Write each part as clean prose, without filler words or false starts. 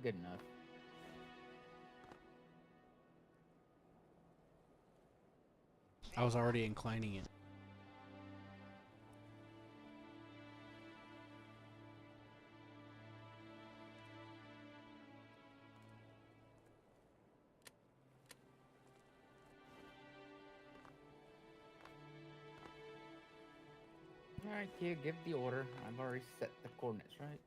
Good enough. I was already inclining it. Alright, Q, give the order. I've already set the coordinates, right?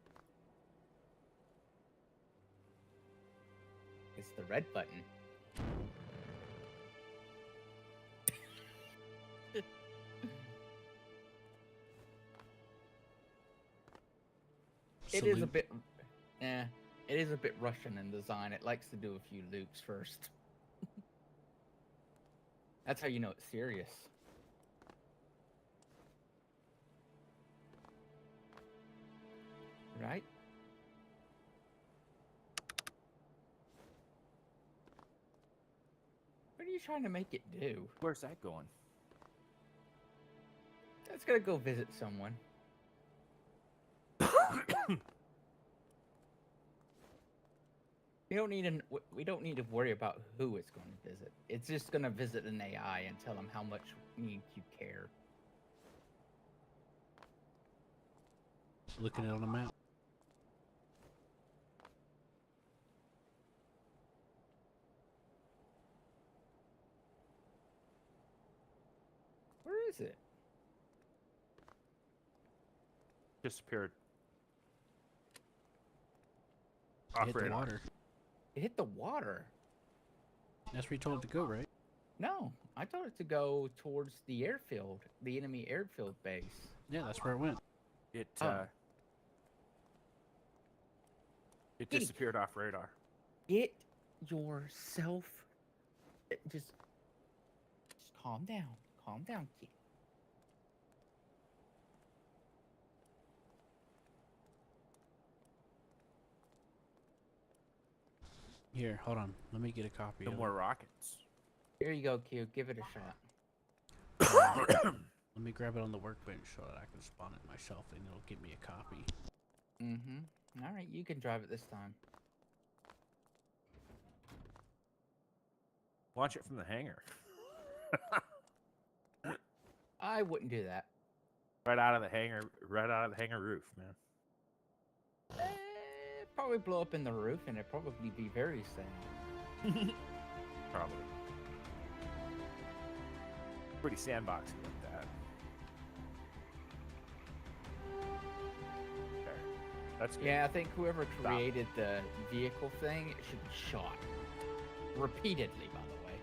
It's the red button. It is a Salute. bit, it is a bit Russian in design. It likes to do a few loops first. That's how you know it's serious. Right? What are you trying to make it do? Where's that going? It's gonna go visit someone. We don't need to worry about who it's going to visit. It's just going to visit an AI and tell them how much me and you care. Looking at it on the map. Where is it? Disappeared. Hit the water. It hit the water. That's where you told it to go, right? No, I told it to go towards the airfield, the enemy airfield base. Yeah, that's where it went. It Oh. it disappeared off radar. Get yourself. Just calm down. Calm down, kid. Here, hold on. Let me get a copy No of more it. rockets. Here you go, Q. Give it a shot. Let me grab it on the workbench so that I can spawn it myself and it'll give me a copy. Mm-hmm. All right, you can drive it this time. Launch it from the hangar. I wouldn't do that. Right out of the hangar roof, man. Probably blow up in the roof, and it'd probably be very sad. Probably. Pretty sandboxy like that. There. That's good. Yeah, I think whoever Stop. created the vehicle thing should be shot. Repeatedly, by the way.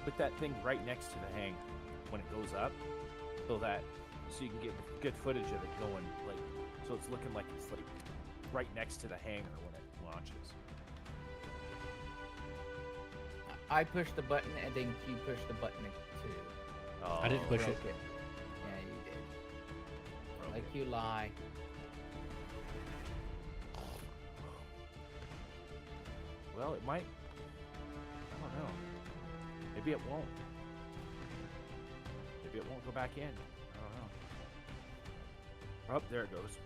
Put that thing right next to the hangar when it goes up, so you can get good footage of it going, like, so it's looking like it's like right next to the hangar when it launches. I pushed the button, and then Q pushed the button too. Oh, I didn't push Broke it. Yeah, you did. okay. Like you lie. Well, it might. I don't know. Maybe it won't. Maybe it won't go back in. I don't know. Oh, there it goes.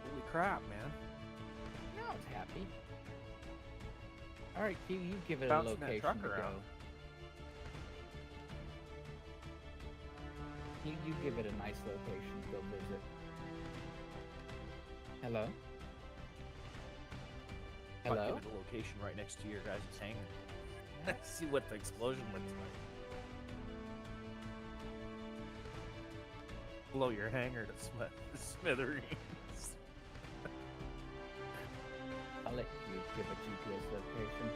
Holy crap, man. Now it's happy. All right, Q, you give it a Bouncing that location truck to go. around. You give it a nice location to go visit. Hello? I'll Hello? give it a location right next to your guys' hangar. See what the explosion looks like. Blow your hangar to smithereens. I'll let you give a GPS location.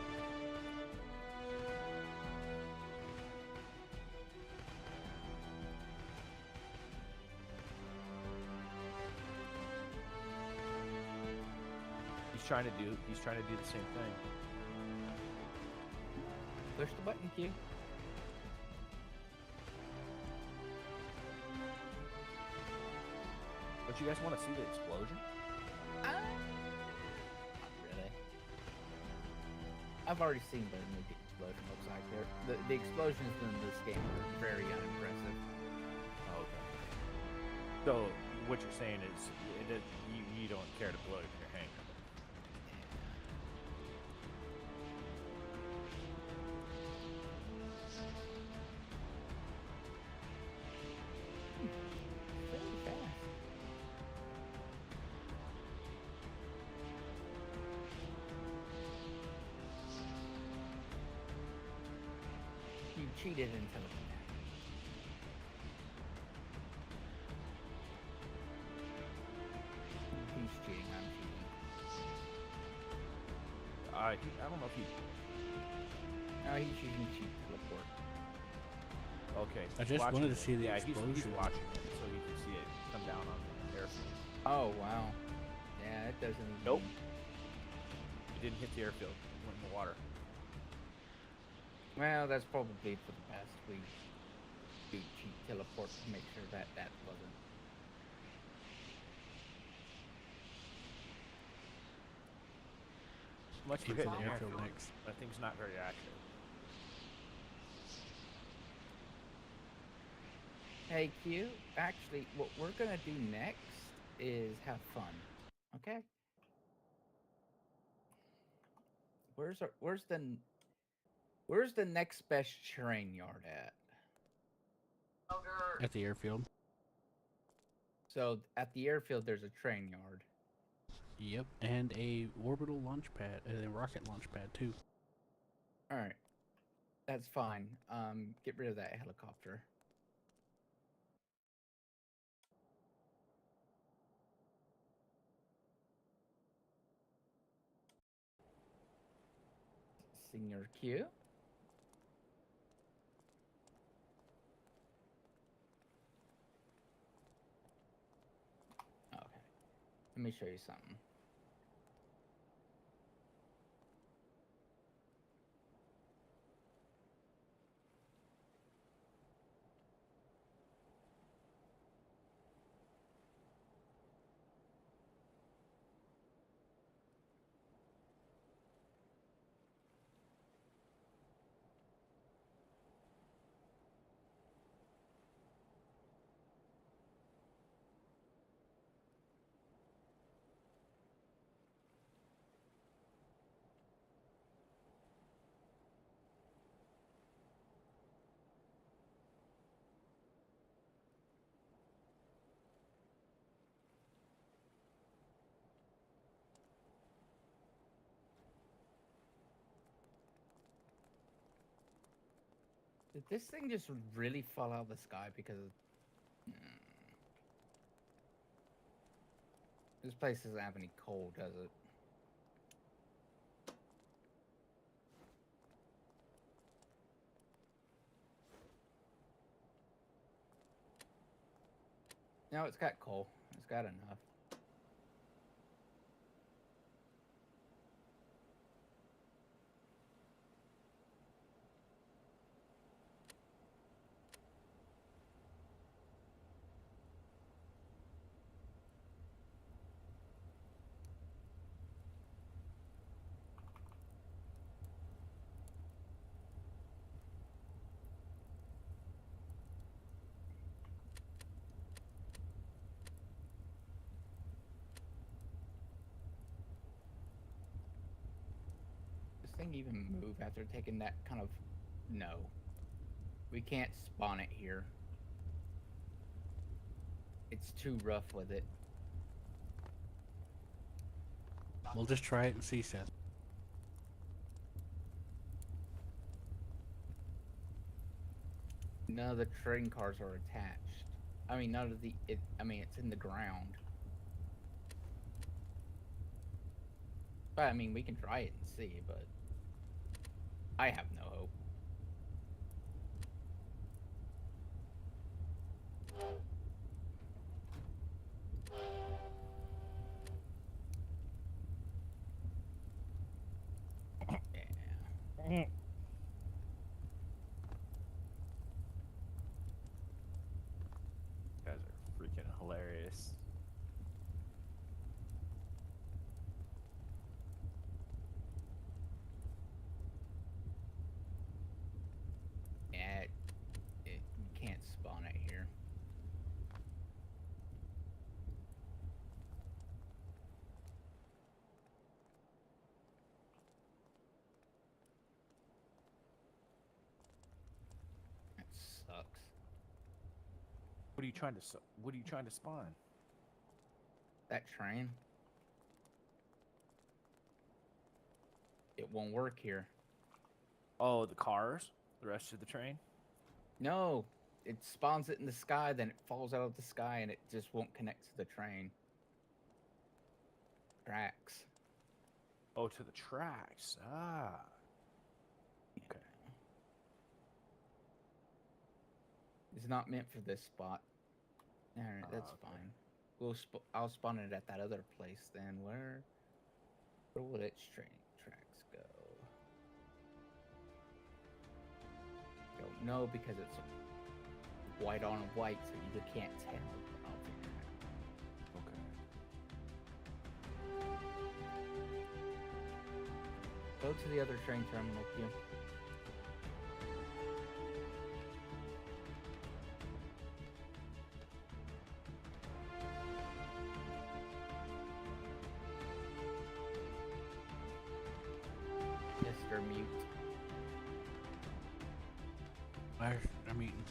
He's trying to do the same thing. Push the button, Q. Don't you guys want to see the explosion? Not really. I've already seen what the explosion looks like. The explosions in this game are very unimpressive. So what you're saying is you don't care to blow up your hangar. Very fast. You cheated and teleported. He's cheating, I'm cheating. I don't know if he. No, he's using cheat teleport. Okay. I just watching wanted to it. see the Yeah, he's explosion. watching it so you can see it come down on the airfield. Oh, wow. Yeah, it doesn't even... Nope. It didn't hit the airfield. It went in the water. Well, that's probably for the best. We do cheat teleport to make sure that that wasn't. Much Aim for for hitting the the airfield airfield. next. That thing's not very accurate. Hey, Q, actually, what we're going to do next is have fun. Okay? Where's the next best train yard at? At the airfield. So at the airfield, there's a train yard. Yep, and a orbital launch pad, and a rocket launch pad too. All right, that's fine. Get rid of that helicopter. Senior Q. Okay, let me show you something. Did this thing just really fall out of the sky because this place doesn't have any coal, does it? No, it's got coal. It's got enough. This thing even move after taking that kind of... No. We can't spawn it here. It's too rough with it. We'll just try it and see, Seth. None of the train cars are attached. I mean, none of the... I mean, it's in the ground. But, I mean, we can try it and see, but... I have no hope. Yeah. Guys are freaking hilarious. Yeah, you can't spawn it here. What are you trying to? What are you trying to spawn? That train. It won't work here. Oh, the cars. The rest of the train. No, it spawns it in the sky, then it falls out of the sky, and it just won't connect to the train tracks. Oh, to the tracks. Ah. Okay. It's not meant for this spot. All right, that's okay. fine. I'll spawn it at that other place then. Where will its train tracks go? Don't know because it's white on white, so you can't tell. I'll figure it out. Okay. Go to the other train terminal, Q. Mr. Mute. I'm eating.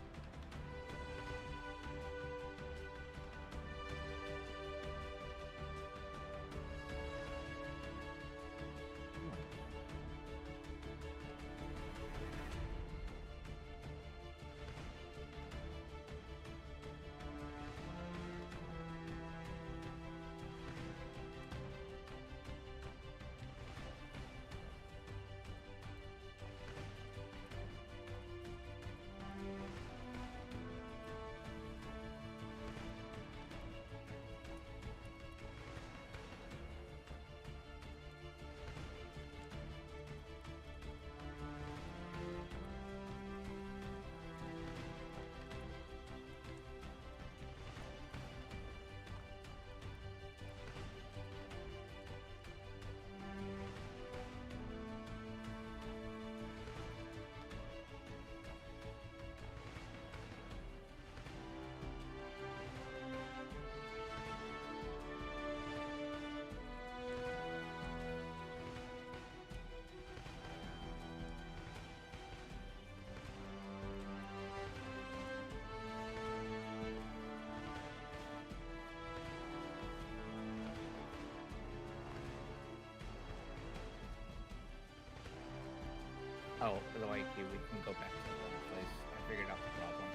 Oh, by the way, Q, we can go back to the other place. I figured out the problem.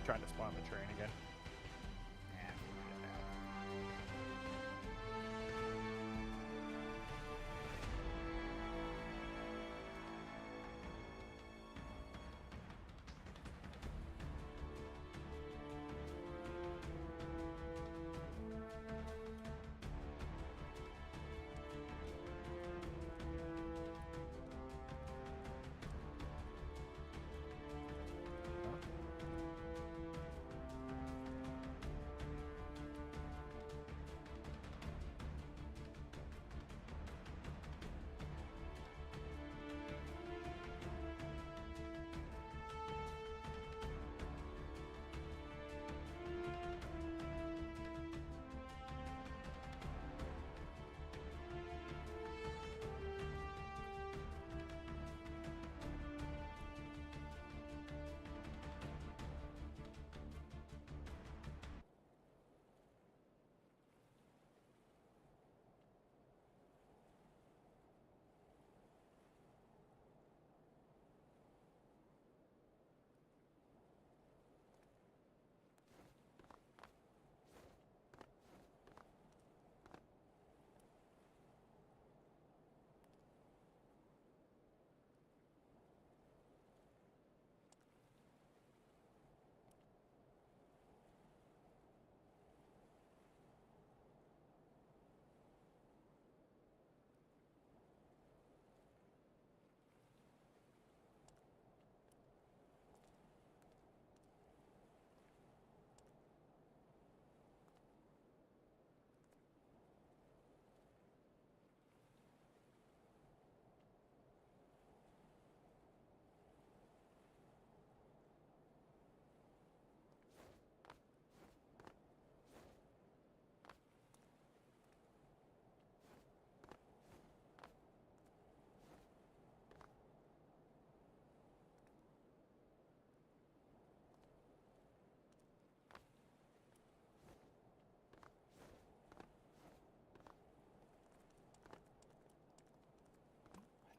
Trying to spawn the train again. Yeah, I figured it out.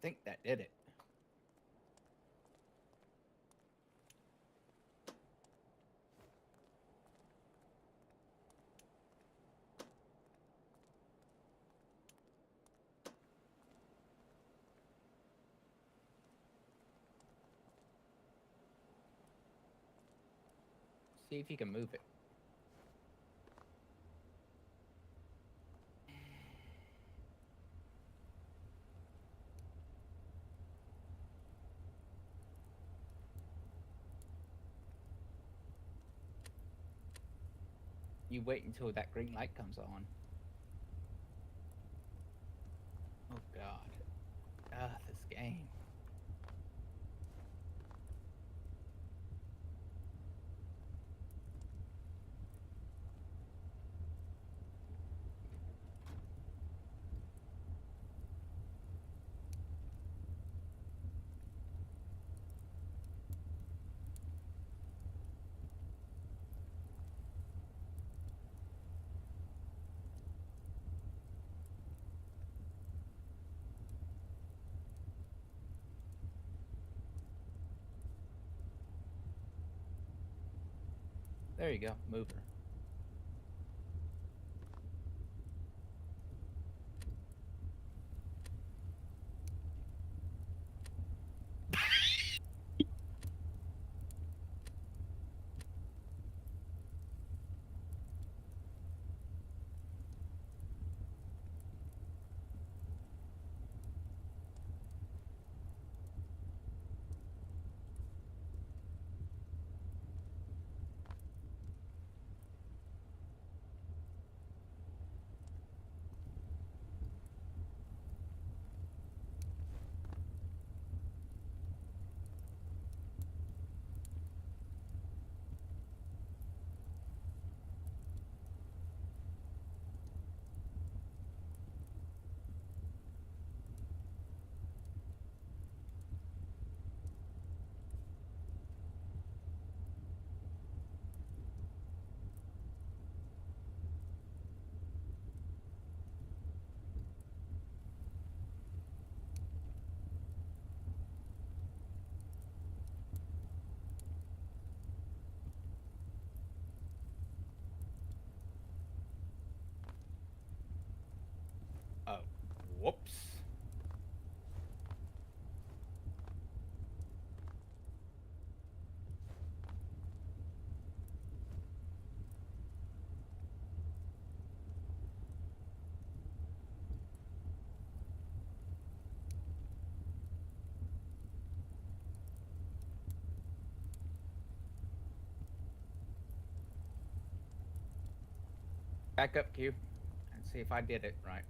think that did it. See if you can move it. You wait until that green light comes on. Oh god. Ah, this game. There you go, move her. Oh, whoops. Back up, Q, and see if I did it right.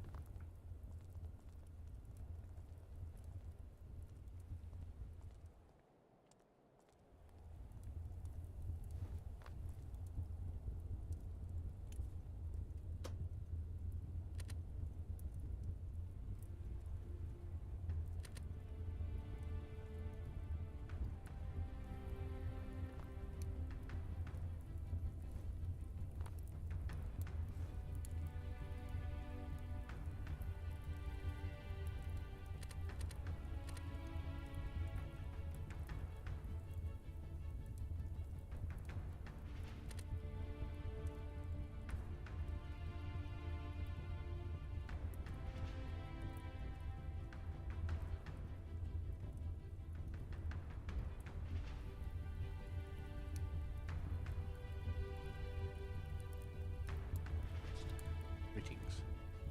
Greetings.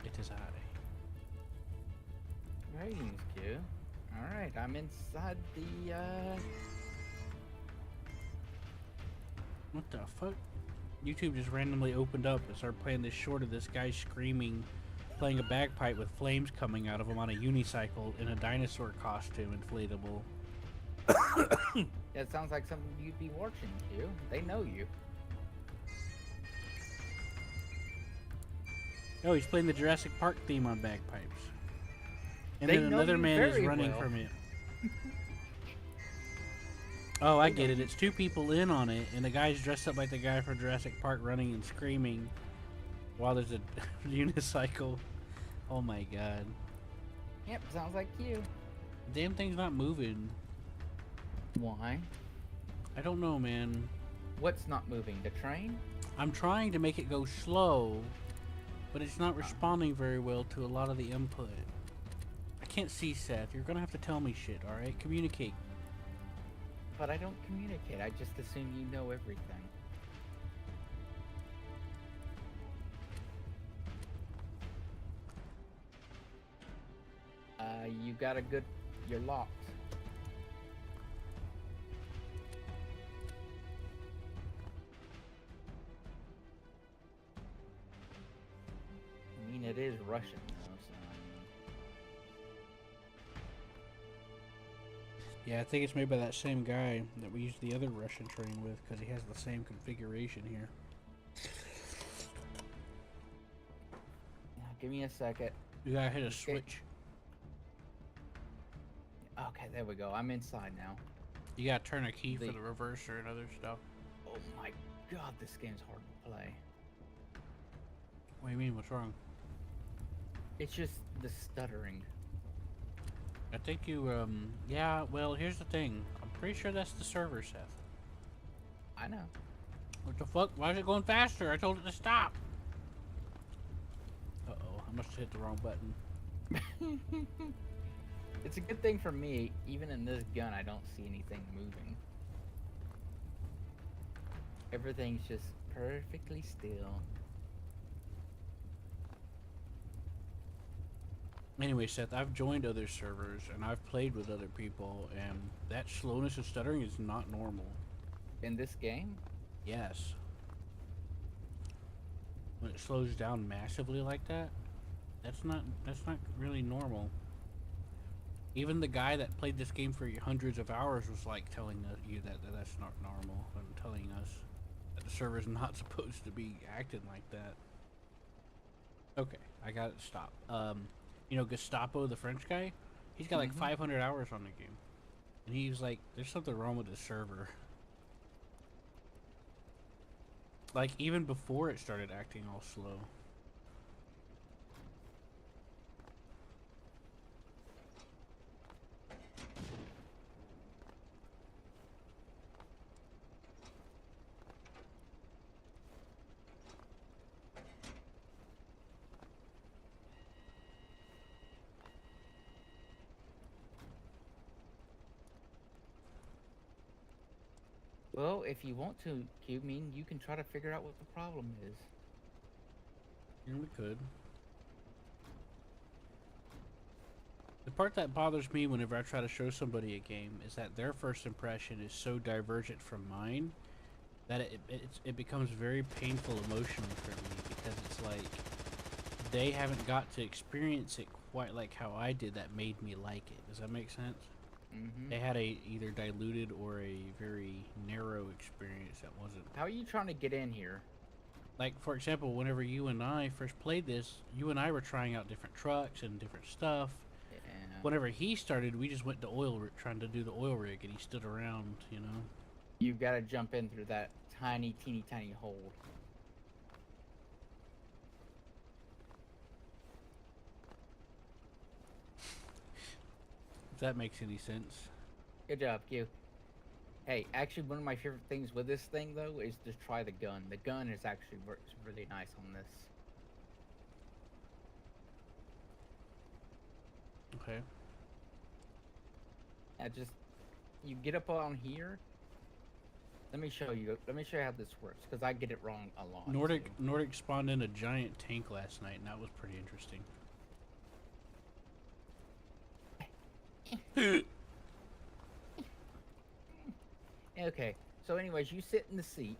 It is I. Greetings, Q. Alright, I'm inside the, What the fuck? YouTube just randomly opened up and started playing this short of this guy screaming, playing a bagpipe with flames coming out of him on a unicycle in a dinosaur costume inflatable. That sounds like something you'd be watching, Q. They know you. Oh, he's playing the Jurassic Park theme on bagpipes. And They then know another you man is very running well. from it. Oh, I get it. It's two people in on it, and the guy's dressed up like the guy from Jurassic Park running and screaming while there's a unicycle. Oh my god. Yep, sounds like you. Damn thing's not moving. Why? I don't know, man. What's not moving? The train? I'm trying to make it go slow, but it's not responding very well to a lot of the input. I can't see, Seth. You're gonna have to tell me shit, alright? Communicate. But I don't communicate. I just assume you know everything. You got a good... You're locked. I mean, it is Russian, though, so... Yeah, I think it's made by that same guy that we used the other Russian train with, because he has the same configuration here. Yeah, give me a second. You gotta hit a Okay. switch. Okay, there we go. I'm inside now. You gotta turn a key for The- the reverser and other stuff. Oh my god, this game's hard to play. What do you mean? What's wrong? It's just the stuttering. I think you, yeah, well, here's the thing. I'm pretty sure that's the server, Seth. I know. What the fuck? Why is it going faster? I told it to stop. Uh-oh, I must have hit the wrong button. It's a good thing for me, even in this gun, I don't see anything moving. Everything's just perfectly still. Anyway, Seth, I've joined other servers and I've played with other people, and that slowness and stuttering is not normal. In this game? Yes. When it slows down massively like that, that's not really normal. Even the guy that played this game for hundreds of hours was like telling you that that's not normal, and telling us that the server's not supposed to be acting like that. Okay, I got it to stop. You know Gestapo, the French guy? He's got like 500 hours on the game. And he was like, there's something wrong with the server. Like, even before it started acting all slow. Well, if you want to, Q, mean you can try to figure out what the problem is. Yeah, we could. The part that bothers me whenever I try to show somebody a game is that their first impression is so divergent from mine that it becomes very painful emotionally for me, because it's like they haven't got to experience it quite like how I did that made me like it. Does that make sense? Mm-hmm. They had a either diluted or a very narrow experience that wasn't... How are you trying to get in here? Like, for example, whenever you and I first played this, you and I were trying out different trucks and different stuff. Yeah. Whenever he started, we just went to trying to do the oil rig, and he stood around, you know? You've got to jump in through that tiny, teeny, tiny hole. If that makes any sense. Good job, Q. Hey, actually, one of my favorite things with this thing, though, is to try the gun. The gun is actually works really nice on this. Okay. Just you get up on here. Let me show you. Let me show you how this works, because I get it wrong a lot. Nordic spawned in a giant tank last night, and that was pretty interesting. Okay, so anyways, you sit in the seat,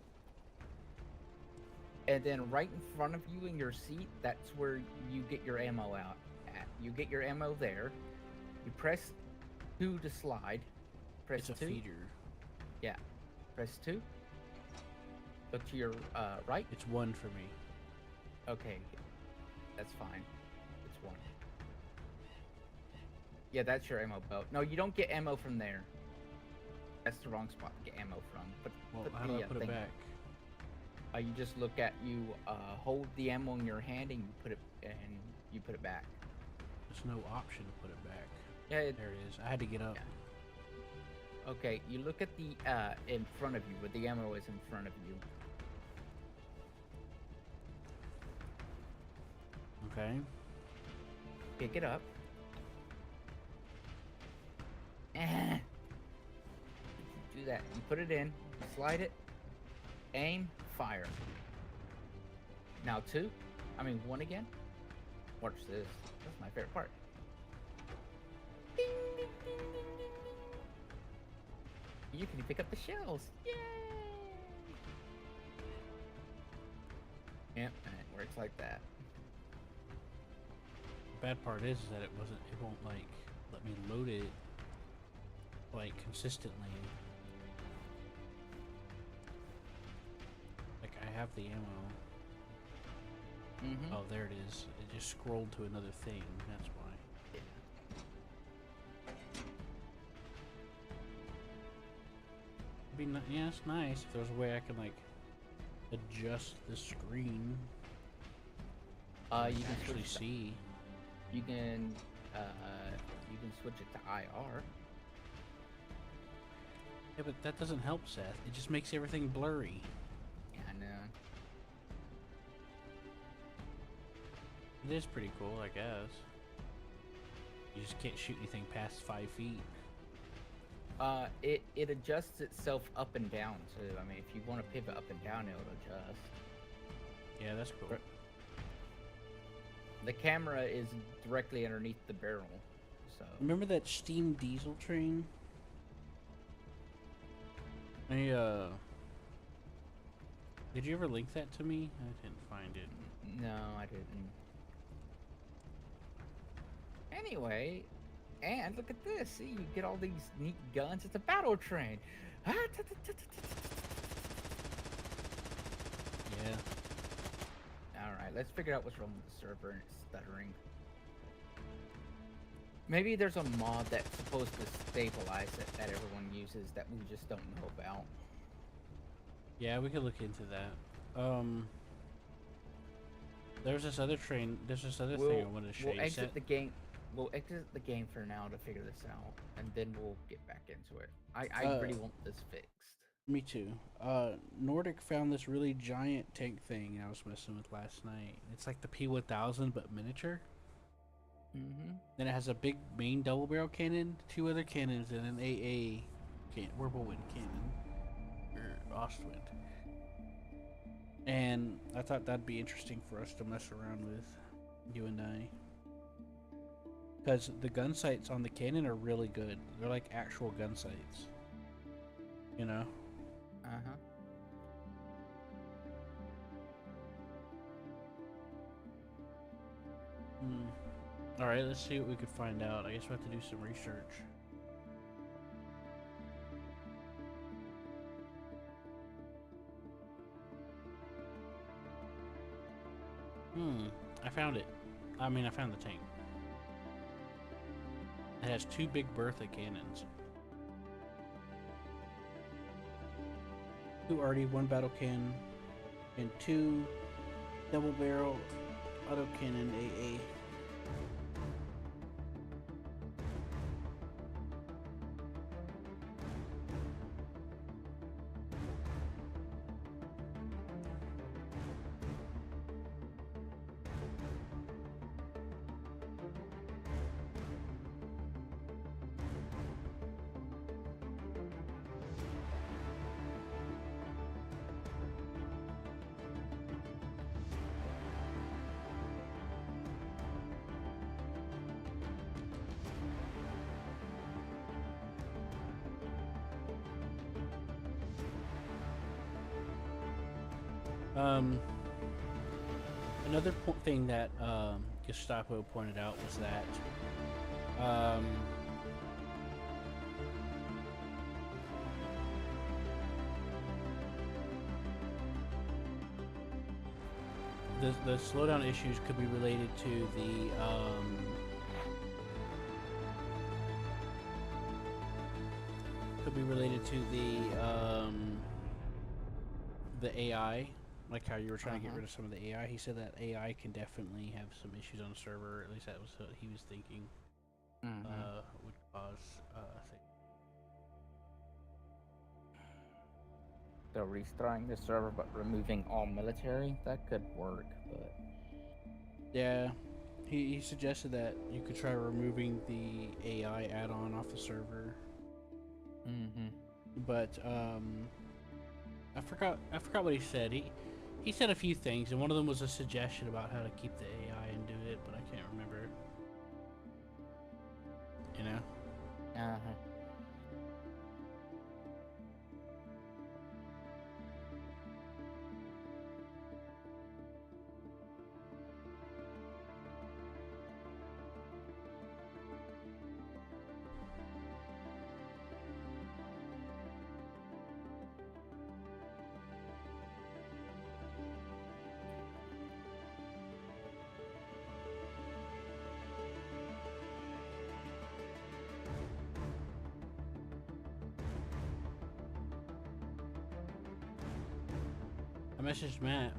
and then right in front of you in your seat, that's where you get your ammo out at. You get your ammo there. You press 2 to slide. Press It's a 2. feeder. Yeah. Press 2. Look to your right. It's 1 for me. Okay. That's fine. It's 1. Yeah, that's your ammo belt. No, you don't get ammo from there. That's the wrong spot to get ammo from. But Well, put how do I put it thing- back? You just look at hold the ammo in your hand and you put it back. There's no option to put it back. Yeah. There it is. I had to get up. Yeah. Okay, you look at the in front of you, where the ammo is in front of you. Okay. Pick it up. Eh. Do that. You put it in. Slide it. Aim. Fire. Now 1 again. Watch this. That's my favorite part. Ding, ding, ding, ding, ding, ding. You can pick up the shells. Yay! Yep, and it works like that. The bad part is that it won't like let me load it like consistently. Like I have the ammo. Mm-hmm. Oh, there it is. It just scrolled to another thing. That's why. Yeah. Yeah, it's nice if there's a way I can like adjust the screen. You can actually switch. see. You can switch it to IR. Yeah, but that doesn't help, Seth. It just makes everything blurry. Yeah, I know. It is pretty cool, I guess. You just can't shoot anything past 5 feet. It adjusts itself up and down too. I mean, if you want to pivot up and down, it'll adjust. Yeah, that's cool. The camera is directly underneath the barrel, so. Remember that steam diesel train? Did you ever link that to me? I didn't find it. No, I didn't. Anyway, and look at this. See, you get all these neat guns. It's a battle train. Yeah. All right, let's figure out what's wrong with the server and it's stuttering. Maybe there's a mod that's supposed to stabilize it that everyone uses that we just don't know about. Yeah, we could look into that. There's this other train. There's this other thing I wanted to show We'll you. exit the game. We'll exit the game for now to figure this out, and then we'll get back into it. I really want this fixed. Me too. Nordic found this really giant tank thing I was messing with last night. It's like the P1000 but miniature. Mm-hmm. Then it has a big main double barrel cannon, 2 other cannons, and an AA whirlwind cannon. Or Ostwind. And I thought that'd be interesting for us to mess around with, you and I. Because the gun sights on the cannon are really good. They're like actual gun sights. You know? Uh-huh. Alright, let's see what we could find out. I guess we have to do some research. I found it. I mean, I found the tank. It has 2 big Bertha cannons. 2 arty, 1 battle cannon, and 2 double barrel autocannon AA. Another thing that Gestapo pointed out was that the slowdown issues could be related to the AI, like how you were trying to get rid of some of the AI. He said that AI can definitely have some issues on the server. At least that was what he was thinking. would cause things. So restarting the server but removing all military, that could work, but Yeah, he suggested that you could try removing the AI add-on off the server, but I forgot what he said. He said a few things, and one of them was a suggestion about how to keep the AI and do it, but I can't remember. You know? uh-huh. I messaged Matt.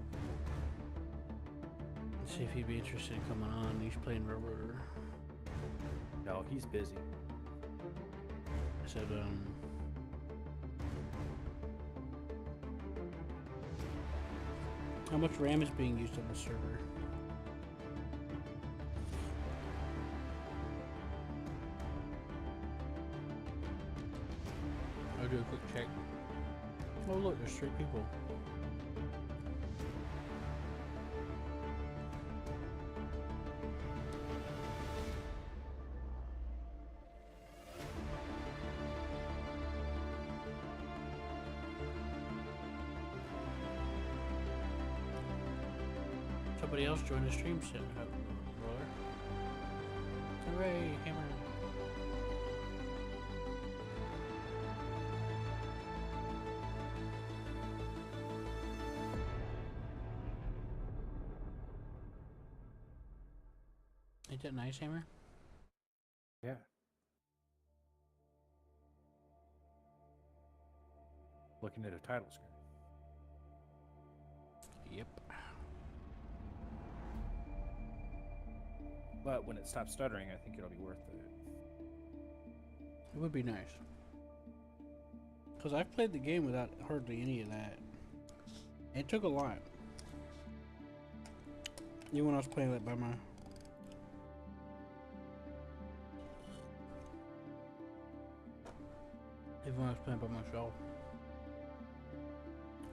Let's see if he'd be interested in coming on. He's playing Rotor. No, he's busy. I said, how much RAM is being used on the server? I'll do a quick check. Oh look, there's 3 people. Somebody else joined the stream soon. Roller. Hooray, hammer. Ain't that nice, Hammer? Yeah. Looking at a title screen. Yep. But when it stops stuttering, I think it'll be worth it. It would be nice. Because I've played the game without hardly any of that. It took a lot. Even when I was playing that by my... Even when I was playing by myself.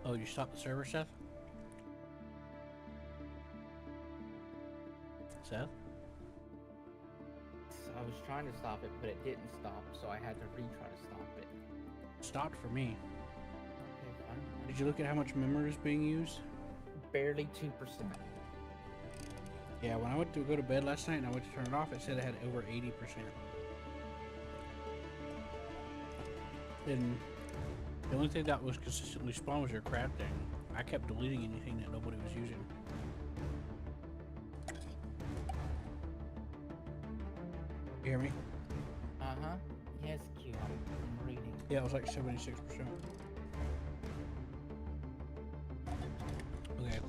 Oh, you stopped the server, Seth? Seth? I was trying to stop it, but it didn't stop, so I had to retry to stop it. Stopped for me. Okay, fine. Did you look at how much memory is being used? Barely 2%. Yeah, when I went to go to bed last night and I went to turn it off, it said it had over 80%. And the only thing that was consistently spawned was your crafting. I kept deleting anything that nobody was using. You hear me? Uh-huh. Yes, Q. I'm reading. Yeah, it was like 76%. Okay.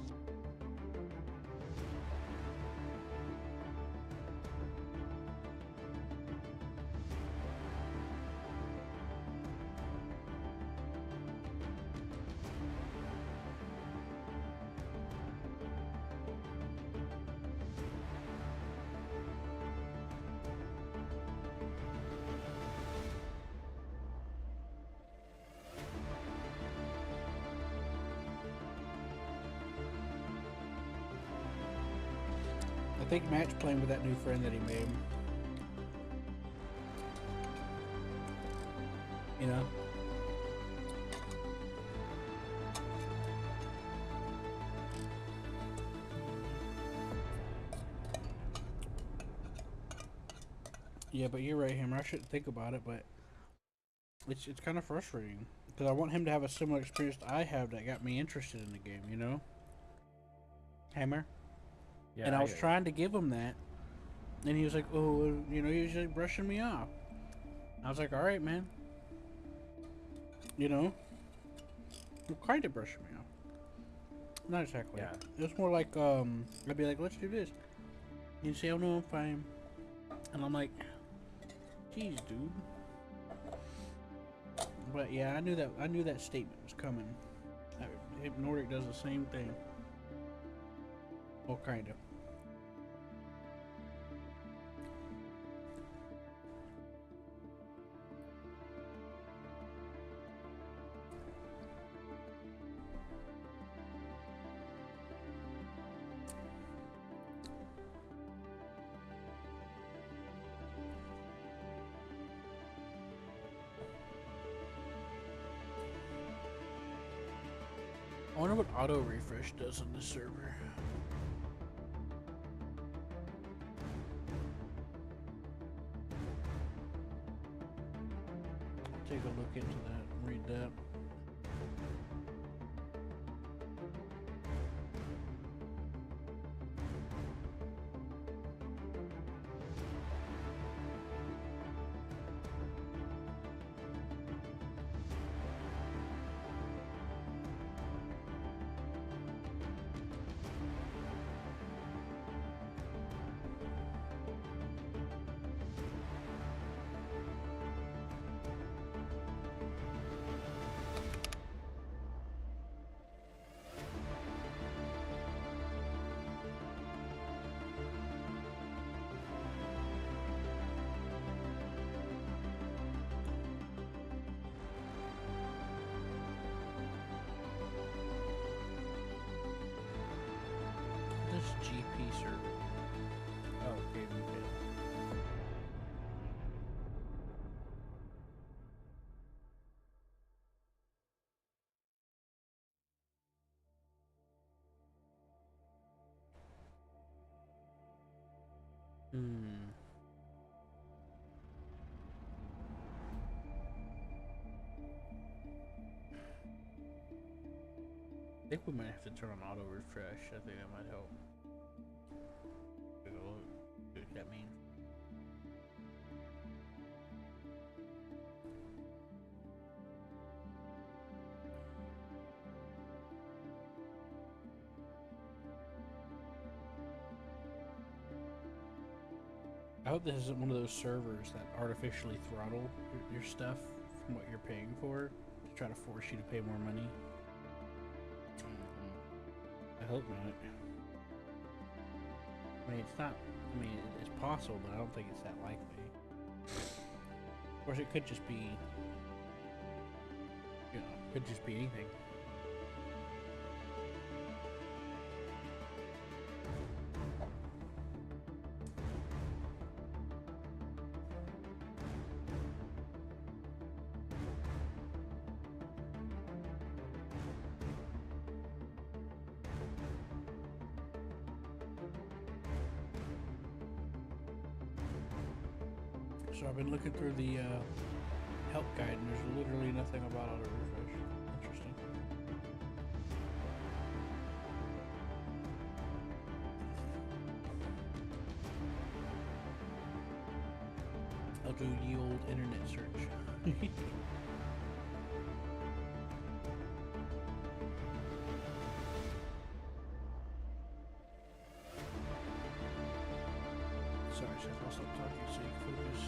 I think Matt's playing with that new friend that he made. You know? Yeah, but you're right, Hammer. I shouldn't think about it, but it's kind of frustrating because I want him to have a similar experience I have that got me interested in the game. You know? Hammer. Yeah, And I was trying to give him that, and he was like, "Oh, you know," he was like brushing me off. I was like, "All right, man." You know, kind of brushing me off. Not exactly. Yeah. It was more like, I'd be like, "Let's do this." He'd say, "Oh no, I'm fine," and I'm like, Jeez, dude. But yeah, I knew that statement was coming. Nordic does the same thing. Well, kind of. I wonder what auto refresh does on this server. Take a look into that and read that. This GP server. Oh, okay, okay. I think we might have to turn on auto refresh. I think that might help. Take a look. See what that means. I hope this isn't one of those servers that artificially throttle your stuff from what you're paying for to try to force you to pay more money. I hope not. I mean, it's not. I mean, it's possible, but I don't think it's that likely. Of course, it could just be. You know, it could just be anything. So I've been looking through the help guide, and there's literally nothing about auto refresh. Interesting. I'll do the old internet search. Sorry, Seth, I'll stop talking so you can focus.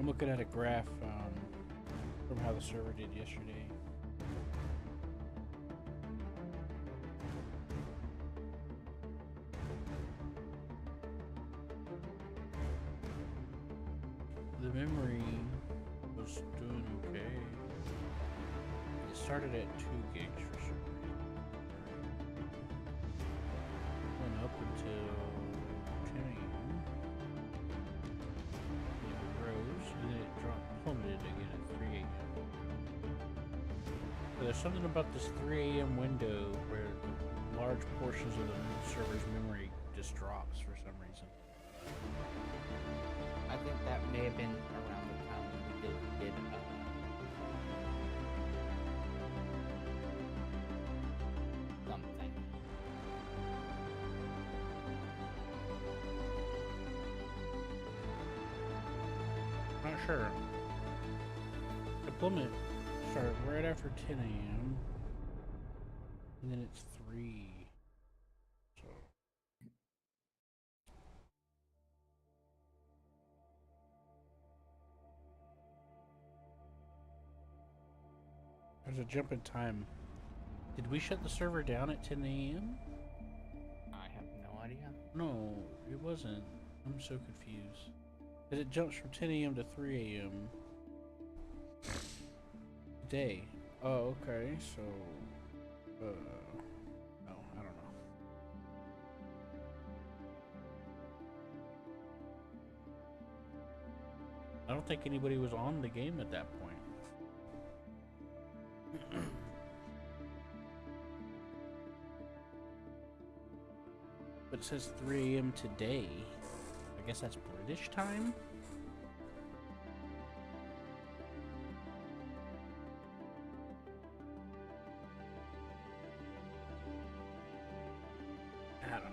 looking at a graph from how the server did yesterday. The memory was doing okay. It started at 2 gigs for some reason. Went up until 10 a.m. It rose and then it plummeted again at 3 a.m. But there's something about this 3 a.m. window where large portions of the server's memory just drops for some reason. I think that may have been around the time when we did something. Not sure. The plummet started right after 10 a.m. and then it's 3. So there's a jump in time. Did we shut the server down at 10 a.m.? I have no idea. No, it wasn't. I'm so confused. Because it jumps from 10 a.m. to 3 a.m. Day. Oh, okay, so... no, I don't know. I don't think anybody was on the game at that point. But it says 3 a.m. today. I guess that's British time? I don't know.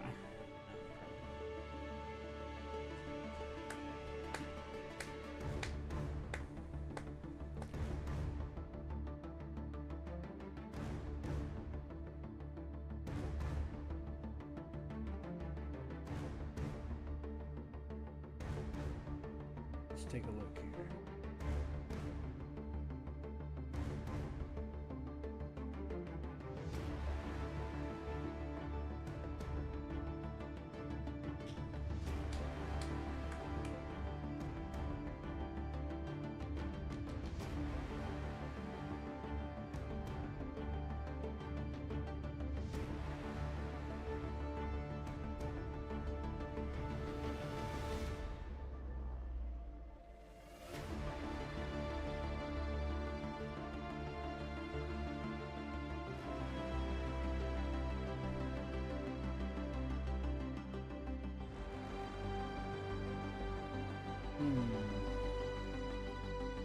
Let's take a look here.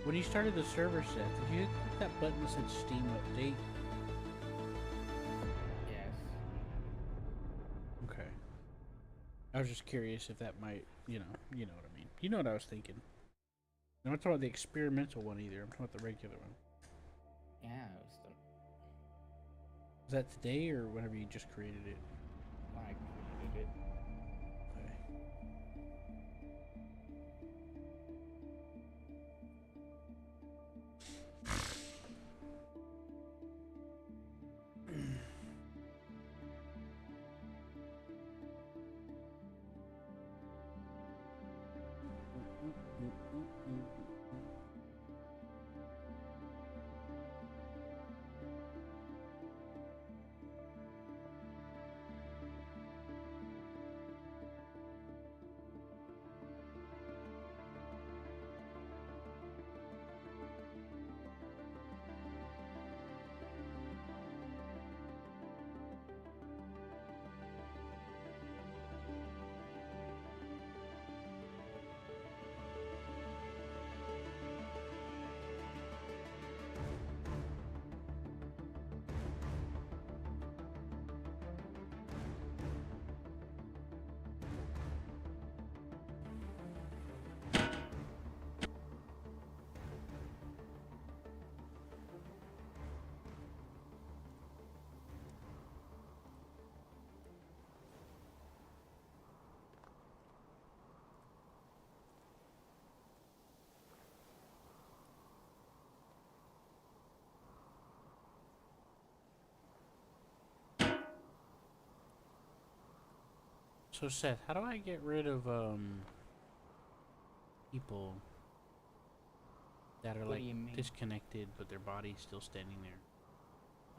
When you started the server set, did you click that button that said Steam Update? Yes. Okay. I was just curious if that might, you know what I mean. You know what I was thinking. I'm not talking about the experimental one either. I'm talking about the regular one. Yeah, it was the Is that today or whenever you just created it? when I created it. Okay. So Seth, how do I get rid of people that are What like do you mean? disconnected but their body's still standing there?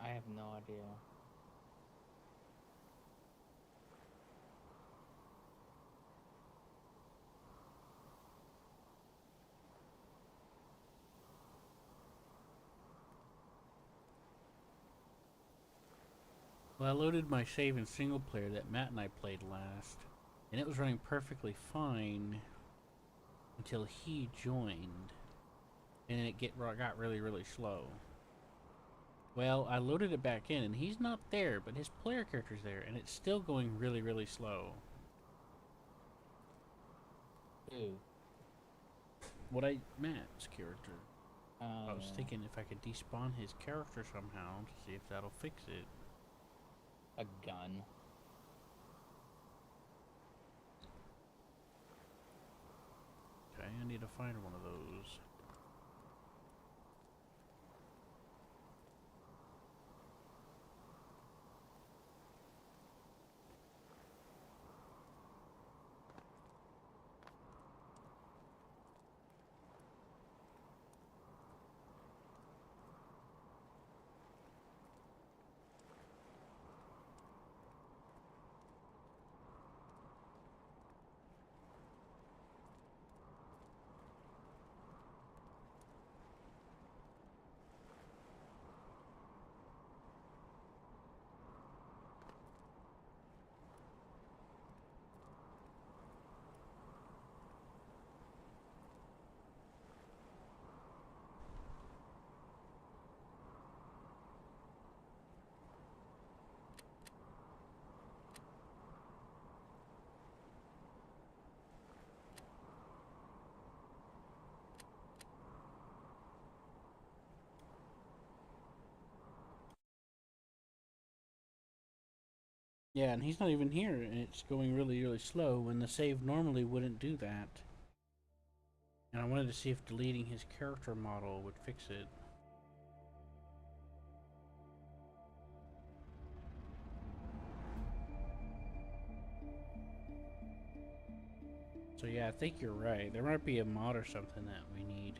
I have no idea. Well, I loaded my save in single player that Matt and I played last, and it was running perfectly fine until he joined, and then it got really, really slow. Well, I loaded it back in, and he's not there, but his player character's there, and it's still going really, really slow. Who? Matt's character. I was thinking if I could despawn his character somehow to see if that'll fix it. A gun. Okay, I need to find one of those. Yeah, and he's not even here, and it's going really, really slow when the save normally wouldn't do that. And I wanted to see if deleting his character model would fix it. So yeah, I think you're right. There might be a mod or something that we need.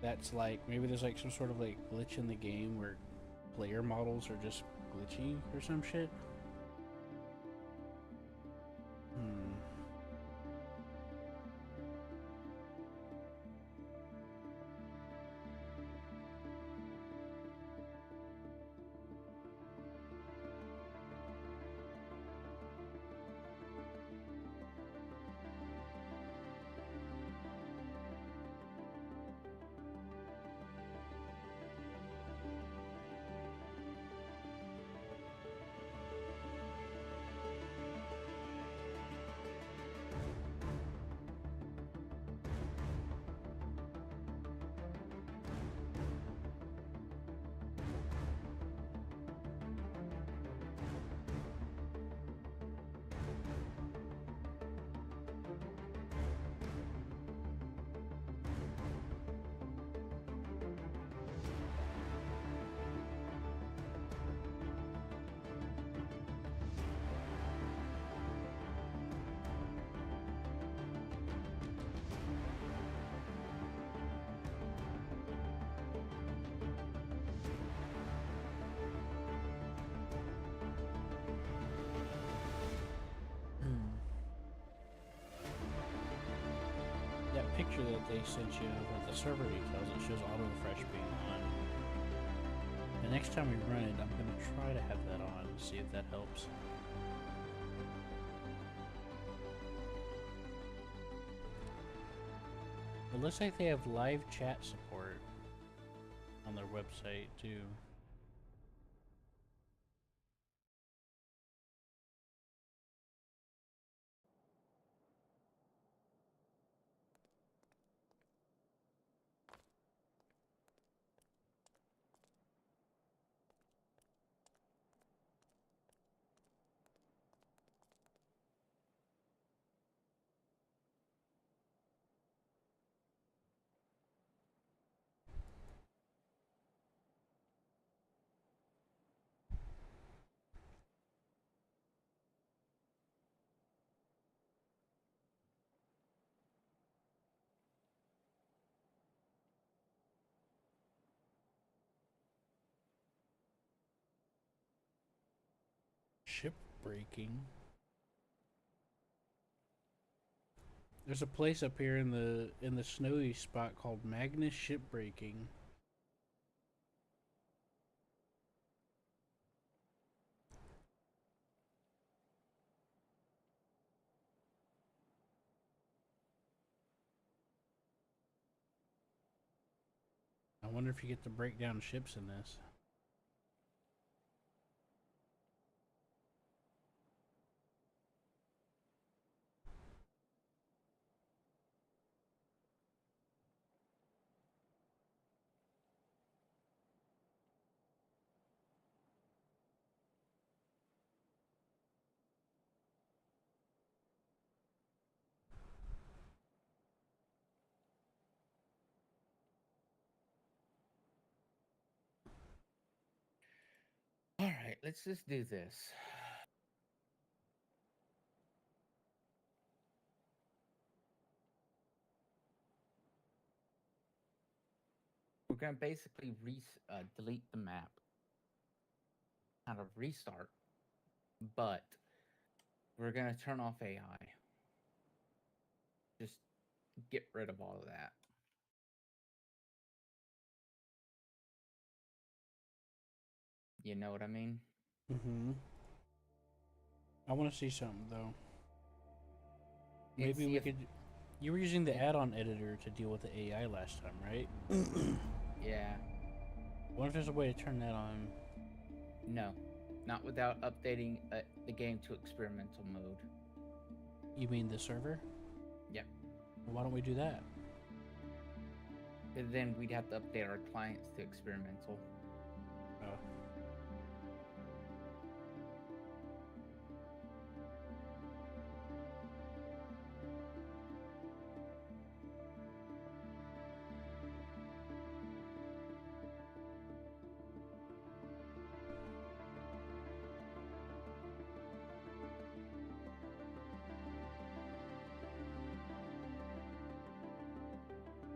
That's like, maybe there's like some sort of like glitch in the game where player models are just glitchy or some shit. Hmm. That picture that they sent you of the server details, it shows auto refresh being on. The next time we run it, I'm going to try to have that on, see if that helps. It looks like they have live chat support on their website too. Ship breaking. There's a place up here in the snowy spot called Magnus Shipbreaking. I wonder if you get to break down ships in this. All right, let's just do this. We're gonna basically delete the map, kind of restart, but we're gonna turn off AI. Just get rid of all of that. You know what I mean? Mm-hmm. I want to see something though. And Maybe see we if- could. You were using the Yeah. add-on editor to deal with the AI last time, right? Yeah. What if there's a way to turn that on? No, not without updating the game to experimental mode. You mean the server? Yep. Well, why don't we do that? But then we'd have to update our clients to experimental. Oh.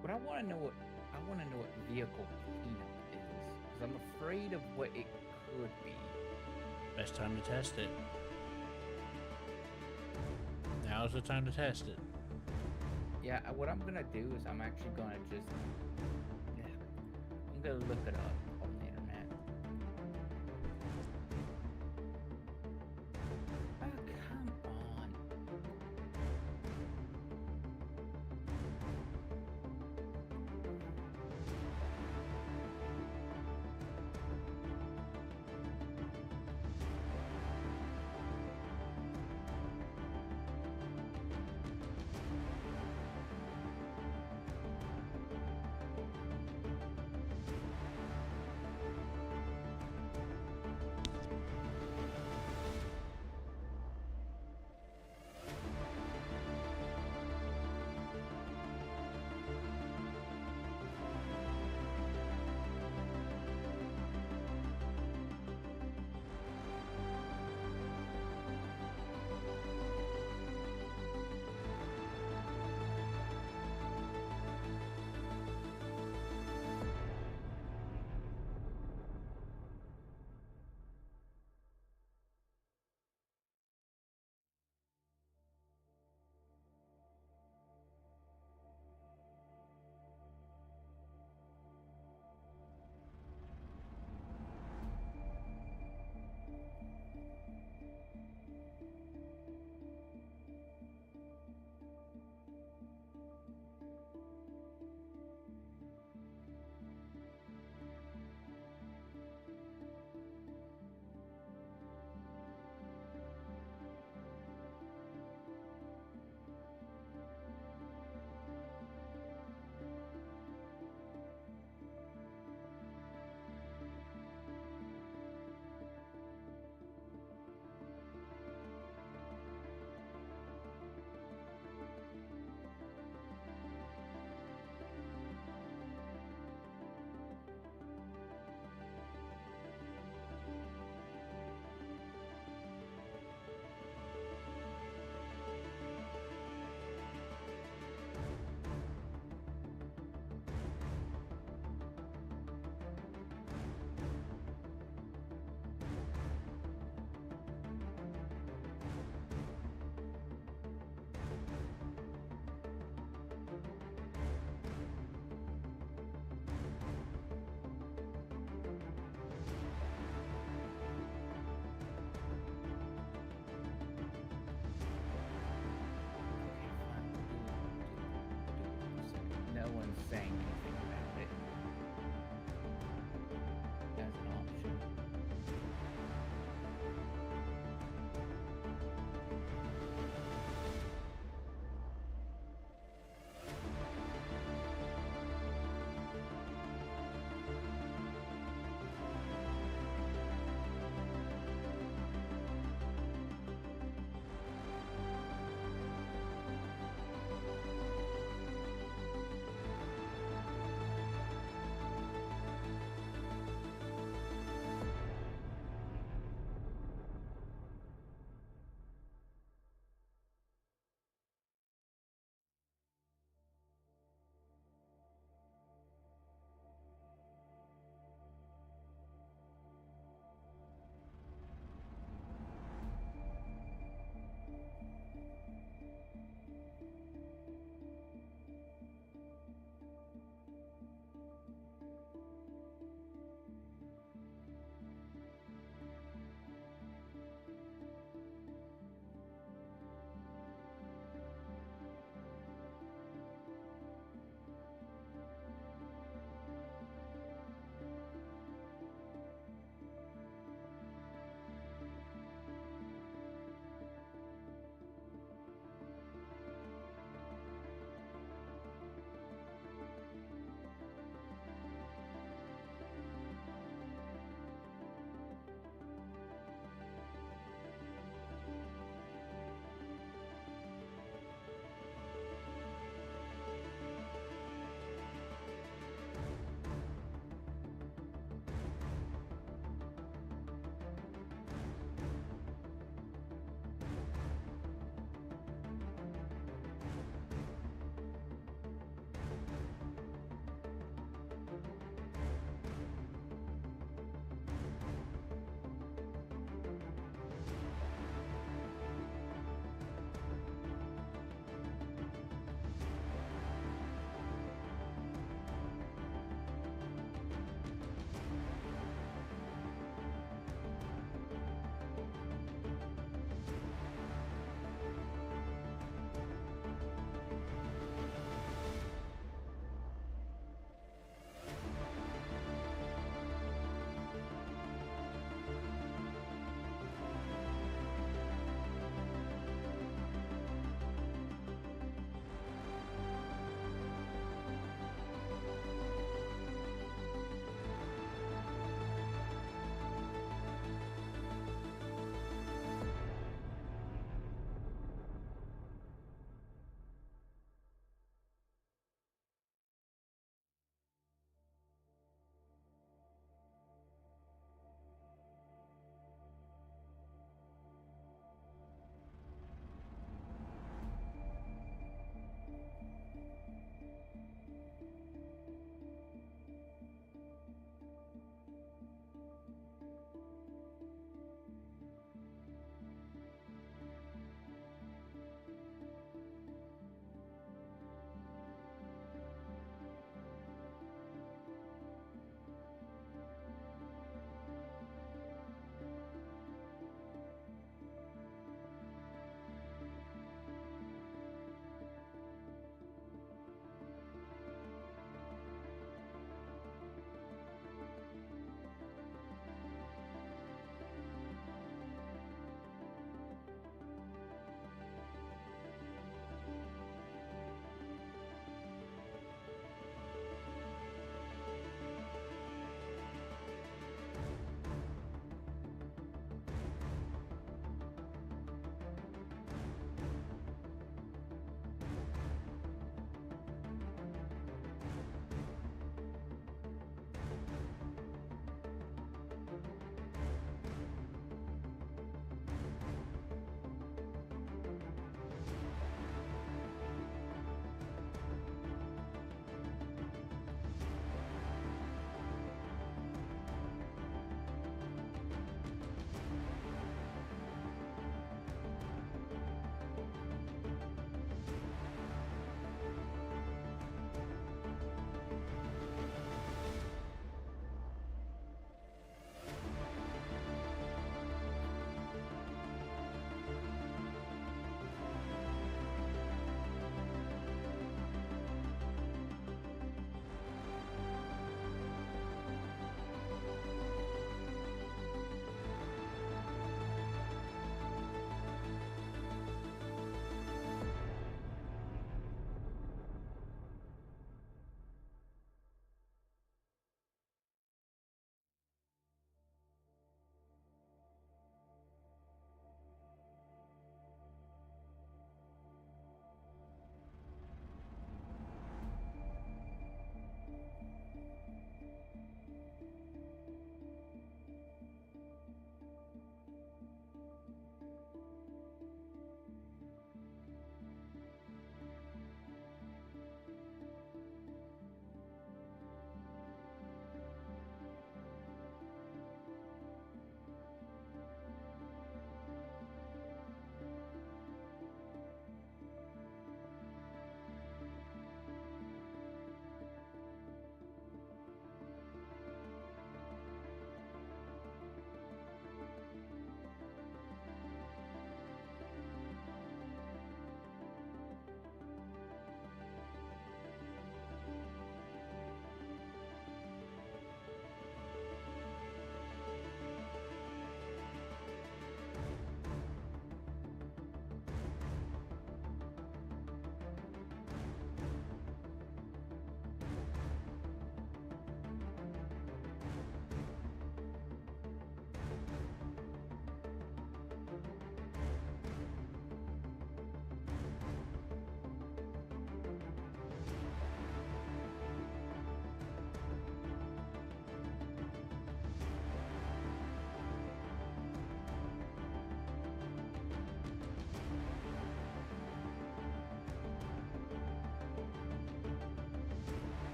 But I want to know what vehicle cleanup is, because I'm afraid of what it could be. Best time to test it. Now's the time to test it. Yeah, what I'm gonna do is I'm actually gonna just I'm gonna look it up on the internet. Oh, come on.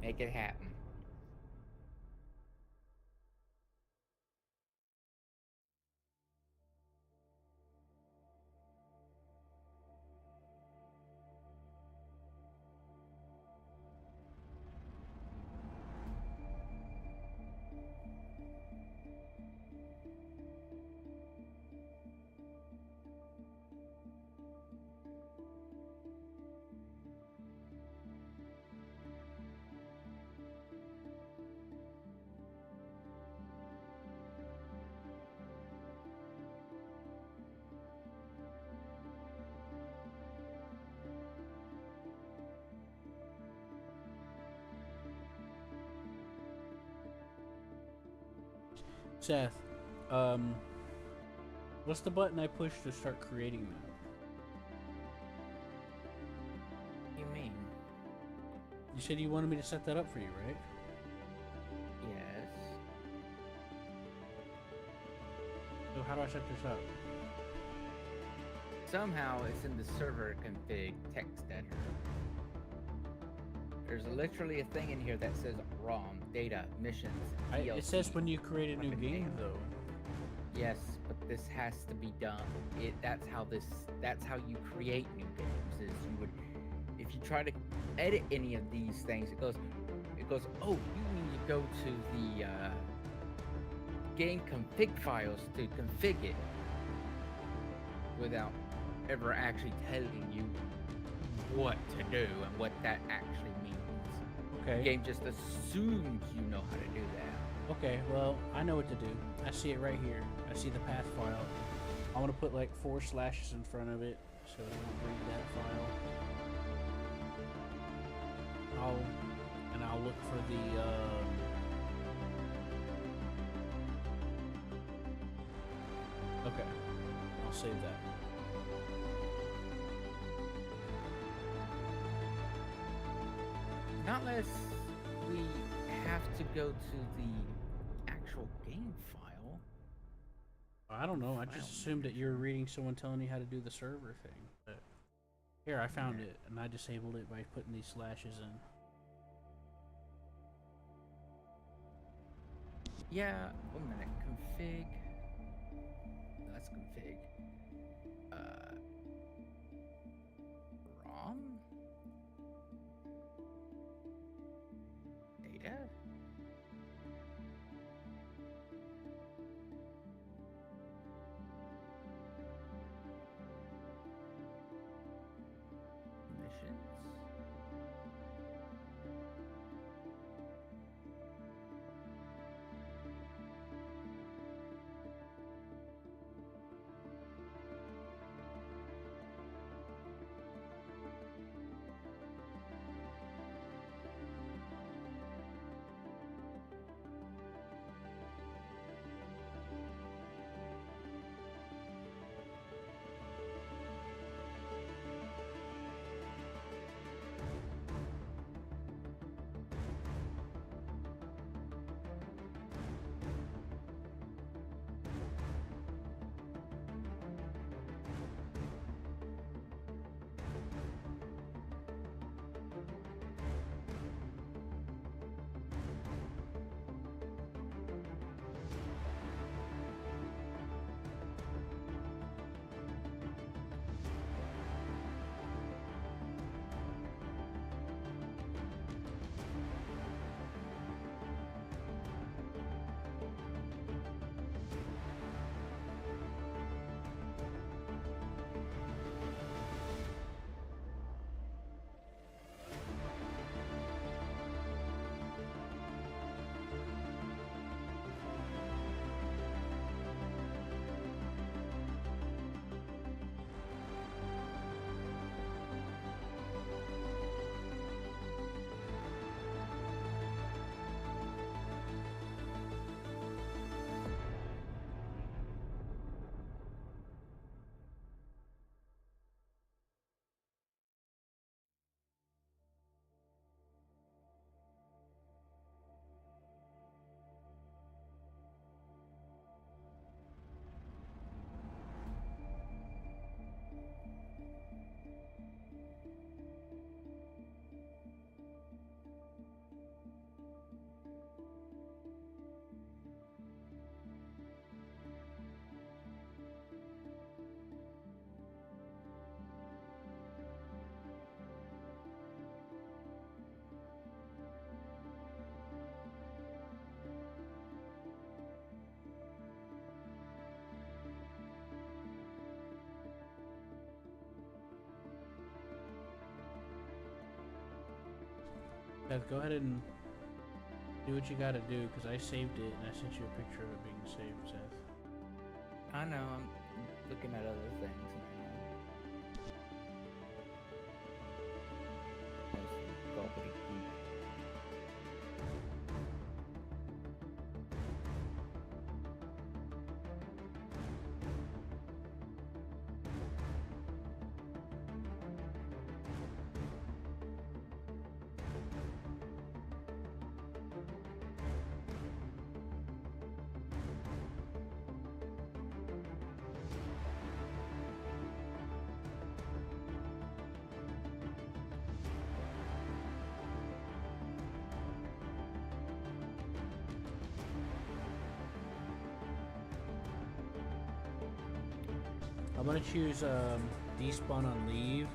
Make it happen. Seth, what's the button I push to start creating that? What do you mean? You said you wanted me to set that up for you, right? Yes. So how do I set this up? Somehow it's in the server config text editor. There's literally a thing in here that says ROM, data, missions, It says DLC. when you create a new weapon game, name. though. Yes, but this has to be done. That's how you create new games. Is you would, if you try to edit any of these things, it goes, oh, you need to go to the game config files to config it, without ever actually telling you what to do and what that actually means. The Okay. game just assumes you know how to do that. Okay, well, I know what to do. I see it right here. I see the path file. I want to put like 4 slashes in front of it so it won't read that file. I'll look for the okay. I'll save that. Not unless we have to go to the actual game file. I don't know. I File just assumed that you were reading someone telling you how to do the server thing. But here, I found it, and I disabled it by putting these slashes in. Yeah, 1 minute. Config. No, that's config. ROM? Data? Missions? Beth, go ahead and do what you gotta do, because I saved it and I sent you a picture of it being saved, Seth. I know, I'm looking at other things now. Most gobbledygook. I'm gonna choose despawn on leave,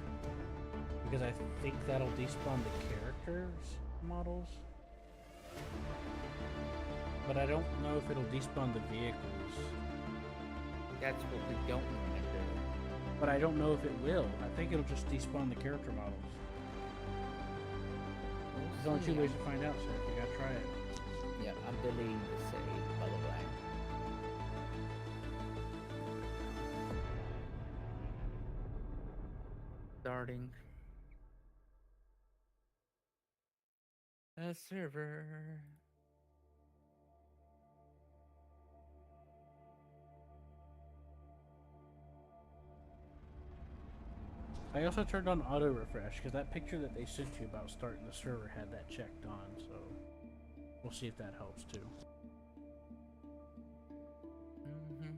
because I think that'll despawn the characters models. But I don't know if it'll despawn the vehicles. That's what we don't want to do. But I don't know if it will. I think it'll just despawn the character models. There's only two ways to find out, sir. You gotta try it. Yeah, I'm deleting the save, by the way. Starting a server. I also turned on auto refresh because that picture that they sent you about starting the server had that checked on, so we'll see if that helps too. Mm-hmm.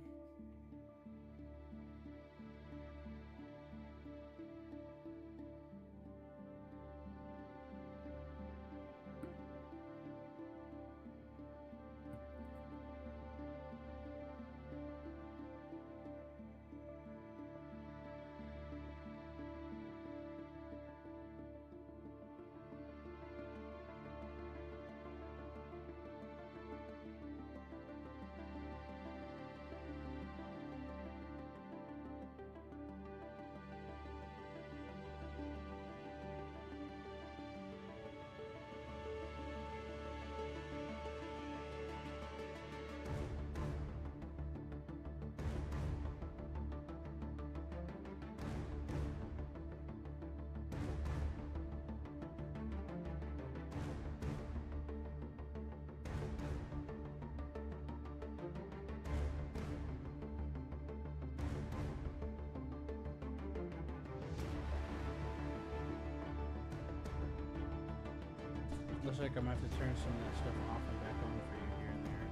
Looks like I'm gonna have to turn some of that stuff off and back on for you here and there.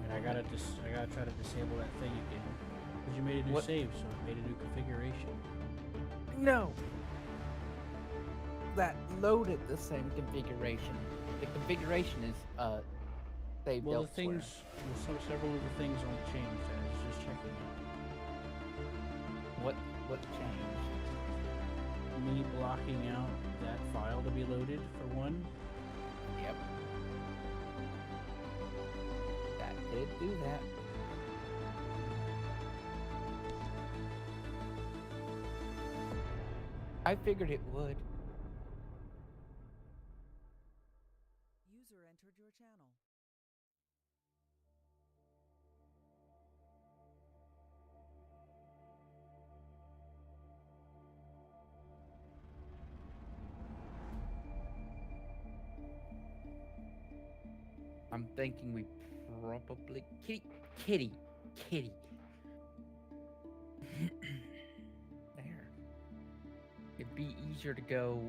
And I gotta try to disable that thing again. Because you made a new What? save, so it made a new configuration. No! That loaded the same configuration. The configuration is saved Well, the elsewhere. things, several of the things aren't changed. I was just checking it. What changed? Me blocking out that file to be loaded for one. Yep. That did do that. I figured it would. User entered your channel. I'm thinking we probably kitty. There. It'd be easier to go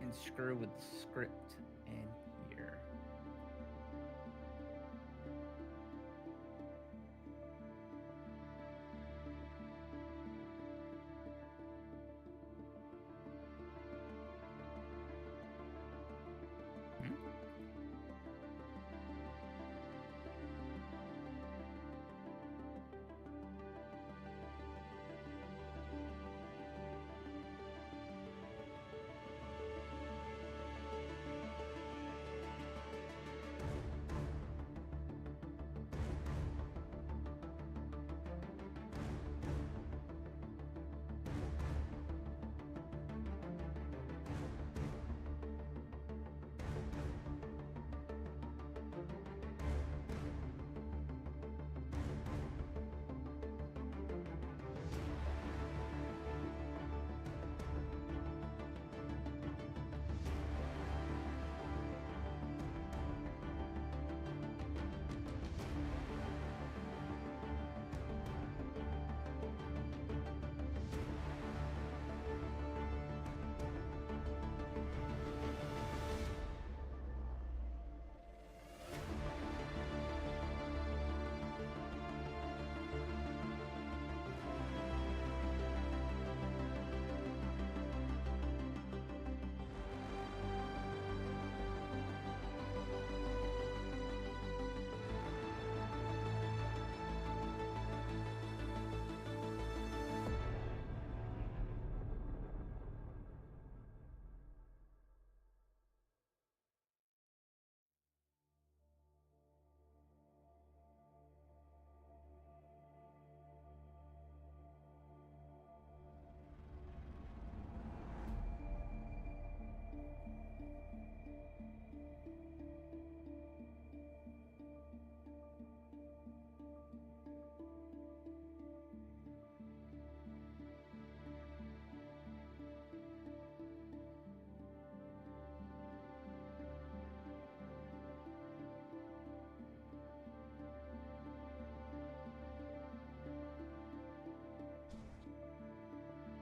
and screw with the script in here. Hmm?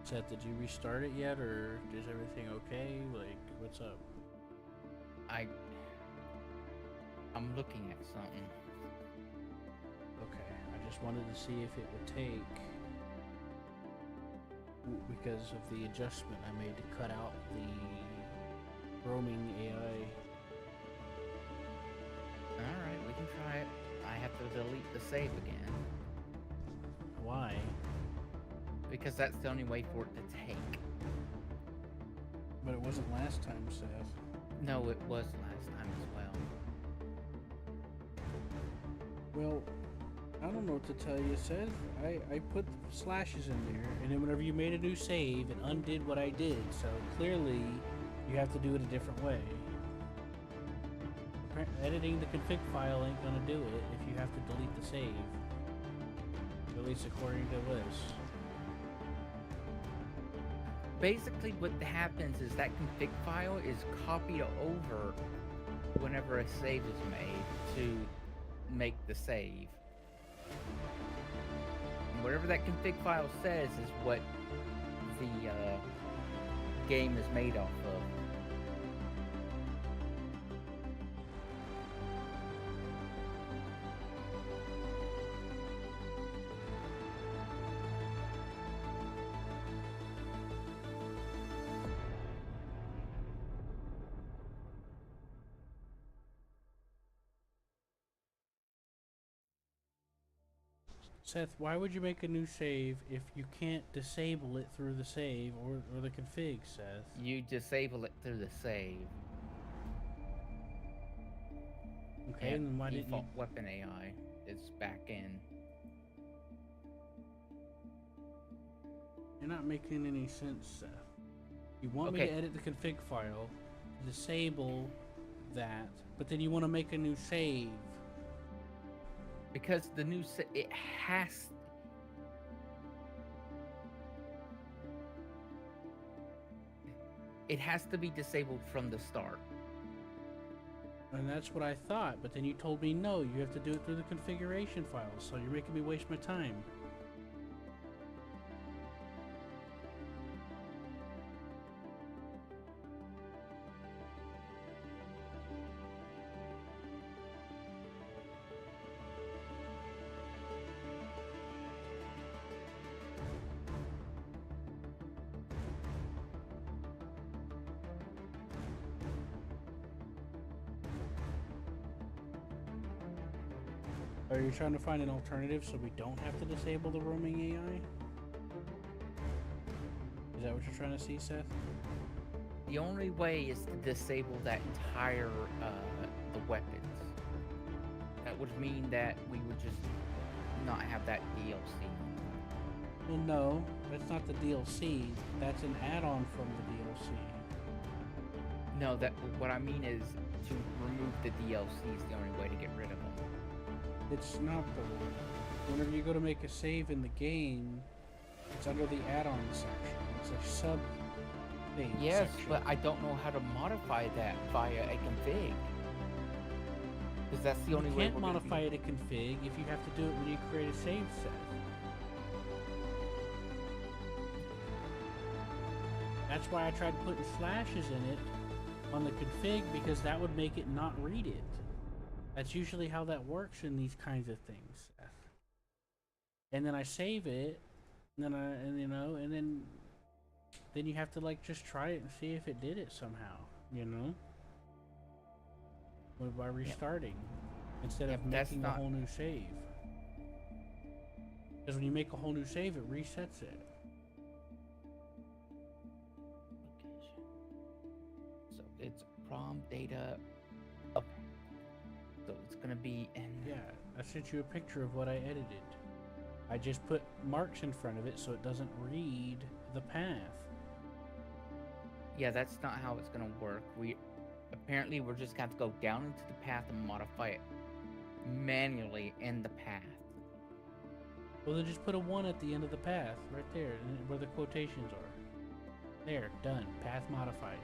Seth, did you restart it yet, or is everything okay? Like, what's up? I'm looking at something. Okay, I just wanted to see if it would take, because of the adjustment I made to cut out the roaming AI. Alright, we can try it. I have to delete the save again. Why? Because that's the only way for it to take. But it wasn't last time, Seth. No, it was last time as well. Well, I don't know what to tell you, Seth. I put slashes in there, and then whenever you made a new save, it undid what I did. So clearly, you have to do it a different way. Editing the config file ain't gonna do it if you have to delete the save. At least according to this. Basically, what happens is that config file is copied over whenever a save is made to make the save. And whatever that config file says is what the game is made off of. Seth, why would you make a new save if you can't disable it through the save or the config, Seth? You disable it through the save. Okay, and then why didn't you... default weapon AI is back in. You're not making any sense, Seth. You want me to edit the config file, disable that, but then you want to make a new save. Because the new it has to be disabled from the start. And that's what I thought, but then you told me no, you have to do it through the configuration files, so you're making me waste my time. Are you trying to find an alternative so we don't have to disable the roaming AI? Is that what you're trying to see, Seth? The only way is to disable that entire, the weapons. That would mean that we would just not have that DLC. Well, no, that's not the DLC. That's an add-on from the DLC. No, what I mean is to remove the DLC is the only way to get rid of them. It's not the... Whenever you go to make a save in the game, it's under the add-on section. It's a sub-thing Yes, section. but I don't know how to modify that via a config. Because that's the only way. You can't modify it in config if you have to do it when you create a save set. That's why I tried putting slashes in it on the config, because that would make it not read it. That's usually how that works in these kinds of things, Seth. And then I save it, and then then you have to like just try it and see if it did it somehow, you know? By restarting instead of making a whole new save. Because when you make a whole new save, it resets it. So it's prom data. Okay. So it's gonna be in. Yeah, I sent you a picture of what I edited. I just put marks in front of it so it doesn't read the path. Yeah, that's not how it's gonna work. Apparently we're just gonna have to go down into the path and modify it manually in the path. Well, then just put a 1 at the end of the path, right there, where the quotations are. There, done. Path modified.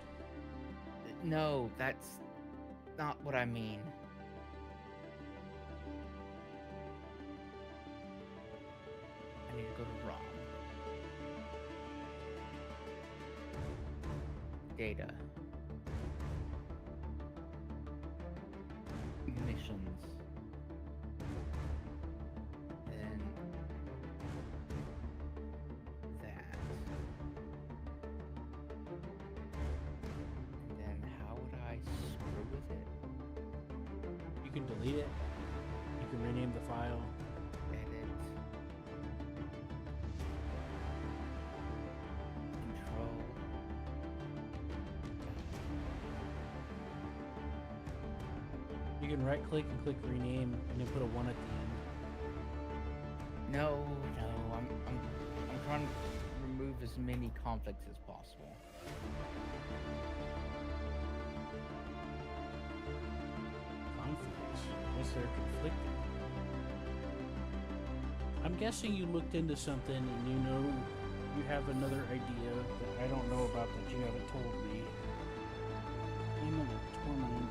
No, that's not what I mean. I need to go to ROM. Data. Missions. Then that. And then how would I screw with it? You can delete it. You can rename the file. Edit. Control. You can right click and click rename and then put a 1 at the end. No, I'm trying to remove as many conflicts as possible. Conflicts. What's there conflicting? I'm guessing you looked into something and you know you have another idea that I don't know about that you haven't told me. Payment of torment.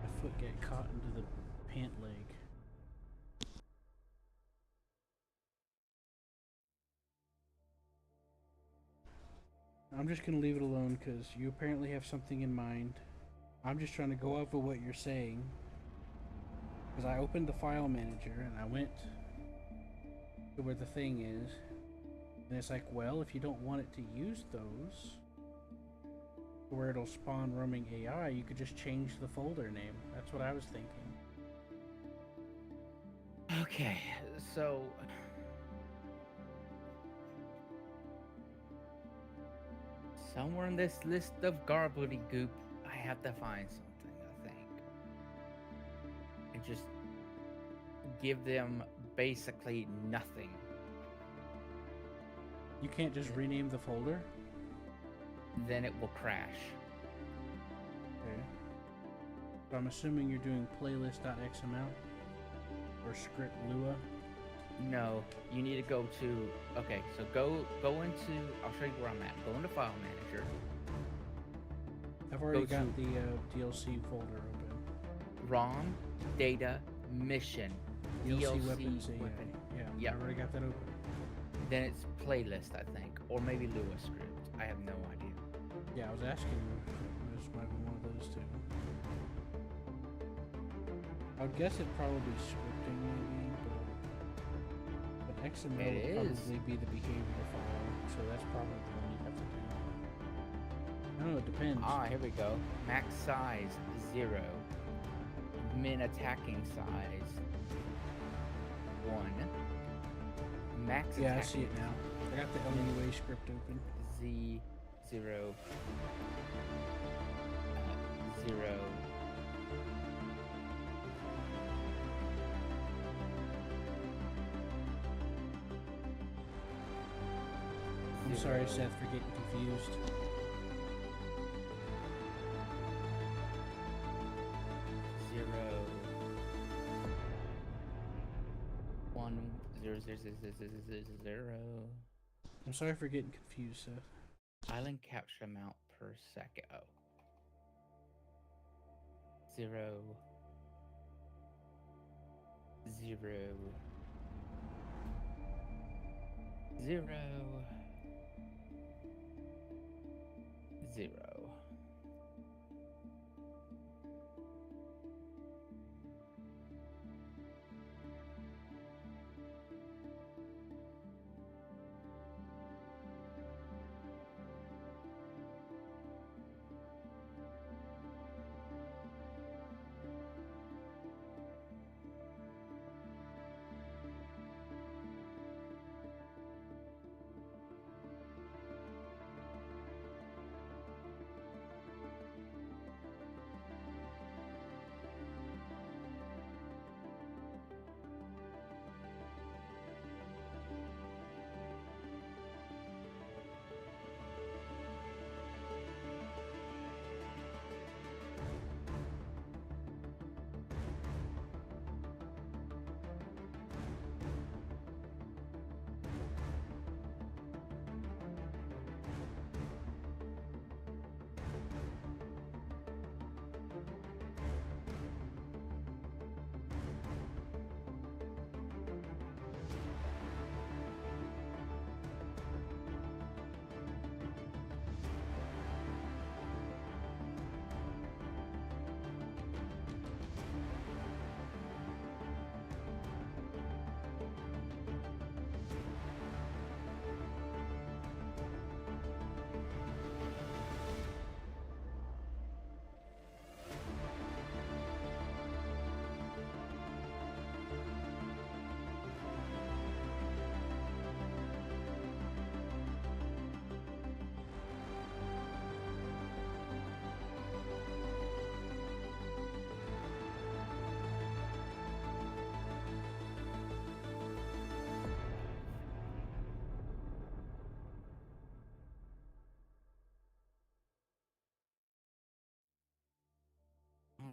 My foot get caught into the pant leg. I'm just gonna leave it alone because you apparently have something in mind. I'm just trying to go off of what you're saying. Because I opened the file manager and I went to where the thing is. And it's like, well, if you don't want it to use those, where it'll spawn roaming AI, you could just change the folder name. That's what I was thinking. Okay, so somewhere in this list of gobbledygook, I have to find something, I think. And just give them basically nothing. You can't just rename the folder? Then it will crash. Okay. So I'm assuming you're doing playlist.xml or script Lua. No, you need to go to, okay, so go into, I'll show you where I'm at. Go into File Manager. I've already Go got to- the DLC folder open. ROM, Data, Mission, DLC DLC weapons. weapon. Yeah, Yep. I've already got that open. Then it's Playlist, I think, or maybe Lua script. I have no idea. Yeah, I was asking you. This might be one of those two. I would guess it'd probably be scripting, maybe, but XML It would is. probably be the behavior file, so that's probably the one you'd have to do. I don't know, it depends. Ah, here we go. Max size 0. Min attacking size 1. Max Yeah, I attacking see it now. I got the LUA script open. Z 0. 0. I'm sorry, 0. Seth, for getting confused. 0. 1 0 0 0 I'm sorry for getting confused, Seth. Island capture amount per second. Oh. 0 0 0 0.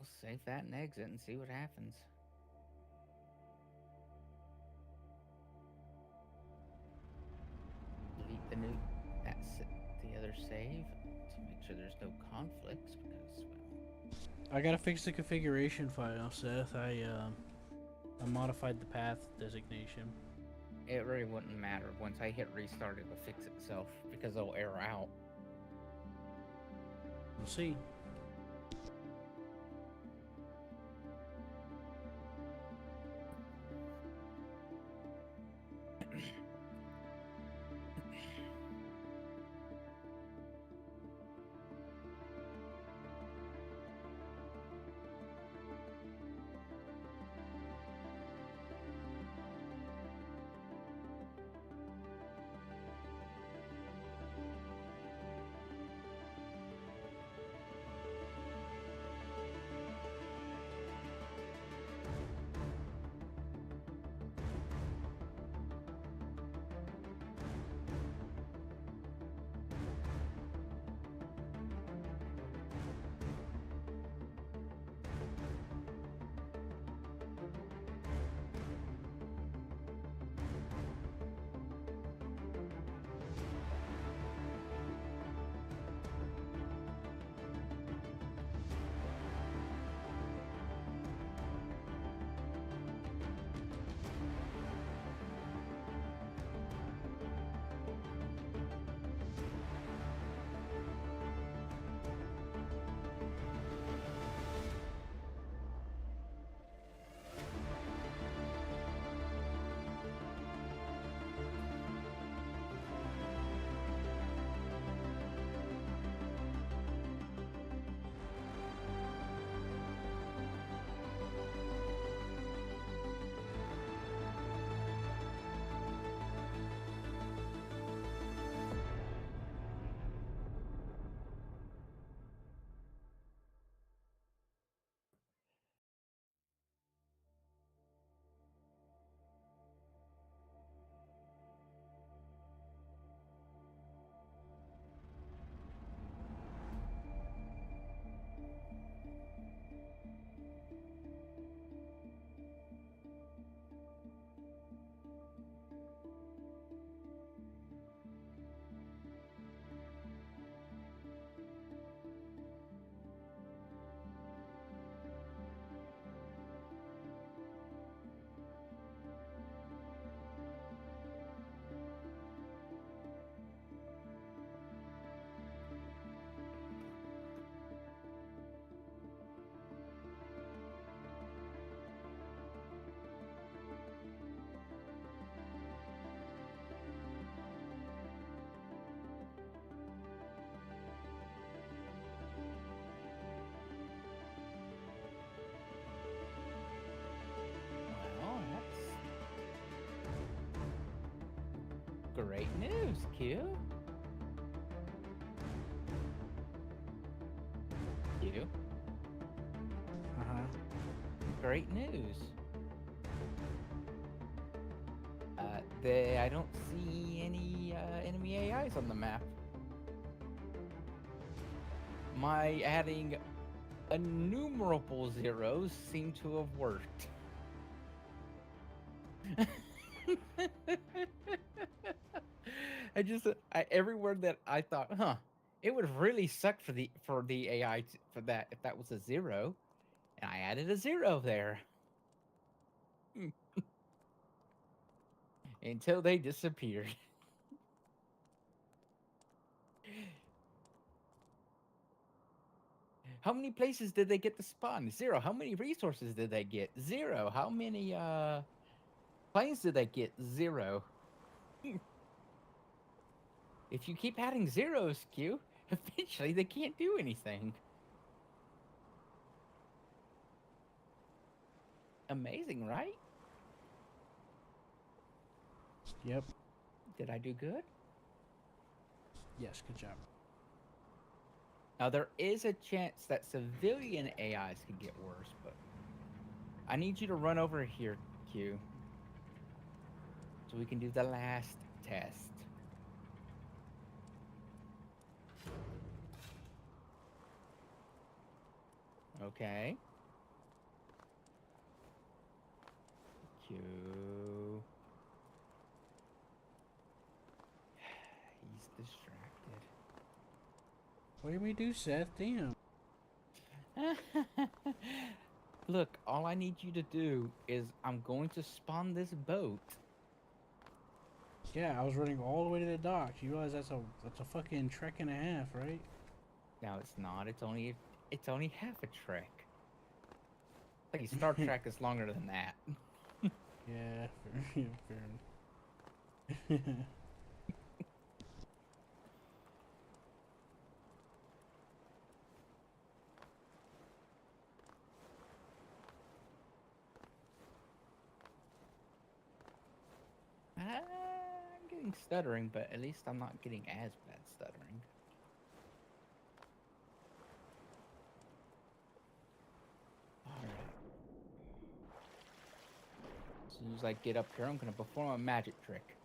Well, save that and exit and see what happens. Delete the new the other save to make sure there's no conflicts because well, I gotta fix the configuration file, Seth. I modified the path designation. it really wouldn't matter. Once I hit restart, it'll fix itself because it'll error out. We'll see. Well, that's great news, Q. Q. Uh-huh. Great news. I don't see any enemy AIs on the map. My adding innumerable zeros seem to have worked. Everywhere that I thought, it would really suck for the AI for that if that was a zero, and I added a zero there until they disappeared. How many places did they get to spawn? Zero. How many resources did they get? Zero. How many planes did they get? Zero. If you keep adding zeros, Q, eventually they can't do anything. Amazing, right? Yep. Did I do good? Yes, good job. Now, there is a chance that civilian AIs could get worse, but I need you to run over here, Q, so we can do the last test. Okay. you. He's distracted. What do we do, Seth? Damn. Look, all I need you to do is I'm going to spawn this boat. Yeah, I was running all the way to the docks. You realize that's a fucking trek and a half, right? No, it's not. It's only half a trek. Like Star Trek is longer than that. Yeah, fair enough. I'm getting stuttering, but at least I'm not getting as bad stuttering. Alright. As soon as I get up here, I'm going to perform a magic trick.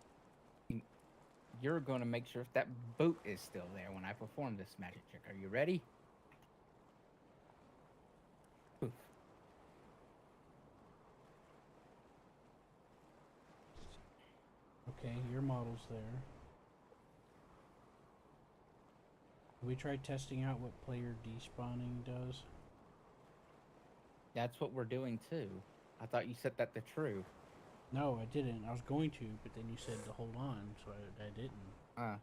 You're going to make sure if that boat is still there when I perform this magic trick. Are you ready? Poof. Okay, your model's there. We tried testing out what player despawning does. That's what we're doing too. I thought you set that to true. No, I didn't. I was going to, but then you said to hold on, so I didn't. I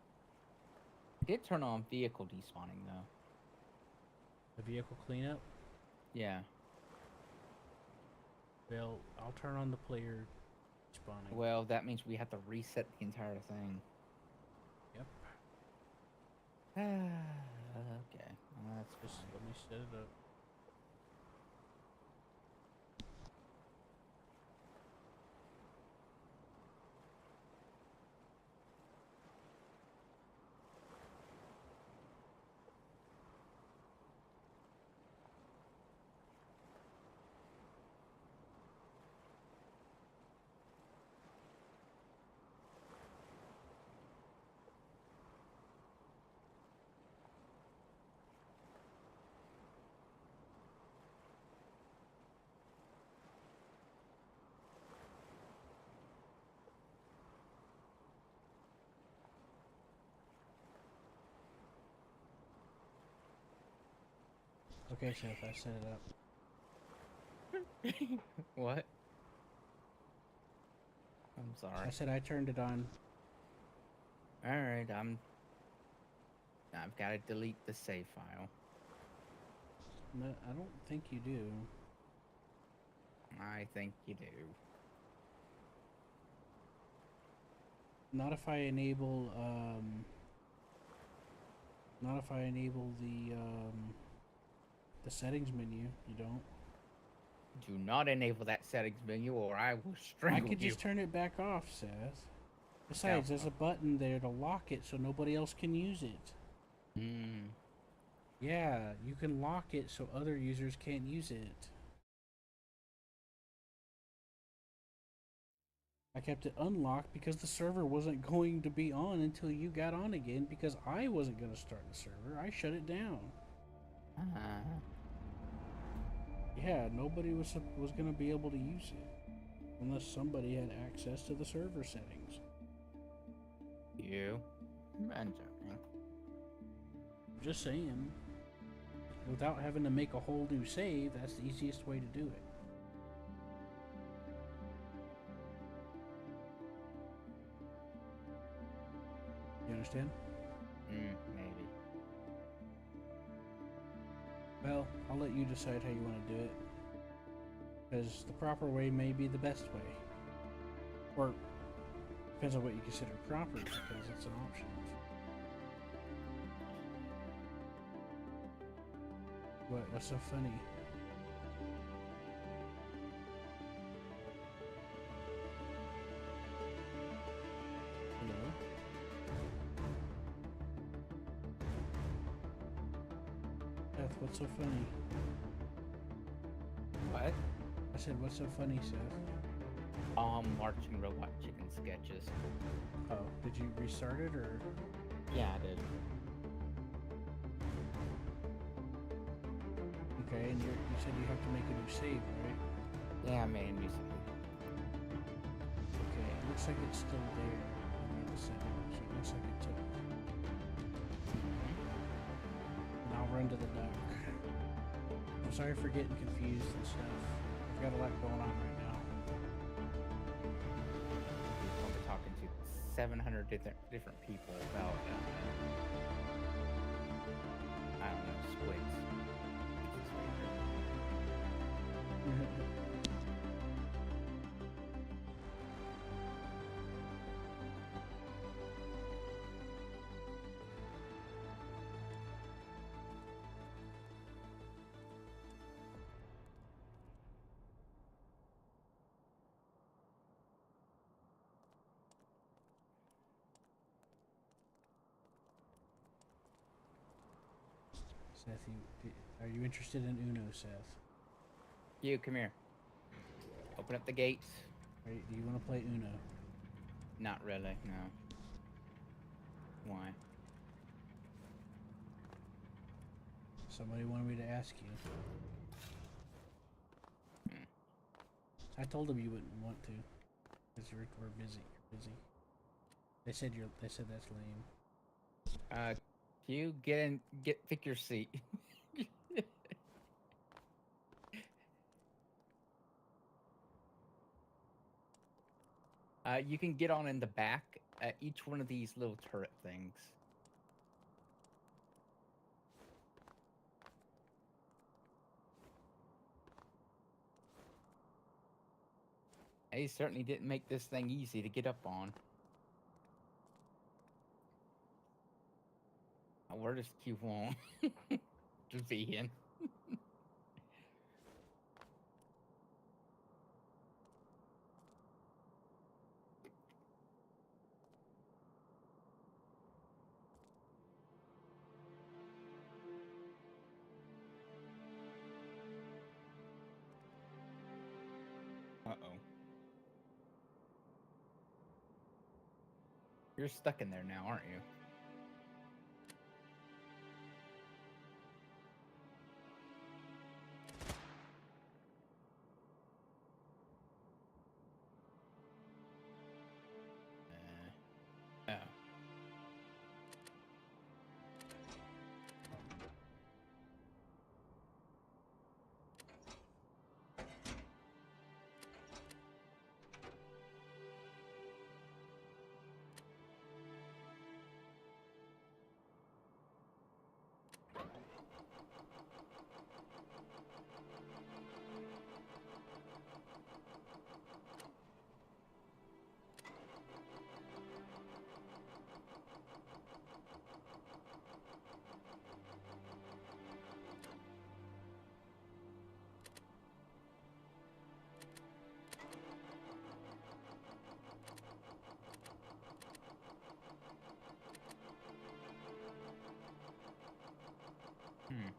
did turn on vehicle despawning though. The vehicle cleanup? Yeah. Well, I'll turn on the player spawning. Well, that means we have to reset the entire thing. Yep. Okay. That's Just fine. let me set it up. Okay, Chef, I set it up. What? I'm sorry. I said I turned it on. Alright, I've got to delete the save file. No, I don't think you do. I think you do. Not if I enable, the settings menu. You don't. Do not enable that settings menu or I will I strangle could you. just turn it back off, Seth. Besides, there's a button there to lock it so nobody else can use it. Hmm. Yeah, you can lock it so other users can't use it. I kept it unlocked because the server wasn't going to be on until you got on again because I wasn't going to start the server. I shut it down. Yeah, nobody was going to be able to use it unless somebody had access to the server settings. You? I'm joking. Just saying. Without having to make a whole new save, that's the easiest way to do it. You understand? Maybe. Well, I'll let you decide how you want to do it. Because the proper way may be the best way. Or, depends on what you consider proper, because it's an option. What's so funny? Hello? Seth, what's so funny? What? I said, what's so funny, Seth? Marching robot chicken sketches. Oh, did you restart it, or? Yeah, I did. Okay, and you said you have to make a new save, right? Yeah, I made a new save. looks like it's still there. I made the setting, so it looks like it took. And I'll run to the dock. I'm sorry for getting confused and stuff. I've got a lot going on right now. I'll be talking to 700 different people about, I don't know, squids. Seth, are you interested in Uno, Seth? You, come here. Open up the gates. Do you want to play Uno? Not really, no. Why? Somebody wanted me to ask you. I told them you wouldn't want to, because we're busy. You're busy. They said that's lame. You pick your seat. You can get on in the back at each one of these little turret things. They certainly didn't make this thing easy to get up on. Where does Q want to be in? Uh-oh. You're stuck in there now, aren't you? Oh. Hmm.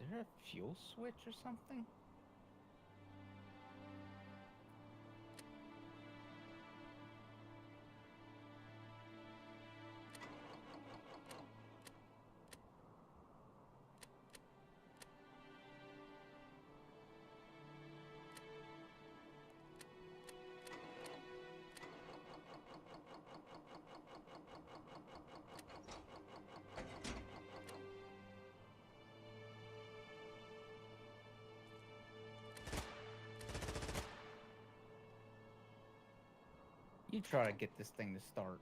Is there a fuel switch or something? You try to get this thing to start.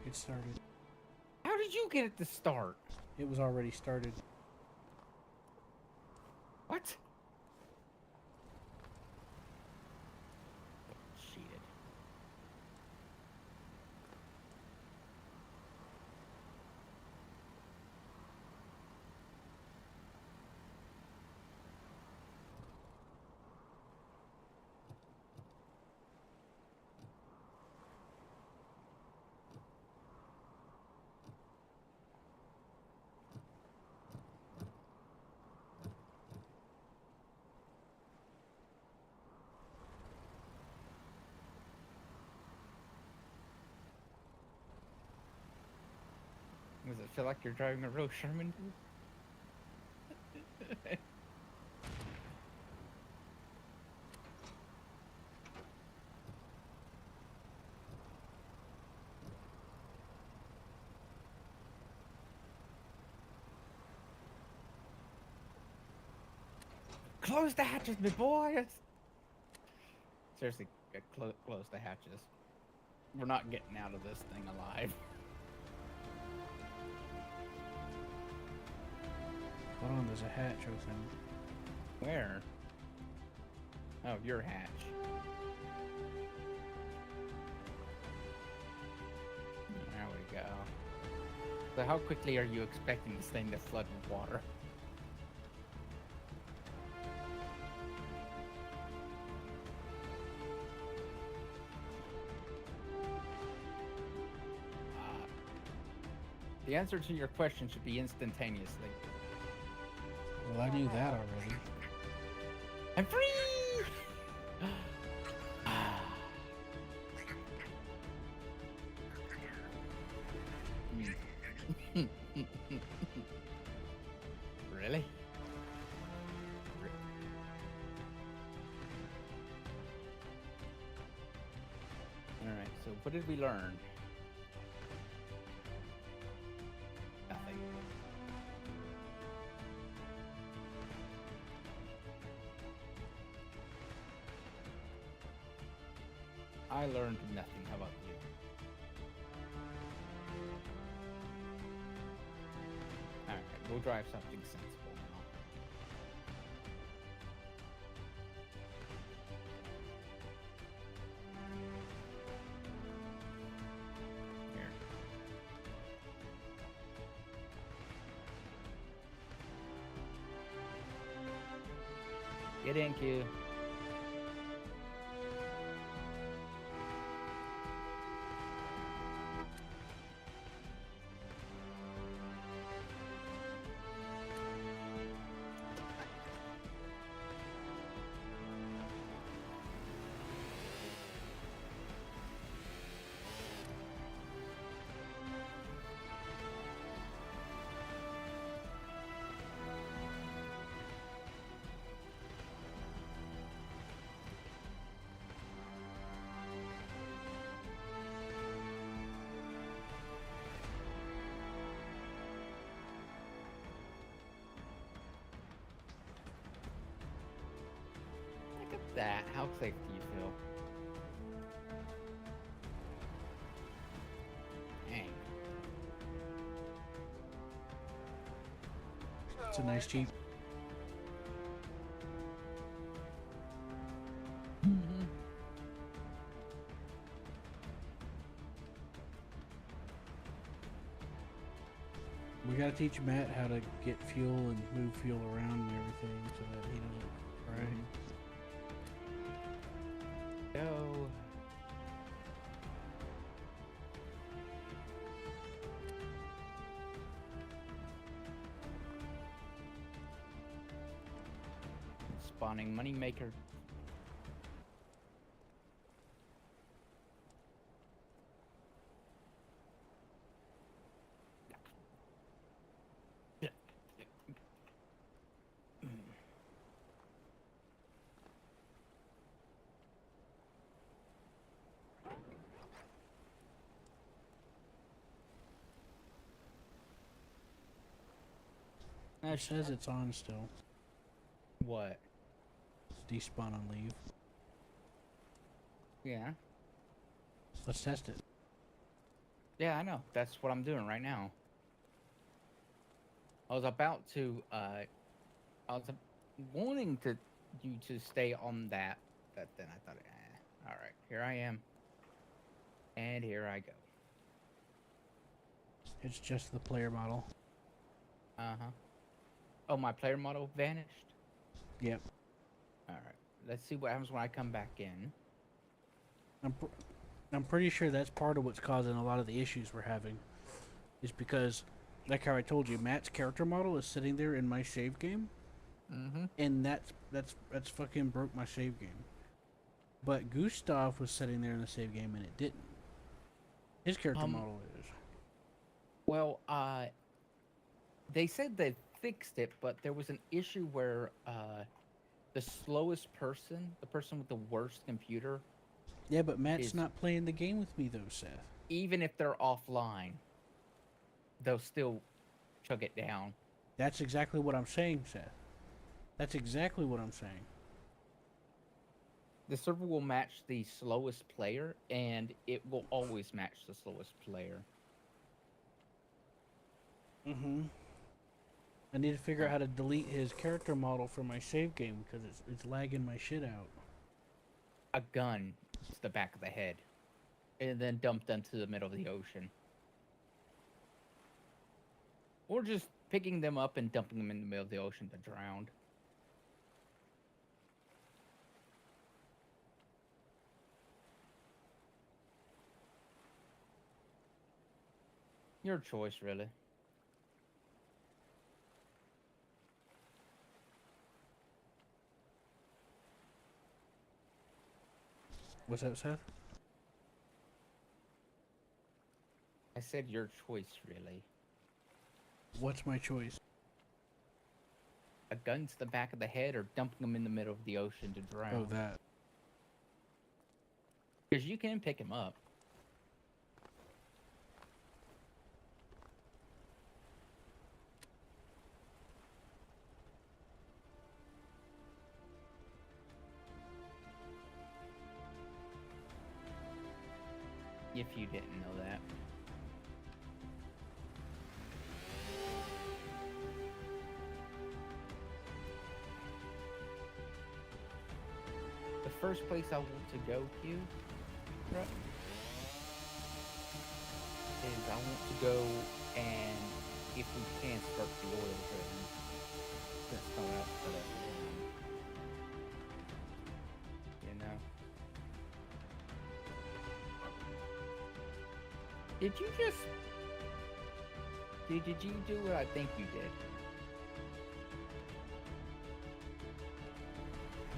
It started. How did you get it to start? It was already started. What? Cheated. Does it feel like you're driving a real Sherman? Close the hatches, my boys! Seriously, close the hatches. We're not getting out of this thing alive. Hold on, there's a hatch open. Where? Oh, your hatch. There we go. So how quickly are you expecting this thing to flood with water? The answer to your question should be instantaneously. Well, I knew that already. I'm free! Really? Alright, so what did we learn? Nothing. I learned nothing. How about you? Alright, we'll drive something sensible now. Here. Get in, Q. Look at that. How safe do you feel? Dang. It's a nice Jeep. We gotta teach Matt how to get fuel and move fuel around and everything so that he doesn't cry. Go. Spawning moneymaker. It says it's on still. What? Despawn on leave. Yeah. Let's test it. Yeah, I know. That's what I'm doing right now. I was about to. I was wanting to you to stay on that, but then I thought, all right, here I am, and here I go. It's just the player model. Uh huh. Oh, my player model vanished. Yep. All right. Let's see what happens when I come back in. I'm, pr- I'm pretty sure that's part of what's causing a lot of the issues we're having. Is because, like how I told you, Matt's character model is sitting there in my save game, Mm-hmm. and that's fucking broke my save game. But Gustav was sitting there in the save game, and it didn't. His character model is. Well, they said they fixed it, but there was an issue where the slowest person, the person with the worst computer, Yeah, but Matt's is- not playing the game with me though, Seth. even if they're offline, they'll still chug it down. That's exactly what I'm saying, Seth. That's exactly what I'm saying. The server will match the slowest player, and it will always match the slowest player. Mm-hmm. I need to figure out how to delete his character model from my save game because it's lagging my shit out. A gun to the back of the head, and then dump them to the middle of the ocean. Or just picking them up and dumping them in the middle of the ocean to drown. Your choice, really. What's that, Seth? I said your choice, really. What's my choice? A gun to the back of the head or dumping them in the middle of the ocean to drown. Oh, that. Because you can pick him up. If you didn't know that. The first place I want to go to, right, is I want to go and, if we can, start the oil drilling that's coming up for that. You know? Did you just... Did you do what I think you did?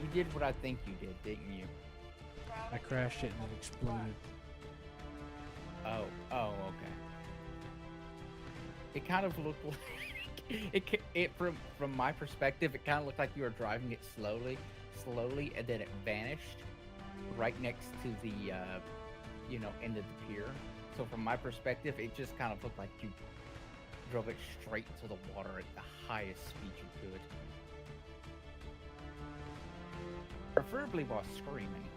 You did what I think you did, didn't you? I crashed it and it exploded. Oh, okay. It kind of looked like it from my perspective, it kind of looked like you were driving it slowly, and then it vanished right next to the end of the pier. So from my perspective, it just kind of looked like you drove it straight to the water at the highest speed you could. Preferably while screaming.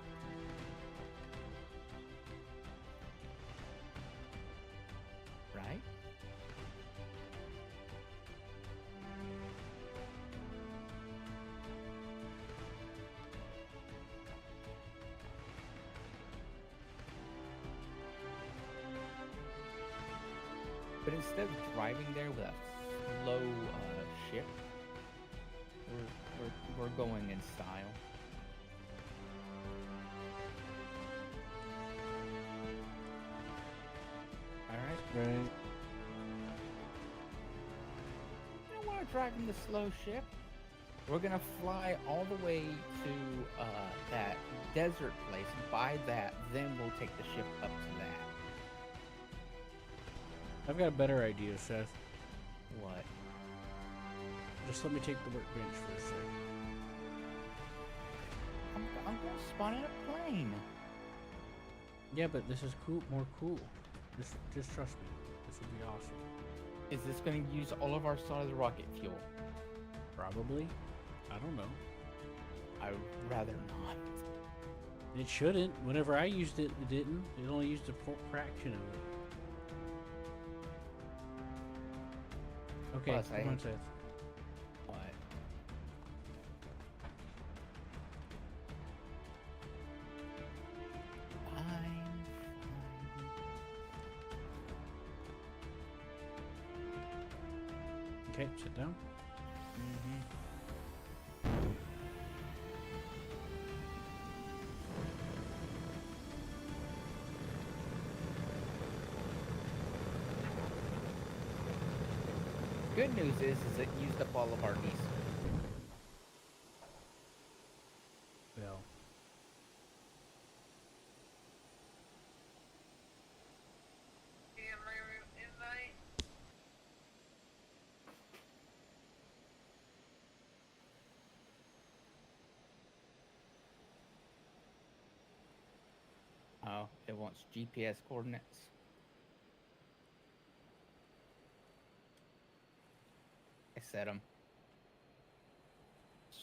Right? But instead of driving there with a slow ship, we're going in style. Alright. Right. You don't want to drive in the slow ship. We're gonna fly all the way to that desert place. By that, then we'll take the ship up to that. I've got a better idea, Seth. What? Just let me take the workbench for a sec. I'm gonna spawn in a plane. Yeah, but this is cool. More cool. Just trust me. This will be awesome. Is this gonna use all of our solid rocket fuel? Probably. I don't know. I would rather not. It shouldn't. Whenever I used it, it didn't. It only used a fraction of it. Okay, Plus, I come on, have- Seth. What? Fine. Okay, sit down. Mm-hmm. Good news is it used up all of our diesel. Well, Oh, it wants GPS coordinates. I set them.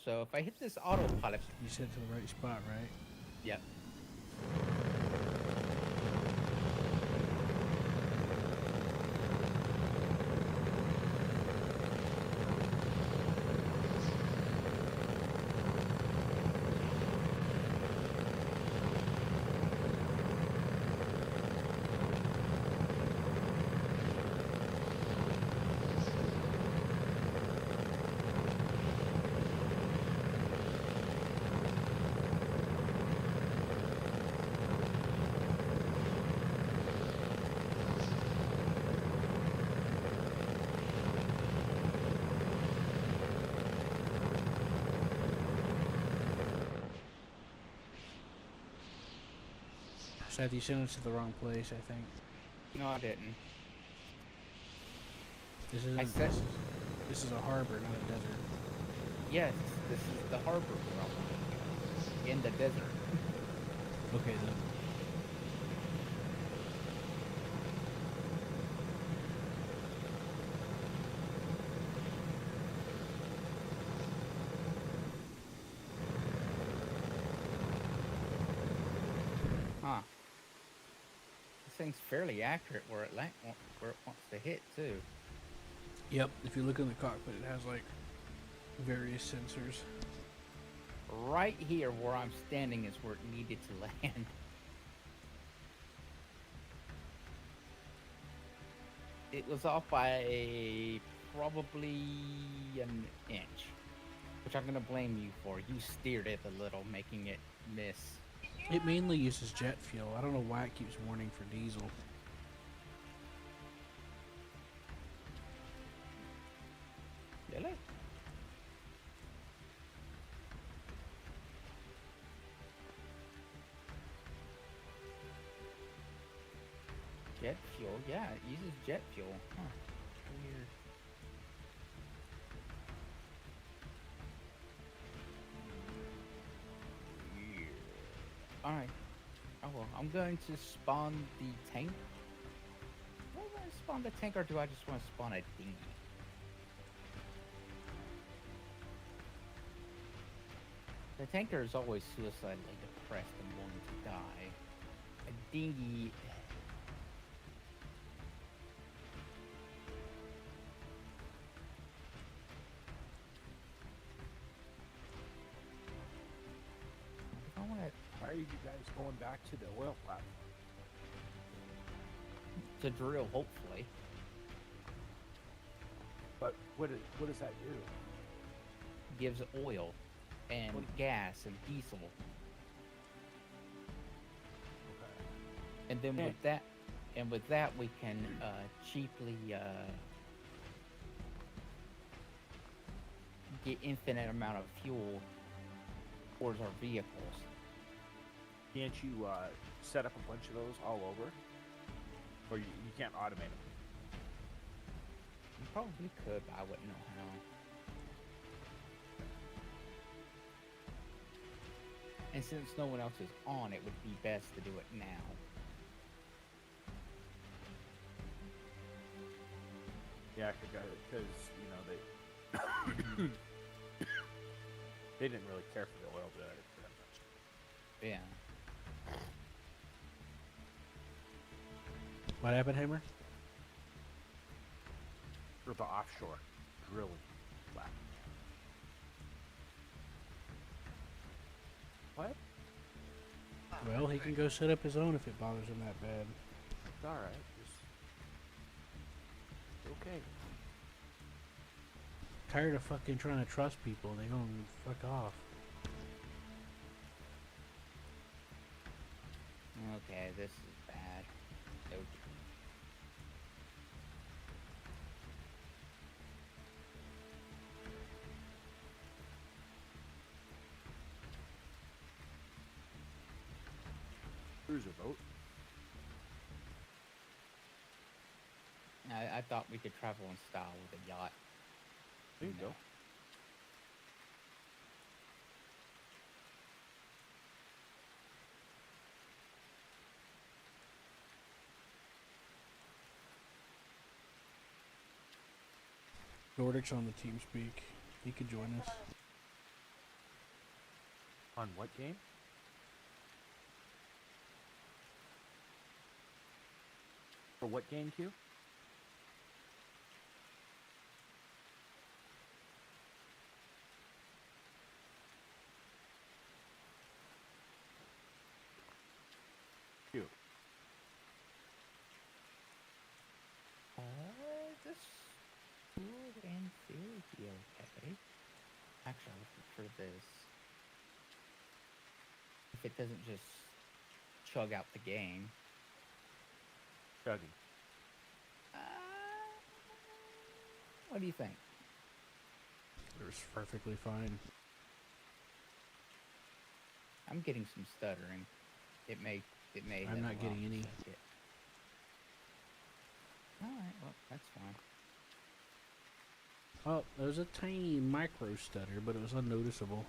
So if I hit this autopilot, you set to the right spot, right? yep. Seth, you sent us to the wrong place, I think. No, I didn't. This isn't. said- This is a harbor, not a desert. Yes, this is the harbor realm in the desert. Okay then. Huh. This thing's fairly accurate where where it wants to hit too. Yep. If you look in the cockpit, it has like various sensors. Right here where I'm standing is where it needed to land. It was off by probably an inch, which I'm gonna blame you for. You steered it a little, making it miss. It mainly uses jet fuel. I don't know why it keeps warning for diesel. Really? Jet fuel? Yeah, it uses jet fuel. Huh. Weird. Weird. Alright. Oh well, I'm going to spawn the tank. Do I want to spawn the tank or do I just want to spawn a dinghy? The tanker is always suicidally depressed and wanting to die. A dinghy. I want Why are you guys going back to the oil platform? to drill, hopefully. But what does that do? Gives oil and gas and diesel. Okay. And then with that we can cheaply get infinite amount of fuel towards our vehicles. Can't you set up a bunch of those all over? Or you can't automate them? You probably could, but I wouldn't know how. And since no one else is on, it would be best to do it now. Yeah, because you know they didn't really care for the oil generator that much. Yeah. What happened, Hammer? or the offshore drilling flat. What? Well, he can go set up his own if it bothers him that bad. It's all right. Just okay. Tired of fucking trying to trust people. They gonna fuck off. Okay, this is bad. Nope. Cruiser boat. I thought we could travel in style with a yacht. There you No. go. Nordic's on the TeamSpeak. He could join us. On what game? For what game, Q? Q. This would in theory be okay. Actually, I would prefer this. If it doesn't just chug out the game. Chugging. What do you think? It's perfectly fine. I'm getting some stuttering. It may. I'm not getting any. All right, well, that's fine. Oh, there was a tiny micro stutter, but it was unnoticeable.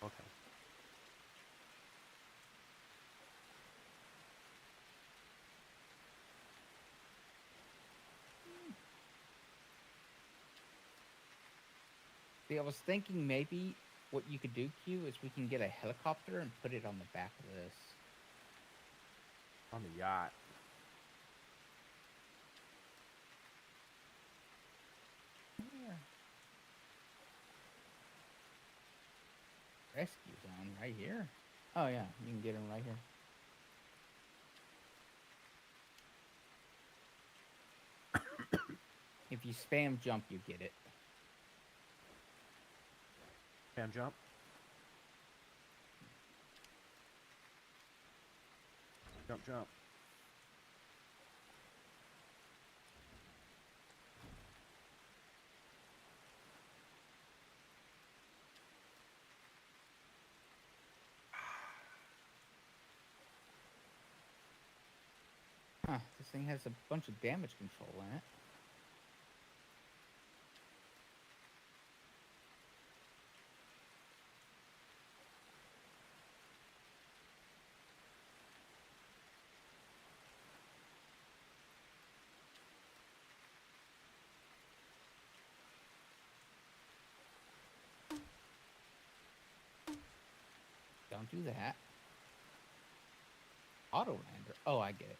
Okay. See, I was thinking maybe what you could do, Q, is we can get a helicopter and put it on the back of this. On the yacht. Here. Rescue zone right here. Oh yeah, you can get him right here. If you spam jump, you get it. Spam jump. Jump, jump. Huh, this thing has a bunch of damage control in it. Don't do that. Auto lander. Oh, I get it.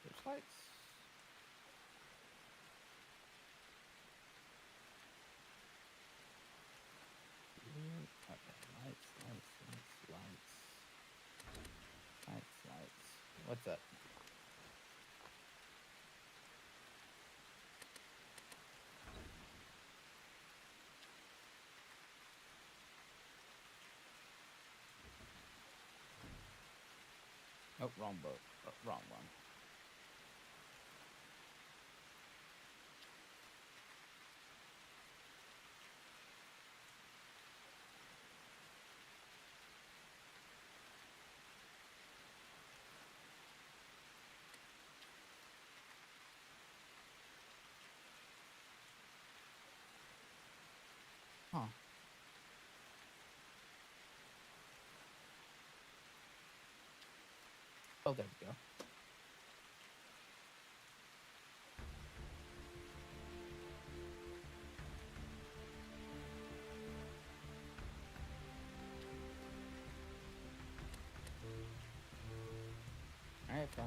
There's lights. Okay, lights. What's up? Oh, wrong boat. Oh, wrong one. Huh. Oh, there we go.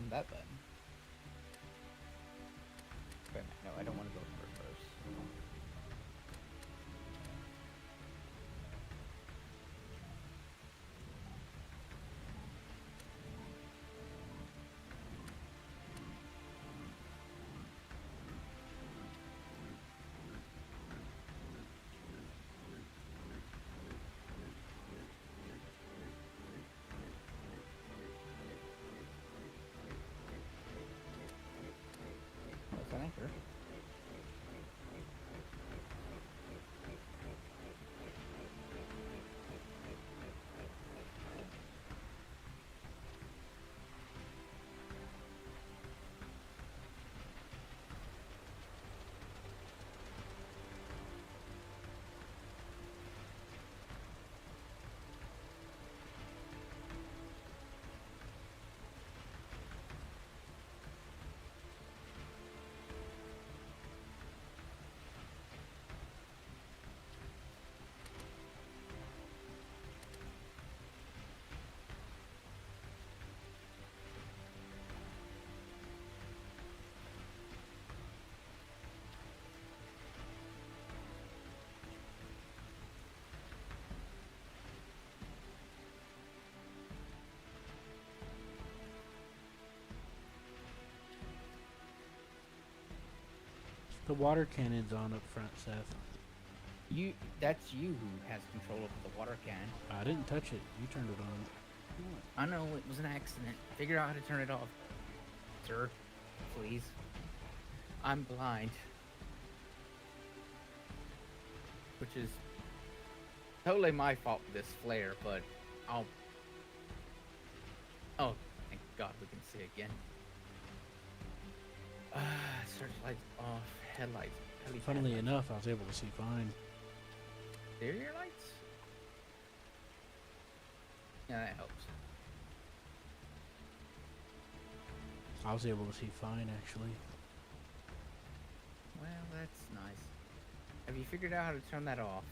that button. Wait a minute, no, I don't want to go in reverse. That's an anchor. The water cannon's on up front, Seth. That's you who has control over the water cannon. I didn't touch it. You turned it on. I know it was an accident. Figure out how to turn it off, sir. Please. I'm blind. Which is totally my fault with this flare, but I'll... Oh, thank God we can see again. Searchlights off, headlights. Funnily headlights. enough, I was able to see fine. Exterior lights? Yeah, that helps. I was able to see fine, actually. Well, that's nice. Have you figured out how to turn that off?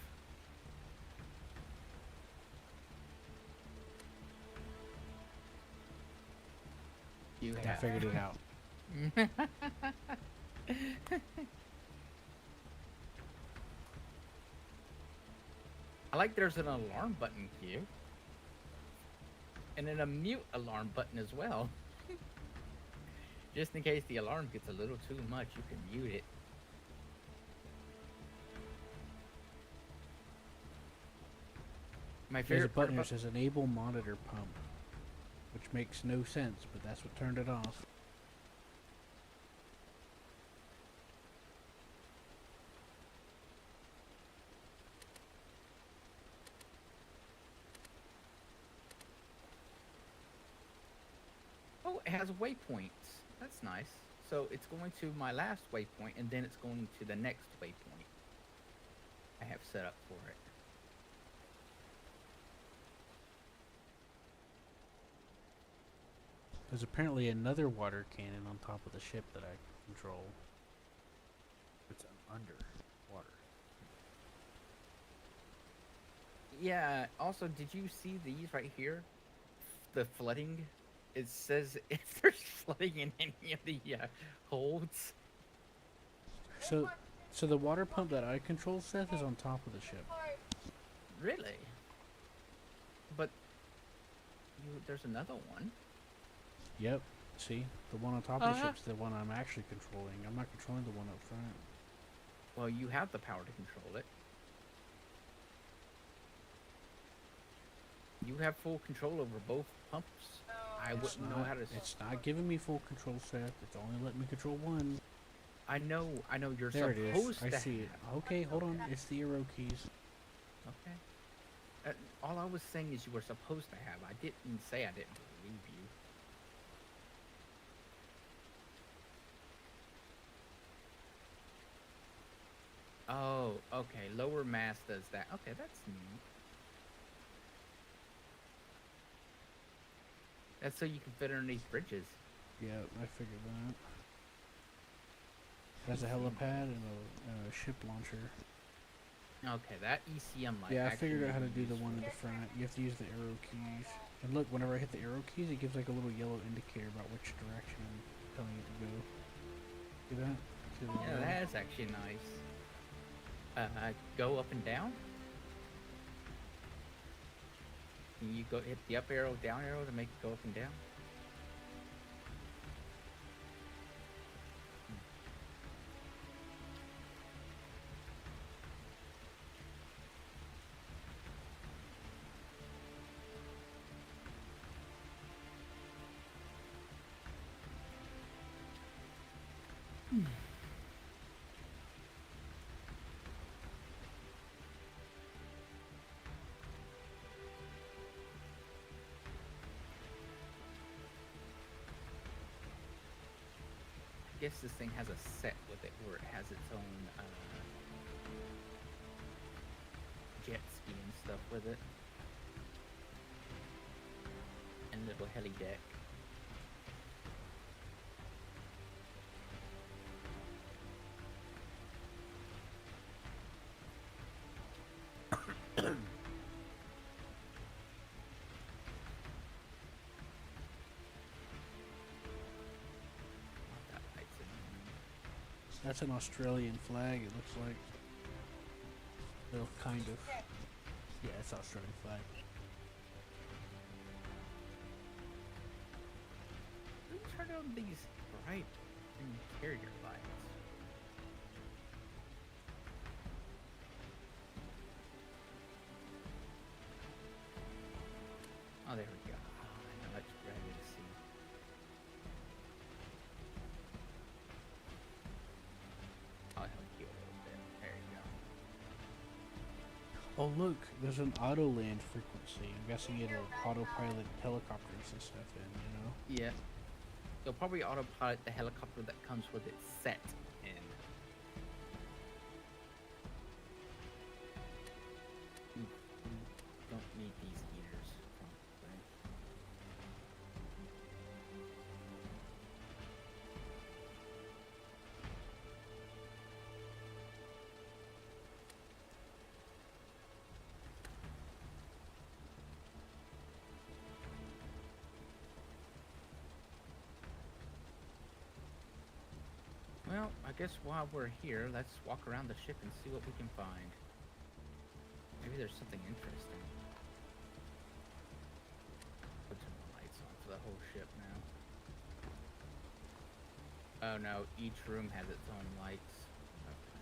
You I have. figured it out. I like there's an alarm button here. And then a mute alarm button as well. Just in case the alarm gets a little too much, you can mute it. My There's a favorite part button that about says enable monitor pump, which makes no sense, but that's what turned it off. Oh, it has waypoints. That's nice. So it's going to my last waypoint, and then it's going to the next waypoint I have set up for it. There's apparently another water cannon on top of the ship that I control. It's under water. Yeah, also, did you see these right here? The flooding? It says if there's flooding in any of the holds. So the water pump that I control, Seth, is on top of the ship. Really? But there's another one. Yep. See? The one on top of the Uh-huh. ship's the one I'm actually controlling. I'm not controlling the one up front. Well, you have the power to control it. You have full control over both pumps. I It's wouldn't know not- how to... It's not giving me full control, Seth. It's only letting me control one. I know you're There it supposed is. I to see it. have- Okay, hold on. It's the arrow keys. Okay. All I was saying is you were supposed to have. I didn't say I didn't believe you. Oh, okay. Lower mass does that. Okay, that's neat. That's so you can fit underneath bridges. Yeah, I figured that. There's a helipad and a ship launcher. Okay, that ECM light. Yeah, I actually figured out how to would do be the one in useful. the front. You have to use the arrow keys And look, whenever I hit the arrow keys, it gives like a little yellow indicator about which direction I'm telling it to go. See that? See the Yeah, yellow? that's actually nice. Go up and down. Can you go hit the up arrow, down arrow to make it go up and down? I guess this thing has a set with it where it has its own jet ski and stuff with it. And little heli deck. What that light's in there. That's an Australian flag, it looks like. Well, kind of. Yeah, it's Australian flag. Who turned on these bright interior lights? Oh, there we go. Oh, I know it's ready to see. I'll help you a little bit. There you go. Oh look, there's an auto land frequency. I'm guessing it'll autopilot helicopters and stuff in, you know? Yeah. They'll probably autopilot the helicopter that comes with it set in. We don't need these heaters. Probably. Well, I guess while we're here, let's walk around the ship and see what we can find. Maybe there's something interesting. Put some lights on for the whole ship now. Oh no, each room has its own lights. Okay.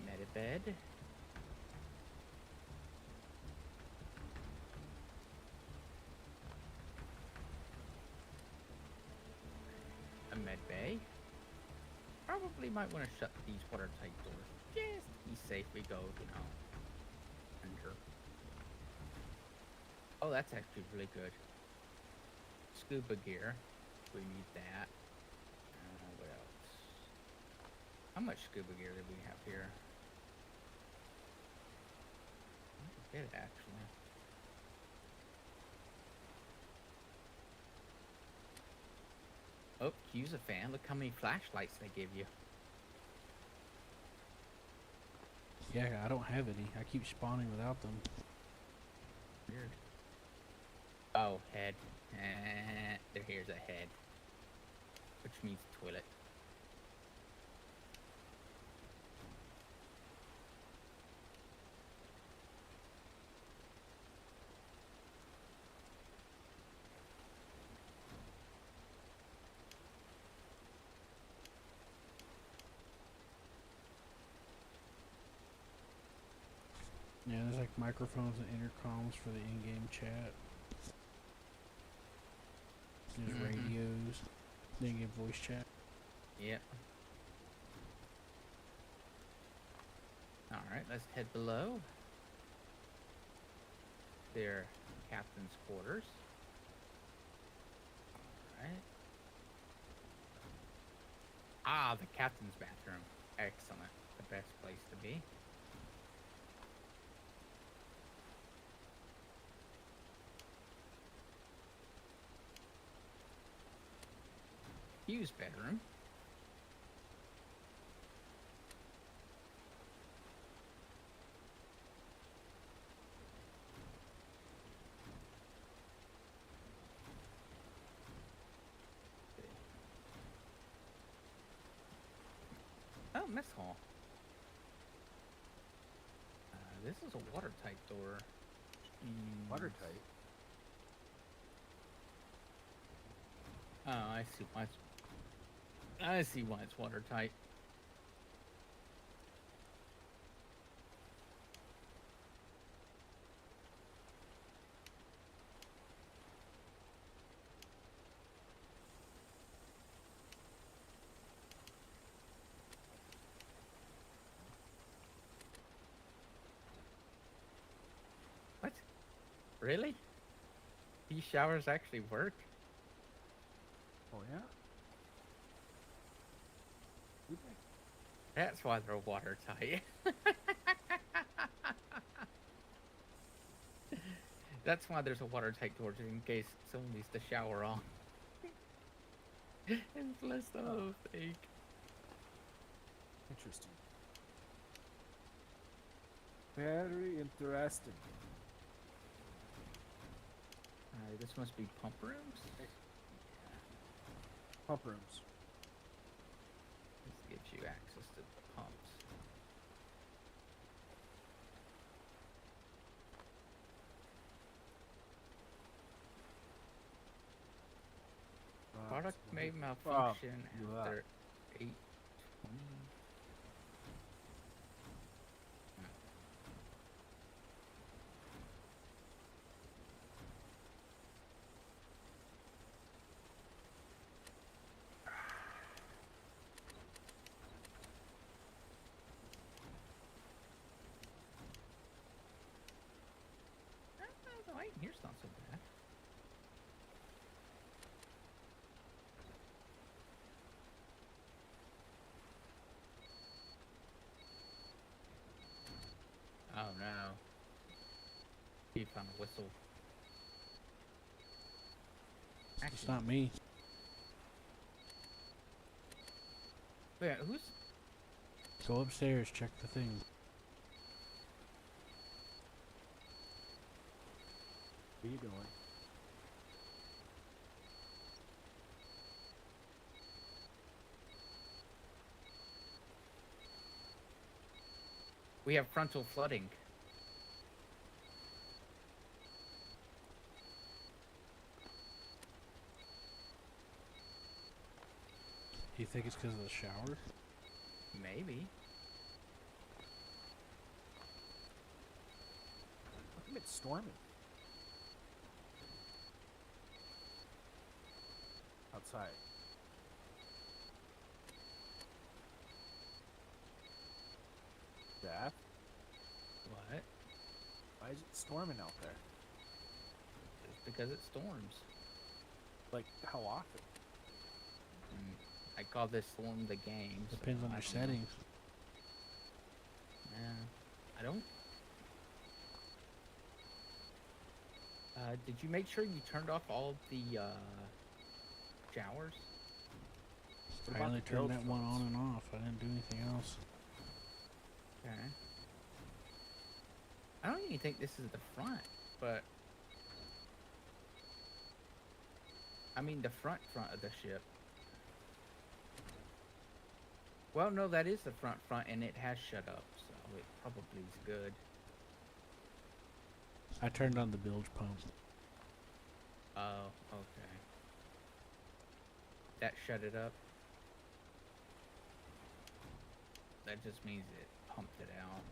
Medibed. A med bay. Probably might want to shut these watertight doors just to be safe. We go, you know, under. Oh, that's actually really good. Scuba gear. We need that. What else? How much scuba gear did we have here? I forget actually. Oh, use a fan. Look how many flashlights they give you. Yeah, I don't have any. I keep spawning without them. Weird. Oh, head. Here's a head. Which means toilet. Yeah, there's like microphones and intercoms for the in-game chat. There's Mhm. radios, in-game voice chat. Yep. Alright, let's head below. Their captain's quarters. Alright. Ah, the captain's bathroom. Excellent. The best place to be. Hugh's bedroom. mess hall. This is a watertight door. Watertight. Oh, I see why it's. I see why it's watertight. What? Really? These showers actually work? Oh yeah. Do they? That's why they're watertight. That's why there's a watertight door, just in case someone needs to shower on. And bless the whole thing. Interesting. Very interesting. This must be pump rooms? Pump rooms. This gives you access to the pumps. Product may malfunction after 8:20. The light in here's not so bad. Oh no. He found a whistle. It's not me. Wait, who's? Go upstairs, check the thing. What are you doing? We have frontal flooding. Do you think it's because of the shower? Maybe. How come it's storming? Outside. Dad? What? Why is it storming out there? Just because it storms. Like, how often? I call this storm the game. so Depends on I your don't know. settings. Yeah. I don't. Did you make sure you turned off all of the showers? What I about only the turned build that one fronts? on and off. I didn't do anything else. Okay. I don't even think this is the front, but I mean the front of the ship. Well, no, that is the front, and it has shut up, so it probably is good. I turned on the bilge pump. Oh, okay. That shut it up. That just means it pumped it out.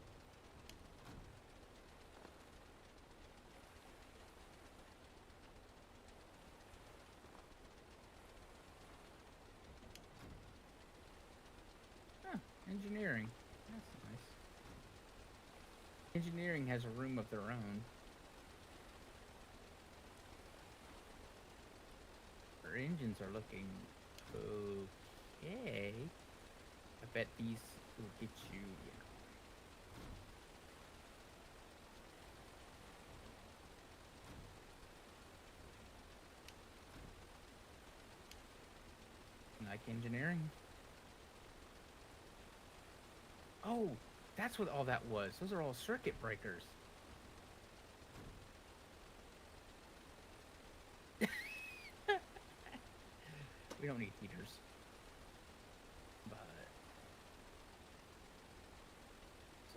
Huh, engineering. That's nice. Engineering has a room of their own. Our engines are looking okay. I bet these will get you. Like engineering. Oh, that's what all that was. Those are all circuit breakers. We don't need heaters. But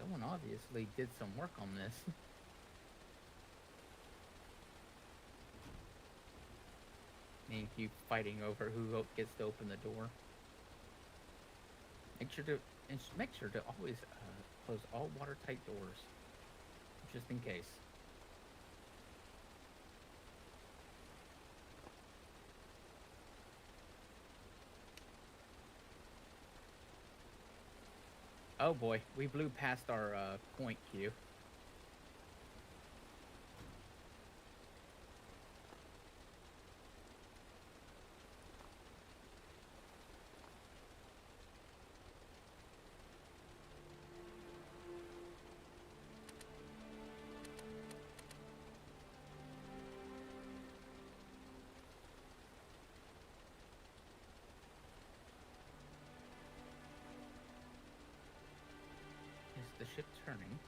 Someone obviously did some work on this. And keep fighting over who gets to open the door. Make sure to always close all watertight doors, just in case. Oh boy, we blew past our point queue. Is the ship turning?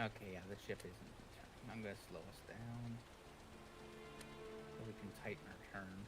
Okay, yeah, the ship isn't turning. I'm gonna slow us down so we can tighten our turn.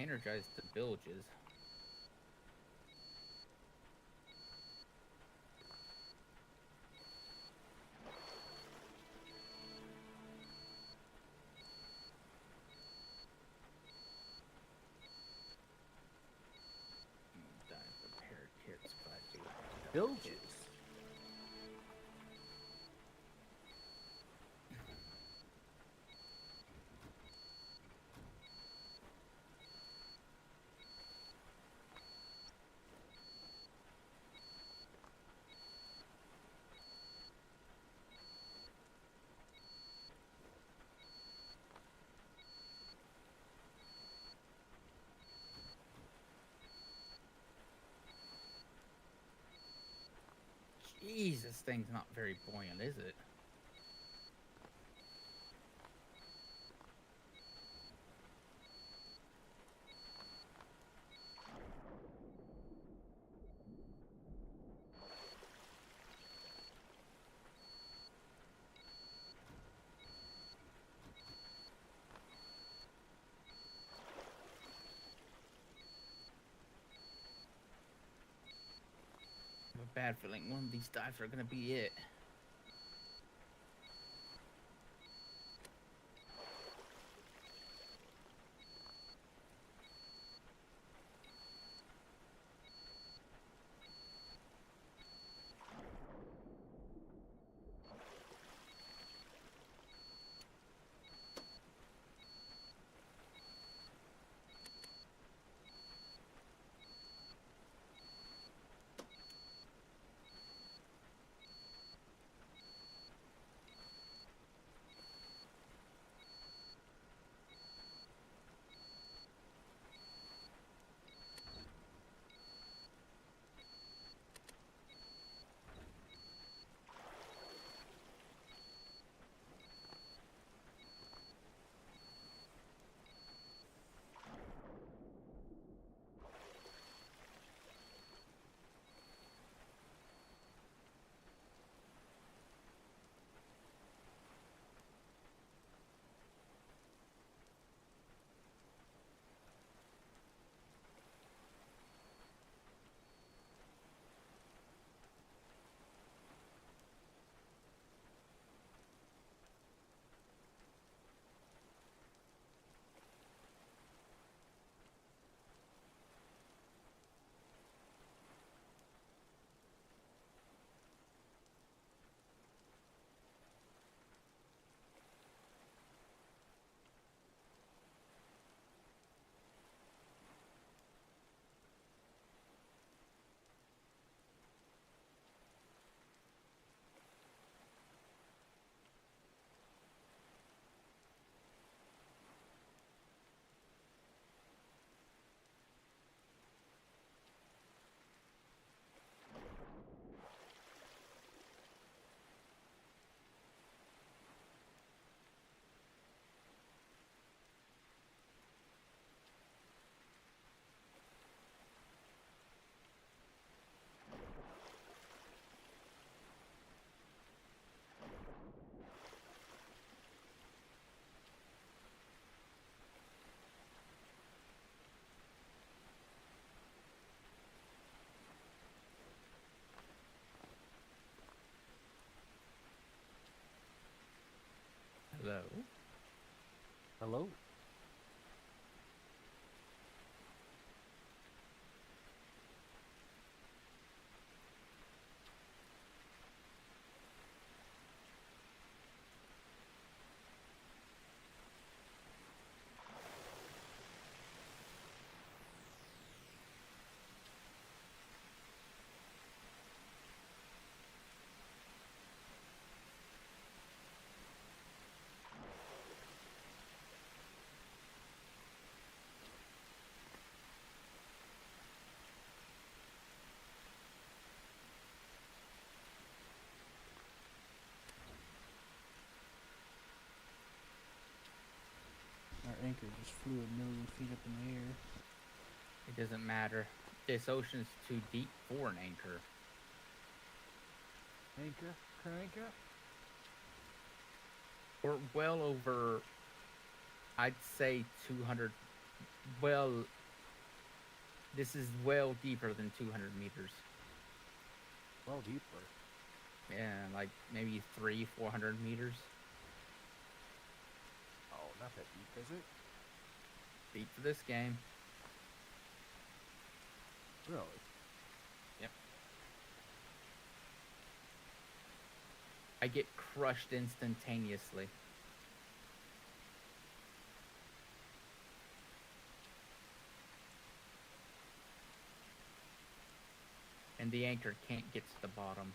energized the bilges. Dive repair kits, but I do have Bilges. kits. Jeez, this thing's not very buoyant, is it? I have a bad feeling one of these dives are gonna be it. Hello? Hello? Our anchor just flew 1,000,000 feet up in the air. It doesn't matter. This ocean's too deep for an anchor. Anchor? Cranker? We're well over, I'd say 200 well, this is well deeper than 200 meters. Well, deeper. Yeah, like maybe 400 meters. Oh, not that deep, is it? Deep for this game. Really? Yep. I get crushed instantaneously. And the anchor can't get to the bottom.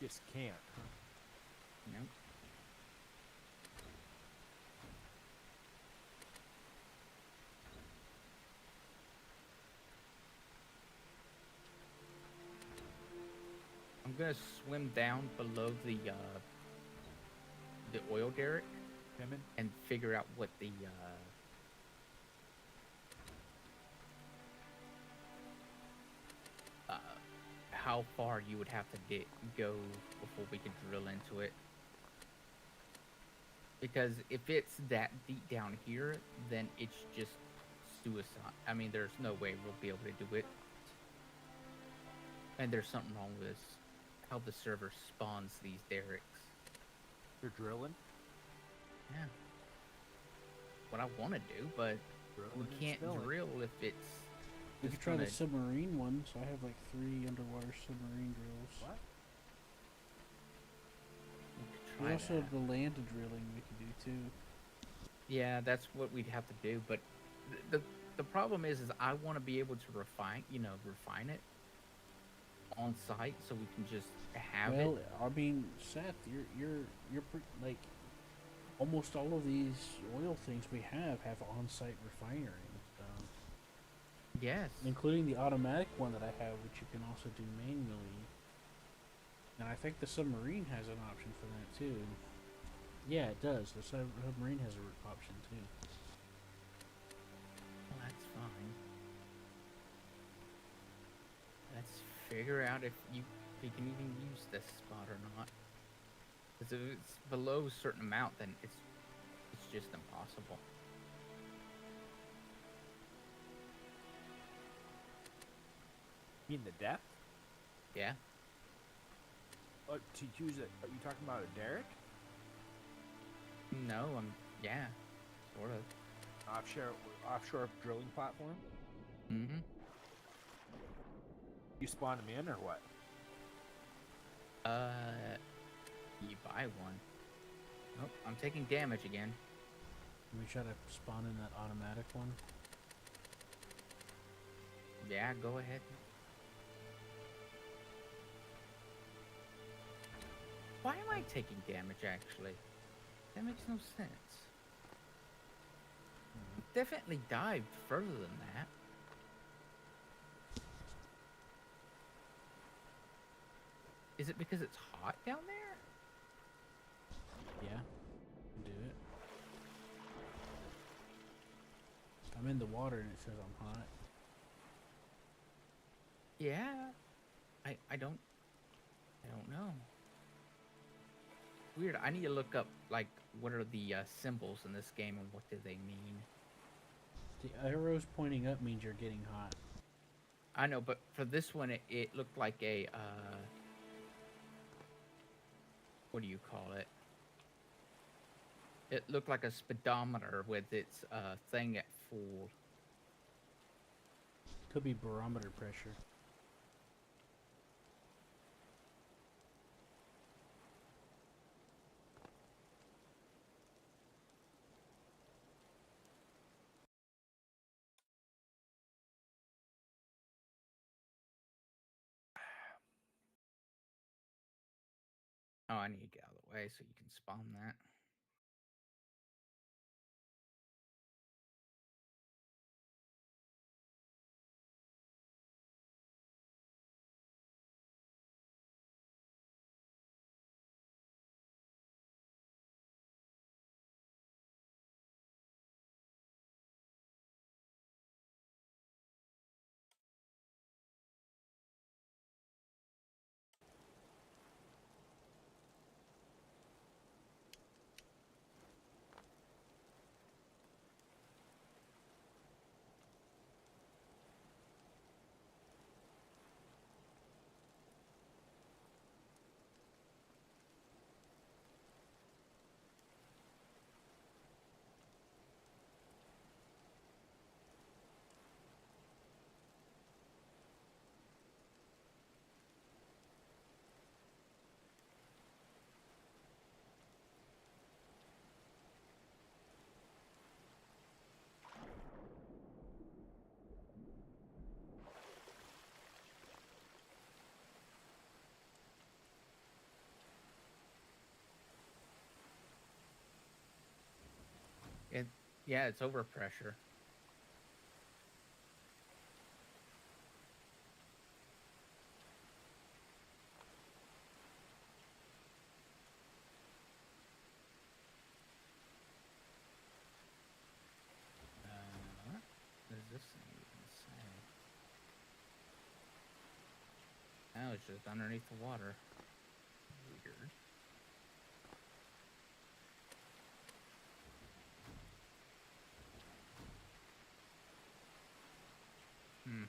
Just can't. Nope. I'm gonna swim down below the oil derrick Women? and figure out what the how far you would have to go before we could drill into it. Because if it's that deep down here, then it's just suicide. I mean, there's no way we'll be able to do it. And there's something wrong with how the server spawns these derricks. You're drilling? Yeah. What I want to do, but we Drilling and can't spilling. drill if it's. We just could try the gonna- submarine one. So I have like 3 underwater submarine drills. What? we could We try also that. have the land drilling we could do too. Yeah, that's what we'd have to do. But the problem is I want to be able to refine it on site so we can just have Well, it. I mean, Seth, like almost all of these oil things we have on-site refinery, Yes. including the automatic one that I have, which you can also do manually. And I think the submarine has an option for that too. Yeah, it does. The submarine has an option too. Well, that's fine. Let's figure out if we can even use this spot or not. Because if it's below a certain amount, then it's just impossible. You mean the depth? Yeah. To use it, are you talking about a derrick? No, yeah, sort of. Offshore drilling platform? Mm-hmm. You spawn them in or what? You buy one. Nope, I'm taking damage again. Can we try to spawn in that automatic one? Yeah, go ahead. Why am I taking damage, actually? That makes no sense. Definitely dived further than that. Is it because it's hot down there? Yeah, can do it. I'm in the water and it says I'm hot. Yeah. I don't know. Weird. I need to look up, like, what are the symbols in this game and what do they mean? The arrows pointing up means you're getting hot. I know, but for this one, it looked like a, what do you call it? It looked like a speedometer with its thing at full. Could be barometer pressure. Oh, I need to get out of the way so you can spawn that. Yeah, it's overpressure. What does this thing even say? Oh, it's just underneath the water. Weird. Hmm.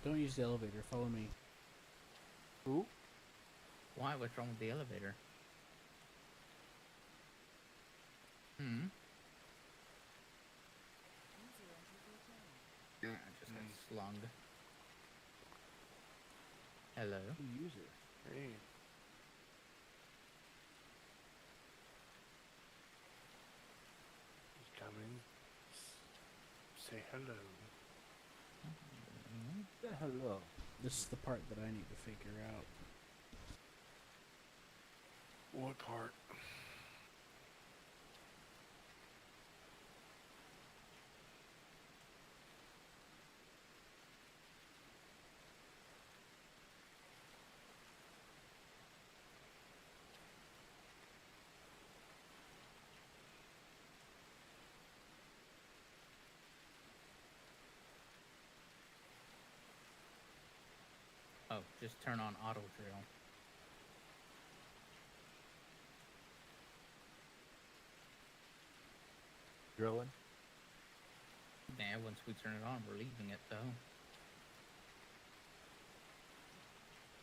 Don't use the elevator. Follow me. Who? Why? What's wrong with the elevator? Hmm. User entered your channel. Yeah, I just got slung. Hello. User. Hey. He's coming. Say hello. Hello. This is the part that I need to figure out. What part? Oh, just turn on auto drill. Drilling. Yeah, once we turn it on, we're leaving it though.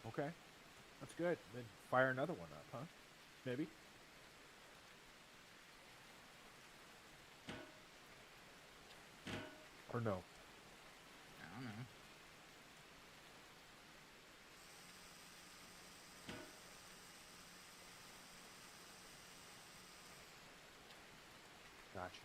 Okay. That's good. Then fire another one up, huh? Maybe. Or no? I don't know. Gotcha.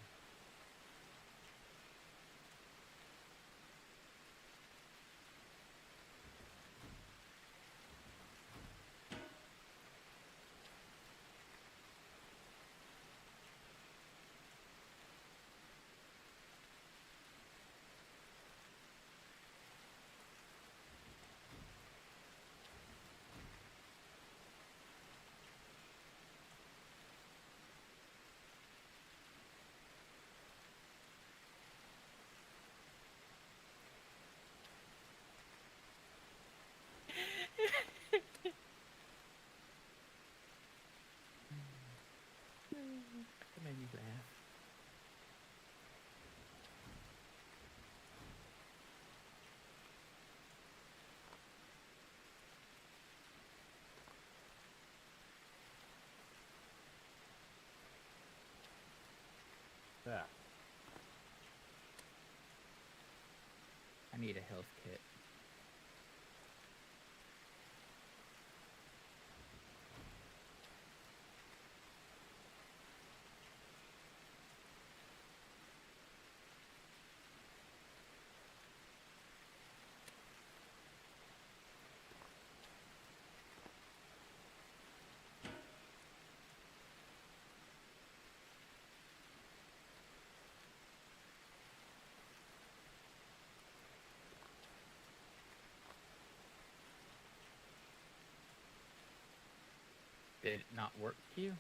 That made me laugh. Yeah. I need a health kit. Did it not work, Q?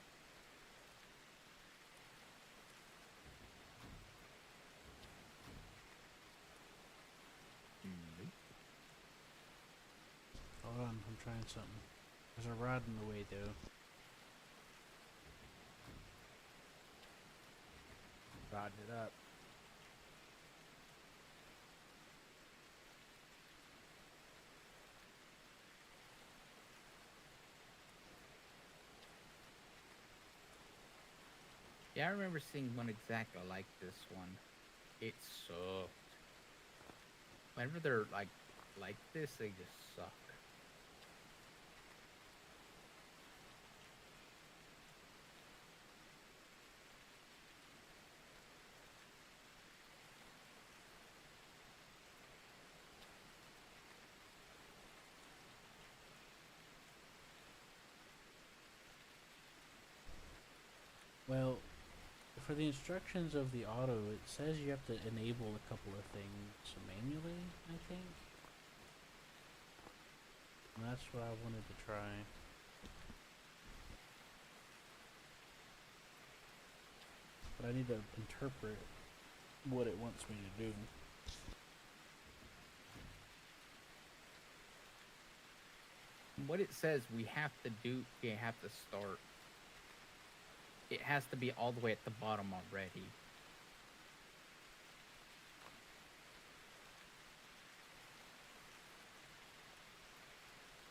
Nope. Hold on, I'm trying something. There's a rod in the way, though. Rodding it up. Yeah, I remember seeing one exactly like this one. It sucked. Whenever they're like this, they just suck. for the instructions of the auto, it says you have to enable a couple of things manually, I think. And that's what I wanted to try. But I need to interpret what it wants me to do. What it says we have to do, we have to start. It has to be all the way at the bottom already.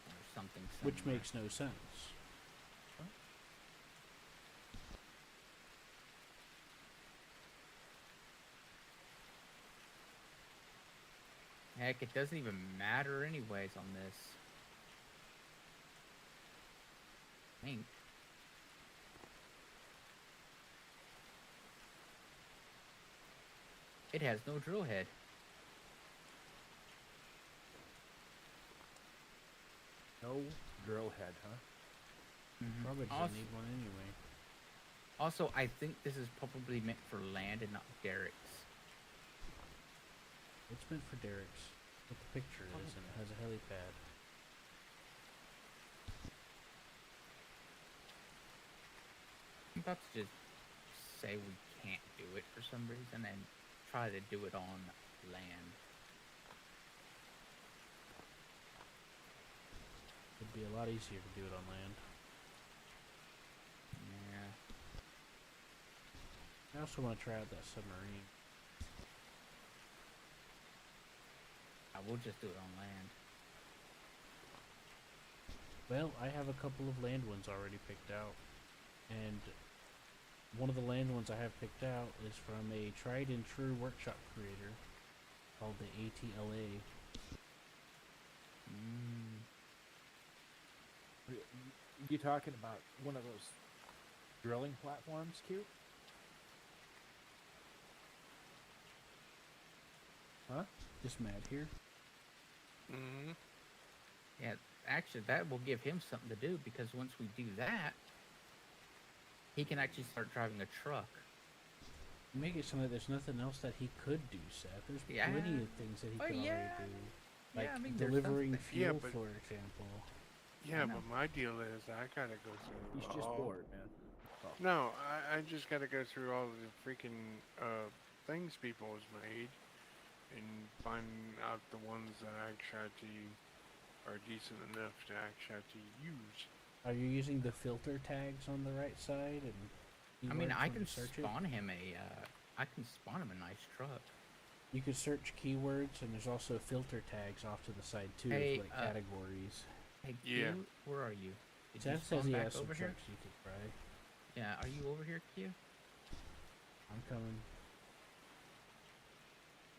Or something Which similar. makes no sense. Heck, it doesn't even matter anyways on this. I think. It has no drill head. No drill head, huh? Probably doesn't Also, need one anyway. also, I think this is probably meant for land and not derricks. It's meant for derricks. What the picture is, and it has a helipad. I'm about to just say we can't do it for some reason and try to do it on land. It'd be a lot easier to do it on land. Yeah. I also want to try out that submarine. I will just do it on land. Well, I have a couple of land ones already picked out. And one of the land ones I have picked out is from a tried and true workshop creator called the ATLA. You talking about one of those drilling platforms, Q? Huh? This Matt here. Mm-hmm. Yeah, actually, that will give him something to do because once we do that, he can actually start driving a truck. You make it sound like there's nothing else that he could do, Seth. There's Yeah. plenty of things that he Well, could yeah. already do. Like Yeah, I mean, there's delivering something. fuel, Yeah, but- for example. Yeah, know. but my deal is I gotta go through. He's just all- bored, man. No, I just gotta go through all the freaking things people has made and find out the ones that actually are decent enough to actually use. Are you using the filter tags on the right side? And I mean, keywords I when can you search it? spawn him a. I can spawn him a nice truck. You can search keywords, and there's also filter tags off to the side too, Hey, with, like categories. Hey, Yeah. Q, where are you? Did you Seth says spawn he back has some over here? trucks you could try. Yeah, are you over here, Q? I'm coming.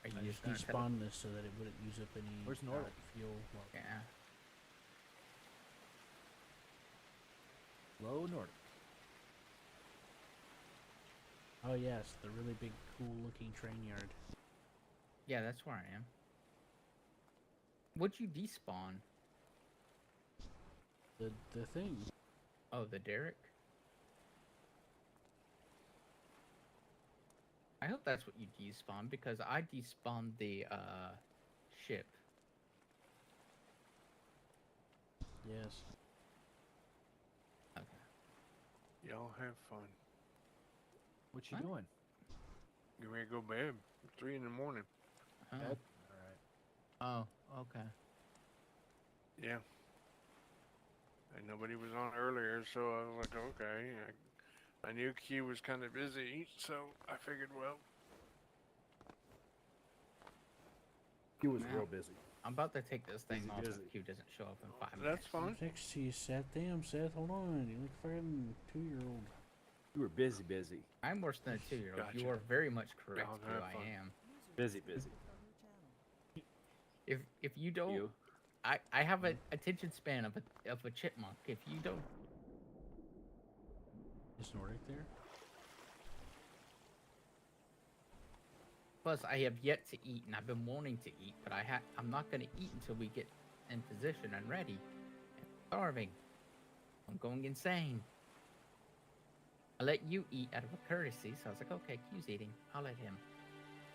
Are you I just gonna despawned this so that it wouldn't use up any Where's Nordic? fuel. Well, Yeah. Low Nordic. oh yes, the really big, cool-looking train yard. Yeah, that's where I am. What'd you despawn? The thing. Oh, the derrick? I hope that's what you despawned because I despawned the ship. Yes. Okay. Y'all have fun. What you What? doing? You ready to go to bed? 3 in the morning. Oh. Bed? All right. Oh, okay. Yeah. And nobody was on earlier, so I was like, okay. I knew Q was kind of busy, so I figured, well, He was Man. real busy. I'm about to take this thing Busy, off busy. if Q doesn't show up in 5 that's minutes. fine. Next to you, Seth. Damn, Seth, hold on. You look fucking 2-year-old. You were busy, busy. I'm worse than a 2-year-old. You Gotcha. are very much correct, Y'all Q. have I fun. am. Busy, busy. If you don't, You? I have an attention span of a chipmunk. If you don't, Is Nordic there? plus I have yet to eat, and I've been wanting to eat, but I'm not gonna eat until we get in position and ready. I'm starving. I'm going insane. I let you eat out of a courtesy, so I was like, okay, Q's eating. I'll let him.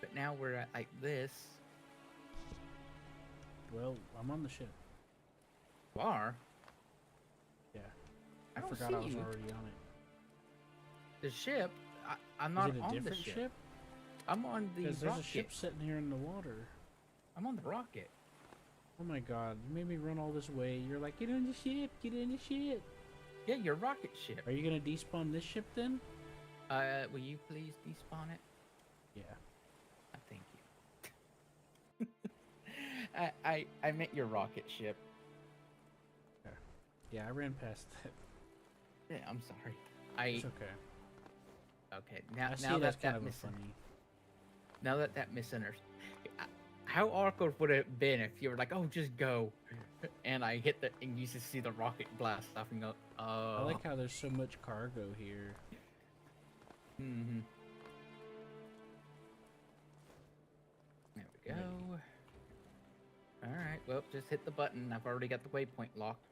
But now we're at like this Well, I'm on the ship. bar. Yeah. I don't forgot see I was you. already on it. The ship. I'm Is not it a on the different ship. ship? I'm on the Because there's rocket. a ship sitting here in the water. I'm on the rocket. Oh my god, you made me run all this way. You're like, get on the ship, get in the ship. Yeah, your rocket ship. Are you gonna despawn this ship then? Will you please despawn it? Yeah. Thank you. I meant your rocket ship. Yeah, I ran past that. Yeah, I'm sorry. It's okay. Okay. I see it as kind of a funny. Now that misunderstood. How awkward would it have been if you were like, "Oh, just go," and I hit the and you just see the rocket blast off and go, "Oh." I like how there's so much cargo here. Mm-hmm. There we go. All right. Well, just hit the button. I've already got the waypoint locked.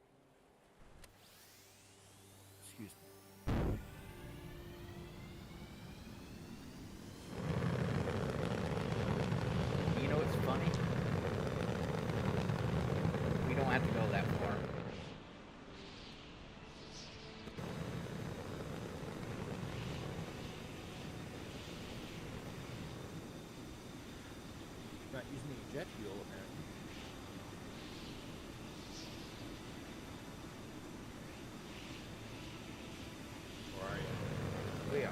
Excuse me. You know what's funny? We don't have to go that far. Not using any jet fuel, apparently. Or are you? We are.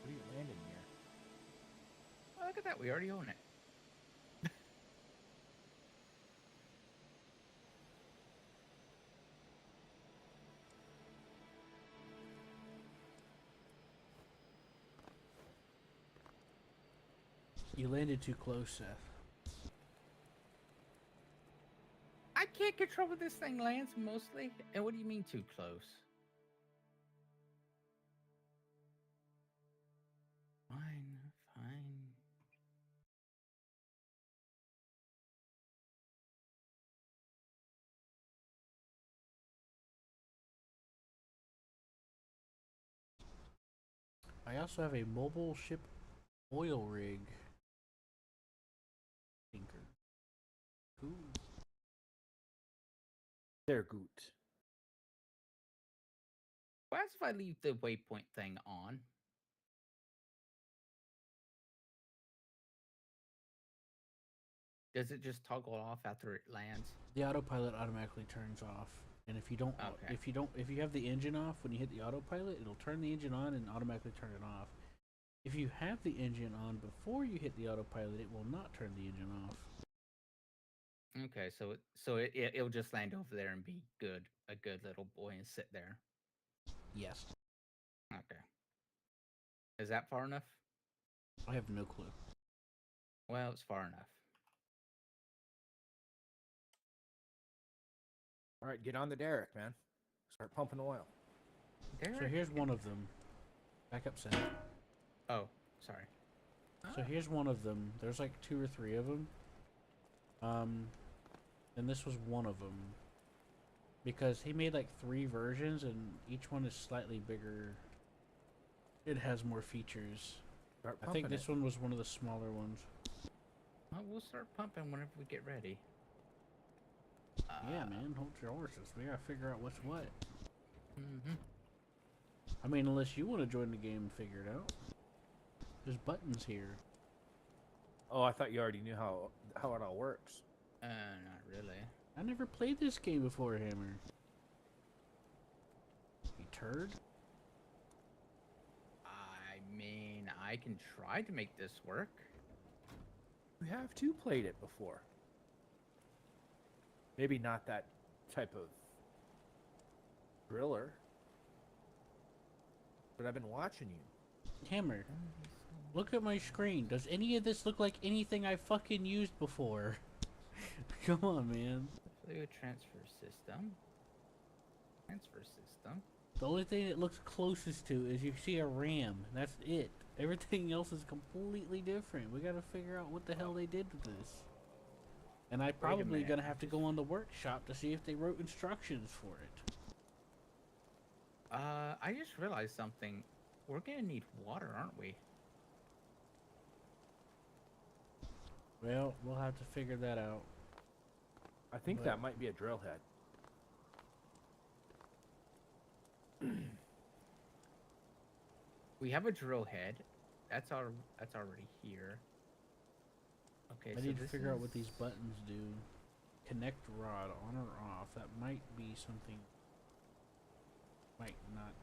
What are you landing near? Oh, look at that. We already own it. You landed too close, Seth. I can't control where this thing lands mostly. And what do you mean too close? Fine, fine. I also have a mobile ship oil rig. Tinker. Cool. They're good. What happens if I leave the waypoint thing on? Does it just toggle off after it lands? The autopilot automatically turns off. And if you don't Okay. if you have the engine off when you hit the autopilot, it'll turn the engine on and automatically turn it off. If you have the engine on before you hit the autopilot, it will not turn the engine off. Okay, so it'll just land over there and be good, a good little boy, and sit there. Yes. Okay. Is that far enough? I have no clue. Well, it's far enough. All right, get on the derrick, man. Start pumping oil. There. So here's one of them. Back up, Seth. Oh, sorry. So here's one of them. There's like 2 or 3 of them. And this was one of them. Because he made like 3 versions, and each one is slightly bigger. It has more features. Start I pumping think this one was one of the smaller ones. Well, we'll start pumping whenever we get ready. Yeah, man, hold your horses. We gotta figure out what's what. Mm-hmm. I mean, unless you want to join the game and figure it out. There's buttons here. Oh, I thought you already knew how it all works. Not really. I never played this game before, Hammer. You turd? I mean, I can try to make this work. You have too played it before. Maybe not that type of driller. But I've been watching you. Hammer, look at my screen. Does any of this look like anything I fucking used before? Come on, man. Fluid transfer system. Transfer system. The only thing it looks closest to is you see a RAM. That's it. Everything else is completely different. We gotta figure out what the hell they did with this. And I probably minute, gonna have to go on the workshop to see if they wrote instructions for it. I just realized something. We're gonna need water, aren't we? Well, we'll have to figure that out. I think But- that might be a drill head. We have a drill head. That's already here. Okay, I so need to this figure out what these is- buttons do. Connect rod on or off. That might be something. Might not.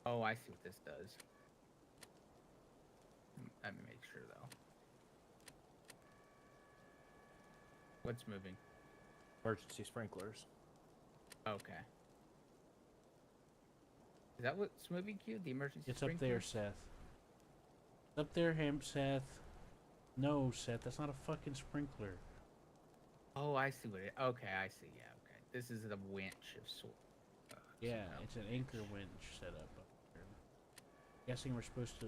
Oh, I see what this does. Let me make sure though. What's moving? Emergency sprinklers. Okay. Is that what's moving, Q? The emergency It's up there, sprinklers? Seth. Up there, Seth. No, Seth, that's not a fucking sprinkler. Oh, I see what it. Okay, I see. Yeah, okay. This is a winch of sort. Yeah, somehow. it's an anchor winch set up there. Guessing we're supposed to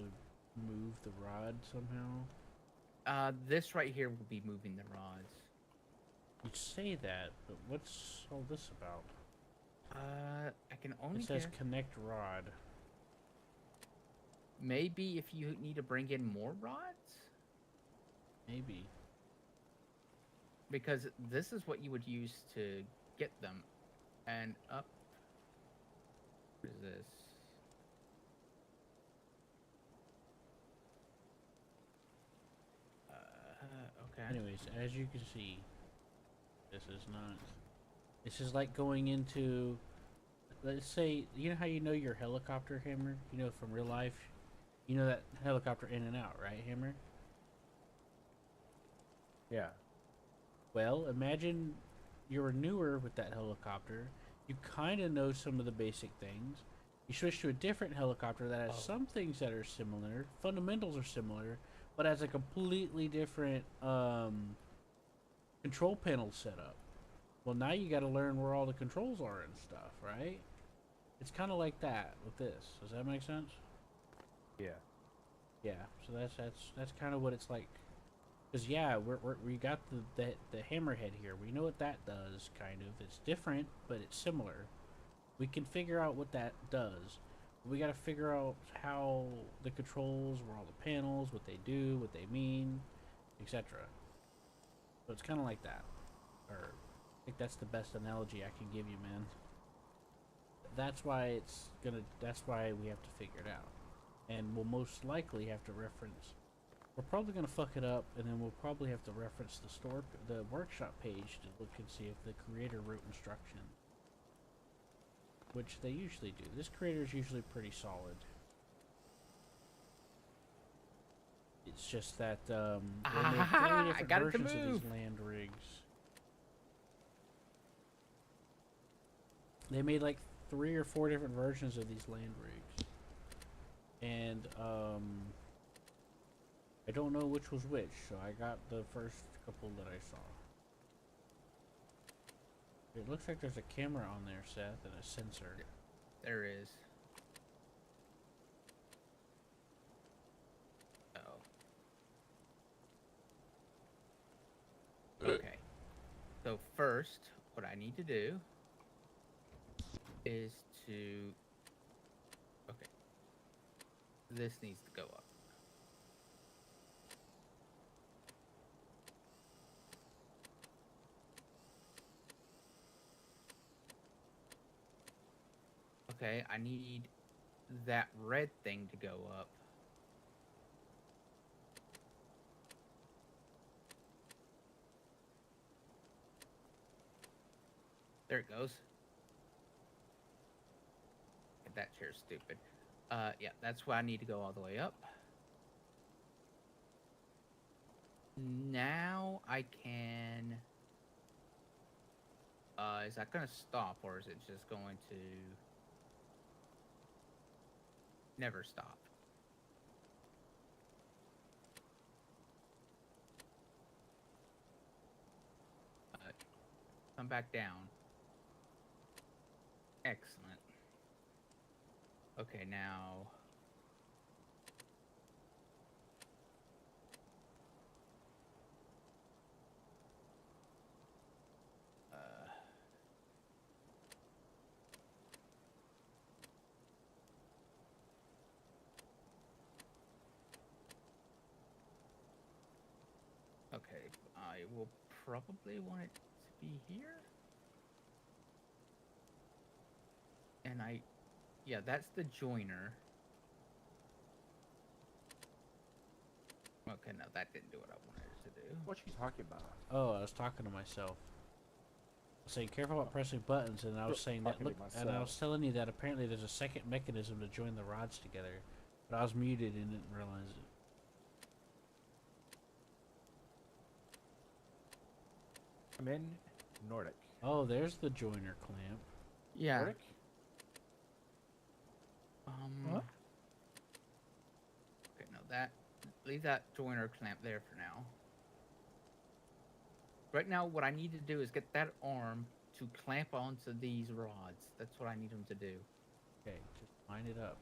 move the rod somehow. This right here will be moving the rods. You say that, but what's all this about? I can only It says guess. connect rod. Maybe if you need to bring in more rods, Maybe. because this is what you would use to get them, and up. What is this? Okay. Anyways, as you can see, this is not. This is like going into. Let's say, you know how you know your helicopter, Hammer? You know from real life? You know that helicopter in and out, right, Hammer? Yeah. Well, imagine you're newer with that helicopter. You kind of know some of the basic things. You switch to a different helicopter that has Oh. some things that are similar, fundamentals are similar, but has a completely different control panel setup. Well, now you got to learn where all the controls are and stuff, right? It's kind of like that with this. Does that make sense? Yeah. Yeah. So that's kind of what it's like. Cause yeah, we got the hammerhead here. We know what that does, kind of. It's different, but it's similar. We can figure out what that does. We got to figure out how the controls, where all the panels, what they do, what they mean, etc. So it's kind of like that. Or I think that's the best analogy I can give you, man. That's why That's why we have to figure it out, and we'll most likely have to reference. We're probably gonna fuck it up, and then we'll probably have to reference the workshop page to look and see if the creator wrote instructions, which they usually do. This creator is usually pretty solid. It's just that they made I 3 different got it to versions of move. these land rigs. They made like 3 or 4 different versions of these land rigs, and I don't know which was which, so I got the first couple that I saw. It looks like there's a camera on there, Seth, and a sensor. There is. Oh. Okay. So first, what I need to do is to. Okay. This needs to go up. Okay, I need that red thing to go up. There it goes. That chair's stupid. Yeah, that's why I need to go all the way up. Now I can. Is that gonna stop, or is it just going to never stop? Come back down. Excellent. Okay, now. Okay, I will probably want it to be here. And yeah, that's the joiner. Okay, no, that didn't do what I wanted it to do. What you talking about? Oh, I was talking to myself. I was saying careful about pressing buttons, and I was saying that Talking to look, and I was myself. telling you that apparently there's a second mechanism to join the rods together, but I was muted and didn't realize it. I'm in Nordic. Oh, there's the joiner clamp. Yeah. Nordic? What? Okay, no, leave that joiner clamp there for now. Right now, what I need to do is get that arm to clamp onto these rods. That's what I need them to do. Okay, just line it up.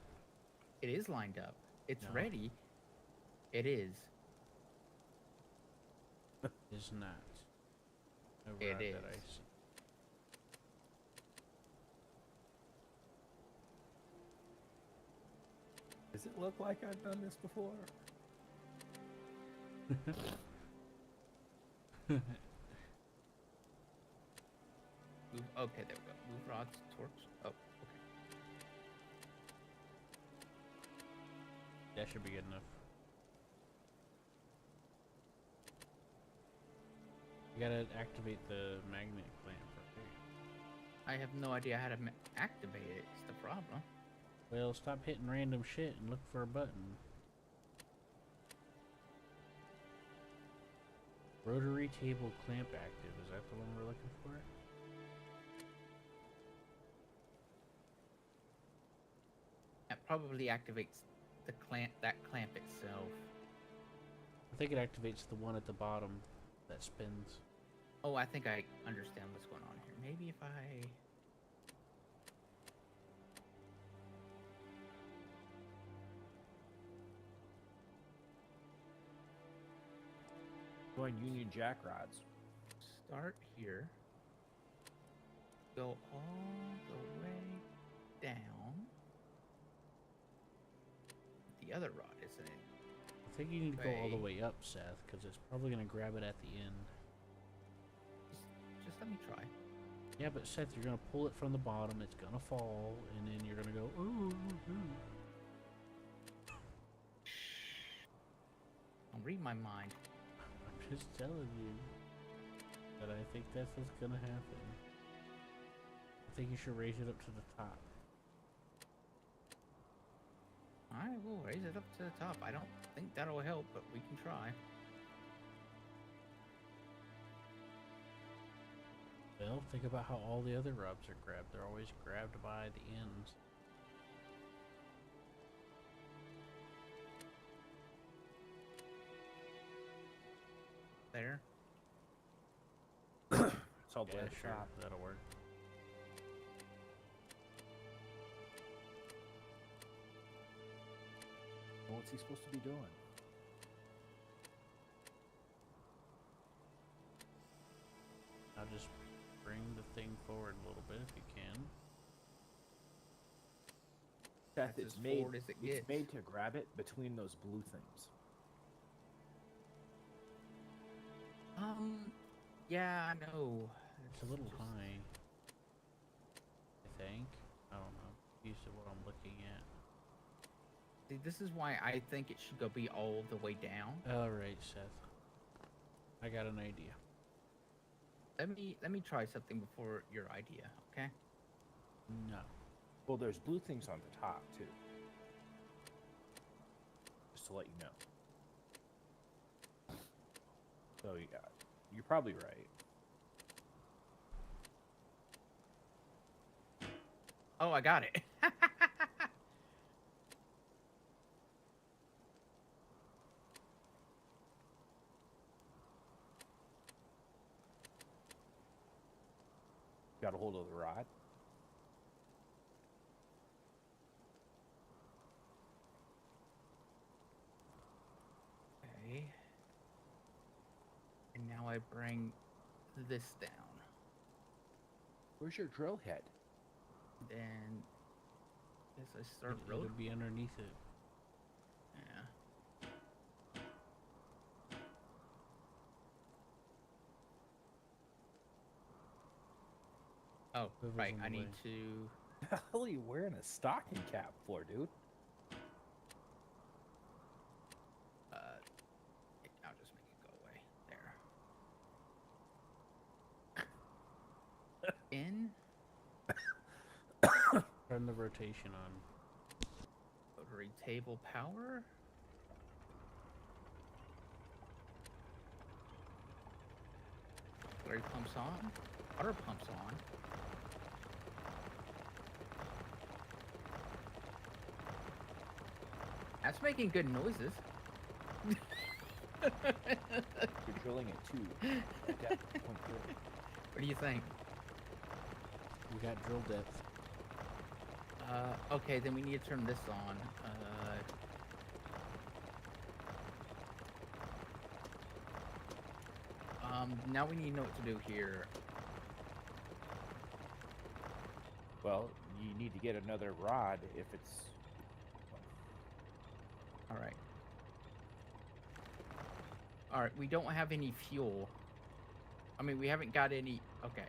It is lined up. It's No. ready. It is. Is not. No It rod that is. I see. Does it look like I've done this before? Move, okay, there we go. Move rods, torch. Oh, okay. That should be good enough. You gotta activate the magnet clamp. I have no idea how to activate it. It's the problem. Well, stop hitting random shit and look for a button. Rotary table clamp active. Is that the one we're looking for? That probably activates the clamp. That clamp itself. I think it activates the one at the bottom that spins. Oh, I think I understand what's going on here. Maybe if I. Going Union Jack rods. Start here. Go all the way down. The other rod, isn't it? I think you need to go all the Right. way up, Seth, because it's probably going to grab it at the end. Just let me try. Yeah, but Seth, you're going to pull it from the bottom, it's going to fall, and then you're going to go, ooh, ooh. Don't read my mind. I'm just telling you that I think that's what's going to happen. I think you should raise it up to the top. Alright, we'll raise it up to the top. I don't think that'll help, but we can try. Well, think about how all the other rubs are grabbed. They're always grabbed by the ends. There. It's all the way Yeah, at the sure, top. that'll work. Well, what's he supposed to be doing? I'll just bring the thing forward a little bit if you can. Seth, That's it's as made. forward as it It's gets. made to grab it between those blue things. Yeah, I know. It's a little just- high. I think. I don't know. Used to what I'm looking at. See, this is why I think it should go be all the way down. Alright, Seth. I got an idea. Let me try something before your idea, okay? No. Well, there's blue things on the top too. Just to let you know. So yeah, you're probably right. Oh, I got it. Got a hold of the rod. Okay. And now I bring this down. Where's your drill head? Then guess I start It'll road. be underneath it. Yeah. Oh, Whoever's right. on I the need way. to. The hell are you wearing a stocking cap for, dude? I'll just make it go away. There. In. Turn the rotation on. Rotary table power. Slurry pumps on. Water pumps on. That's making good noises. You're drilling it too. A depth point good. What do you think? We got drill depth. Okay, then we need to turn this on. Now we need to know what to do here. Well, you need to get another rod if it's. All right. All right, we don't have any fuel. I mean, we haven't got any. Okay.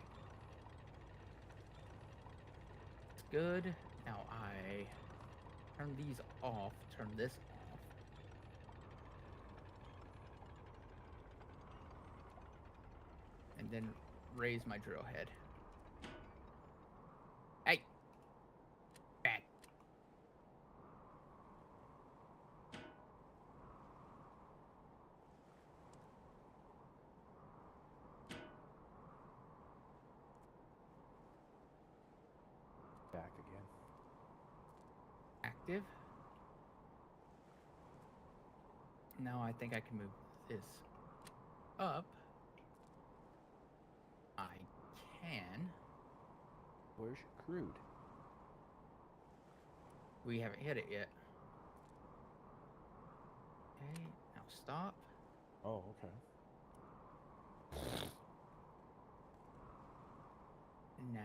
It's good. Now I turn these off. Turn this off. And then raise my drill head. Hey! Back. Back again. Active. Now I think I can move this up. I can. Where's your crude? We haven't hit it yet. Okay, now stop. Oh, okay. Now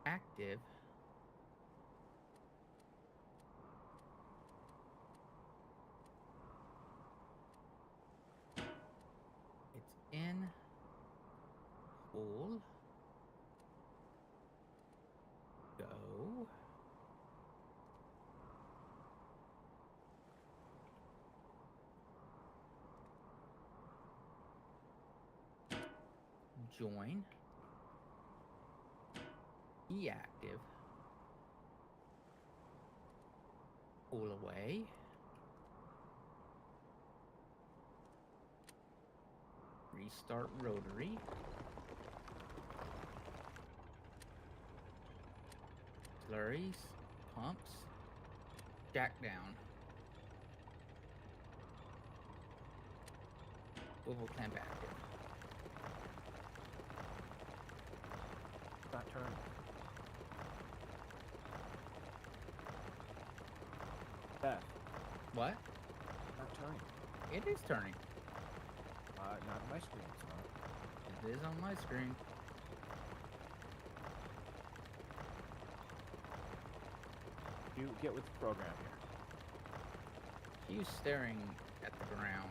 active. It's in. Pull. Go. Join. Deactive. Pull away. Restart rotary. Slurries. Pumps. Jack down. Swivel clamp active. Not turning. Beth, What? not turning. It is turning. Not on my screen. It's not. It is on my screen. You get with the program here. He's staring at the ground.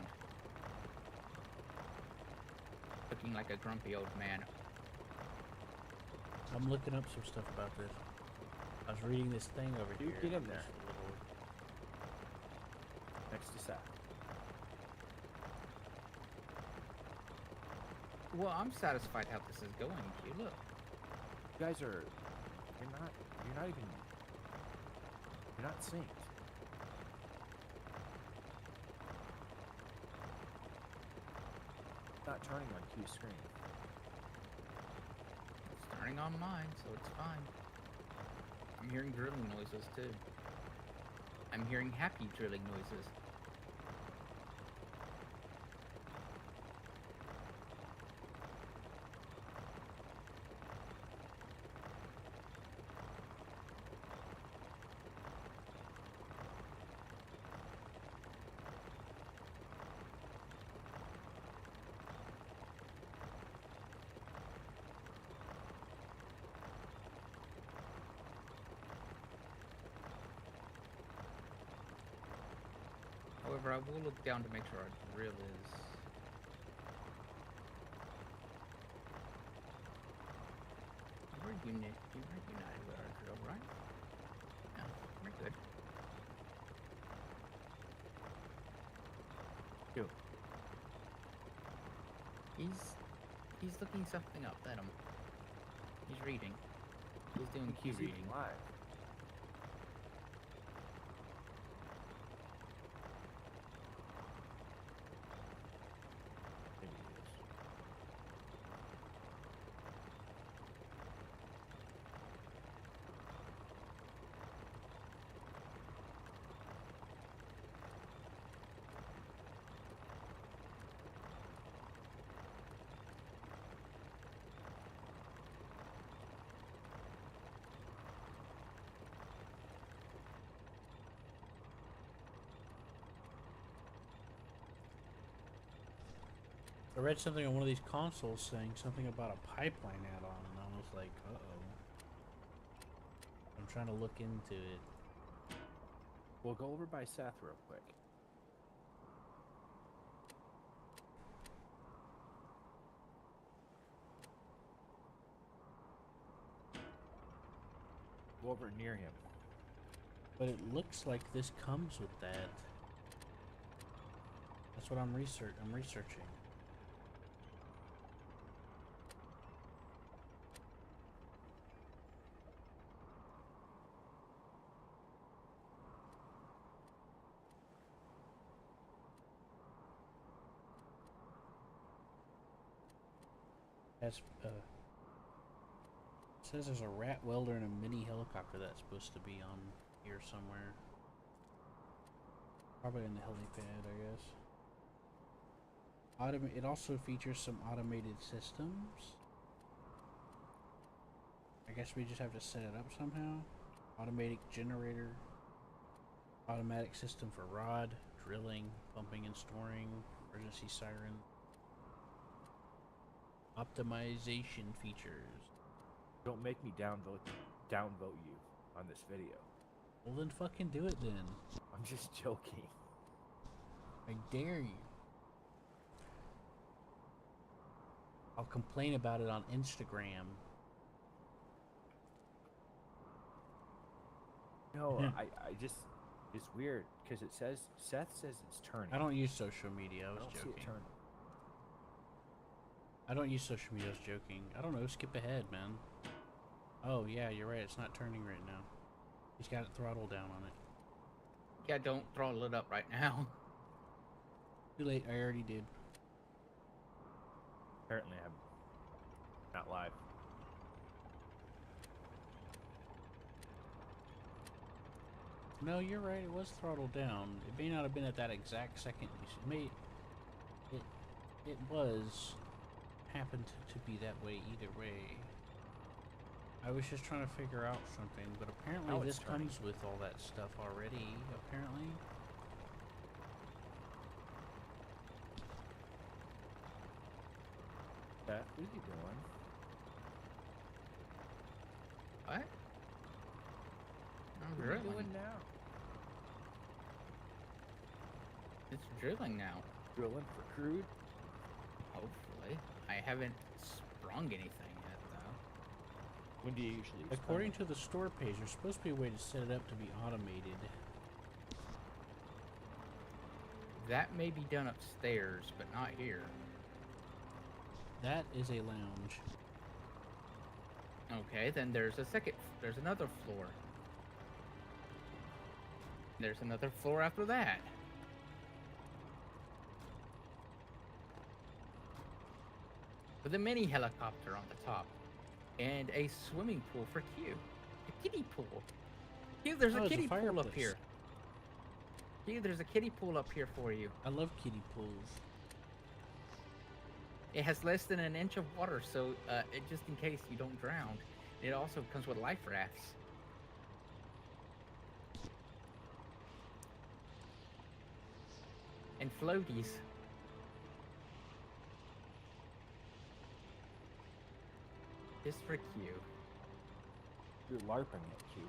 Looking like a grumpy old man. I'm looking up some stuff about this. I was reading this thing over Dude, here. get in There's there. a little- Next to Seth. Well, I'm satisfied how this is going. You look. You guys are. You're not even. You're not synced. Not turning on Q screen. It's turning on mine, so it's fine. I'm hearing drilling noises too. I'm hearing happy drilling noises. However, I will look down to make sure our drill is... We're united with our drill, right? No, we're good. Who? He's looking something up. Let him. He's reading. He's doing Q He's even reading. live. Maybe he is. I read something on one of these consoles saying something about a pipeline add-on, and I was like, uh-oh. I'm trying to look into it. We'll go over by Seth real quick. Go over near him. But it looks like this comes with that. That's what I'm researching. That's says there's a rat welder and a mini helicopter that's supposed to be on here somewhere. Probably in the helipad, I guess. It also features some automated systems. I guess we just have to set it up somehow. Automatic generator. Automatic system for rod, drilling, pumping and storing, emergency siren. Optimization features. Don't make me downvote you on this video. Well then fucking do it then. I'm just joking. I dare you. I'll complain about it on Instagram. No, I just, it's weird because it says, Seth says it's turning. I don't use social media, I was don't see it joking. turning. I don't use social media, I was joking. I don't know, skip ahead, man. Oh yeah, you're right, it's not turning right now. He's got it throttled down on it. Yeah, don't throttle it up right now. Too late, I already did. Apparently I'm not live. No, you're right, it was throttled down. It may not have been at that exact second. It was happened to be that way either way. I was just trying to figure out something, but apparently Now this it's turning. comes with all that stuff already, apparently. Seth, what are you doing? What? I'm What are you drilling. doing now? It's drilling now. Drilling for crude? Hopefully. I haven't sprung anything yet, though. When do you usually According to the store page, there's supposed to be a way to set it up to be automated. That may be done upstairs, but not here. That is a lounge. Okay, then there's another floor. There's another floor after that. with a mini helicopter on the top, and a swimming pool for Q. A kiddie pool. Q, there's Oh, a there's a kiddie pool up fireplace. here. Q, there's a kiddie pool up here for you. I love kiddie pools. It has less than an inch of water, so just in case you don't drown. It also comes with life rafts. And floaties. Just for Q. You're LARPing it, Q.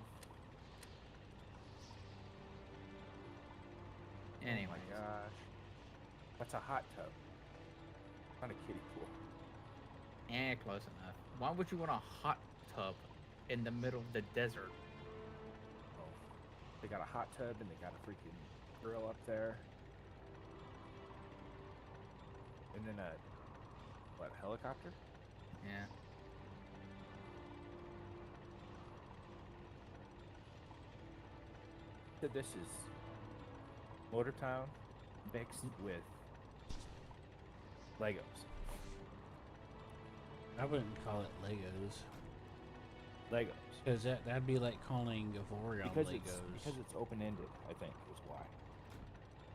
Anyway. Oh my gosh. That's a hot tub. Not a kiddie pool. Close enough. Why would you want a hot tub in the middle of the desert? Oh. They got a hot tub and they got a freaking grill up there. And then a helicopter? Yeah. So this is Motor Town mixed with Legos. I wouldn't call it Legos. Legos. Because that'd be like calling Evorion Because Legos. it's open-ended, I think, is why.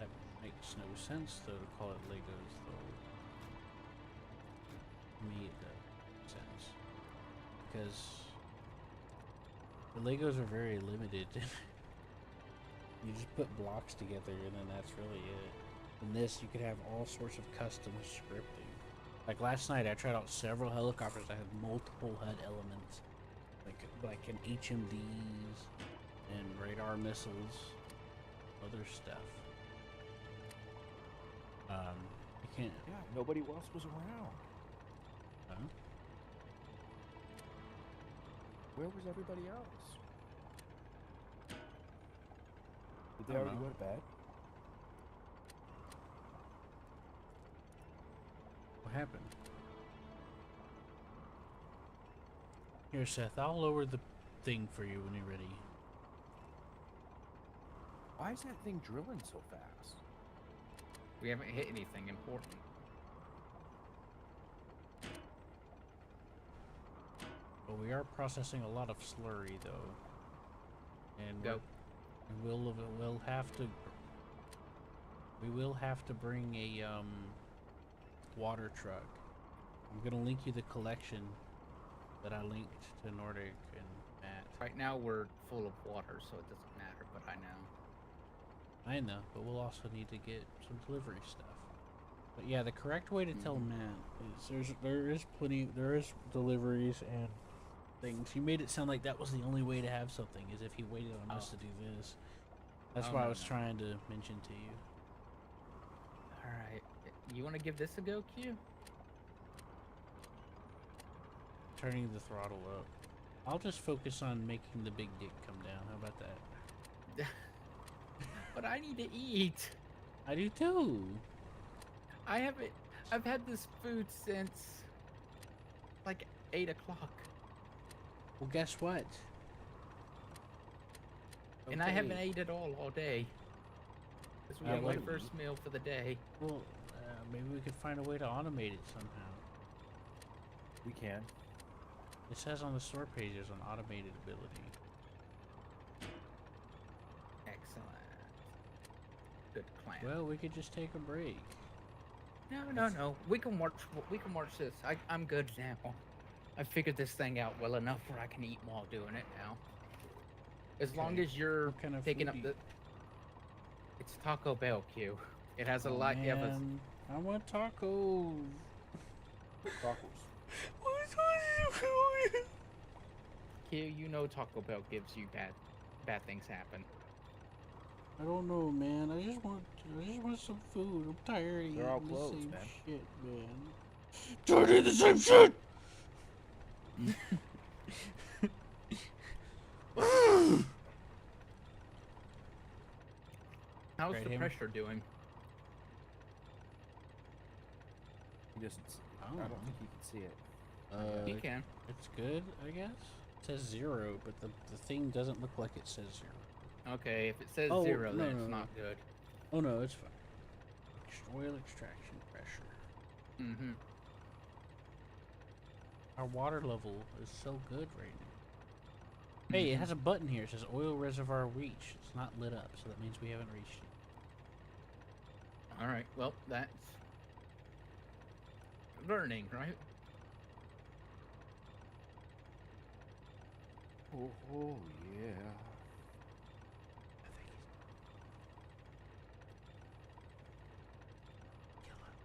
That makes no sense, though, to call it Legos, though. To me, it does make sense. Because the Legos are very limited. You just put blocks together, and then that's really it. In this, you could have all sorts of custom scripting. Like last night, I tried out several helicopters that had multiple HUD elements. Like an HMDs and radar missiles, other stuff. You can't. Yeah, nobody else was around. Huh? Where was everybody else? Did they I don't already know. go to bed? What happened? Here, Seth, I'll lower the thing for you when you're ready. Why is that thing drilling so fast? We haven't hit anything important. But we are processing a lot of slurry, though. And Go. we'll have to. We will have to bring a water truck. I'm gonna link you the collection that I linked to Nordic and Matt. Right now we're full of water, so it doesn't matter, but I know. I know, but we'll also need to get some delivery stuff. But yeah, the correct way to tell Matt is there is deliveries and things. You made it sound like that was the only way to have something, as if he waited on us to do this. That's Oh, why I no, was no. trying to mention to you. Alright. You want to give this a go, Q? Turning the throttle up. I'll just focus on making the big dick come down. How about that? But I need to eat. I do too. I've had this food since like 8 o'clock. Well, guess what? And I haven't Okay. ate at all day. This will Uh, be my what- first meal for the day. Well, maybe we could find a way to automate it somehow. We can. It says on the store page there's an automated ability. Excellent. Good plan. Well, we could just take a break. No. We can watch this. I'm good now. I figured this thing out well enough where I can eat while doing it now. As long Okay. as you're What kind of picking food up do the. you- It's Taco Bell, Q. It has a Oh, lot. Yeah, but man. I want tacos. Tacos. Q, you know Taco Bell gives you bad things happen. I don't know, man. I just want some food. I'm tired of They're all eating the closed, same man. shit, man. Tired of eating the same shit. How's Right, the him? pressure doing? He doesn't. I Oh. don't think you can see it. You can. It's good, I guess. It says 0, but the thing doesn't look like it says 0. Okay, if it says Oh, 0, then no, it's no. not good. Oh no, it's fine. Oil extraction pressure. Mm-hmm. Our water level is so good right now. Hey, it has a button here. It says oil reservoir reach. It's not lit up, so that means we haven't reached it. All right. Well, that's learning, right? Oh yeah. I think he's... Kill him.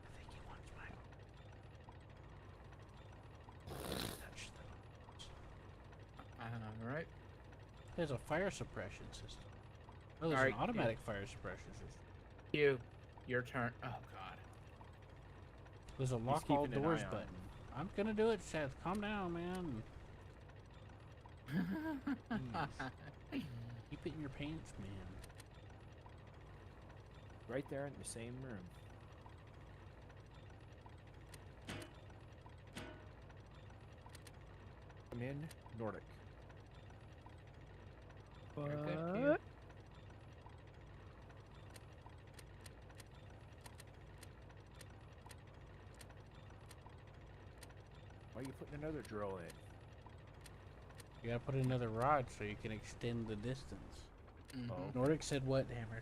I think he wants my... Touch them. All right. There's a fire suppression system. Oh, there's Alright, an automatic fire suppression system. Your turn. Oh God. There's a lock all keeping an doors eye on button. I'm gonna do it, Seth. Calm down, man. Keep it in your pants, man. Right there in the same room. Come in, Nordic. You're good, Q. Why are you putting another drill in? You gotta put another rod so you can extend the distance. Mhm. Oh. Nordic said what, Hammer?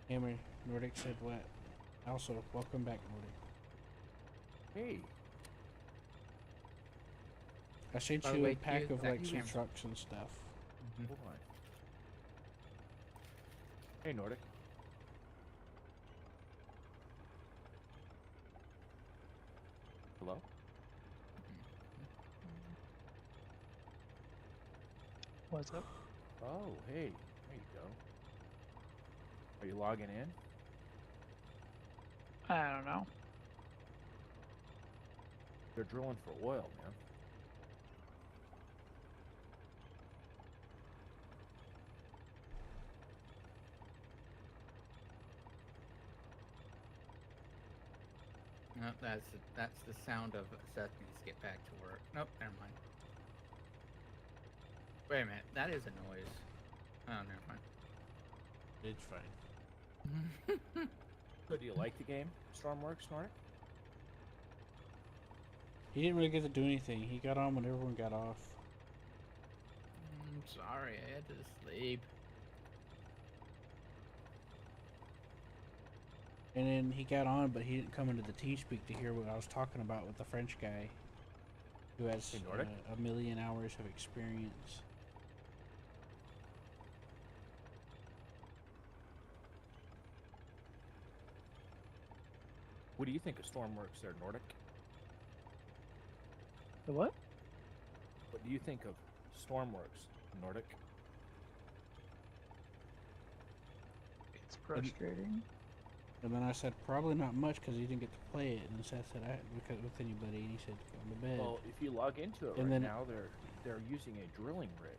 Hammer, Nordic said what? Also, welcome back, Nordic. Hey, I sent By the you a way, pack Q, of that like some camera- trucks and stuff. Mhm. hold on. Hey, Nordic. Hello? What's up? Oh, hey. There you go. Are you logging in? I don't know. They're drilling for oil, man. No, that's the sound of Seth needs to get back to work. Nope, never mind. Wait a minute, that is a noise. Oh, never mind. It's fine. So do you like the game, Stormworks, Nordic? He didn't really get to do anything. He got on when everyone got off. Sorry, I had to sleep. And then he got on, but he didn't come into the TeamSpeak to hear what I was talking about with the French guy who has Hey, Nordic? a million hours of experience. What do you think of Stormworks there, Nordic? The what? What do you think of Stormworks, Nordic? It's frustrating. And then I said probably not much because he didn't get to play it. And Seth said I because with anybody, and he said go to bed. Well, if you log into it And right then- now, they're using a drilling rig.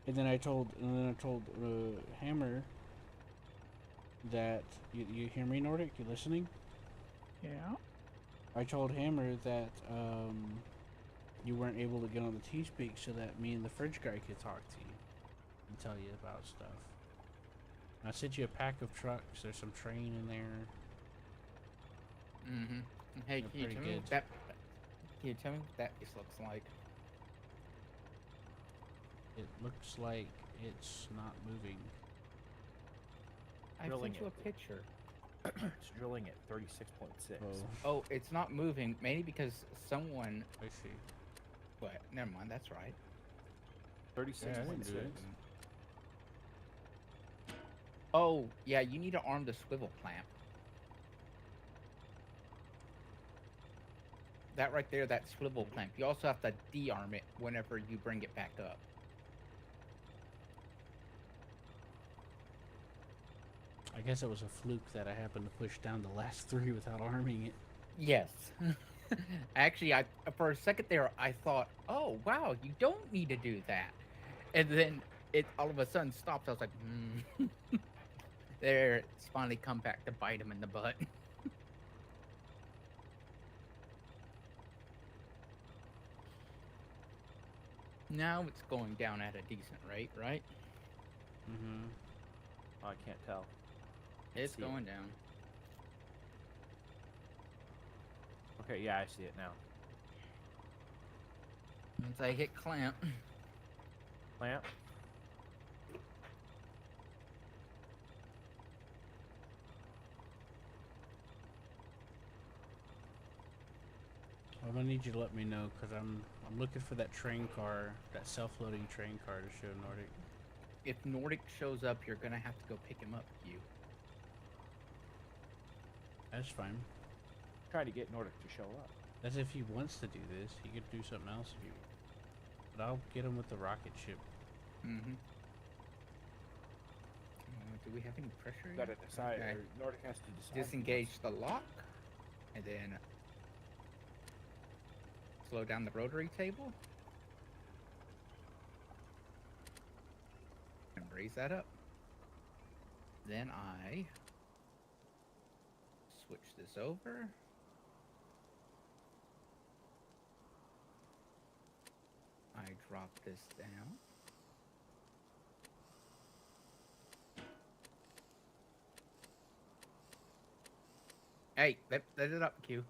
And then I told Hammer that you hear me, Nordic? You listening? Yeah. I told Hammer that you weren't able to get on the TeamSpeak so that me and the French guy could talk to you and tell you about stuff. I sent you a pack of trucks. There's some train in there. Mm-hmm. Hey, They're can you pretty tell me good. what that? Can you tell me what that piece looks like? It looks like it's not moving. I Drilling sent you it. a picture. It's drilling at 36.6. Oh, Oh, it's not moving. Maybe because someone. I see. What? Never mind. That's right. 36.6. do it. Oh, yeah. You need to arm the swivel clamp. That right there, that swivel clamp. You also have to de-arm it whenever you bring it back up. I guess it was a fluke that I happened to push down the last three without arming it. Yes. Actually, I for a second there, I thought, oh, wow, you don't need to do that. And then it all of a sudden stopped. I was like, There, it's finally come back to bite him in the butt. Now it's going down at a decent rate, right? Mm-hmm. Oh, I can't tell. It's See it. going down. Okay, yeah, I see it now. Once I hit clamp, Clamp. I'm gonna need you to let me know because I'm looking for that train car, that self-loading train car to show Nordic. if Nordic shows up, you're gonna have to go pick him up, Q. That's fine. Trying to get Nordic to show up. That's if he wants to do this. He could do something else if you. But I'll get him with the rocket ship. Mm-hmm. Do we have any pressure Got yet? to decide. Okay. Or Nordic has to decide. Disengage the lock, and then slow down the rotary table, and raise that up. Then I switch this over. I drop this down. Hey, let it up, Q.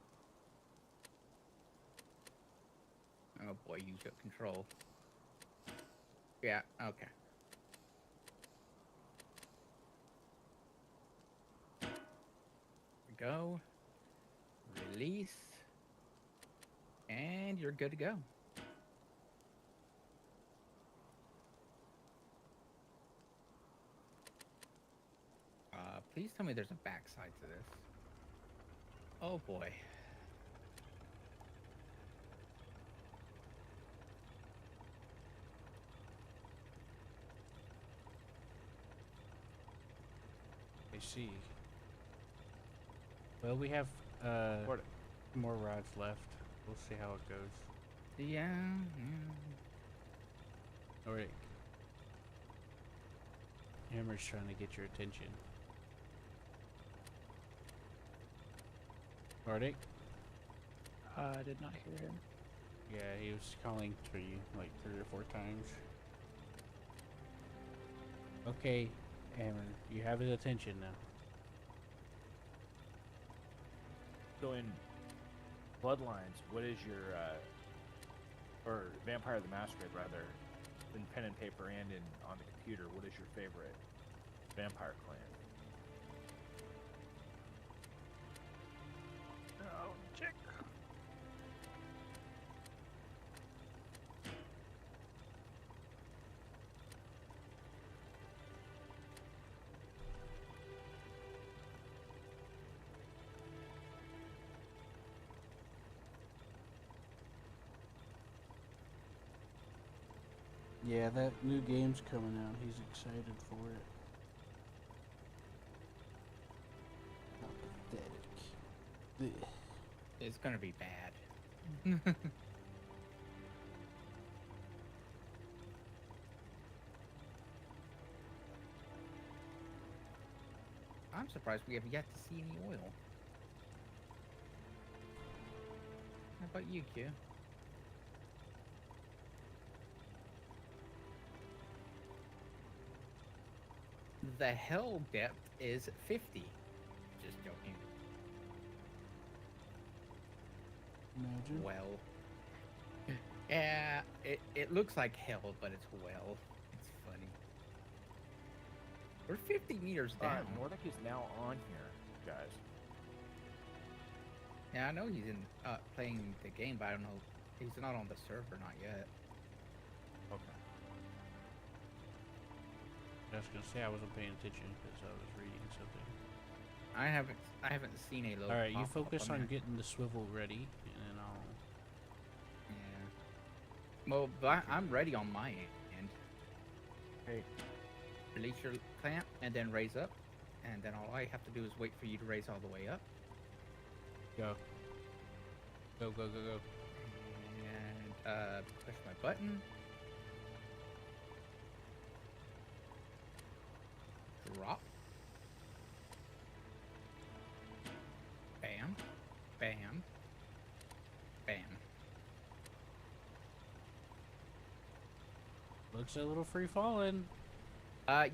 Oh boy, use your control. Yeah, okay. There we go. Release. And you're good to go. Please tell me there's a backside to this. Oh boy. I see. Well, we have Nordic. more rods left. We'll see how it goes. Yeah. Nordic. Hammer's trying to get your attention. Nordic? I did not hear him. Yeah, he was calling for you like 3 or 4 times. Okay, Hammer, you have his attention now. So in Bloodlines, what is your or Vampire the Masquerade rather, in pen and paper and in on the computer, what is your favorite vampire clan? Oh, check. Yeah, that new game's coming out. He's excited for it. How pathetic. Ugh. It's gonna be bad. I'm surprised we have yet to see any oil. How about you, Q? The hell depth is 50. Just joking. Imagine. Well. Yeah, it looks like hell, but it's well. It's funny. We're 50 meters down. Nordic is now on here, guys. Yeah, I know he's in playing the game, but I don't know. He's not on the server, not yet. Okay. I was gonna say I wasn't paying attention because I was reading something. I haven't seen a load. All right, you pop up focus on there. getting the swivel ready, and then I'll. Yeah. Well, but I'm ready on my end. Hey, Release your clamp and then raise up, and then all I have to do is wait for you to raise all the way up. Go. Go, go, go, go. And push my button. Drop. Bam. Bam. Bam. Looks a little free falling.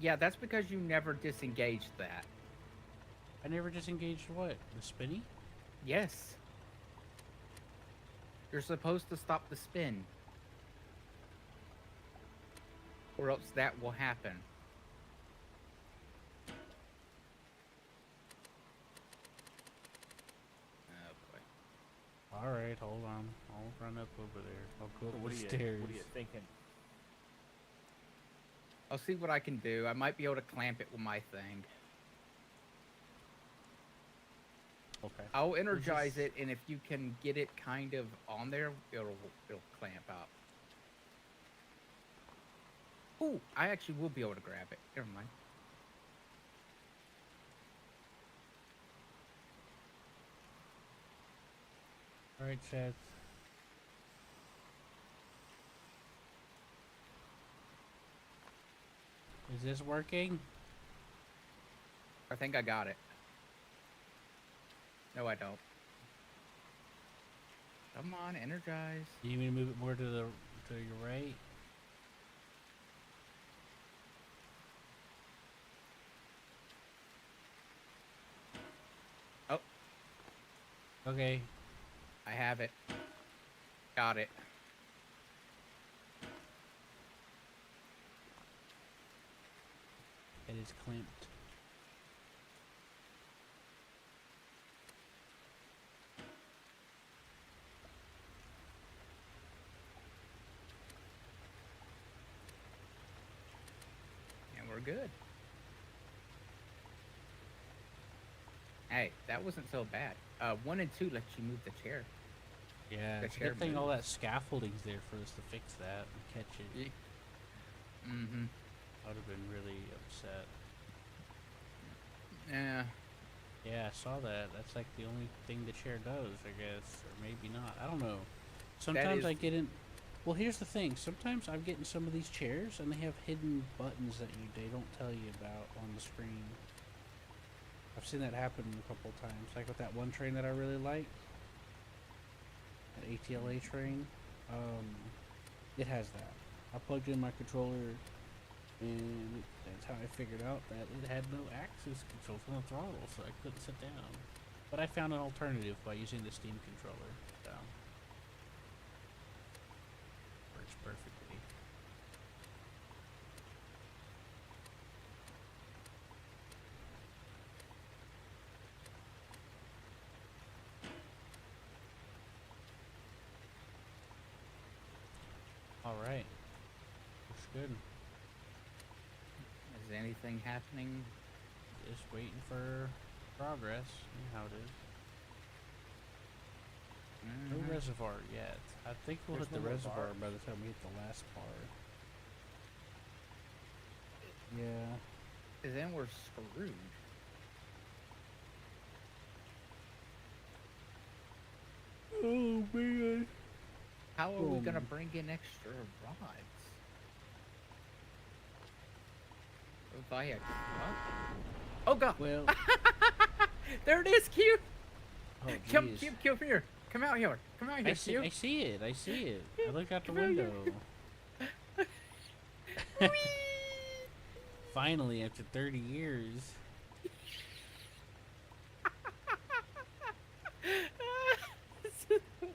Yeah, that's because you never disengaged that. I never disengaged what? The spinny? Yes. You're supposed to stop the spin. Or else that will happen. Oh boy. Alright, hold on. I'll run up over there. I'll go So up what the are you stairs. What are you thinking? I'll see what I can do. I might be able to clamp it with my thing. Okay. I'll energize just- it, and if you can get it kind of on there, it'll clamp out. Ooh, I actually will be able to grab it. Never mind. Alright, Chad. Is this working? I think I got it. No, I don't. Come on, energize. You need me to move it more to your right? Oh. Okay. I have it. Got it. It is clamped. And we're good. Hey, that wasn't so bad. 1 and 2 lets you move the chair. Yeah, The it's a chair good thing all moves. that scaffolding's there for us to fix that and catch it. Mm-hmm. I would have been really upset. Yeah. Yeah, I saw that. That's like the only thing the chair does, I guess. Or maybe not. I don't know. Sometimes is- I get in... Well, here's the thing. Sometimes I'm getting some of these chairs, and they have hidden buttons that they don't tell you about on the screen. I've seen that happen a couple of times. Like with that one train that I really like. That ATLA train. It has that. I plugged in my controller, and that's how I figured out that it had no axis control from the throttle, so I couldn't sit down. But I found an alternative by using the Steam controller, so works perfectly. All right, looks good. Is anything happening? Just waiting for progress. You know how it is. No Mhm. reservoir yet. I think we'll There's hit the no reservoir bars. by the time we hit the last part. Yeah. Cause then we're screwed. Oh man. How are we gonna Um. bring in extra rods? Via what? Oh god! Well. There it is, Q! Oh Come, jeez. Q, come here! Come out here! Come out I here, see. Q! I see it. I see it. I look out the Come out here. window. Finally, after 30 years.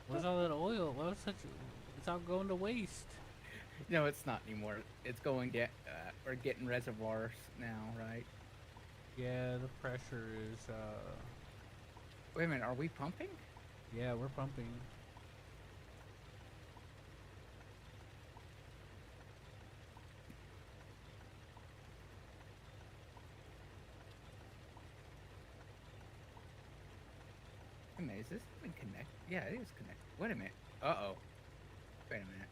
Where's all that oil? Why was such? It's all going to waste. No, it's not anymore. It's going to. We're getting reservoirs now, right? Yeah, the pressure is. Wait a minute. Are we pumping? Yeah, we're pumping. Wait a minute. Is this even connected? Yeah, it is connected. Wait a minute. Uh oh. Wait a minute.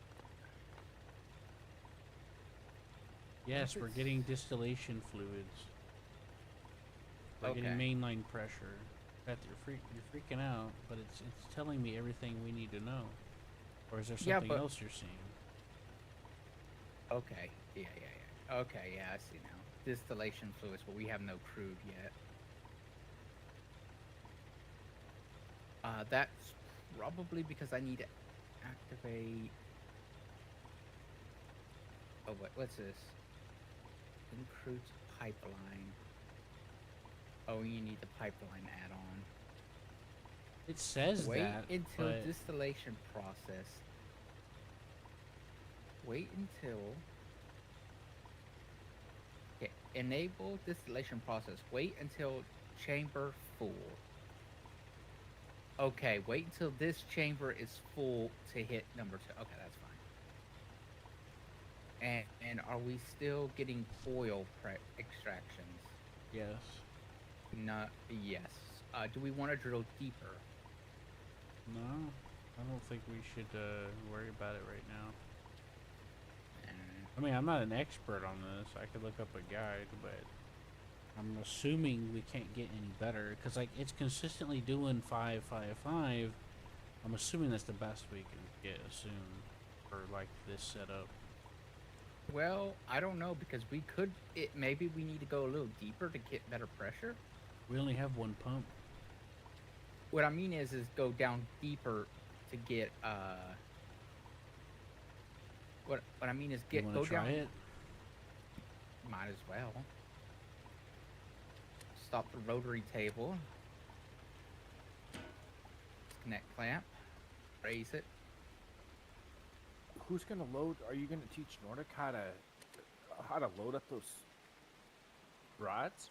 Yes, if we're it's- getting distillation fluids. We're Okay. getting mainline pressure. That you're freaking out, but it's telling me everything we need to know. Or is there Yeah, something but- else you're seeing? Okay. Yeah. Okay. Yeah, I see now. Distillation fluids, but we have no crude yet. That's probably because I need to activate. Oh, what's this? Includes pipeline. Oh, you need the pipeline add-on. It says Wait that, until but distillation process. Wait until. Okay, enable distillation process. Wait until chamber full. Okay, wait until this chamber is full to hit number 2. Okay, that's fine. And are we still getting oil extractions? yes. Not yes. Do we want to drill deeper? No, I don't think we should worry about it right now. I mean, I'm not an expert on this. I could look up a guide, but I'm assuming we can't get any better because like it's consistently doing 5, 5, 5. I'm assuming that's the best we can get soon for like this setup. Well, I don't know because we could. Maybe we need to go a little deeper to get better pressure. We only have one pump. What I mean is go down deeper to get. What I mean is You wanna go try down. it? Might as well. Stop the rotary table. Disconnect clamp. Raise it. Who's gonna load? Are you gonna teach Nordic how to load up those rods?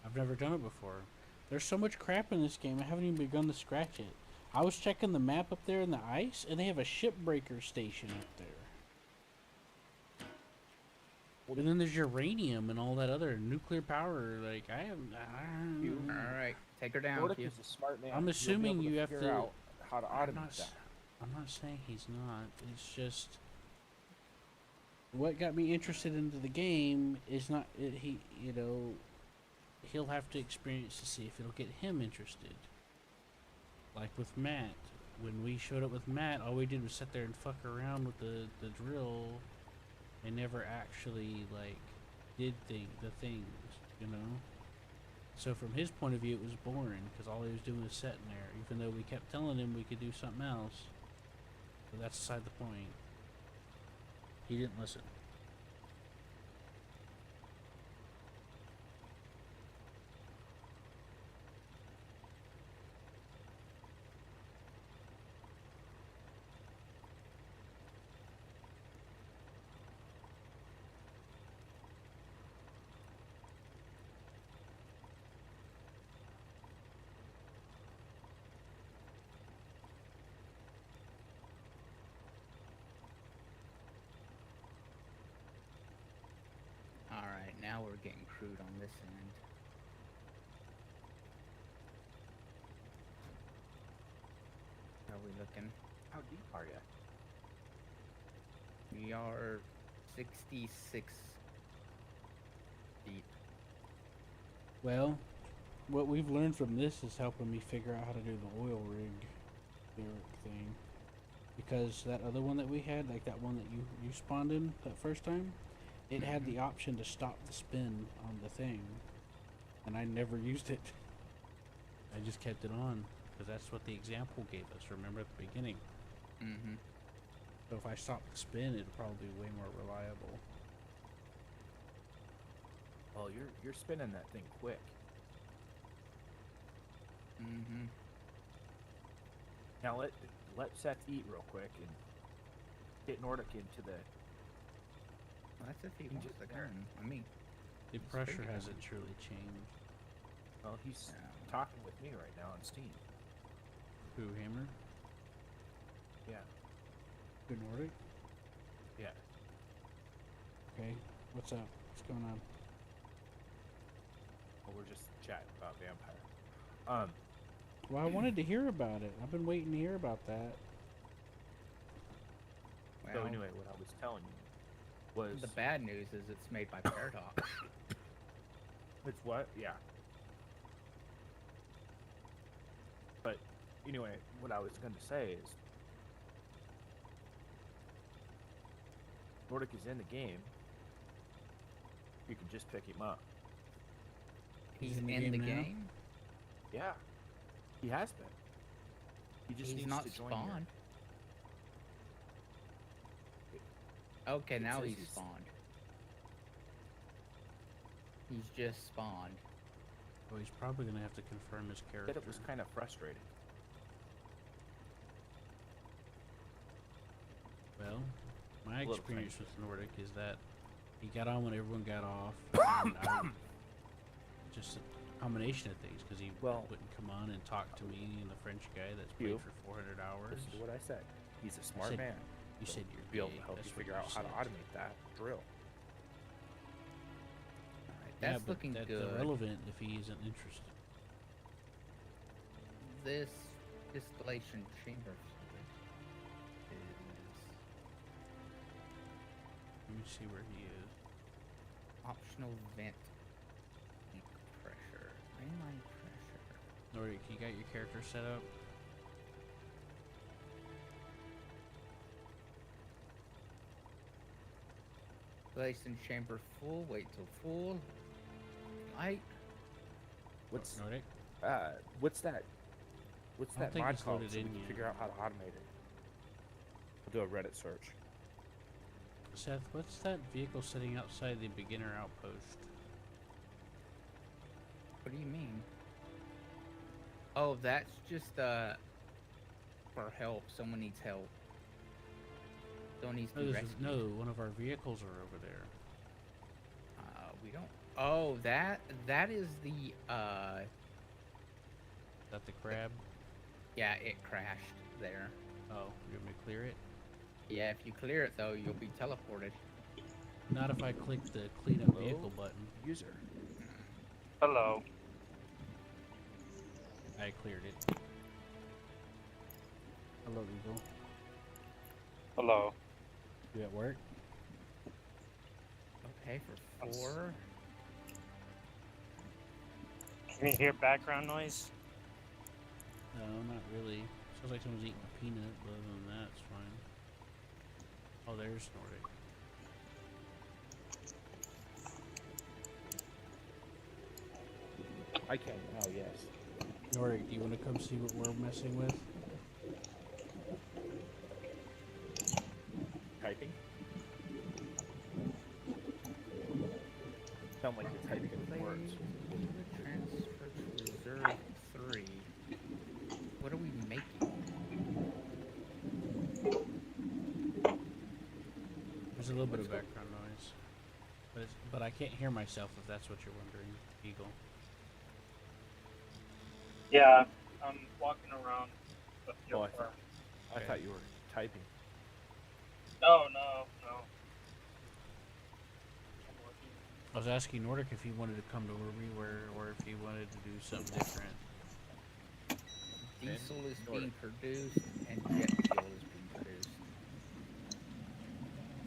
I've never done it before. There's so much crap in this game, I haven't even begun to scratch it. I was checking the map up there in the ice, and they have a shipbreaker station up there. And then there's uranium and all that other nuclear power. Like, All right, take her down. Nordic Q. is a smart man. I'm He'll be assuming able you have figure to- out how to I'm automate not, that. I'm not saying he's not. It's just what got me interested into the game is not he'll have to experience to see if it'll get him interested. Like with Matt, when we showed up with Matt, all we did was sit there and fuck around with the drill, and never actually like did the things, you know. So from his point of view, it was boring because all he was doing was sitting there, even though we kept telling him we could do something else. But that's beside the point. He didn't listen. All right, now we're getting crude on this end. How are we looking? How deep are you? We are 66 deep. Well, what we've learned from this is helping me figure out how to do the oil rig thing. Because that other one that we had, like that one that you spawned in that first time, it had the option to stop the spin on the thing. And I never used it. I just kept it on. Because that's what the example gave us, remember at the beginning. Mm-hmm. So if I stop the spin, it'll probably be way more reliable. Well, you're spinning that thing quick. Mm-hmm. Now let Seth eat real quick and get Nordic into the. Well, that's if he You wants just the there. gun. I mean, The It's pressure bigger hasn't than- truly changed. Well, he's Yeah. talking with me right now on Steam. Who, Hammer? Yeah. Who, Nordic? Yeah. Okay. What's up? What's going on? Well, we're just chatting about Vampire. Well, I wanted to hear about it. I've been waiting to hear about that. well, So anyway, what I was telling you was the bad news is it's made by Paradox. it's what? Yeah. But anyway, what I was going to say is Nordic is in the game. You can just pick him up. He's in in the the game now? game. Yeah. He has been. He just He's needs not to join spawned. Okay, It now says he's he's- spawned. He's just spawned. Well, he's probably gonna have to confirm his character. Said it was kind of frustrating. Well, my little experience with Nordic is that he got on when everyone got off. And just a combination of things, because he Well- wouldn't come on and talk to me and the French guy that's You. played for 400 hours. Listen to what I said. He's a smart said man. You said you're Be able gay. to help That's you what figure out how to said. automate that drill. Alright, Yeah, that's but looking that's good. irrelevant if he isn't interested. This distillation chamber fluid is Let me see where he is. optional vent peak pressure. Mainline pressure. Nordic, you got your character set up? Place in chamber full. Wait till full. Light. What's Nordic? what's that? What's I don't that think mod it's called? loaded So we in can yet. figure out how to automate it. We'll do a Reddit search. Seth, what's that vehicle sitting outside the beginner outpost? What do you mean? Oh, that's just for help. Someone needs help. Someone needs to No, be there's rescued. no, one of our vehicles are over there. We don't. Oh, that is the Is that the crab? yeah, it crashed there. Oh, you want me to clear it? Yeah, if you clear it though, you'll be teleported. Not if I click the clean up vehicle Hello? button. User. Hello. I cleared it. Hello, Eagle. Hello. You at work? Okay, for 4. Can you hear background noise? No, not really. Sounds like someone's eating a peanut, but other than that, it's fine. Oh, there's Nordic. I can now, yes. Nordic, do you want to come see what we're messing with? Typing? Sound like you're typing in words. Transfer to reserve 3. What are we making? There's a little bit of background noise. But I can't hear myself if that's what you're wondering, Eagle. Yeah, I'm walking around the Oh, field I farm. I thought you were typing. No. I'm working. I was asking Nordic if he wanted to come to where we were, or if he wanted to do something different. Diesel is Nordic. being produced and jet fuel is being produced.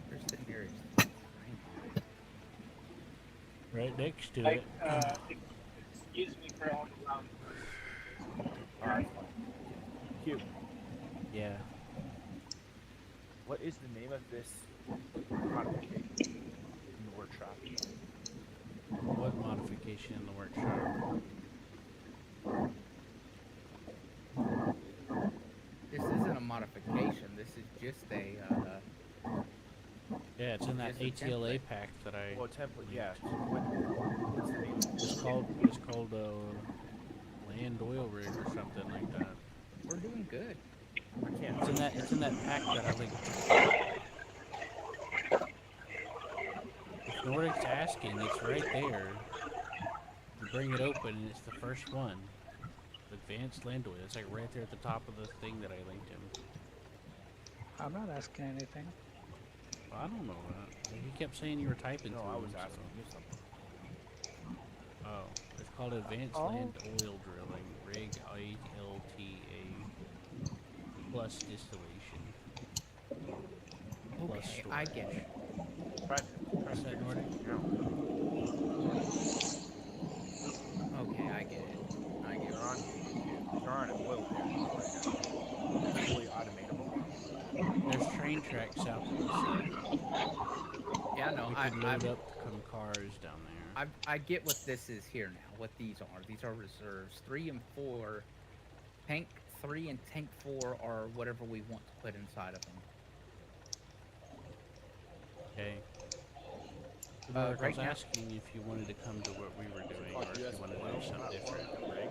Where's the nearest train line? Right next to Like, it. excuse me for all the loud. Alright. Cute. Yeah. What is the name of this modification in the workshop? What modification in the workshop? This isn't a modification. This is just a. Yeah, it's in that Just a ATLA template. pack that I. Well, template, yeah. linked. What's the name? It's called land oil rig or something like that. We're doing good. I can't. It's in that pack that I linked. If Nordic's asking, it's right there. You bring it open and it's the first one. Advanced land oil. It's like right there at the top of the thing that I linked him. I'm not asking anything. Well, I don't know that. He kept saying you were typing No, to I him, was so- asking you something. Oh, it's called Advanced Land Oil Drilling, Rig ILTA plus distillation. Plus Okay, I get storage. it. Try Is that Nordic? Okay, I get it. I get You're it. on an oil pan right now. It's fully automatable. There's train tracks out to the side. Yeah, no, We could load up some cars down there. I get what this is here now. What these are. These are reserves. 3 and 4. Tank 3 and tank 4 are whatever we want to put inside of them. Okay. Nordic, I right was now- asking if you wanted to come to what we were doing, or if US you wanted to oil do something platform different. rig.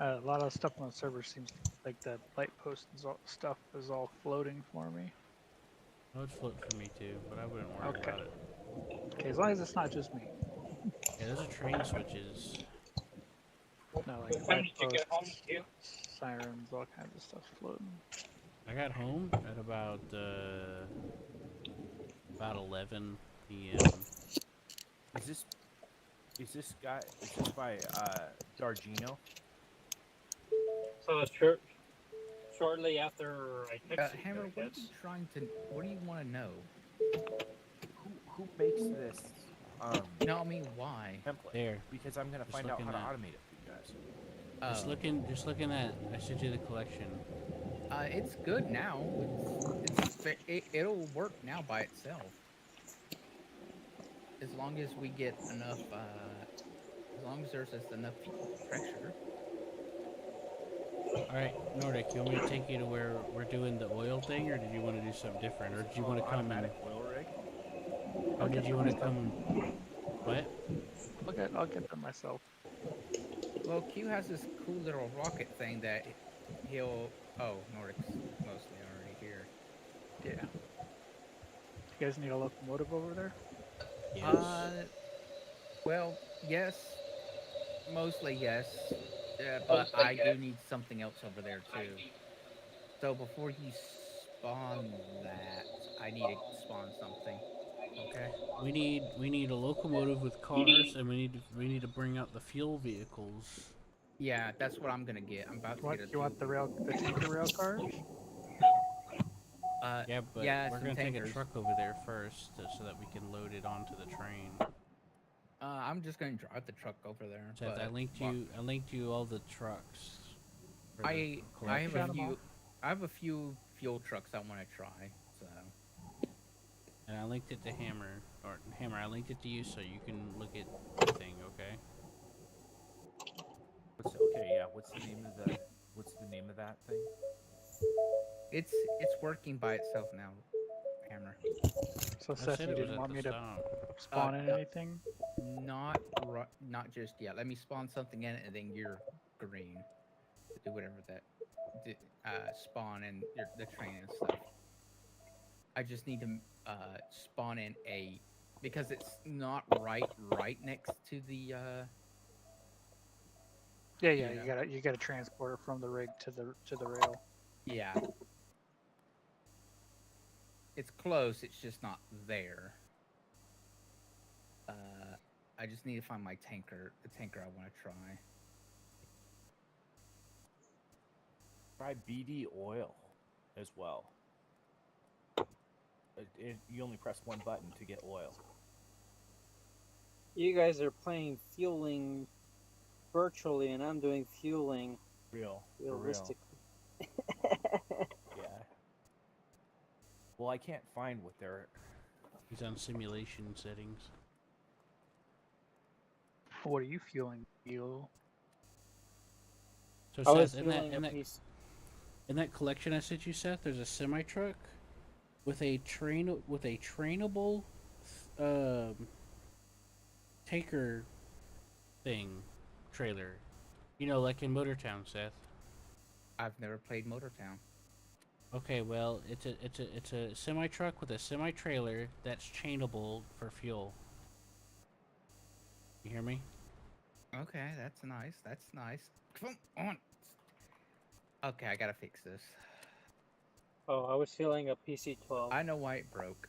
A lot of stuff on the server seems like the light post stuff is all floating for me. Oh, it's float for me too, but I wouldn't worry Okay. about it. Okay, as long as it's not just me. Yeah, those are train switches. No, What like time light did you get home, posts, Q? sirens, all kinds of stuff floating. I got home at about 11 p.m. Is this by Dargino? So shortly after I texted you, Hammer, I what are you guess. trying to? What do you want to know? Who makes this No, I mean why? template? There. Because I'm gonna Just find out how looking to at- automate it for you guys. Just looking at. I sent you the collection. It's good now. It'll work now by itself. As long as we get enough, as long as there's just enough pressure. All right, Nordic, you want me to take you to where we're doing the oil thing, or did you want to do something different, or did you want to come and? Automatic oil rig? Or did you want to come and? What? I'll get them myself. Well, Q has this cool little rocket thing that he'll. Oh, Nordic's mostly already here. Yeah. You guys need a locomotive over there? Yes. Well, yes, mostly yes, but I do need something else over there too. So before you spawn that, I need to spawn something. Okay. We need a locomotive with cars, and we need to bring out the fuel vehicles. Yeah, that's what I'm gonna get. I'm about to What get a you want the tanker rail cars? Yeah, but yeah, we're some gonna take a tankers. truck over there first, so that we can load it onto the train. I'm just gonna drive the truck over there. Seth, but, I linked you all the trucks. for the I collection. have a few. I have a few fuel trucks I want to try. So. And I linked it to Hammer, I linked it to you so you can look at the thing, okay? What's the name of that thing? It's working by itself now, Hammer. So I Seth, said you it was didn't at want the me to stop. spawn in no. anything? Not just yet. Let me spawn something in, and then you're green. Do whatever that. Spawn in the train and stuff. I just need to spawn in because it's not right next to the. Yeah, Yeah. you gotta transport it from the rig to the rail. Yeah. It's close. It's just not there. I just need to find my tanker. The tanker I want to try. Try BD oil as well. You only press one button to get oil. You guys are playing fueling virtually, and I'm doing fueling For real. realistically. Yeah. Well, I can't find what they're. He's on simulation settings. What are you fueling, Beetle? So I was Seth, fueling a piece. in that collection I sent you, Seth, there's a semi truck with a trainable tanker thing trailer. You know, like in Motortown, Seth. I've never played Motortown. Okay, well, it's a semi truck with a semi trailer that's chainable for fuel. You hear me? Okay, that's nice. That's nice. Come on. Okay, I gotta fix this. Oh, I was fueling a PC-12. I know why it broke.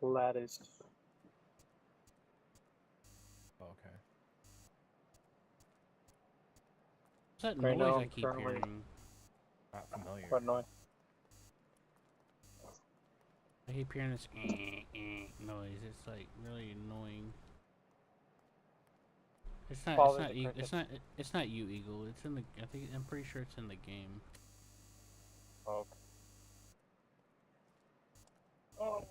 Lattice. Okay. What's that Right noise now I I'm keep currently- hearing? Not familiar. What noise? I keep hearing this noise. It's like really annoying. It's not. Follow It's not. the cricket. It's not you, Eagle. It's in the. I'm pretty sure it's in the game. Oh. Oh.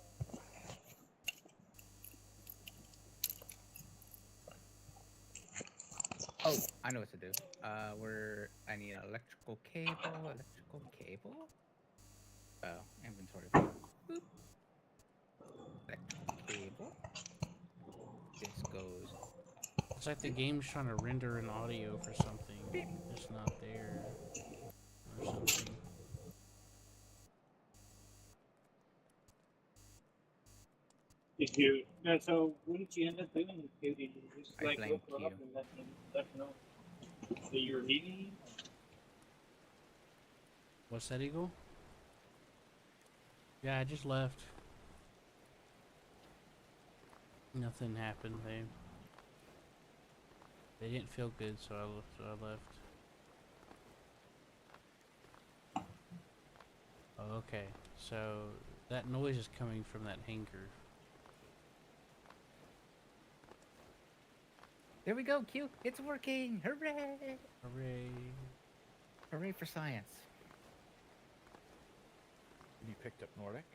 Oh, I know what to do. I need an electrical cable. Electrical cable. Oh, inventory. Boop. Electrical cable. This goes. It's like the game's trying to render an audio for something. It's not there. Or something. Did you? No, so what did you end up doing? Did you just I like blame look her up Q. and let her know that you were leaving? What's that, Eagle? Yeah, I just left. Nothing happened. They didn't feel good, so I left. Oh, okay. So that noise is coming from that hangar. There we go, Q. It's working. Hooray! Hooray! Hooray for science. You picked up Nordic?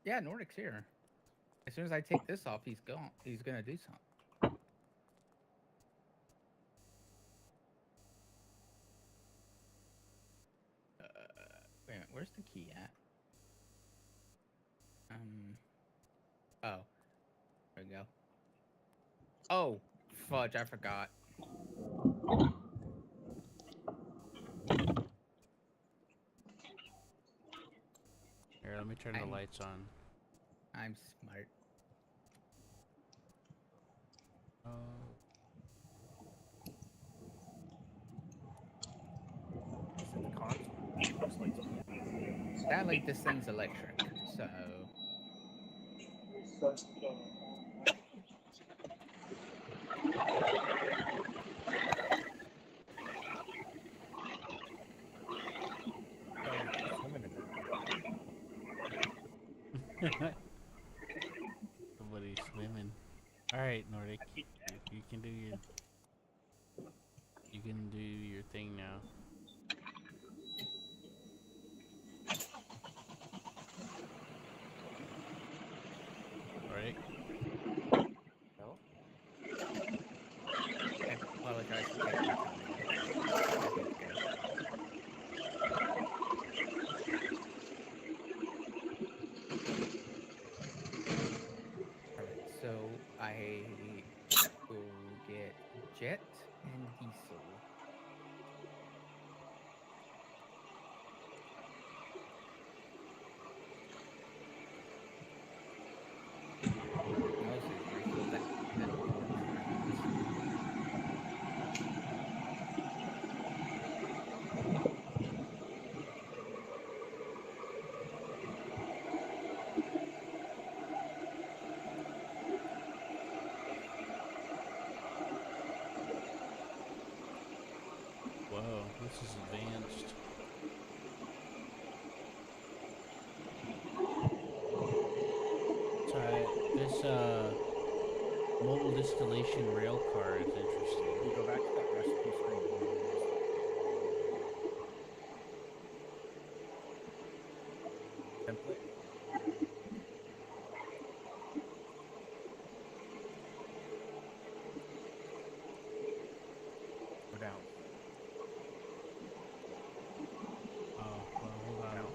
Yeah, Nordic's here. As soon as I take this off, he's gone. He's gonna do something. Wait a minute, where's the key at? Oh, there we go. Oh, fudge! I forgot. Here, let me turn the lights on. I'm smart. Is it the console? Looks like it's Sadly, this thing's electric, so. swimming in it. Somebody's swimming. All right, Nordic, you can do your thing now. All right. No? I apologize for taking my time. Alright, so I go get Jet and Diesel. Mostly refill that pork rinds. Whoa, this is advanced. This mobile distillation rail car is interesting. You go back to that recipe screen. Template. Go down. Oh, well, hold on. Down.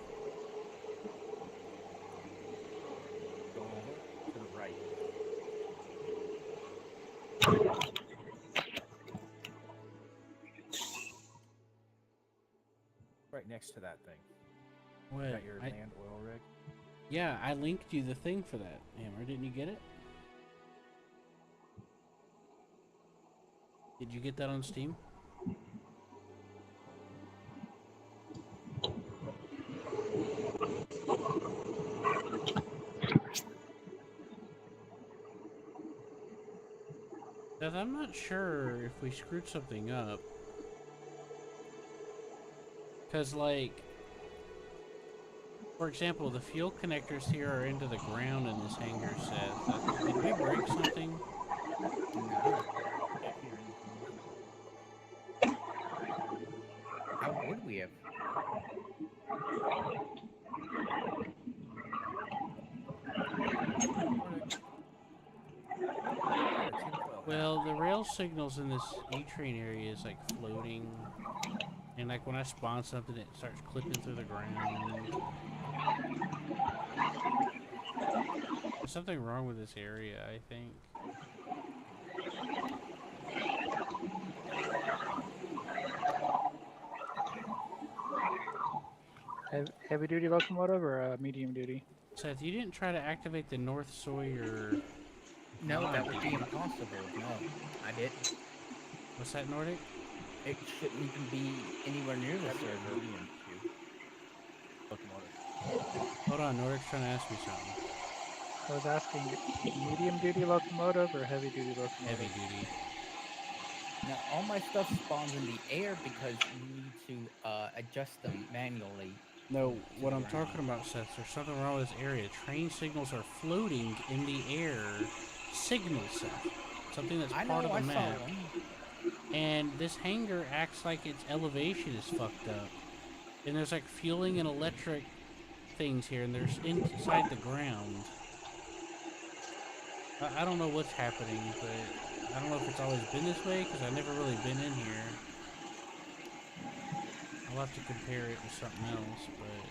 Go over to the right. Right next to that thing. What? Got your land oil rig. Yeah, I linked you the thing for that, Hammer. Didn't you get it? Did you get that on Steam? Because I'm not sure if we screwed something up. Because, like, for example, the fuel connectors here are into the ground in this hangar set. Did we break something? No. How would we have? Well, the rail signals in this E-train area is like floating, and like when I spawn something, it starts clipping through the ground. There's something wrong with this area, I think. Heavy duty locomotive or medium duty? Seth, you didn't try to activate the North Sawyer No, mod, that would did be you? impossible. No, I didn't. What's that, Nordic? It shouldn't even be anywhere near the That'd be a server. medium too. Locomotive. Hold on, Nordic's trying to ask me something. I was asking medium duty locomotive or heavy duty locomotive? Heavy duty. Now, all my stuff spawns in the air because you need to adjust them manually. No, to what the I'm ground. talking about, Seth, there's something wrong with this area. Train signals are floating in the air. Signal, Seth. Something that's I part know, of I the saw map. one. And this hangar acts like its elevation is fucked up. And there's like fueling and electric things here, and there's inside the ground. I don't know what's happening, but I don't know if it's always been this way, because I've never really been in here. I'll have to compare it with something else, but...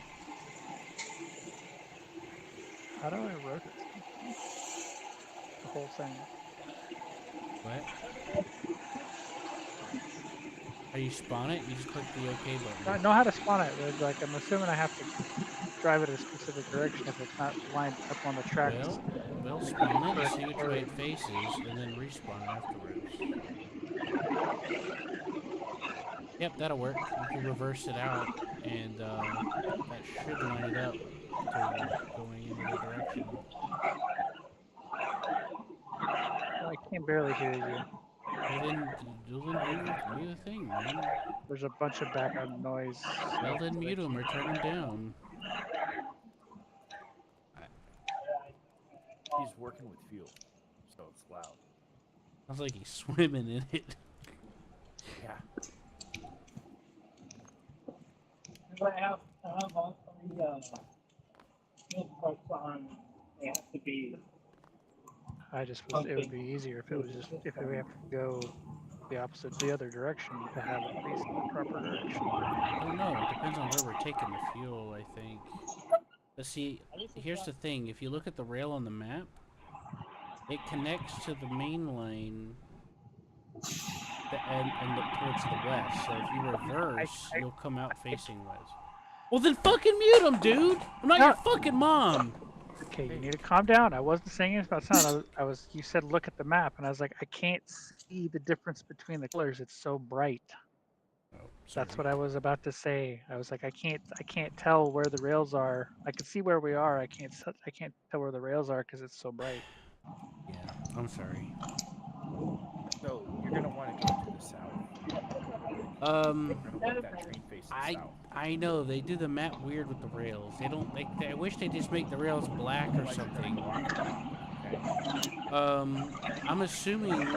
How do I rotate the whole thing? What? How you spawn it? You just click the OK button. I know how to spawn it, but like I'm assuming I have to drive it a specific direction if it's not lined up on the tracks. Well, spawn it and see which way it faces, and then respawn it afterwards. Yep, that'll work. You can reverse it out, and that should line it up to going in the direction. I can barely hear you. Well then do the thing, man. There's a bunch of background noise. Well then mute him or turn him down. He's working with fuel, so it's loud. Sounds like he's swimming in it. Yeah. I have all three field parts on. They have to be. I just was, it would be easier if it was just if we have to go the other direction to have it facing the proper direction. I don't know. It depends on where we're taking the fuel, I think. But see, here's the thing. If you look at the rail on the map, it connects to the main line towards the west. So if you reverse, you'll come out facing west. Well, then fucking mute him, dude! I'm not your fucking mom! Okay, you need to calm down. I wasn't saying anything about sound. You said look at the map, and I was like, I can't see the difference between the colors. It's so bright. Oh, That's what I was about to say. I was like, I can't tell where the rails are. I can see where we are. I can't tell where the rails are because it's so bright. Yeah, I'm sorry. So you're gonna want to go to the south. You're gonna want that train facing south. I know they do the map weird with the rails. They don't like. I wish they just make the rails black or something. Okay. I'm assuming,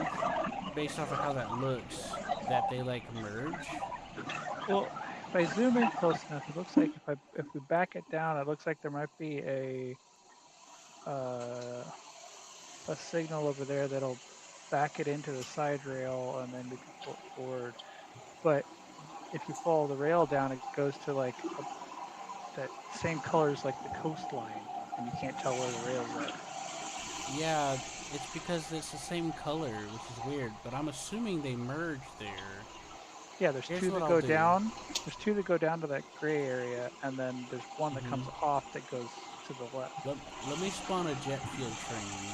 based off of how that looks, that they like merge. Well, if I zoom in close enough, it looks like if we back it down, it looks like there might be a signal over there that'll back it into the side rail, and then we can pull it forward. But if you follow the rail down, it goes to like that same colors like the coastline, and you can't tell where the rails are. Yeah, it's because it's the same color, which is weird. But I'm assuming they merge there. Yeah, there's Here's two that what go I'll do. down. There's two that go down to that gray area, and then there's one that comes off that goes to the left. Let me spawn a jet fuel train.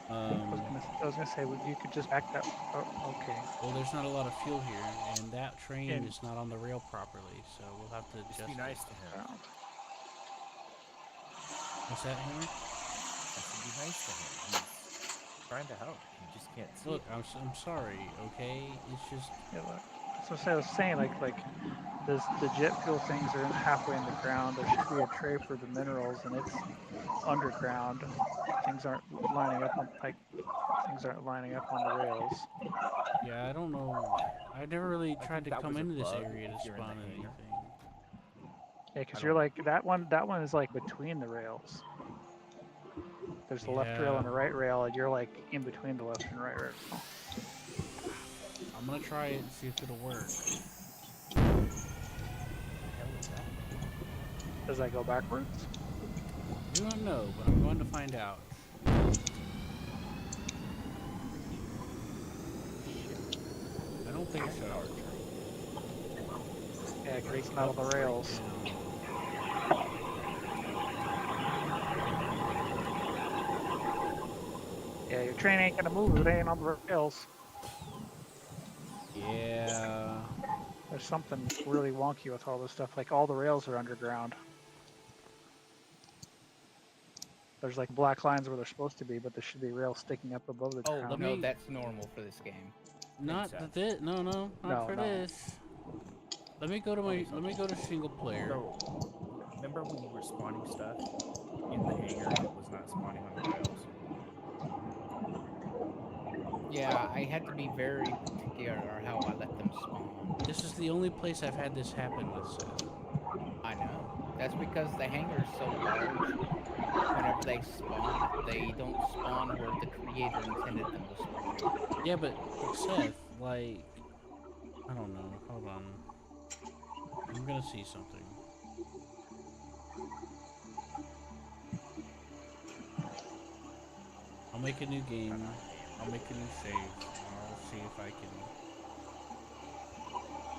I was gonna say, well, you could just back that. Oh, okay. Well, there's not a lot of fuel here, and that train is not on the rail properly, so we'll have to Just adjust be nice it. to him. What's that, Henry? I said be nice to him. He's trying to help. He just can't see. Look, I'm sorry, okay? It's just... Yeah, look. So I was saying, like the jet fuel things are halfway in the ground. There should be a tray for the minerals, and it's underground. Things aren't lining up on the rails. Yeah, I don't know. I never really I tried think to that come was a into this bug area to if you're in the spawn hangar. anything. Yeah, because you're like that one is like between the rails. there's the left rail and the Yeah. right rail, and you're like in between the left and right rail. I'm gonna try it and see if it'll work. What the hell is that? Does that go backwards? I do not know, but I'm going to find out. I don't think so. Yeah, because it's not on the rails. Yeah, your train ain't gonna move if it ain't on the rails. Yeah. There's something really wonky with all this stuff. Like all the rails are underground. There's like black lines where they're supposed to be, but there should be rails sticking up above the Oh, ground. no, that's normal for this game. Not so. this. No, not No, for no. this. Let me go to my. Let me go to single player. So, remember when you were spawning stuff in the hangar and it was not spawning on the rails? Yeah, I had to be very particular how I let them spawn. This is the only place I've had this happen with Seth. I know. That's because the hangar is so large. Whenever they spawn, they don't spawn where the creator intended them to spawn. Yeah, but Seth, like, I don't know. Hold on. I'm gonna see something. I'll make a new game. I'll make a new save. I'll see if I can.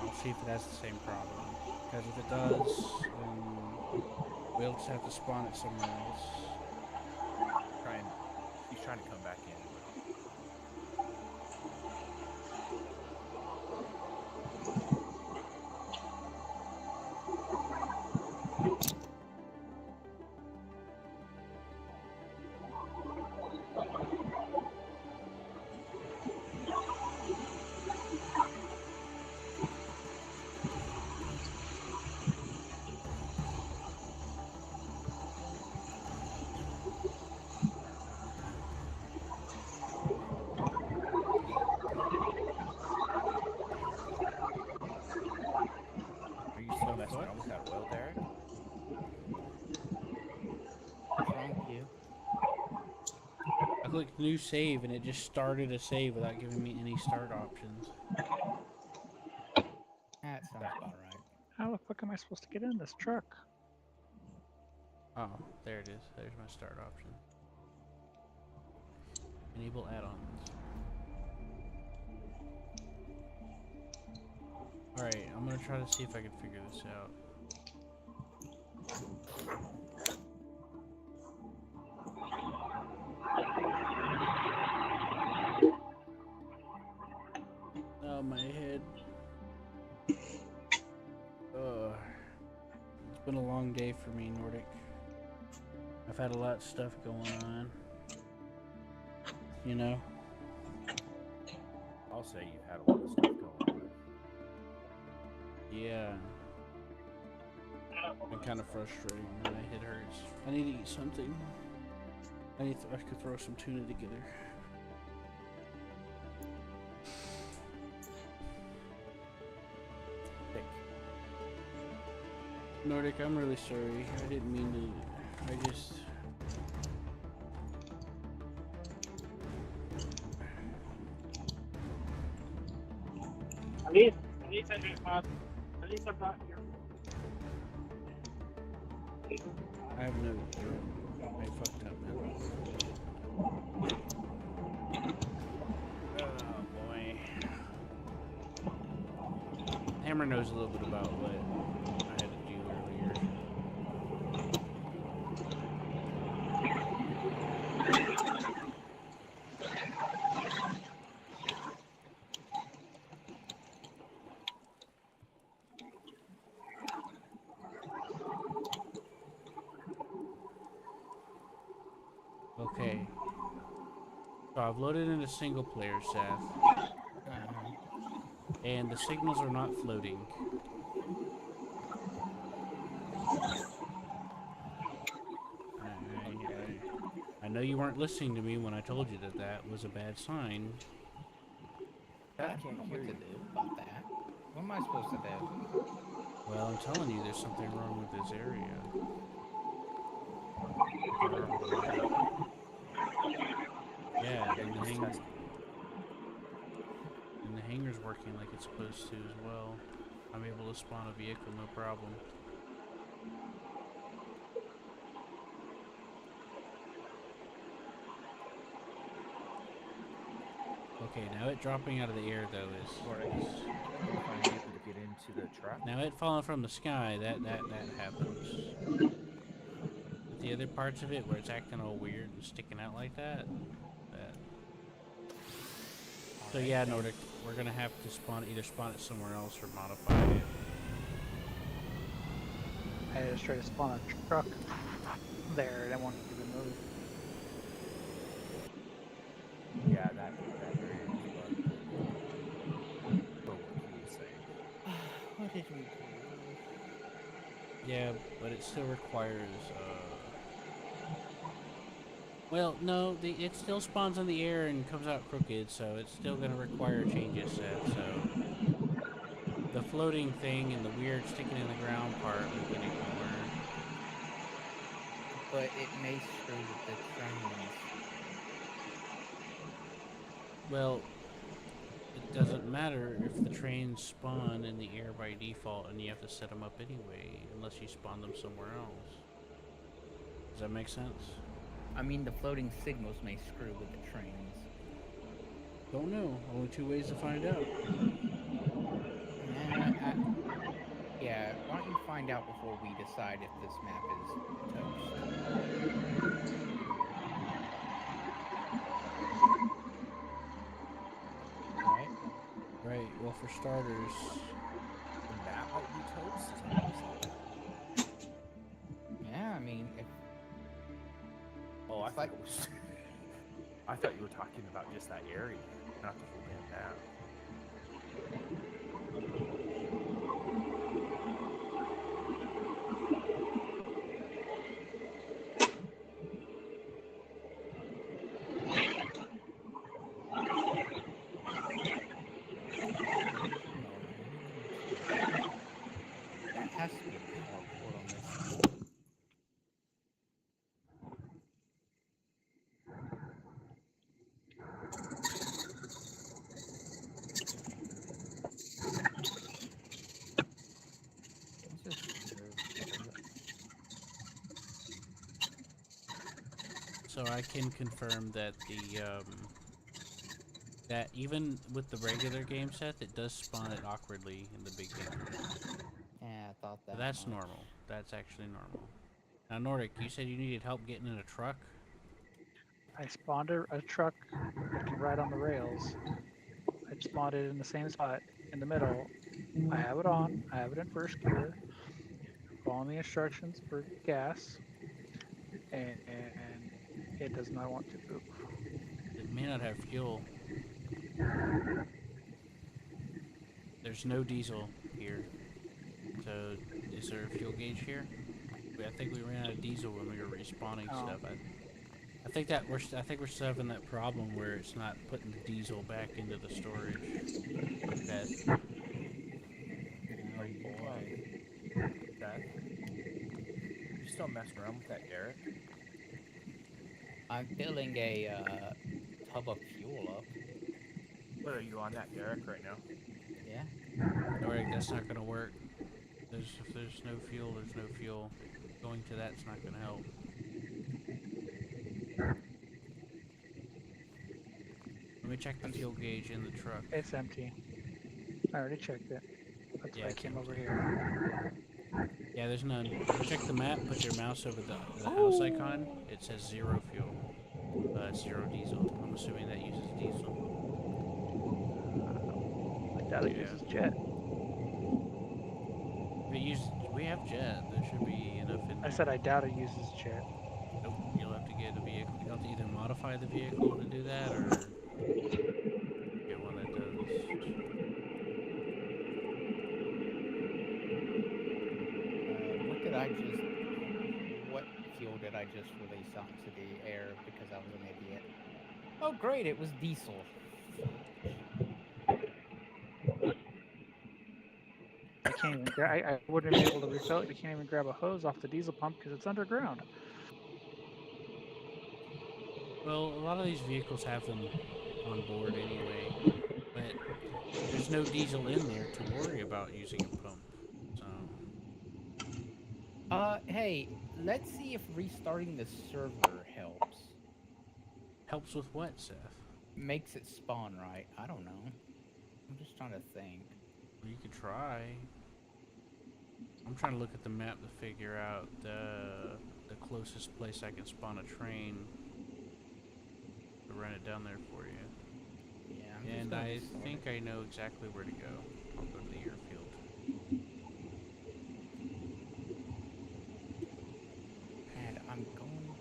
I'll see if it has the same problem. Because if it does, then we'll just have to spawn it somewhere else. He's trying to come back in. Are you still messing around with that oil, Derek? What's wrong with you? I clicked new save and it just started a save without giving me any start options. That sounds about right. How the fuck am I supposed to get in this truck? Oh, there it is. There's my start option. Enable add-ons. Alright, I'm gonna try to see if I can figure this out. Oh, my head. It's been a long day for me, Nordic. I've had a lot of stuff going on. You know? I'll say you've had a lot of stuff going on. Yeah. Been kind of frustrating. My head hurts. I need to eat something. I could throw some tuna together. Thick. Nordic, I'm really sorry. I didn't mean to. I just. At least I didn't have. At least I'm not here. I have no. I fucked up, man. Oh boy. Hammer knows a little bit about what I had to do earlier. Okay. So I've loaded into single player, Seth, and the signals are not floating. I know you weren't listening to me when I told you that that was a bad sign. I don't know what to do about that. What am I supposed to do? Well, I'm telling you, there's something wrong with this area. Yeah, Yeah, and you're just testing. and the hangar's working like it's supposed to as well. I'm able to spawn a vehicle, no problem. Okay, now it dropping out of the air though Or is can you find a vehicle to get into the truck? now it falling from the sky. That happens. But the other parts of it where it's acting all weird and sticking out like that. So Alright, yeah, then. Nordic, we're gonna have to either spawn it somewhere else or modify it. I just tried to spawn a truck there and it won't even move. Yeah, that area is bugged. For what he was saying. What did we do? Yeah, but it still requires well, no, it still spawns in the air and comes out crooked, so it's still gonna require changes, Seth. So the floating thing and the weird sticking in the ground part we can ignore. But it may screw with the trains. Well, it doesn't matter if the trains spawn in the air by default and you have to set them up anyway, unless you spawn them somewhere else. Does that make sense? I mean, the floating signals may screw with the trains. Don't know. Only two ways to find out. Yeah, why don't you find out before we decide if this map is toast? Right? Right, well, for starters, The map might be toast. Is that what you said? Yeah, I mean, if Oh, I It's thought like- it was. I thought you were talking about just that area, not the whole damn map. There has to be a carport on this thing. What's this weird- so I can confirm that that even with the regular game set, it does spawn it awkwardly in the big hangar. Yeah, I thought that. But that's much. normal. That's actually normal. Now, Nordic, you said you needed help getting in a truck? I spawned a truck that can ride on the rails. I spawned it in the same spot in the middle. I have it on. I have it in first gear. Following the instructions for gas, and it does not want to move. It may not have fuel. There's no diesel here. So, is there a fuel gauge here? I think we ran out of diesel when we were respawning Oh. stuff. I think we're still having that problem where it's not putting the diesel back into the storage. That Are you, boy. Seth? You still messing around with that Derek? I'm filling a tub of fuel up. What are you on that Derek right now? Yeah. Nordic, that's not gonna work. If there's no fuel, there's no fuel. Going to that's not gonna help. Let me check the fuel gauge in the truck. It's empty. I already checked it. That's Yeah, why I it's came over empty. here. Yeah, there's none. Go check the map, put your mouse over the house icon. It says 0 fuel. It's 0 diesel. I'm assuming that uses diesel. I doubt it Yeah. uses jet. We have jet. There should be enough in there. I said I doubt it uses jet. Nope. You'll have to get a vehicle. You'll have to either modify the vehicle to do that or get one that does. What fuel did I just release out into the air because I was an idiot? Oh, great! It was diesel. I can't even. I wouldn't be able to refill it. You can't even grab a hose off the diesel pump because it's underground. Well, a lot of these vehicles have them on board anyway, but there's no diesel in there to worry about using a pump. So Hey, let's see if restarting the server helps. helps with what, Seth? Makes it spawn right. I don't know. I'm just trying to think. Well, you could try. I'm trying to look at the map to figure out the closest place I can spawn a train to run it down there for you. Yeah, I'm just And gonna I restart think it. I know exactly where to go. I'll go to the airfield. And I'm going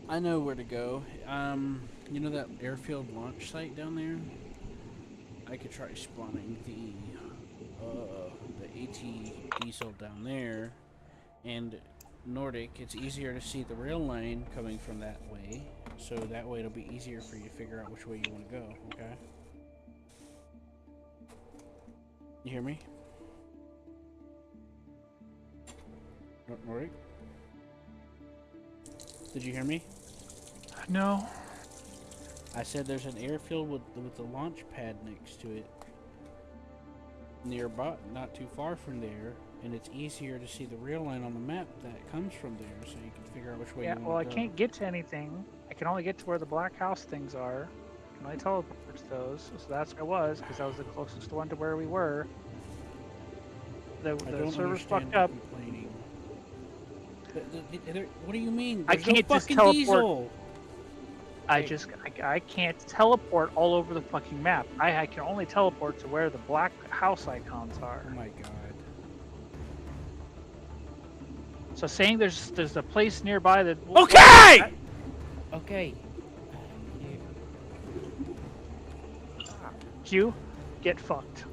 to. I know where to go. You know that airfield launch site down there? I could try spawning the AT diesel down there, and Nordic. It's easier to see the rail line coming from that way, so that way it'll be easier for you to figure out which way you want to go. Okay? You hear me? Nordic? Did you hear me? No. I said there's an airfield with the launch pad next to it, nearby, not too far from there, and it's easier to see the rail line on the map that comes from there, so you can figure out which way Yeah, you well, I want to go. can't get to anything. I can only get to where the black house things are. I can only teleport to those. So that's where I was, because that was the closest one to where we were. I The don't server's understand fucked the up. complaining. What do you mean? I There's no can't just fucking teleport. diesel. I can't teleport all over the fucking map. I can only teleport to where the black house icons are. Oh my god. So saying there's a place nearby that. Okay! Okay. Q, get fucked.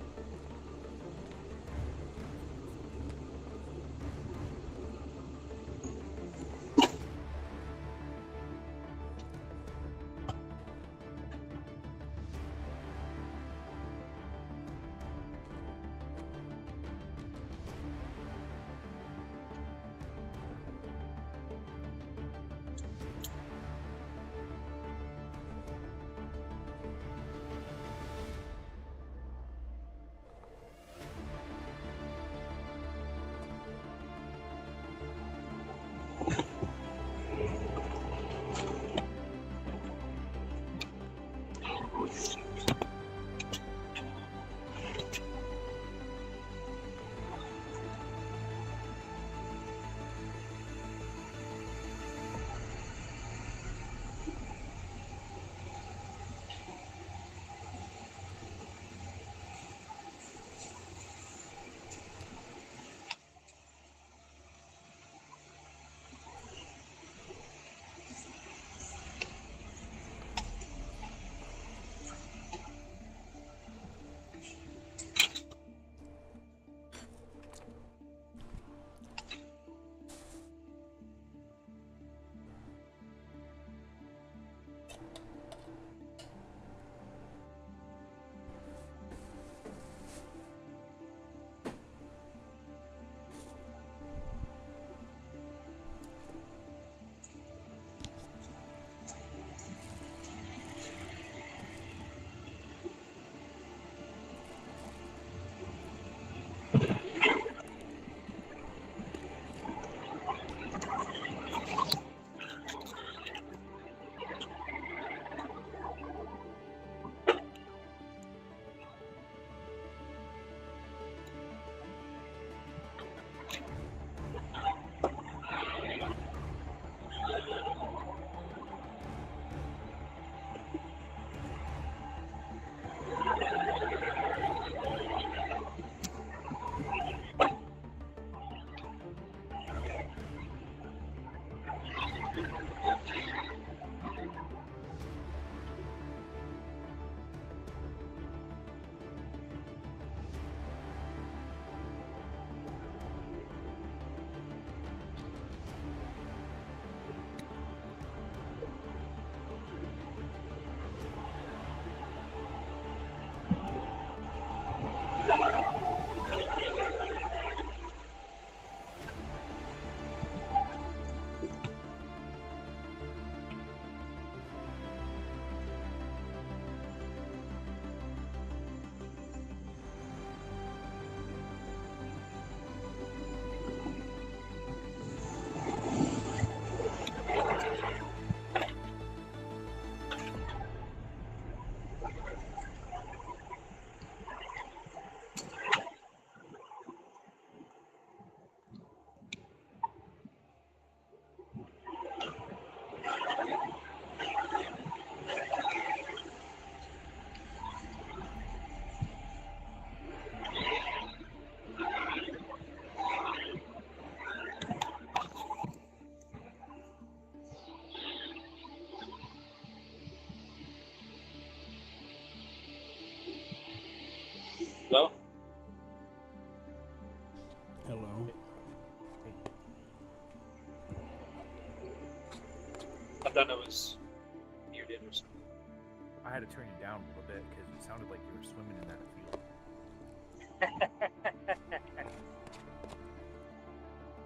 thought I was muted or something. I had to turn you down a little bit because it sounded like you were swimming in that field.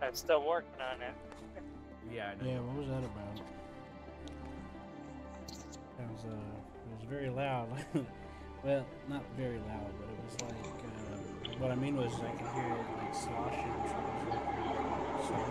I'm still working on it. Yeah, I know. Yeah, what was that about? It was very loud. Well, not very loud, but it was like, what I mean was I could hear it like sloshing, so it was like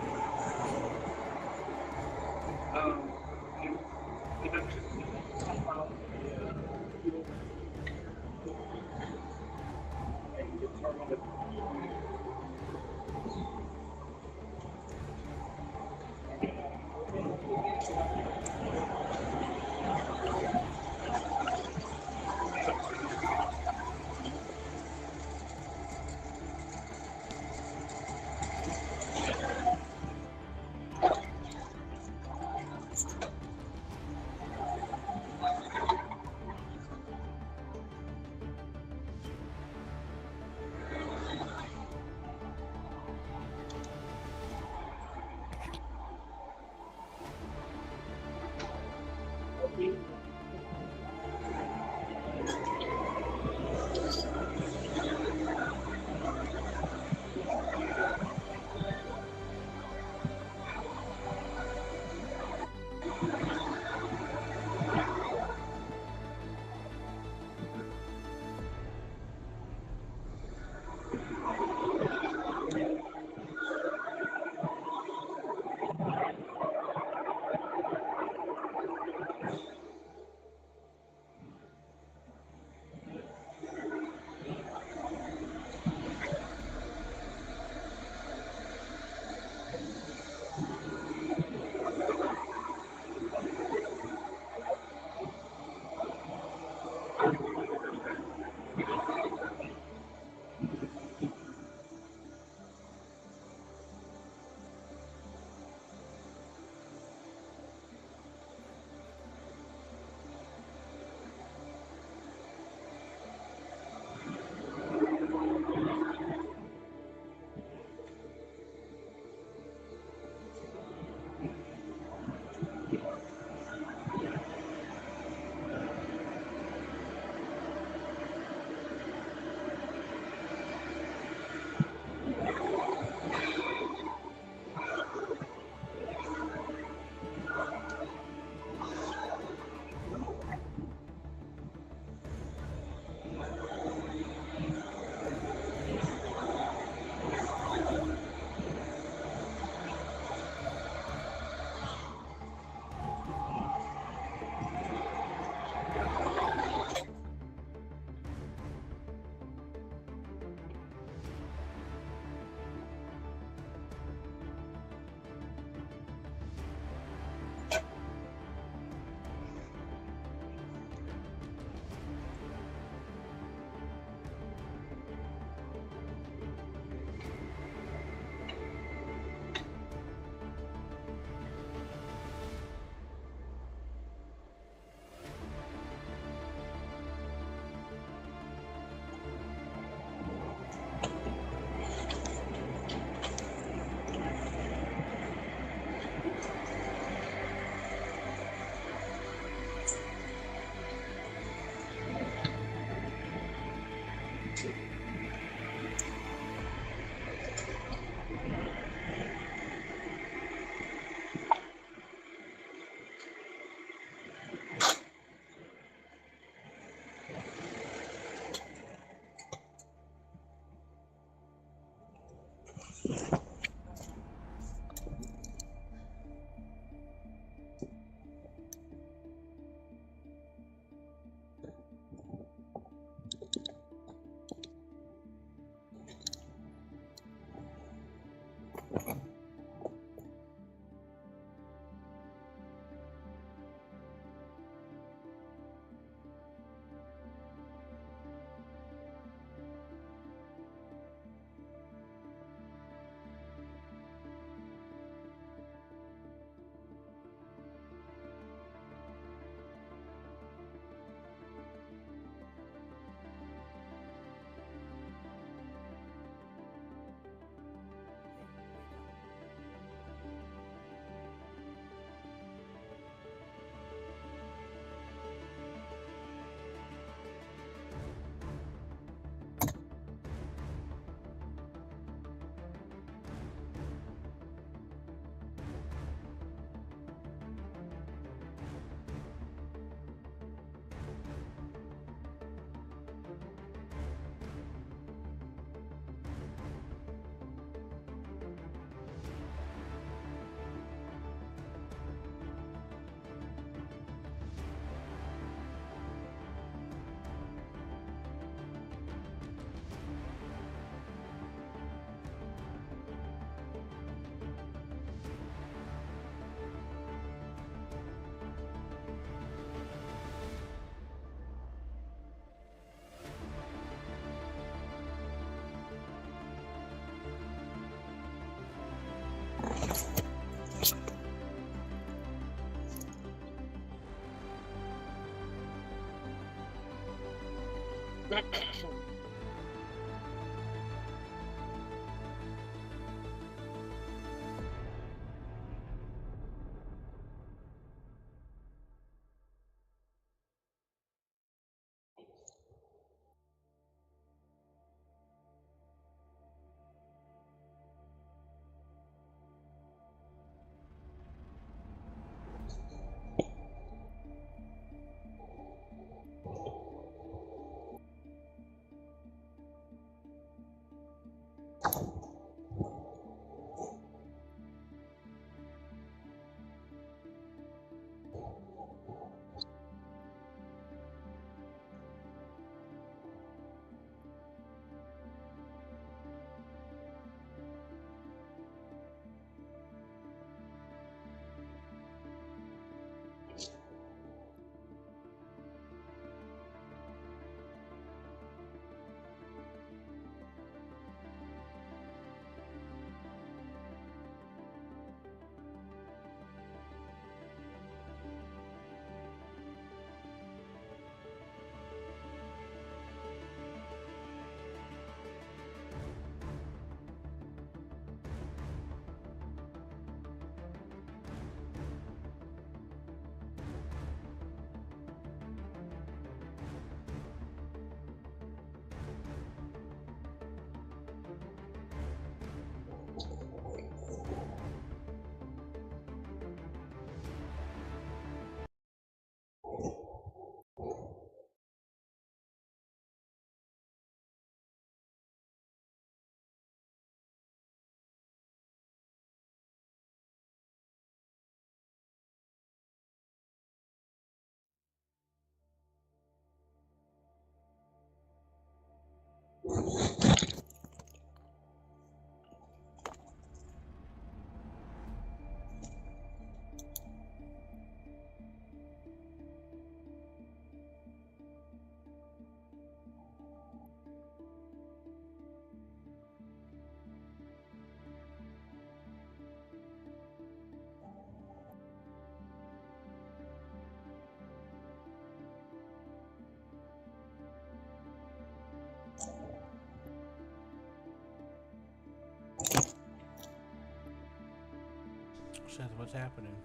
Seth, what's happening?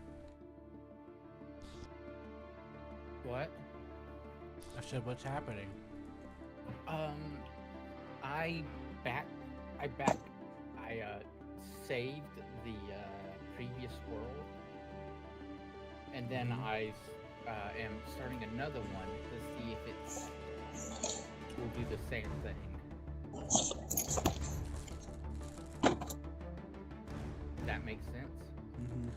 What? I said, what's happening? I back, I saved the previous world, and then I am starting another one to see if it's will do the same thing. That makes sense. Mm-hmm.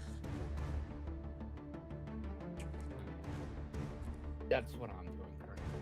That's what I'm doing currently.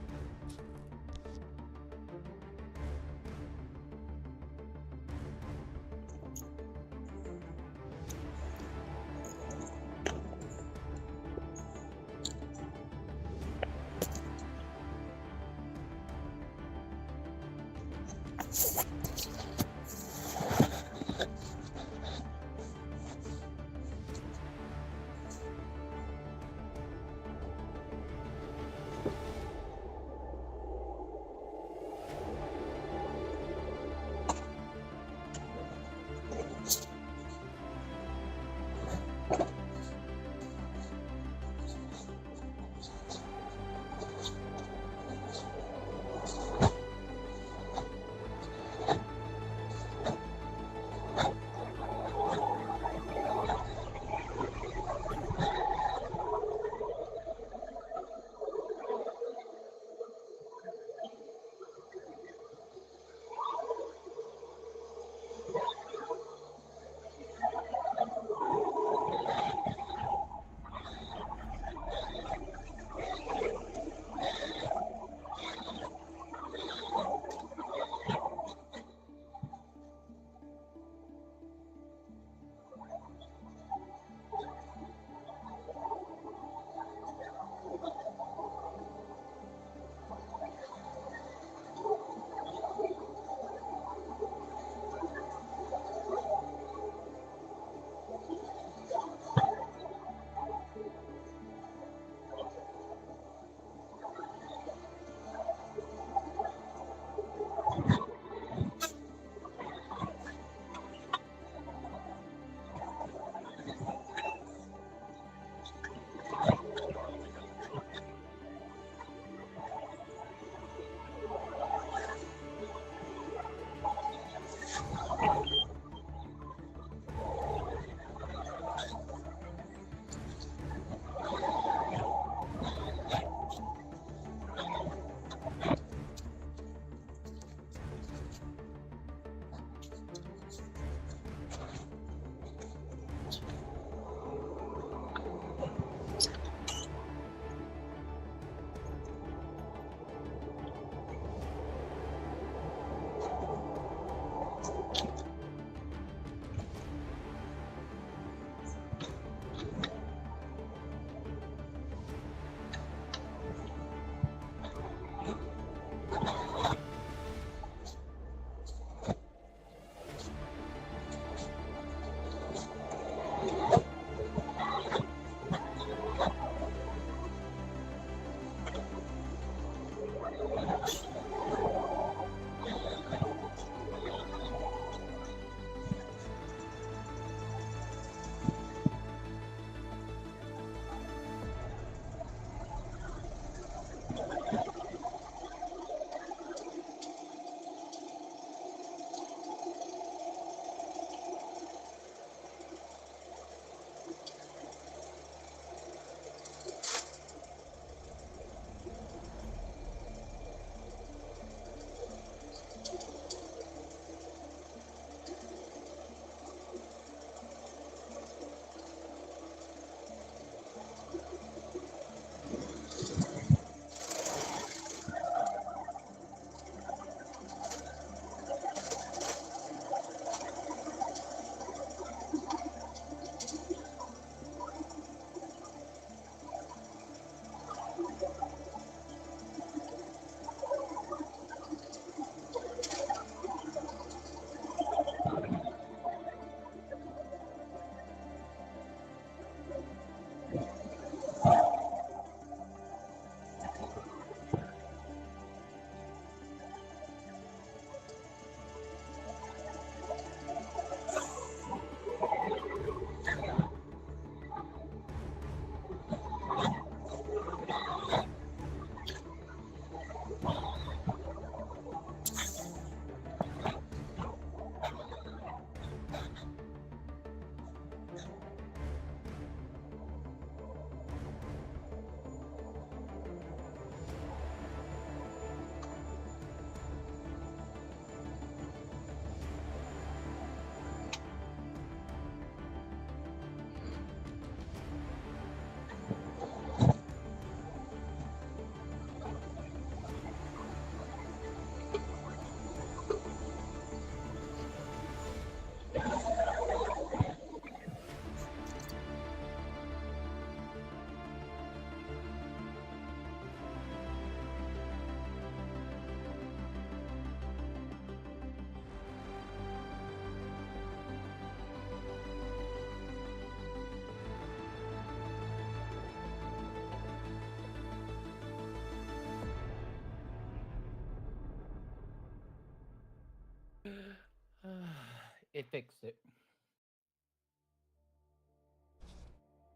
It fixed it.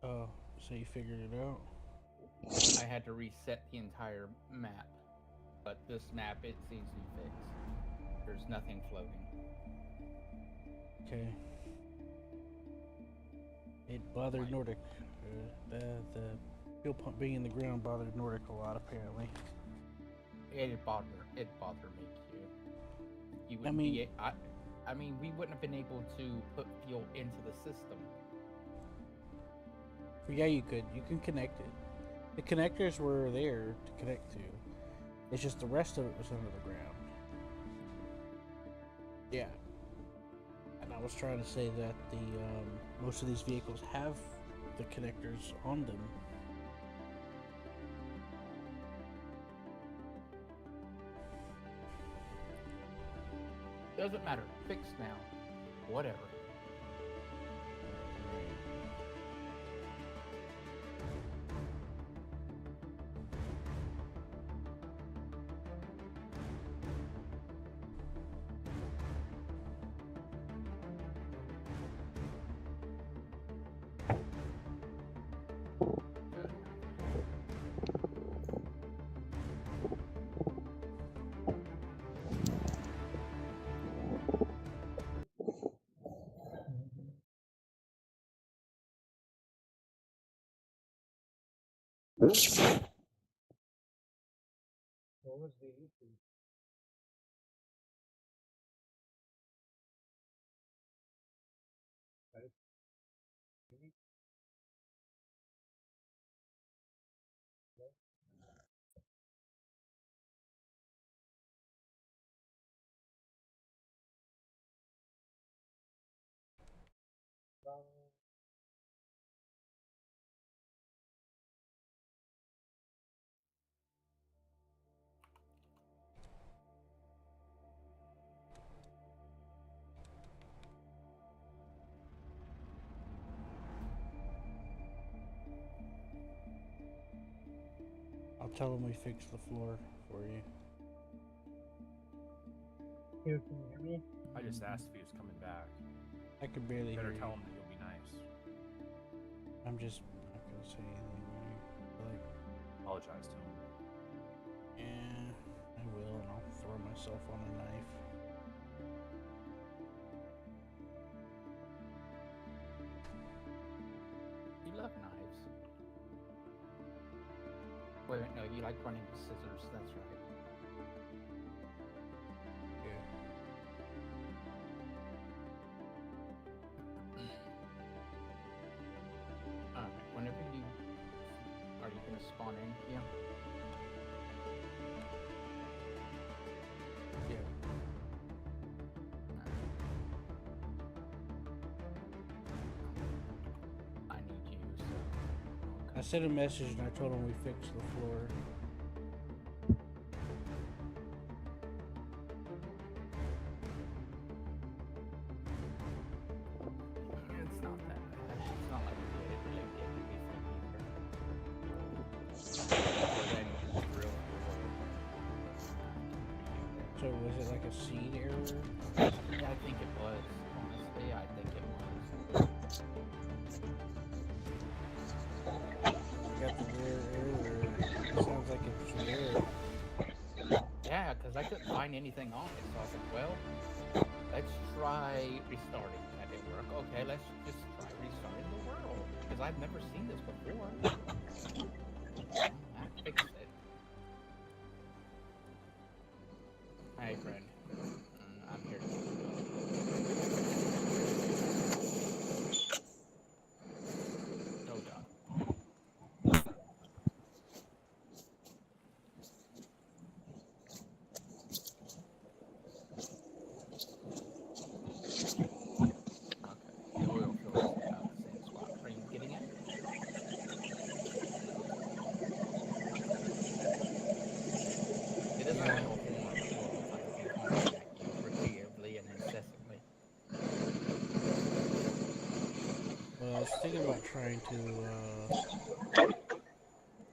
Oh, so you figured it out? I had to reset the entire map, but this map it's easy to fix. There's nothing floating. Okay. It bothered Nordic. The fuel pump being in the ground bothered Nordic a lot, apparently. It bothered me, Q. You wouldn't mean- be. I mean, we wouldn't have been able to put fuel into the system. Yeah, you could. You can connect it. The connectors were there to connect to. It's just the rest of it was under the ground. Yeah. And I was trying to say that the most of these vehicles have the connectors on them. Doesn't matter. Fixed now. Whatever. What was the issue? tell him we fixed the floor for you. Here, can you hear me? I just asked if he was coming back. I could barely Better hear tell you. him that you'll be nice. I'm just not gonna say anything. Like, Apologize to him. yeah, I will, and I'll throw myself on a knife. You love knives. Wait, no, you like running with scissors. That's right. Yeah. Alright, whenever you... Are you gonna spawn in here? Yeah. I need you, so... I sent a message and I told him we fixed the floor. It's not that bad. It's not like we did really get anything either. Or then drill. So was it like a seed error? Yeah, I think it was. Honestly, I think it was. I got the rare error. It sounds like it's rare. Yeah, because I couldn't find anything on it, so I was like, well, let's try restarting. That didn't work. Okay, let's just try restarting the world. Because I've never seen this before. That fixed it. Hey, friend. I'm here to No doubt. Okay, the oil field is about the same spot. Are you getting it? It doesn't have a horn. Well, it's like it can contact you repeatedly and incessantly. Well, I was thinking about trying to,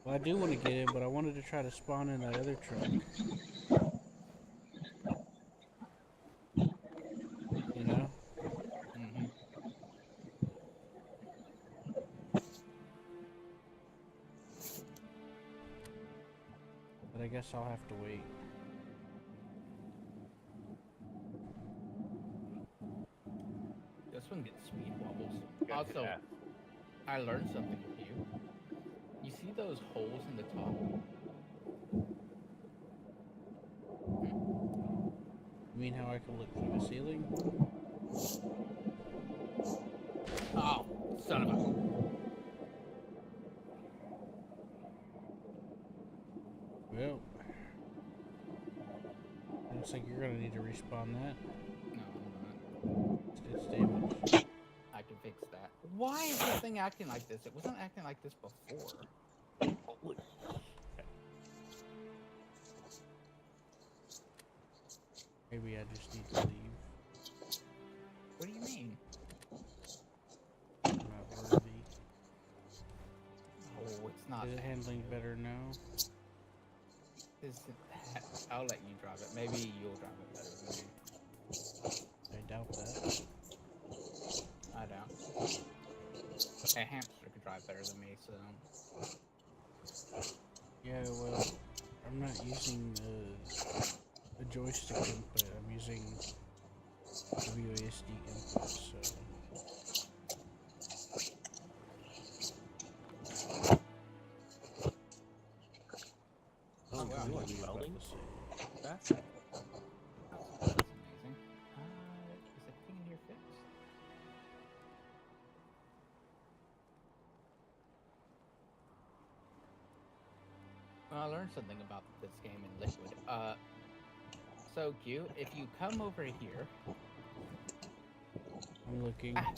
well, I do want to get in, but I wanted to try to spawn in that other truck. You know? Mm-hmm. But I guess I'll have to wait. This one gets speed wobbles. Good, Also, yeah. I learned something with you. You see those holes in the top? You mean how I can look through the ceiling? Oh, son of a... Well, looks like you're gonna need to respawn that. No, I'm not. It's damaged. I can fix that. Why is this thing acting like this? It wasn't acting like this before. Holy. Maybe I just need to leave. What do you mean? I'm not worthy. Oh, it's not. Is it handling better now? I'll let you drive it. Maybe you'll drive it better than me. I doubt that. I doubt. A hamster could drive better than me, so... Yeah, well, I'm not using a joystick input. I'm using WASD input, so... Oh, wow. you like welding? That's amazing. Is everything in here fixed? Well, I learned something about this game in Liquid. So Q, if you come over here... I'm looking. Ah.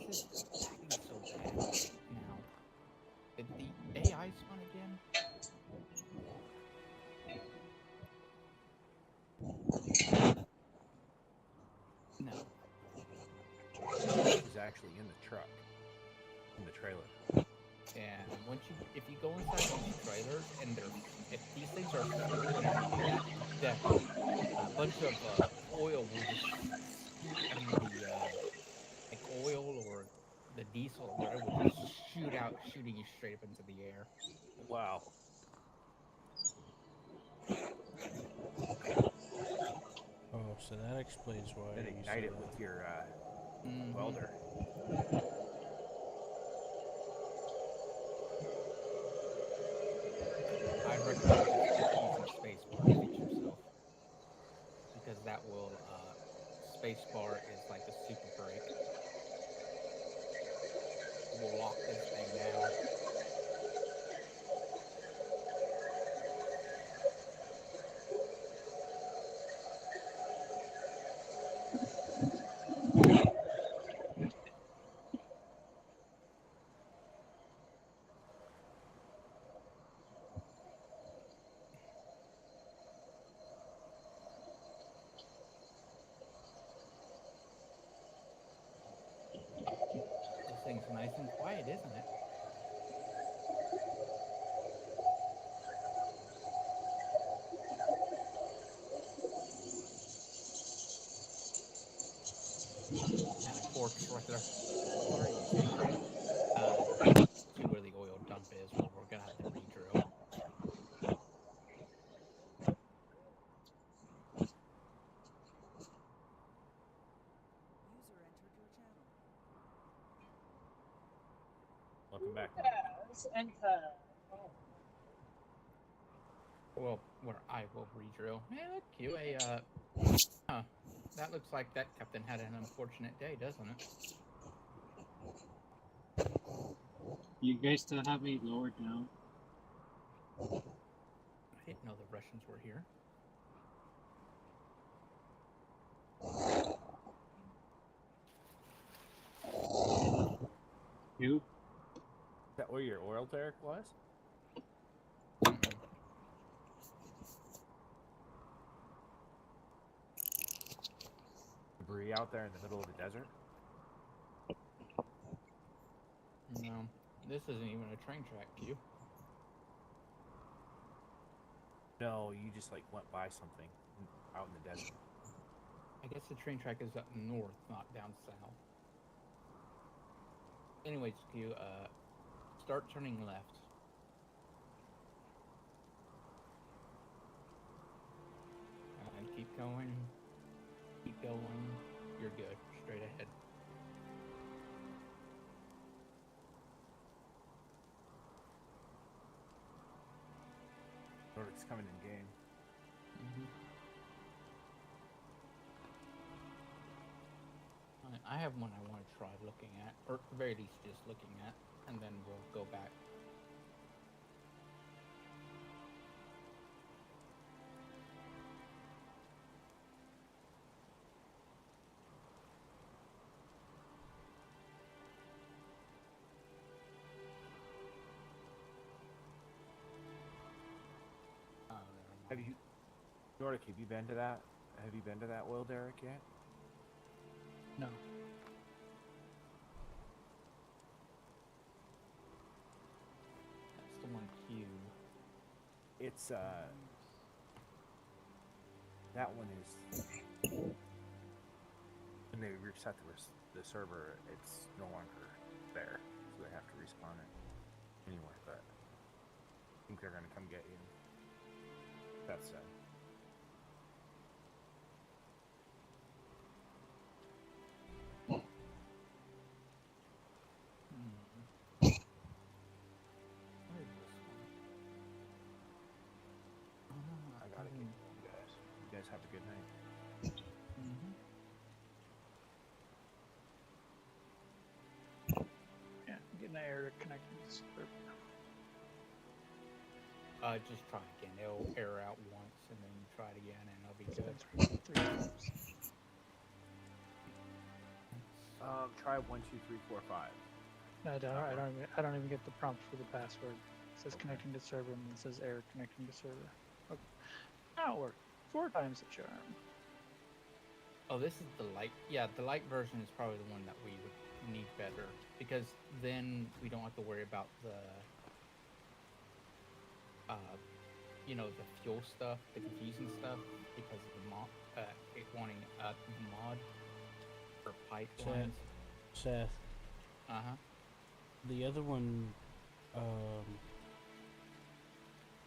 This is lagging so bad now. Did the AI spawn again? No. He's actually in the truck. In the trailer. And once you, if you go inside these trailers and if these things are full, whenever you do that, a bunch of oil will just I mean the like oil or the diesel or whatever will just shoot out, shooting you straight up into the air. Wow. Oh, so that explains why Then you ignite said it that. with your Mhm. welder. I'd recommend just keep using spacebar to fix yourself because that will spacebar is like a super brake. It will lock this thing down. This thing's nice and quiet, isn't it? And a corpse right there. Where are you taking? To where the oil dump is, where we're gonna have to re-drill. User entered your channel. Welcome back. Yes, enter. Oh. Well, where I will re-drill. Yeah, look, you huh. That looks like that captain had an unfortunate day, doesn't it? You guys still have me lowered down? I didn't know the Russians were here. You? Is that where your oil derrick was? Mm-mm. Debris out there in the middle of the desert? No, this isn't even a train track, Q. No, you just like went by something out in the desert. I guess the train track is up north, not down south. Anyways, Q, start turning left. And keep going. Keep going. You're good. Straight ahead. Nordic's coming in game. Mm-hmm. I have one I want to try looking at, or at the very least just looking at, and then we'll go back. Oh, Have you, Nordic? Have you been to that? Have you been to that oil derrick yet? No. That's the one Q. It's that one is when they reset the server, it's no longer there, so they have to respawn it anyway. But I think they're gonna come get you. That's sad. Where is this one? I gotta get you guys. You guys have a good night. Mm-hmm. Yeah, getting the air connected to the server. Just try again. It'll error out once, and then you try it again, and it'll be good. Three times. Try 1, 2, 3, 4, 5. No, I don't even get the prompt for the password. It says connecting to server and then it says error connecting to server. Okay. Now it worked. 4 times the charm. Oh, this is the light. Yeah, the light version is probably the one that we would need better. better because then we don't have to worry about the, the fuel stuff, the confusing stuff because of the mod, it wanting the mod for pipelines. Seth, Uh huh. the other one,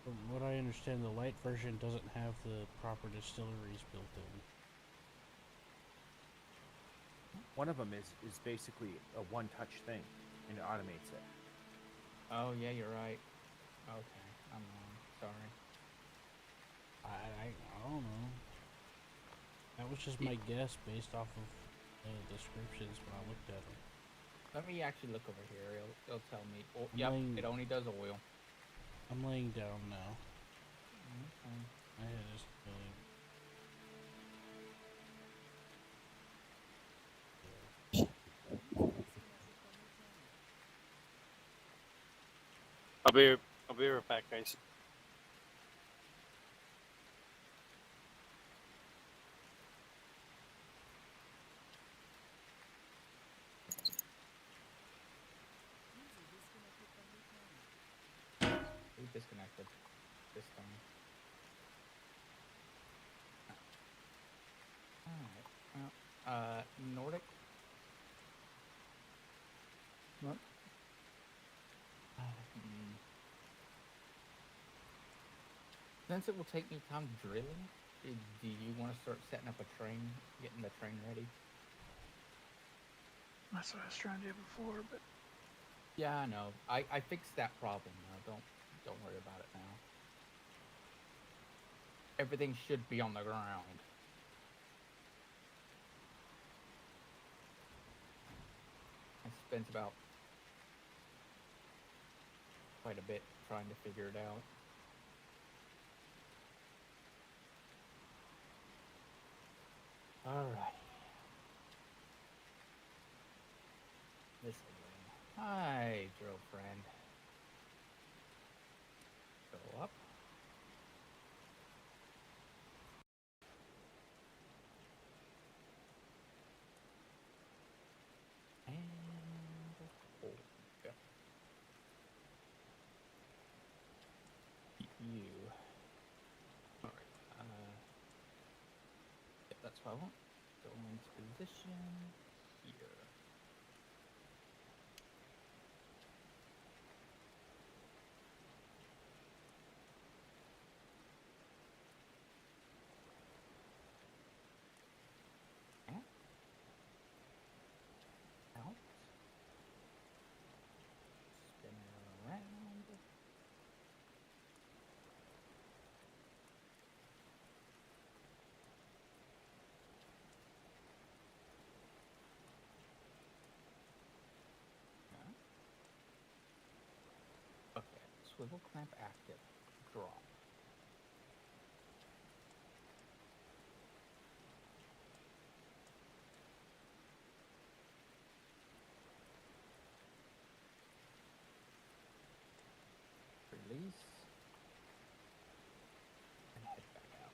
from what I understand, the light version doesn't have the proper distilleries built in. One of them is basically a one-touch thing, and it automates it. Oh yeah, you're right. Okay, I'm wrong. Sorry. I don't know. That was just my guess based off of the descriptions when I looked at them. Let me actually look over here. It'll tell me. Oh, I'm yep, laying- it only does oil. I'm laying down now. Okay. I had just feeling. I'll be right back, guys. We disconnected this time. Alright. Well, Nordic. What? Since it will take me time drilling, do you want to start setting up a train, getting the train ready? That's what I was trying to do before, but Yeah, I know. I fixed that problem now. Don't worry about it now. Everything should be on the ground. I spent about quite a bit trying to figure it out. Alright. This way. Hi, drill friend. Go up. And hold. Yeah. You. Alright. Yeah, that's what I want. Go into position here. And out. Spin it around. Okay, swivel clamp active. Drop. Release. And head back out.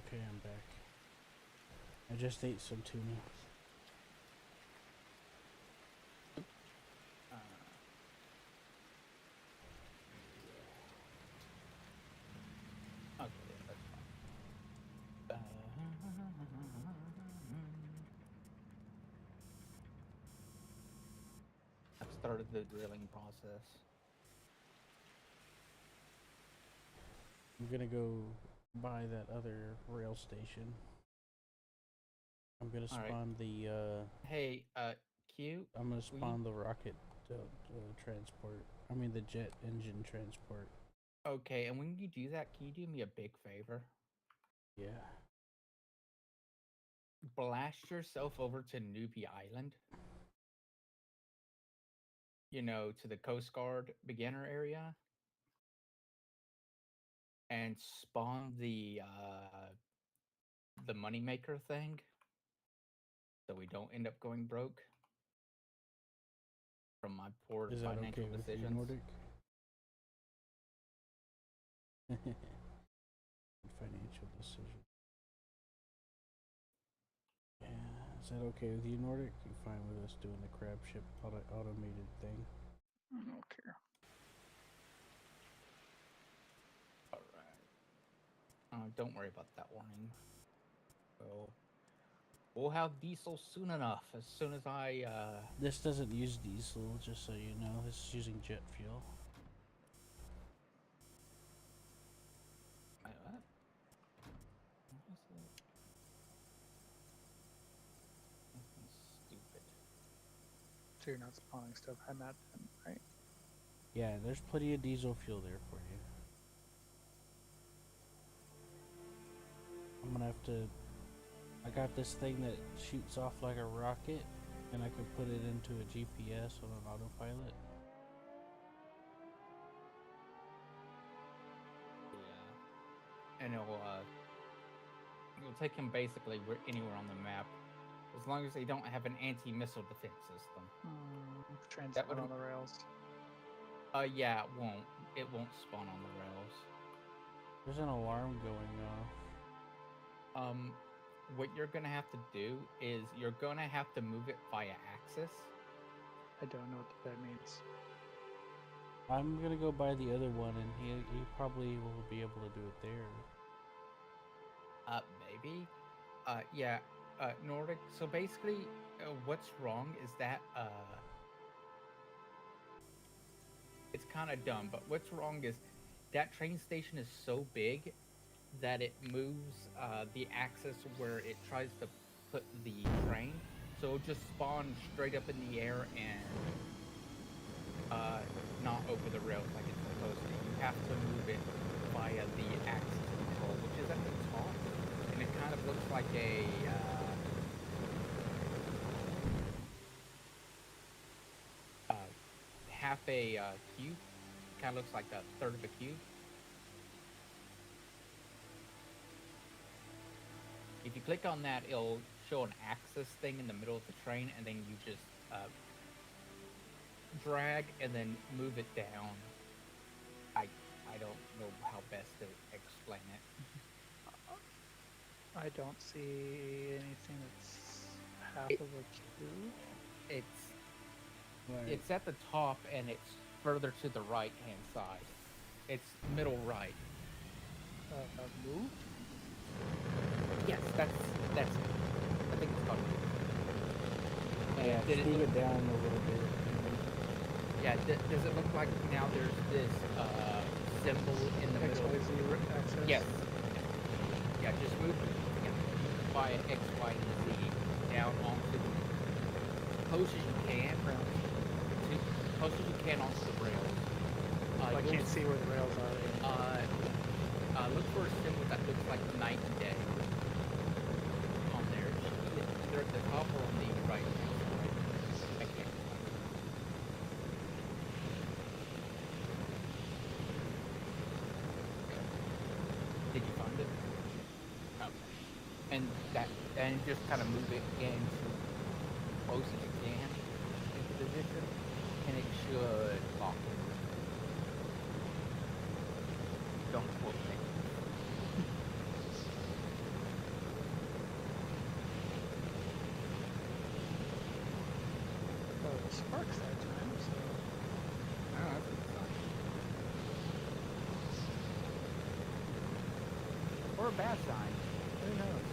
Okay, I'm back. I just ate some tuna. Uh, okay, yeah, that's fine. I've started the drilling process. I'm gonna go by that other rail station. I'm gonna All right. spawn the Hey, Q. I'm gonna will you- spawn the rocket transport. I mean the jet engine transport. Okay, and when you do that, can you do me a big favor? Yeah. Blast yourself over to Newbie Island. You know, to the Coast Guard beginner area. And spawn the moneymaker thing. So we don't end up going broke. from my poor Is that okay financial with you, decisions. Nordic? Financial decision. Yeah, is that okay with you, Nordic? You fine with us doing the crab ship automated thing? I don't care. All right. Don't worry about that warning. So we'll have diesel soon enough. As soon as I This doesn't use diesel, just so you know. This is using jet fuel. What? What is it? That's stupid. So you're not spawning stuff on that then, right? Yeah, there's plenty of diesel fuel there for you. I'm gonna have to. I got this thing that shoots off like a rocket, and I can put it into a GPS on an autopilot. Yeah. And it'll take him basically anywhere on the map, as long as they don't have an anti-missile defense system. Transport would- on the rails. Yeah, it won't. It won't spawn on the rails. There's an alarm going off. What you're gonna have to do is you're gonna have to move it via axis. I don't know what that means. I'm gonna go by the other one, and he probably will be able to do it there. Maybe. Yeah. Nordic. So basically, what's wrong is that it's kind of dumb, but what's wrong is that train station is so big that it moves the axis where it tries to put the train, so it'll just spawn straight up in the air and not over the rails like it's supposed to. You have to move it via the axis control, which is at the top, and it kind of looks like a half a cube. Kind of looks like a third of a cube. If you click on that, it'll show an axis thing in the middle of the train, and then you just drag and then move it down. I don't know how best to explain it. I don't see anything that's half of a cube. It's at the top, and it's further to the right hand side. It's middle right. Move? Yes, that's it. I think it's called move. Yeah, Did it move look- it down a little bit. Yeah, does it look like now there's this symbol in the middle? XYZ axis? Yes. Yeah, just move via X, Y, and Z down onto close as you can, close as you can onto the rails. I can't see where the rails are. Look for a symbol that looks like night and day on there. It should be either at the top or on the right hand side. I can't find it. Did you find it? Okay. And just kind of move it again to close as you can into position, and it should lock it. Don't quote me. Oh, it sparks that time, so. Oh, that's a good sign. Or a bad sign. Who knows?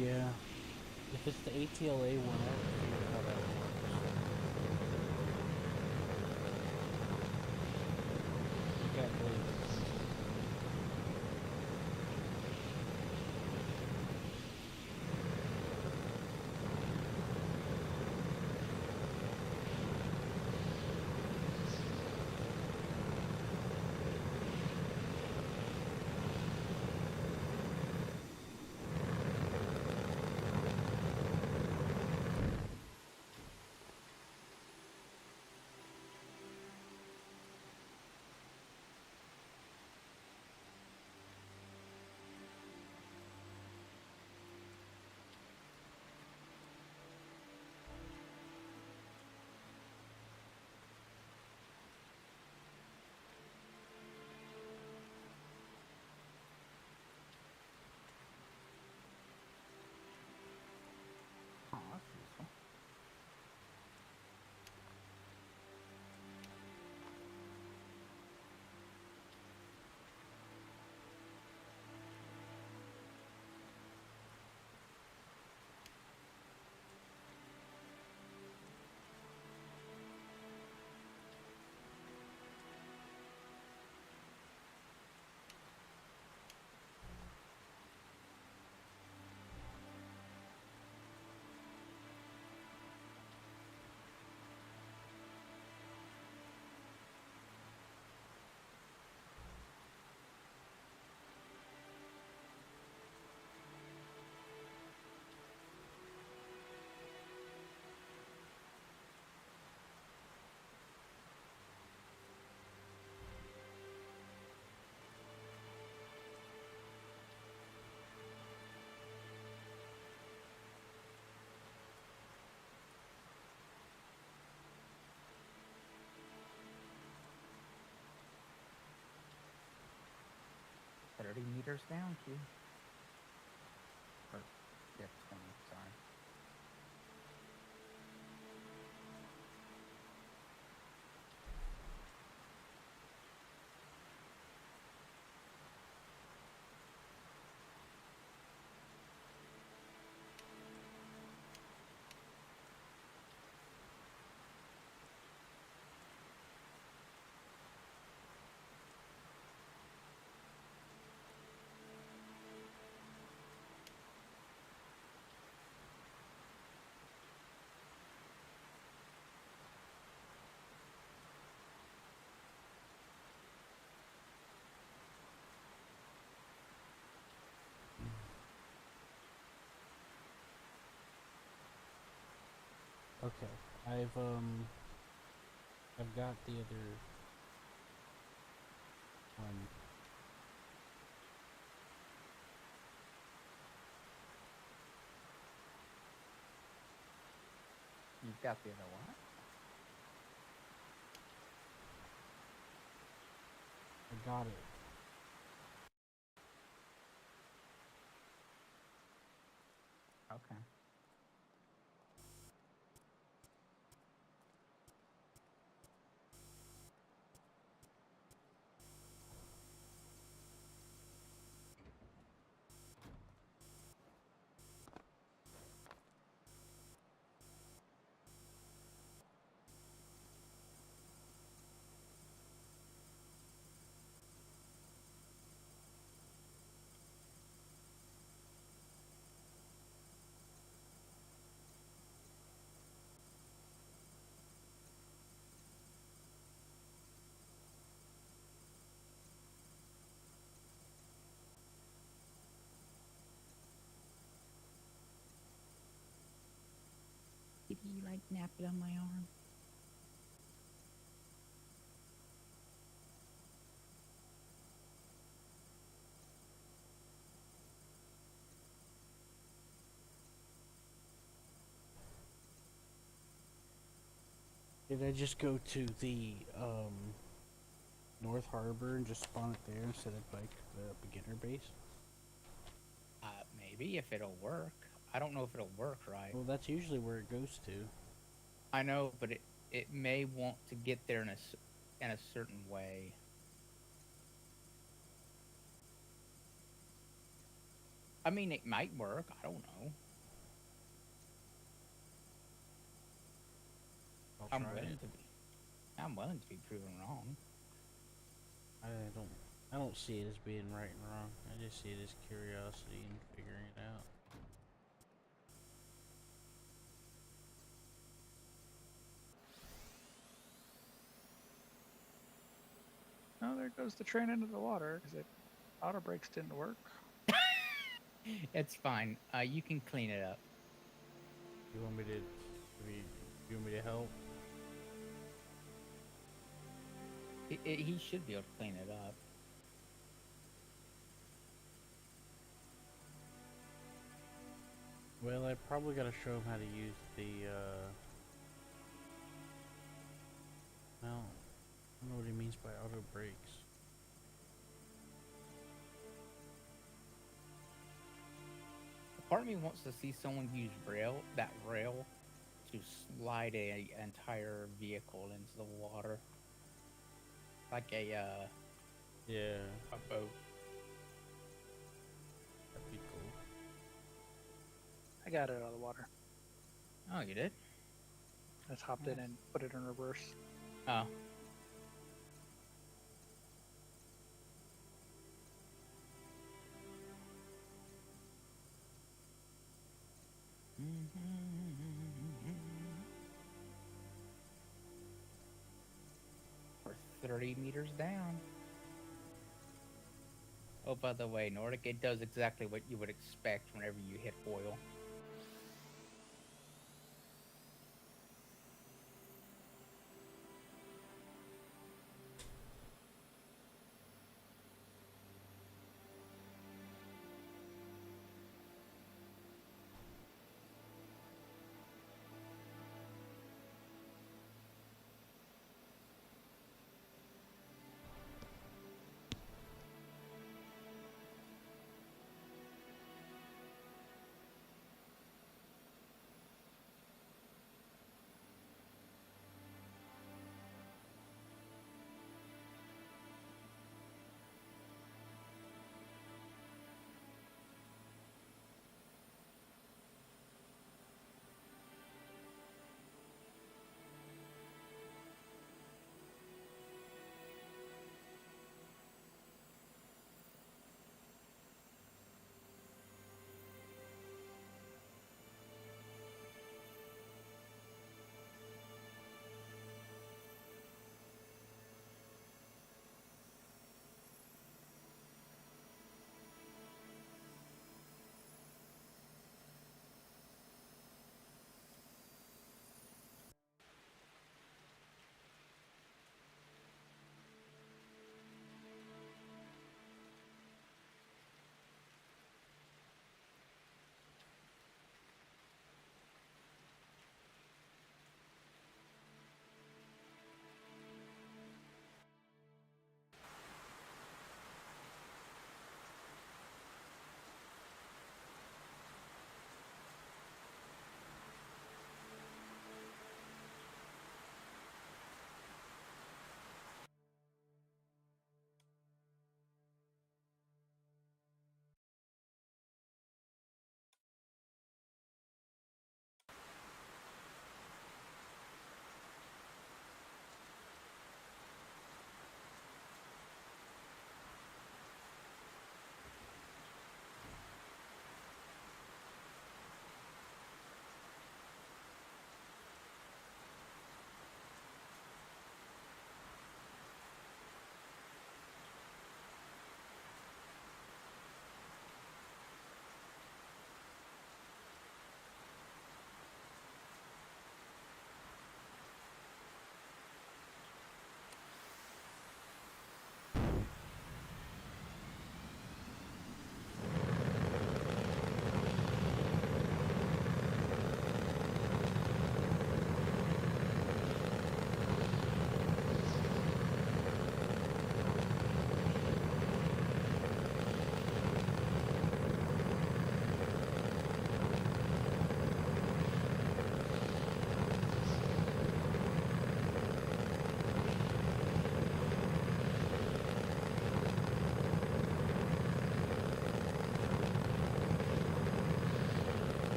Yeah. If it's the ATLA one, I haven't figured out how that works. You can't really replace it. Oh, that's useful. $30 meters down, Q. Or, yeah, 20, sorry. Okay. I've got the other one. You've got the other one. I got it. Okay. Did you like napping on my arm? Did I just go to the North Harbor and just spawn it there instead of like the beginner base? Maybe if it'll work. I don't know if it'll work right. Well, that's usually where it goes to. I know, but it may want to get there in a certain way. I mean, it might work. I don't know. I'll I'm try willing it. to be. I'm willing to be proven wrong. I don't. I don't see it as being right and wrong. I just see it as curiosity and figuring it out. Oh, there goes the train into the water because it auto brakes didn't work. It's fine. You can clean it up. You want me to? You want me to help? He should be able to clean it up. Well, I probably gotta show him how to use the. No, I don't know what he means by auto brakes. Part of me wants to see someone use that rail, to slide a entire vehicle into the water, like Yeah, a boat. that'd be cool. I got it out of the water. Oh, you did? I just hopped in and put it in reverse. Oh. We're 30 meters down. Oh, by the way, Nordic, it does exactly what you would expect whenever you hit oil.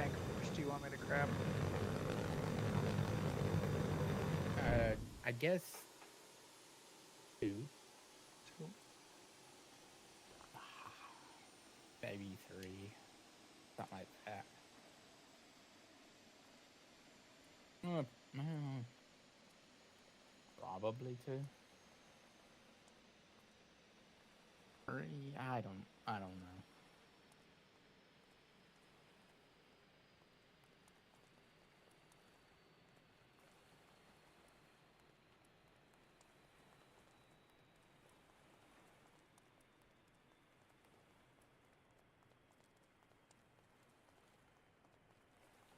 tankers do you want me to grab? I guess 2, Two. maybe 3, something like that. Mm, probably 2. 3, I don't know.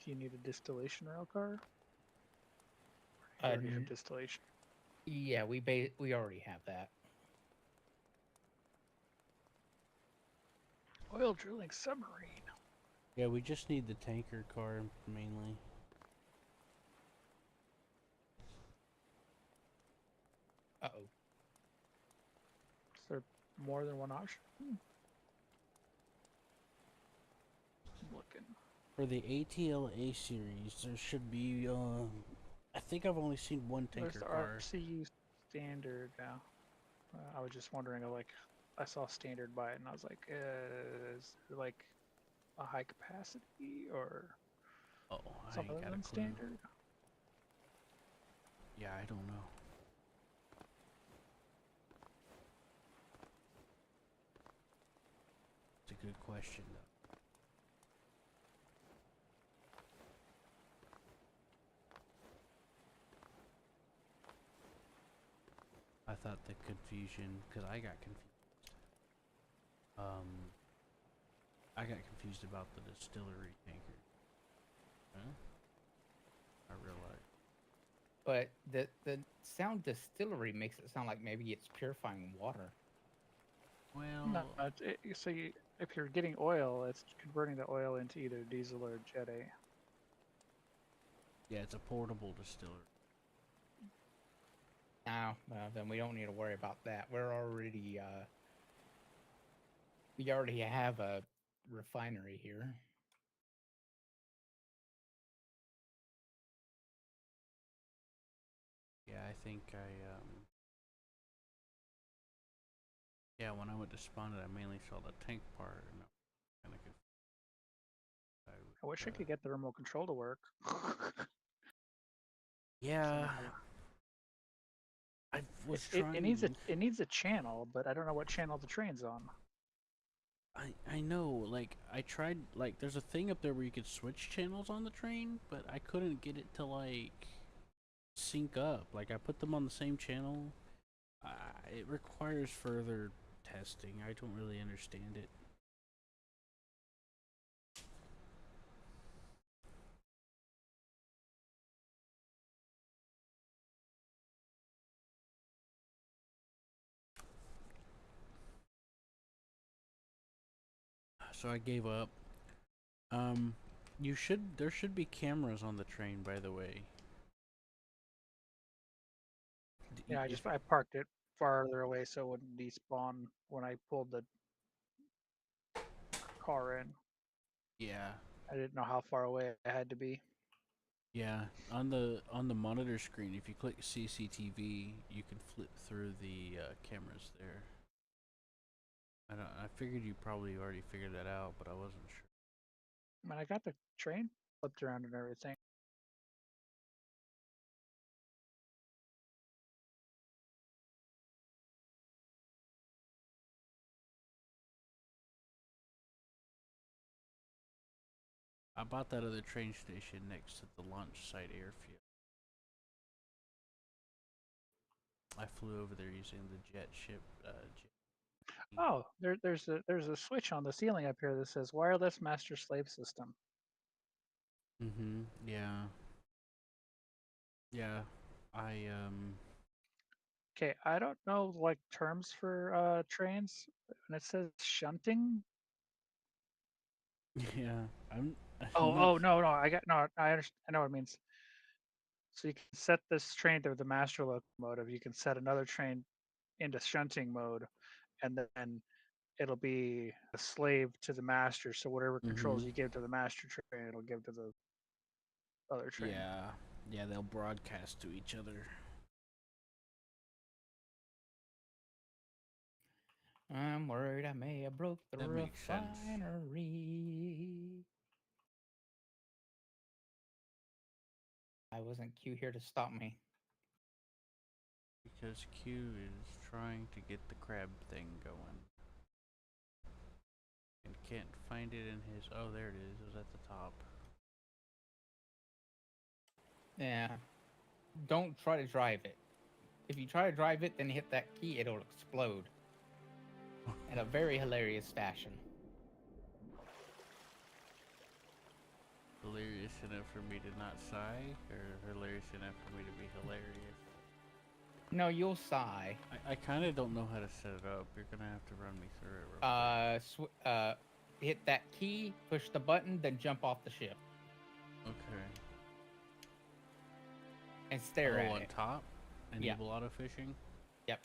Do you need a distillation rail car? You Uh, already have n- distillation. yeah, we already have that. Oil drilling submarine. Yeah, we just need the tanker car mainly. Uh-oh. Is there more than one option? I'm looking. For the ATLA series, there should be. I think I've only seen one There's tanker the car. RCU standard now. I was just wondering, like, I saw standard by it, and I was like, is there like a high capacity or Oh, I something ain't other got a than clue. standard? Yeah, I don't know. It's a good question, though. I thought the confusion, because I got confused. I got confused about the distillery tanker. Huh? I realized. But the sound distillery makes it sound like maybe it's purifying water. No, Well, so if you're getting oil, it's converting the oil into either diesel or Jet A. yeah, it's a portable distillery. Now, then we don't need to worry about that. We already have a refinery here. Yeah, I think yeah, when I went to spawn it, I mainly saw the tank part, and I kind of I wish I could get the remote control to work. Yeah, Somehow. I was It needs a trying. it needs a channel, but I don't know what channel the train's on. I know, like I tried. Like, there's a thing up there where you could switch channels on the train, but I couldn't get it to like sync up. Like, I put them on the same channel. It requires further testing. I don't really understand it. So I gave up. Um, there should be cameras on the train, by the way. Yeah, If I parked it farther away so it wouldn't despawn when I pulled the car in. yeah, I didn't know how far away I had to be. yeah, on the monitor screen, if you click CCTV, you can flip through the cameras there. I figured you probably already figured that out, but I wasn't sure. I mean, I got the train flipped around and everything. I bought that other train station next to the launch site airfield. I flew over there using the jet ship. Oh, there's a switch on the ceiling up here that says wireless master slave system. Mm-hmm. Yeah. Yeah. I Okay, I don't know like terms for trains. When it says shunting. yeah. I'm Oh, not. no, I got no. I understand. I know what it means. So you can set this train to the master locomotive. You can set another train into shunting mode, and then it'll be a slave to the master. So whatever controls Mhm. you give to the master train, it'll give to the other train. Yeah. Yeah, they'll broadcast to each other. I'm worried I may have broke the That makes sense. refinery. I wasn't Q here to stop me. Because Q is trying to get the crab thing going. And can't find it in his... Oh, there it is. It was at the top. Yeah. Don't try to drive it. If you try to drive it, then hit that key, it'll explode. In a very hilarious fashion. Hilarious enough for me to not sigh, or hilarious enough for me to be hilarious? No, you'll sigh. I kind of don't know how to set it up. You're gonna have to run me through it real quick. Hit that key, push the button, then jump off the ship Okay. and stare at on it. top? Yeah. Enable auto fishing? Yep.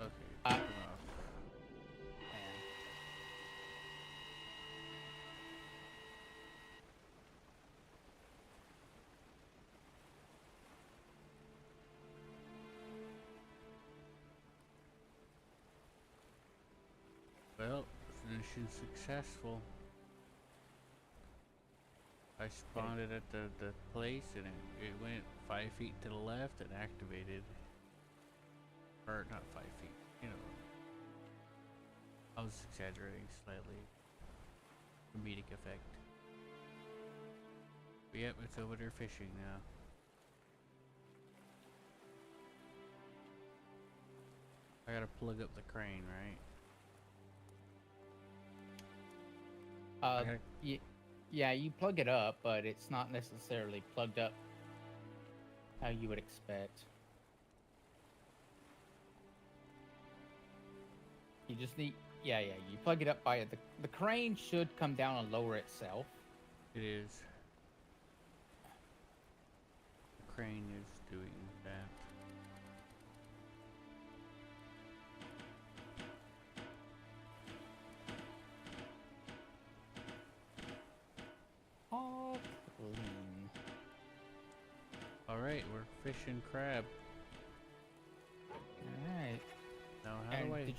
Okay. Uh, turn off. Well, mission successful. I spawned it at the place and it went 5 feet to the left and activated. Or not 5 feet, you know. I was exaggerating slightly. Comedic effect. But yep, it's over there fishing now. I gotta plug up the crane, right? Yeah, you plug it up, but it's not necessarily plugged up how you would expect. You just need, you plug it up by the crane should come down and lower itself. It is. The crane is doing that. All clean. Alright, we're fishing crab. Alright. Now how do I...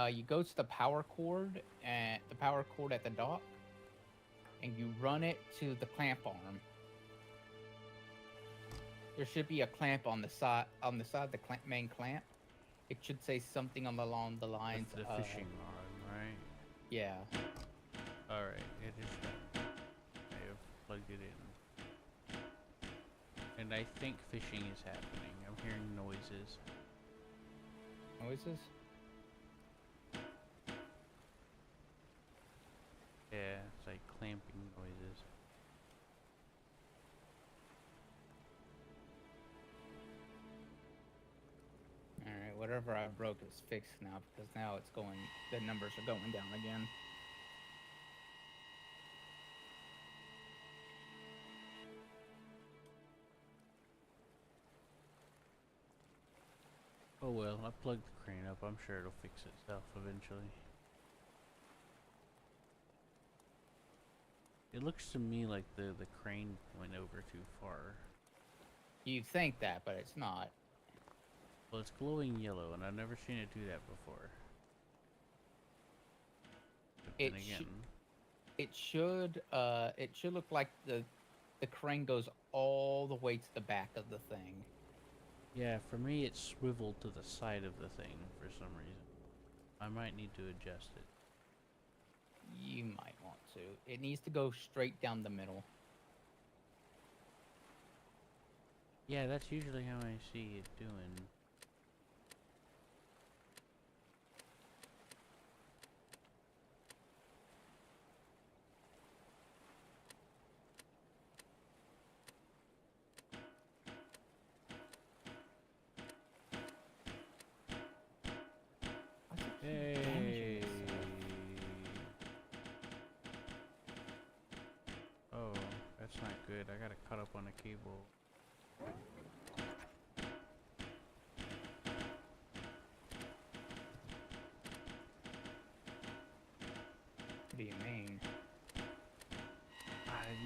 you go to the power cord at the dock, and you run it to the clamp arm. There should be a clamp on the side of the main clamp. It should say something along the lines the of fishing rod, right? Yeah. Alright, it is done. I have plugged it in. And I think fishing is happening. I'm hearing noises. Noises? Yeah, it's like clamping noises. Alright, whatever I broke is fixed now, because now it's going, the numbers are going down again. Oh well, I plugged the crane up. I'm sure it'll fix itself eventually. It looks to me like the crane went over too far. You'd think that, but it's not. Well, it's glowing yellow, and I've never seen it do that before. But then again, it should look like the crane goes all the way to the back of the thing. yeah, for me it swiveled to the side of the thing for some reason. I might need to adjust it. You might want to. It needs to go straight down the middle. Yeah, that's usually how I see it doing. Hey. Oh, that's not good. I gotta cut up on the cable.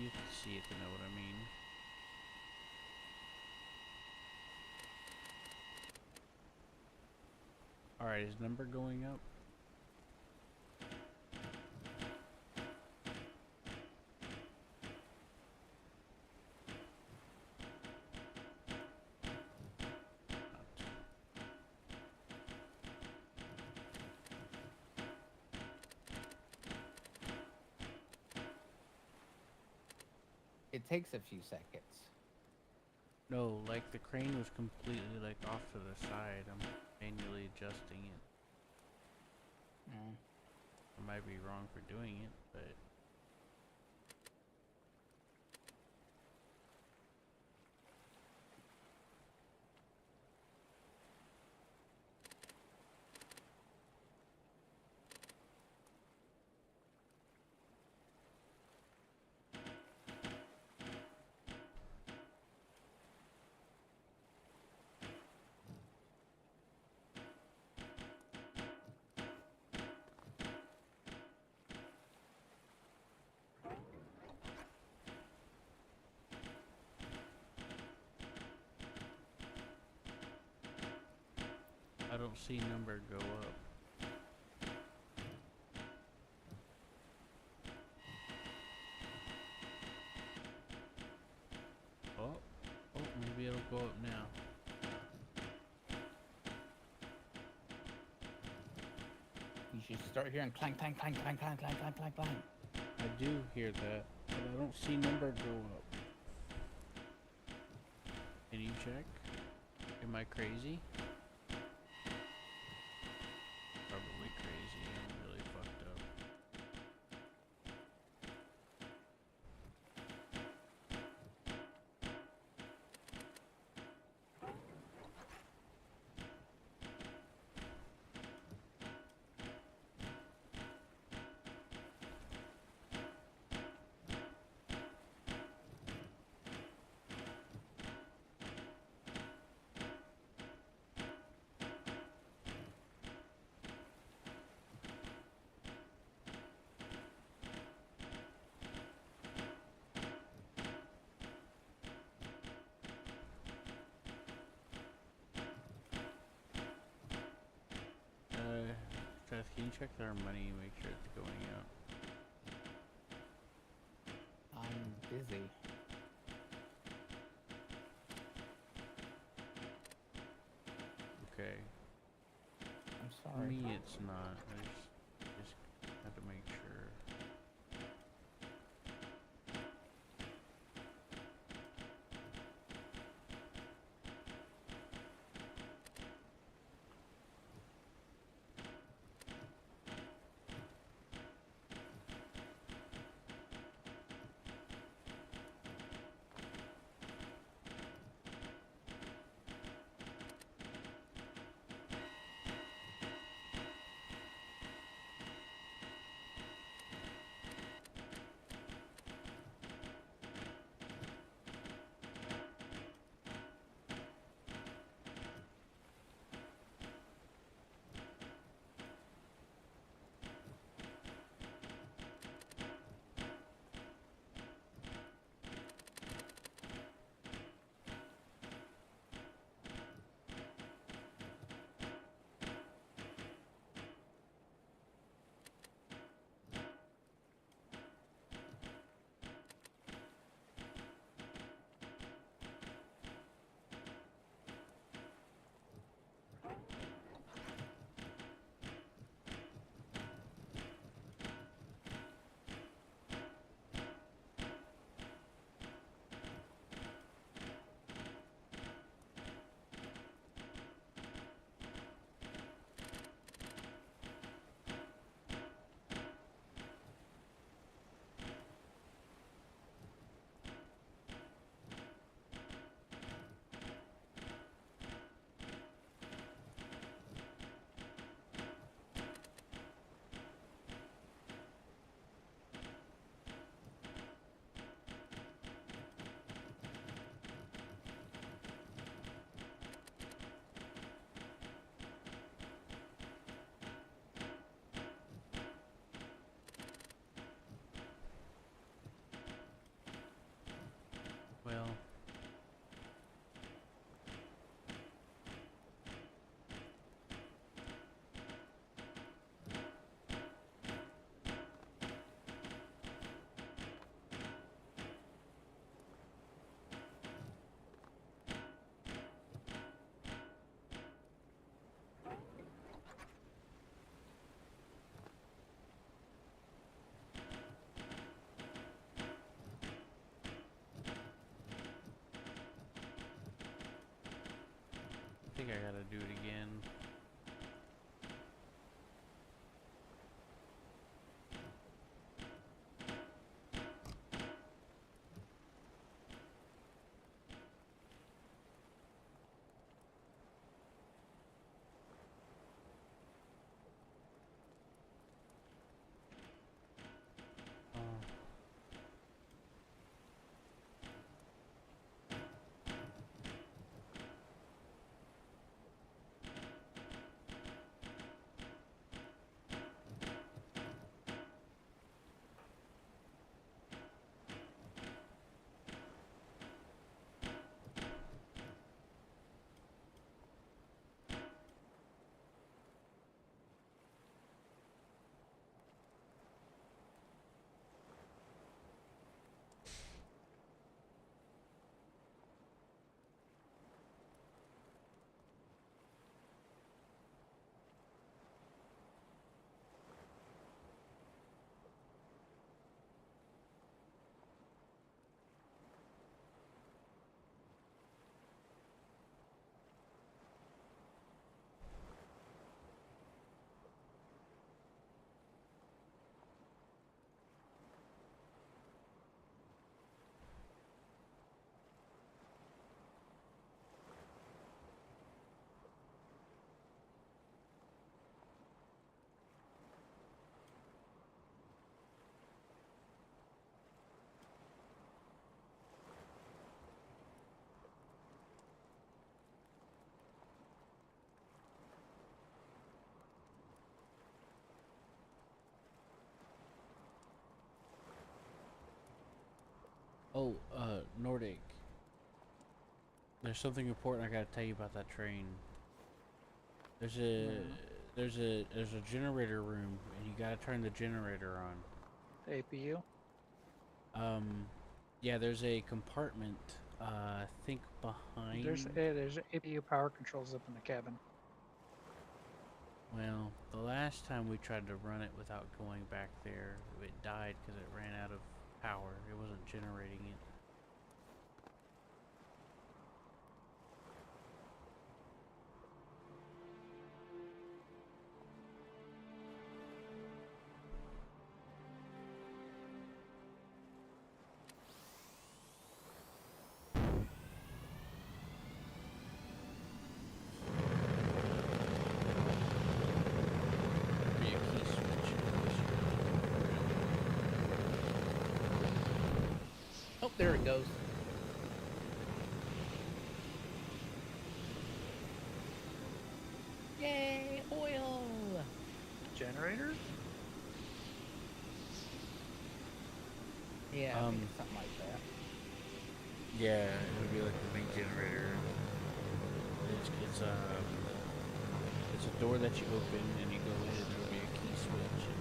You can see it to know what I mean. Alright, is number going up? It takes a few seconds. No, like the crane was completely like off to the side. I'm manually adjusting it. Mm. I might be wrong for doing it, but I don't see number go up. Oh, maybe it'll go up now. You should start hearing clank, clank, clank, clank, clank, clank, clank, clank, clank. I do hear that, but I don't see number go up. Can you check? Am I crazy? Probably crazy. I'm really fucked up. Seth, can you check our money and make sure it's going out? I'm busy. Okay. I'm For sorry. me, it's not. I just have to make sure. think I gotta do it again. Oh, Nordic. There's something important I gotta tell you about that train. There's a generator room, and you gotta turn the generator on. The APU. Yeah, there's a compartment. I think behind. There's APU power controls up in the cabin. Well, the last time we tried to run it without going back there, it died because it ran out of power. It wasn't generating it. Be a key switch. Oh, there it goes. Yay, oil! Generator? Yeah, I think it's something like that. Yeah, it would be like the main generator. It's a door that you open and you go in and there'll be a key switch and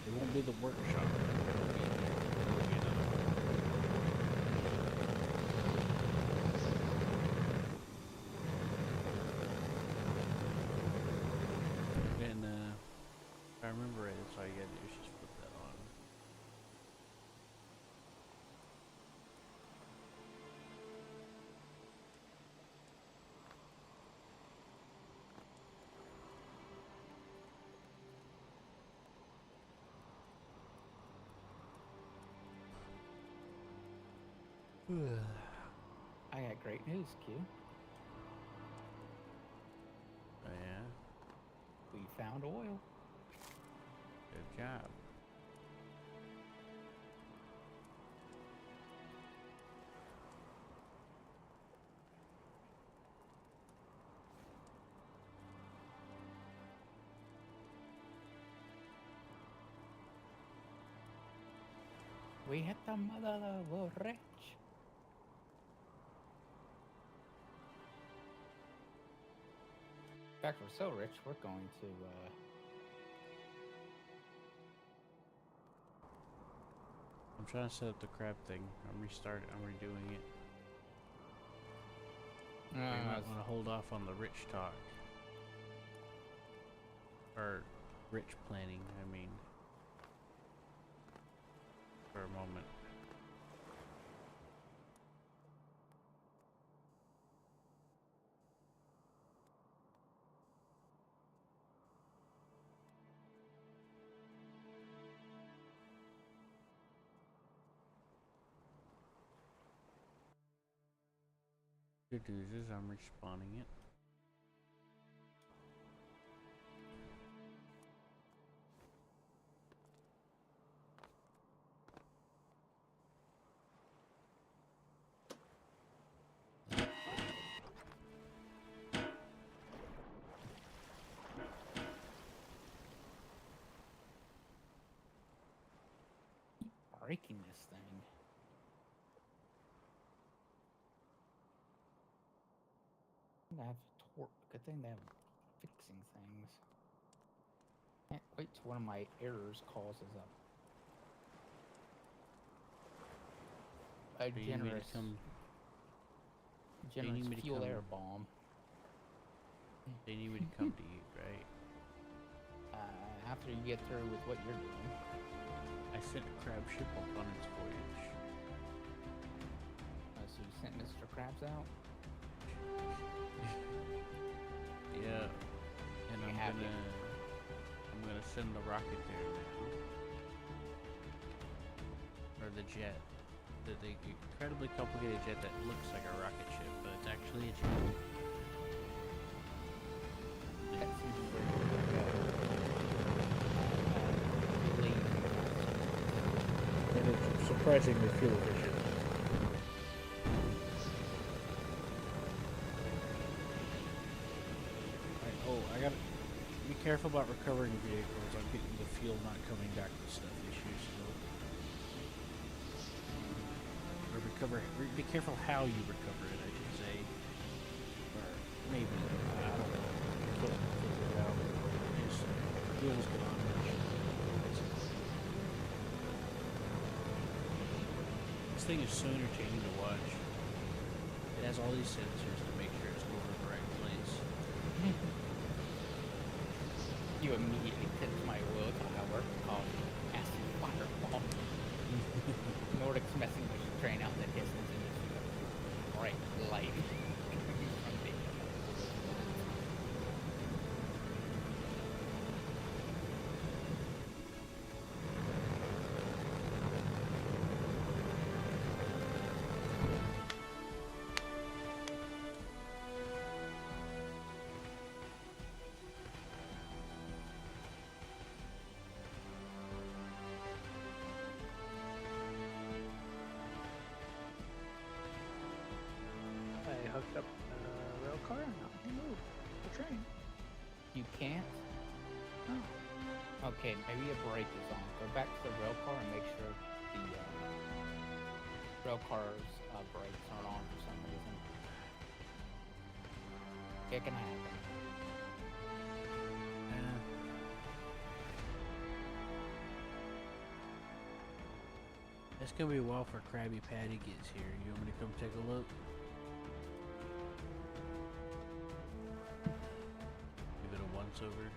it won't be the workshop. It'll be another one. And if I remember right, that's all you gotta do is just flip that on. I got great news, Q. Oh yeah, We found oil. good job. We hit the mother of a rich. In fact, we're so rich, we're going to, I'm trying to set up the crab thing. I'm redoing it. You might want to hold off on the rich talk. Or rich planning, I mean. For a moment. Good news is I'm respawning it. Breaking this thing. They have torque. Good thing they have fixing things. Can't wait till one of my errors causes a Do you need me to generous, come? generous need me to fuel come- air bomb. They need me to come to you, right? After you get through with what you're doing. I sent a crab ship up on its voyage. So you sent Mr. Krabs out? Yeah. And You I'm have it. gonna send the rocket there now. Or the jet. The incredibly complicated jet that looks like a rocket ship, but it's actually a jet. That seems very really And it's surprisingly fuel efficient. Oh, I gotta be careful about recovering vehicles. I'm getting the fuel not coming back with stuff issues. So. Be careful how you recover it, I should say. Or maybe. I don't know. Can't figure it out. Just fuel's gone. This thing is so entertaining to watch. It has all these sensors to make sure it's going to the right place. You immediately tipped my willpower called acid fireball. Nordic's messing with the train out in the distance and just bright light. From the I hooked up the rail car and now I can move the train. You can't? Oh. Okay, maybe a brake is on. Go back to the rail car and make sure the rail car's brakes aren't on for some reason. It can happen. It's gonna be a while for Krabby Patty gets here. You want me to come take a look? Give it a once over.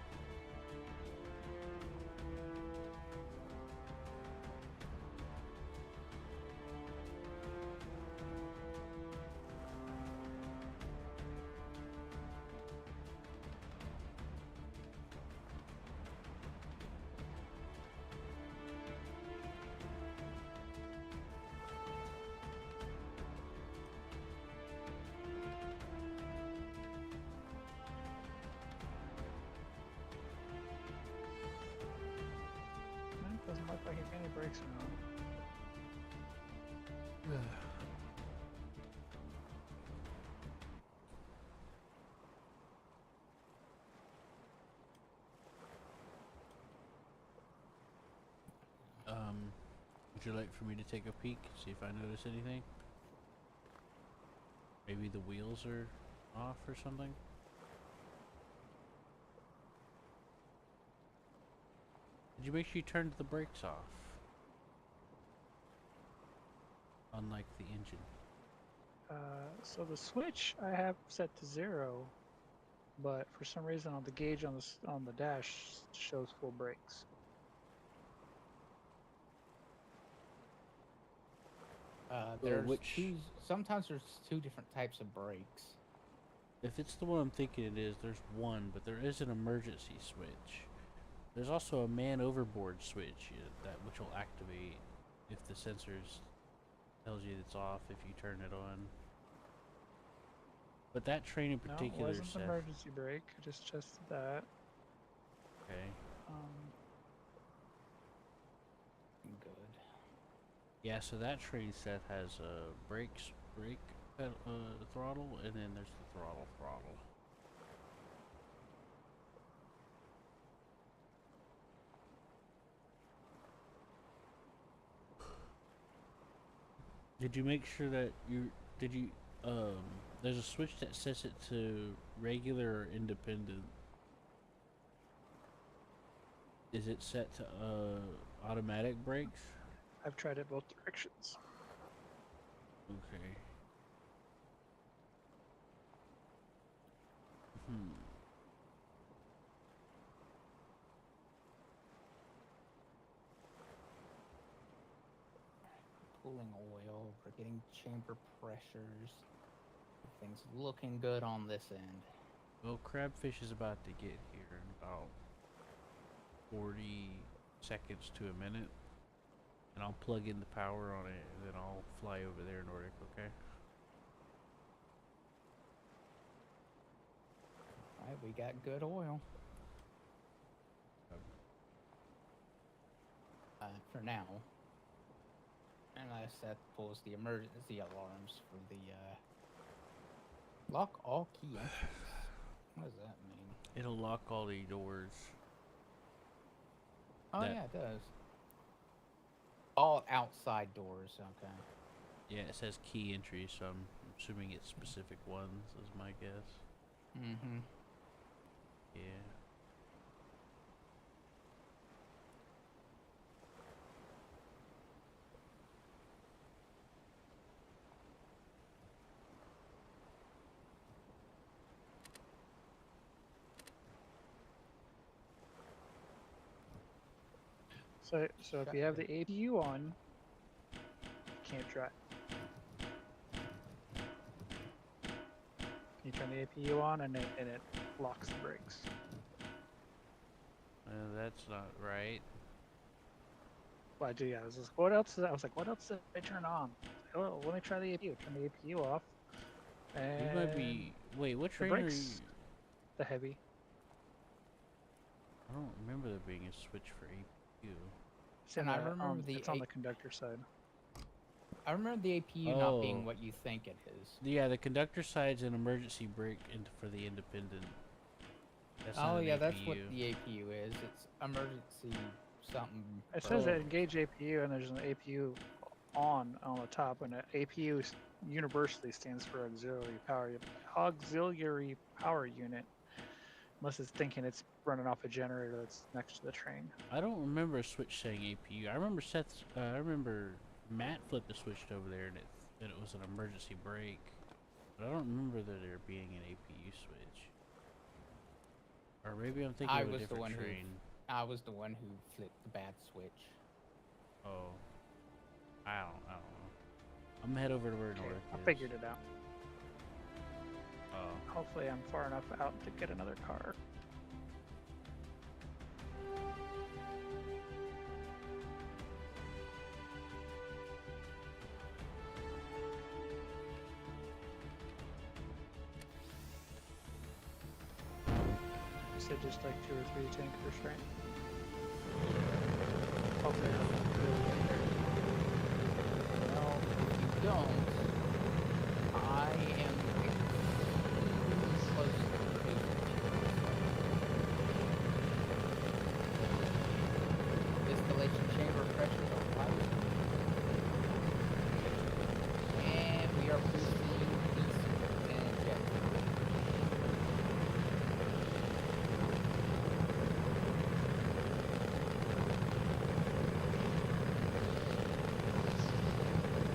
It doesn't look like any brakes are on. Would you like for me to take a peek, see if I notice anything? Maybe the wheels are off or something? Did you make sure you turned the brakes off? Unlike the engine. So the switch I have set to 0, but for some reason on the gauge on the dash shows full brakes. Sometimes there's two different types of brakes. If it's the one I'm thinking it is, there's one, but there is an emergency switch. There's also a man overboard switch which will activate if the sensors tells you it's off if you turn it on. But that train in No, it particular, wasn't Seth. emergency brake. I just tested that. Okay. Good. Yeah, so that train, Seth, has brake throttle, and then there's the throttle. Did you make sure that there's a switch that sets it to regular or independent? Is it set to automatic brakes? I've tried it both directions. Okay. Pulling oil. We're getting chamber pressures. Everything's looking good on this end. Well, Crabfish is about to get here in about 40 seconds to a minute. And I'll plug in the power on it, and then I'll fly over there, Nordic, okay? Alright, we got good oil. For now. Unless that pulls the emergency alarms for the, lock all key entries. What does that mean? It'll lock all the doors. Oh, That- yeah, it does. All outside doors, okay. Yeah, it says key entry, so I'm assuming it's specific ones, is my guess. Mm-hmm. Yeah. So if you have the APU on, you can't drive. You turn the APU on and it locks the brakes. That's not right. Well, I was like, what else? I was like, what else did I turn on? Oh, let me try the APU. Turn the APU off. And You might be. Wait, what the train are you? brakes, the heavy. I don't remember there being a switch for APU. It's in And I the- remember the it's on the conductor side. I remember the APU not Oh. being what you think it is. Yeah, the conductor side's an emergency brake for the independent. That's not Oh an yeah, APU. that's what the APU is. It's emergency something. It says Oh. engage APU, and there's an APU on the top, and APU universally stands for auxiliary power unit, unless it's thinking it's running off a generator that's next to the train. I don't remember a switch saying APU. I remember I remember Matt flipped the switch over there, and it was an emergency brake. But I don't remember there being an APU switch. Or maybe I'm thinking of a different train. I was the one who flipped the bad switch. Oh. I don't know. I'm gonna head over to where Okay, Nordic I is. figured it out. Oh. Hopefully, I'm far enough out to get another car. You said just like 2 or 3 tankers, right? Hopefully, I don't really get there. Well, if you don't, I am close to the distillation chamber pressures are rising. And we are boosting diesel and jet fuel.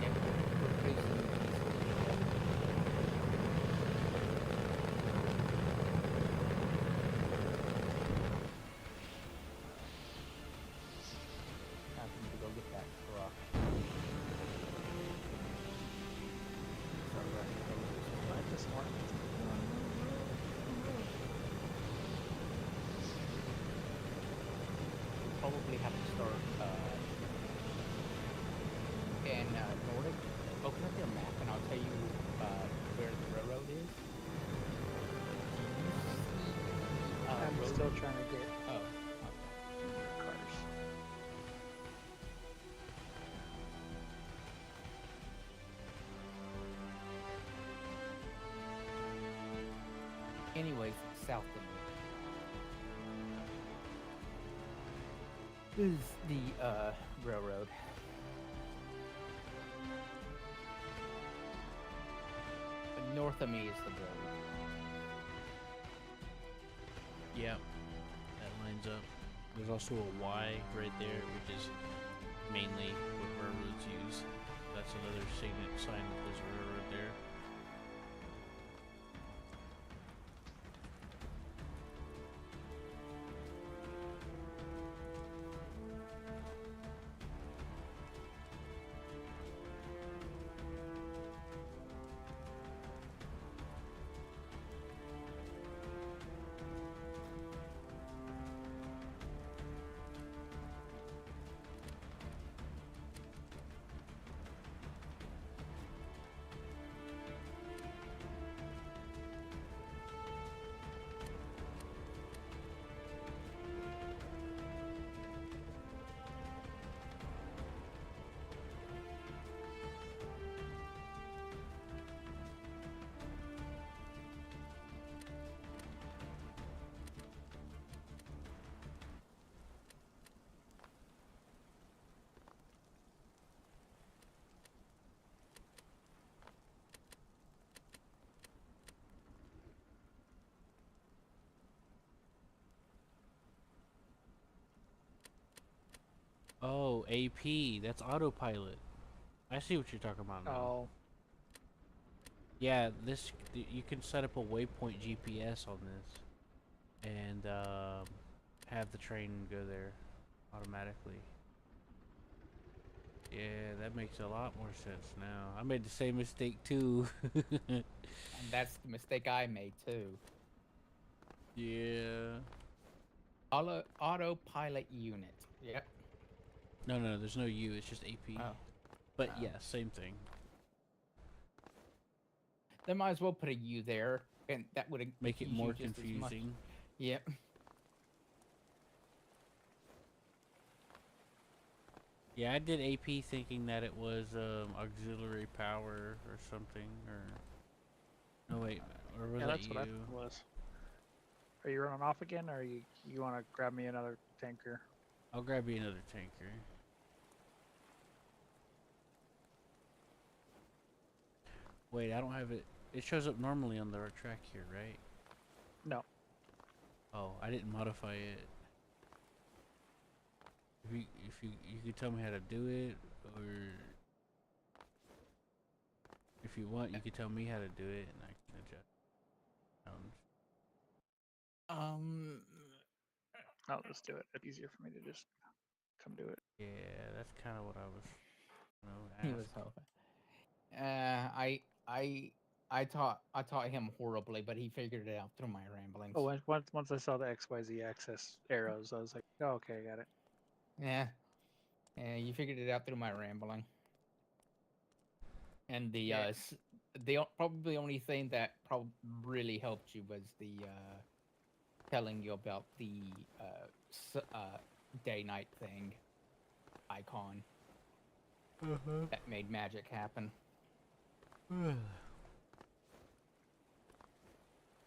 And we're boosting diesel and jet fuel. Time for me to go get that truck. Start running over Like this morning. probably have to start in Nordic. Open up your map and I'll tell you where the railroad is. still trying to get Oh, okay. cars. Anyways, south of me is the railroad. But north of me is the railroad. Yep, that lines up. There's also a Y right there, which is mainly what railroads use. That's another sign that there's a railroad there. Oh, AP. That's autopilot. I see what you're talking about now. Oh, Yeah, you can set up a waypoint GPS on this, and have the train go there automatically. Yeah, that makes a lot more sense now. I made the same mistake too. And that's the mistake I made too. Yeah. Autopilot unit. Yep. No, there's no U. It's just AP. Oh. But Oh. yeah, same thing. They might as well put a U there, and that would Make it confuse more you just as much. confusing. Yep. Yeah, I did AP thinking that it was auxiliary power or something, or no wait, or was yeah, that that's you? what I thought it was. Are you running off again, or you want to grab me another tanker? I'll grab you another tanker. Wait, I don't have it. It shows up normally on the track here, right? No. Oh, I didn't modify it. If you could tell me how to do it, or if you want, you could tell me how to do it, and I can adjust. I'll just do it. It's easier for me to just come do it. Yeah, that's kind of what I was. He was hoping. I taught him horribly, but he figured it out through my ramblings. Oh, once I saw the XYZ axis arrows, I was like, oh, okay, I got it. Yeah. Yeah, you figured it out through my rambling. And the probably only thing that really helped you was the telling you about the day-night thing icon that made magic happen.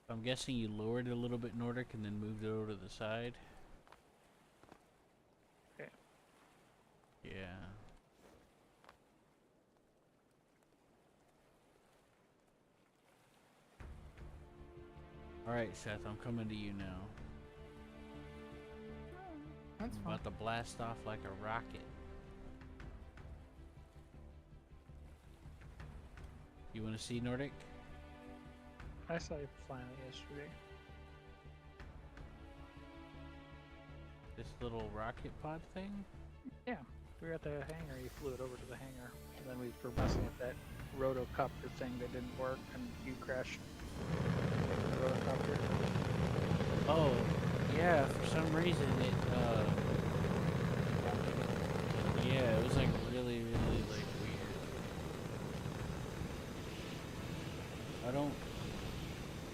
I'm guessing you lowered it a little bit, Nordic, and then moved it over to the side. Okay. Yeah. Alright, Seth, I'm coming to you now. That's I'm fine. about to blast off like a rocket. You want to see Nordic? I saw you flying it yesterday. This little rocket pod thing? Yeah, we were at the hangar. You flew it over to the hangar, and then we were messing with that rotocopter thing that didn't work, and you crashed the rotocopter. Oh, yeah, for some reason it, yeah, it was like really, like weird.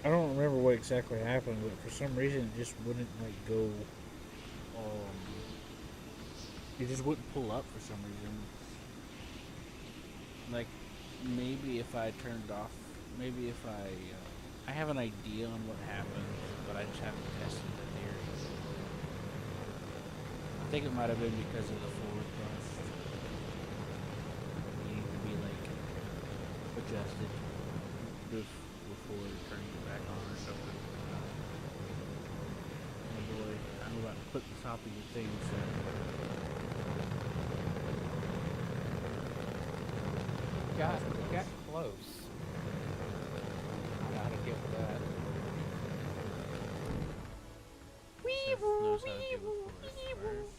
I don't remember what exactly happened, but for some reason it just wouldn't like go. It just wouldn't pull up for some reason. Like maybe if I turned off, maybe if I have an idea on what happened, but I just haven't tested the theory. I think it might have been because of the forward thrust. You need to be like adjusted before turning it back on or something. Oh boy, I'm about to put the top of your thing, so. Got close. I gotta deal with that. Seth knows how to deal with forest fires.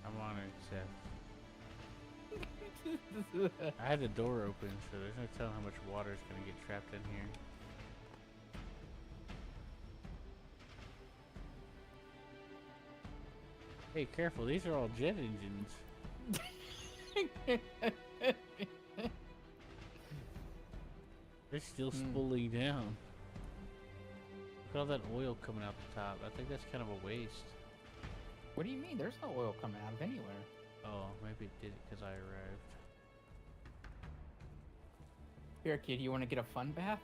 I'm on it, Seth. I had the door open, so there's no telling how much water is gonna get trapped in here. Hey, careful, these are all jet engines. They're still spooling down. Look at all that oil coming out the top. I think that's kind of a waste. What do you mean? There's no oil coming out of anywhere. Oh, maybe it did because I arrived. Here, kid, you want to get a fun bath?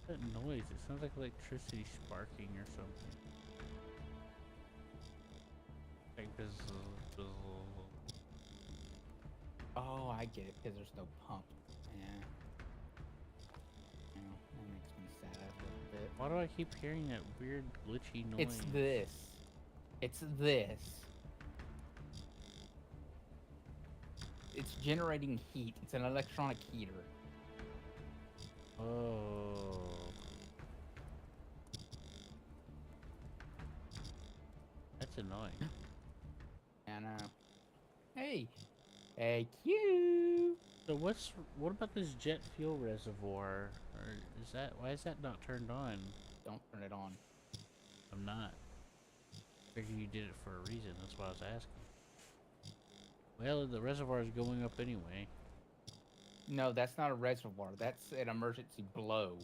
That noise, it sounds like electricity sparking or something. Like this. Oh, I get it, because there's no pump. Yeah. Yeah, that makes me sad a little bit. Why do I keep hearing that weird glitchy noise? It's this. It's this. It's generating heat. It's an electronic heater. Oh. That's annoying. I know. Hey. Hey, Q. So what about this jet fuel reservoir? Or is that, why is that not turned on? Don't turn it on. I'm not. Figured you did it for a reason, that's why I was asking. Well, the reservoir is going up anyway. No, that's not a reservoir. That's an emergency blow.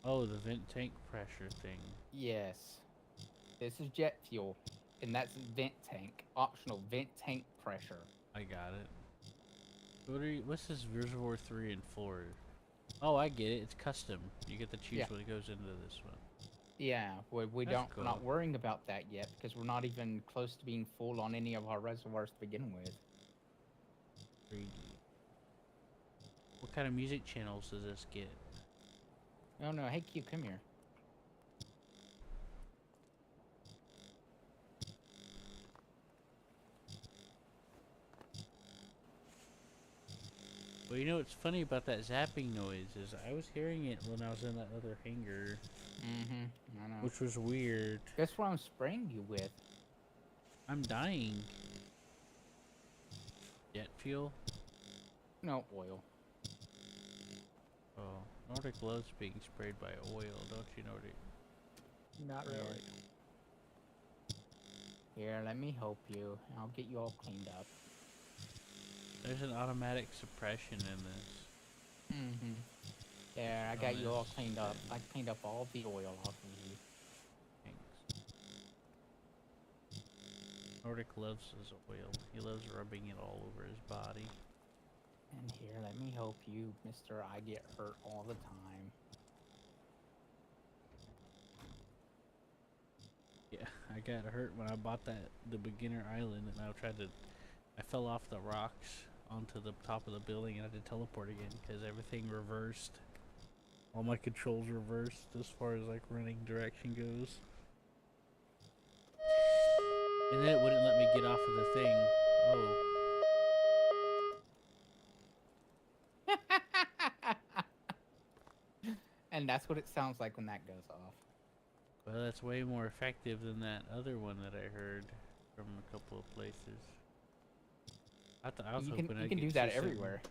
Oh, the vent tank pressure thing. Yes. This is jet fuel, and that's vent tank. Optional vent tank pressure. I got it. What's this reservoir 3 and 4? Oh, I get it. It's custom. You get to choose what goes into this one. Yeah, we That's don't. cool. We're not worrying about that yet because we're not even close to being full on any of our reservoirs to begin with. 3D. What kind of music channels does this get? Oh no! Hey Q, come here. Well, you know what's funny about that zapping noise is I was hearing it when I was in that other hangar. I know. Which was weird. Guess what I'm spraying you with? I'm dying. Jet fuel? No, oil. Oh, Nordic loves being sprayed by oil, don't you, Nordic? Not really. Here, let me help you. I'll get you all cleaned up. There's an automatic suppression in this. There, I got you all cleaned up. I cleaned up all the oil off of you. Thanks. Nordic loves his oil. He loves rubbing it all over his body. And here, let me help you, mister. I get hurt all the time. Yeah, I got hurt when I bought the beginner island, and I fell off the rocks onto the top of the building and I had to teleport again because everything reversed. All my controls reversed as far as like running direction goes. And then it wouldn't let me get off of the thing. Oh. And that's what it sounds like when that goes off. Well, that's way more effective than that other one that I heard from a couple of places. I was You hoping can I'd do get that 270. everywhere.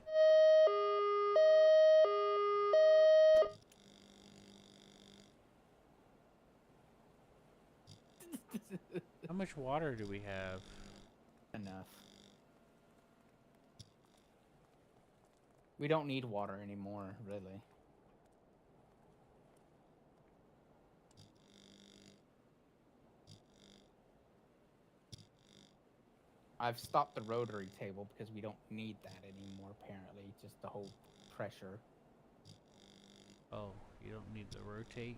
How much water do we have? Enough. We don't need water anymore, really. I've stopped the rotary table because we don't need that anymore, apparently. Just to hold pressure. Oh, you don't need to rotate?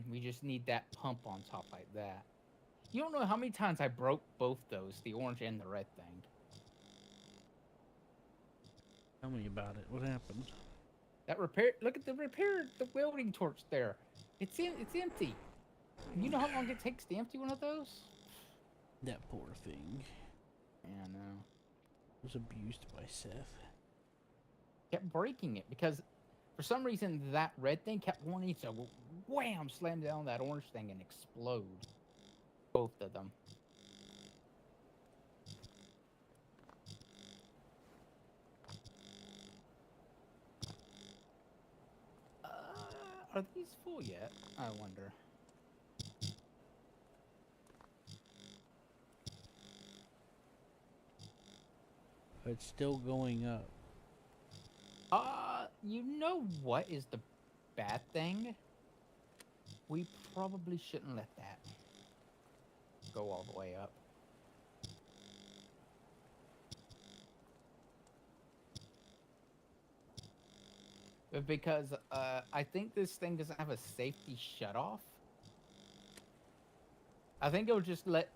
We just need that pump on top like that. You don't know how many times I broke both those, the orange and the red thing. Tell me about it. What happened? That repair, look at the welding torch there. It's empty. You know how long it takes to empty one of those? That poor thing Yeah, I know. was abused by Seth. Kept breaking it because for some reason that red thing kept wanting to wham slam down that orange thing and explode. Both of them. Are these full yet? I wonder. It's still going up. You know what is the bad thing? We probably shouldn't let that go all the way up. Because I think this thing doesn't have a safety shutoff. I think it'll just let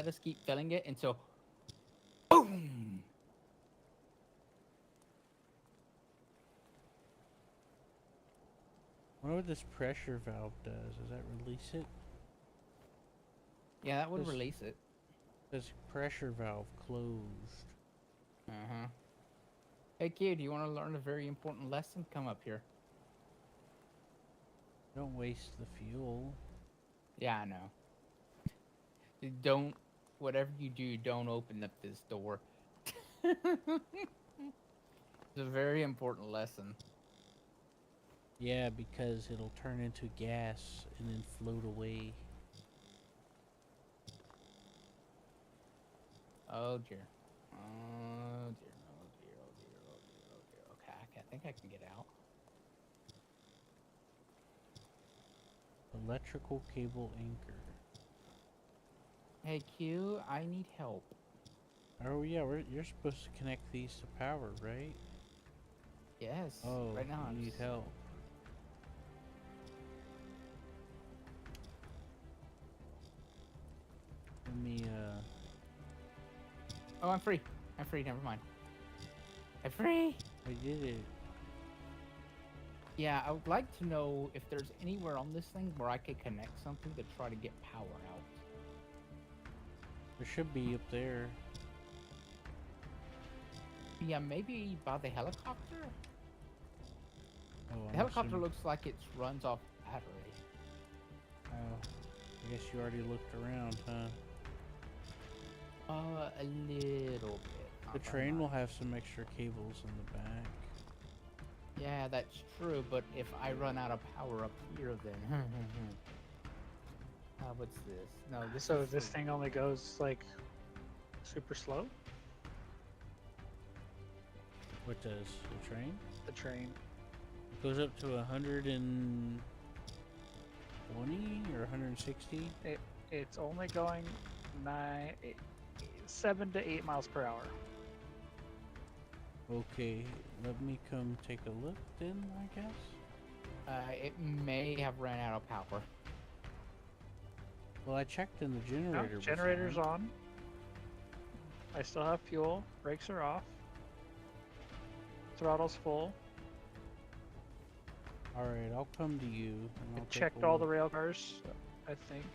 us keep filling it until boom. I wonder what this pressure valve does. Does that release it? Yeah, that would This- release it. This pressure valve closed. Uh-huh. Hey kid, you want to learn a very important lesson? Come up here. Don't waste the fuel. Yeah, I know. Don't, whatever you do, don't open up this door. It's a very important lesson. Yeah, because it'll turn into gas and then float away. Oh dear. Oh dear. Oh dear. Oh dear. Oh dear. Oh dear. Okay, I think I can get out. Electrical cable anchor. Hey Q, I need help. Oh yeah, you're supposed to connect these to power, right? Yes. Oh, right now you I'm need help. Let me Oh, I'm free. I'm free. Never mind. I'm free. I did it. Yeah, I would like to know if there's anywhere on this thing where I could connect something to try to get power out. There should be up there. Yeah, maybe by the helicopter? Oh, The I'm helicopter assuming- looks like it runs off battery. Oh, I guess you already looked around, huh? A little bit. The not very train will much. have some extra cables in the back. Yeah, that's true, but if I run out of power up here, then... what's this? No, this So is this the- thing only goes like super slow? What does the train? The train. It goes up to 120 or 160. It's only going 7 to 8 miles per hour. Okay, let me come take a look then, I guess. it may have ran out of power. Well, I checked in the No, generator. was generator's on. I still have fuel. Brakes are off. Throttle's full. All right, I'll come to you. And I I'll take checked a all the look. rail cars, I think.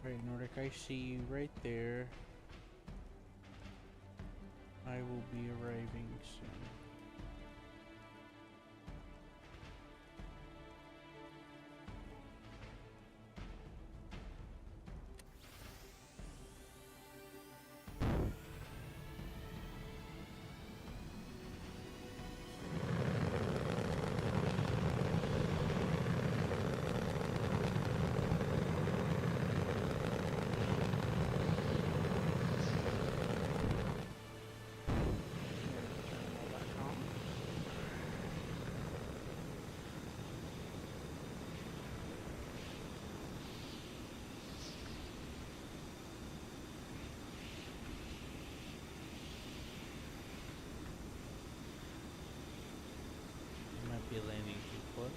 All right, Nordic, I see you right there. I will be arriving soon. you landing too close.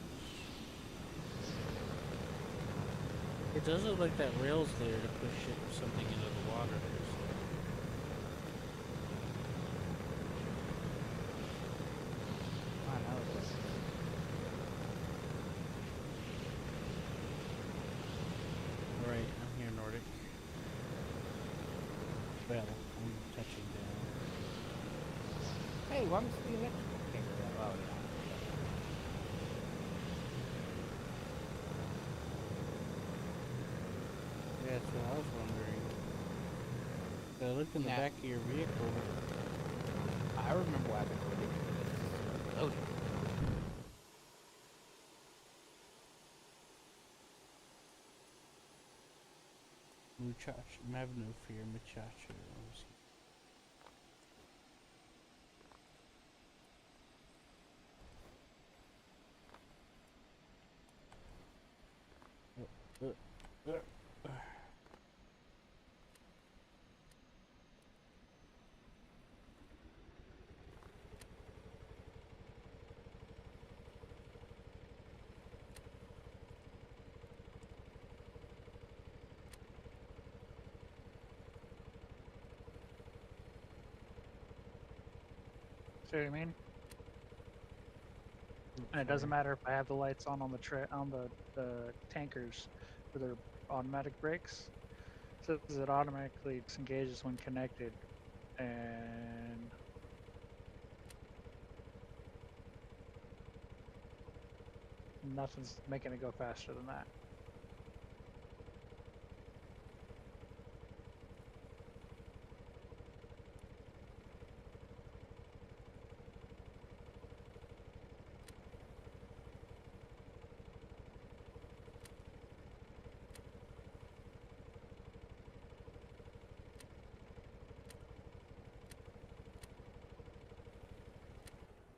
It does look like that rail's there to push something into the water there. I know this. Alright, I'm here, Nordic. Well, I'm touching down. Hey, why must the electrical tanker that? Oh, yeah. Yeah, that's what I was wondering. So I looked in the Nah. back of your vehicle. I remember what happened with it. Loaded. Muchacho. I have no fear, muchacho. See what I mean? And it doesn't matter if I have the lights on the tankers for their automatic brakes. It says it automatically disengages when connected, and nothing's making it go faster than that.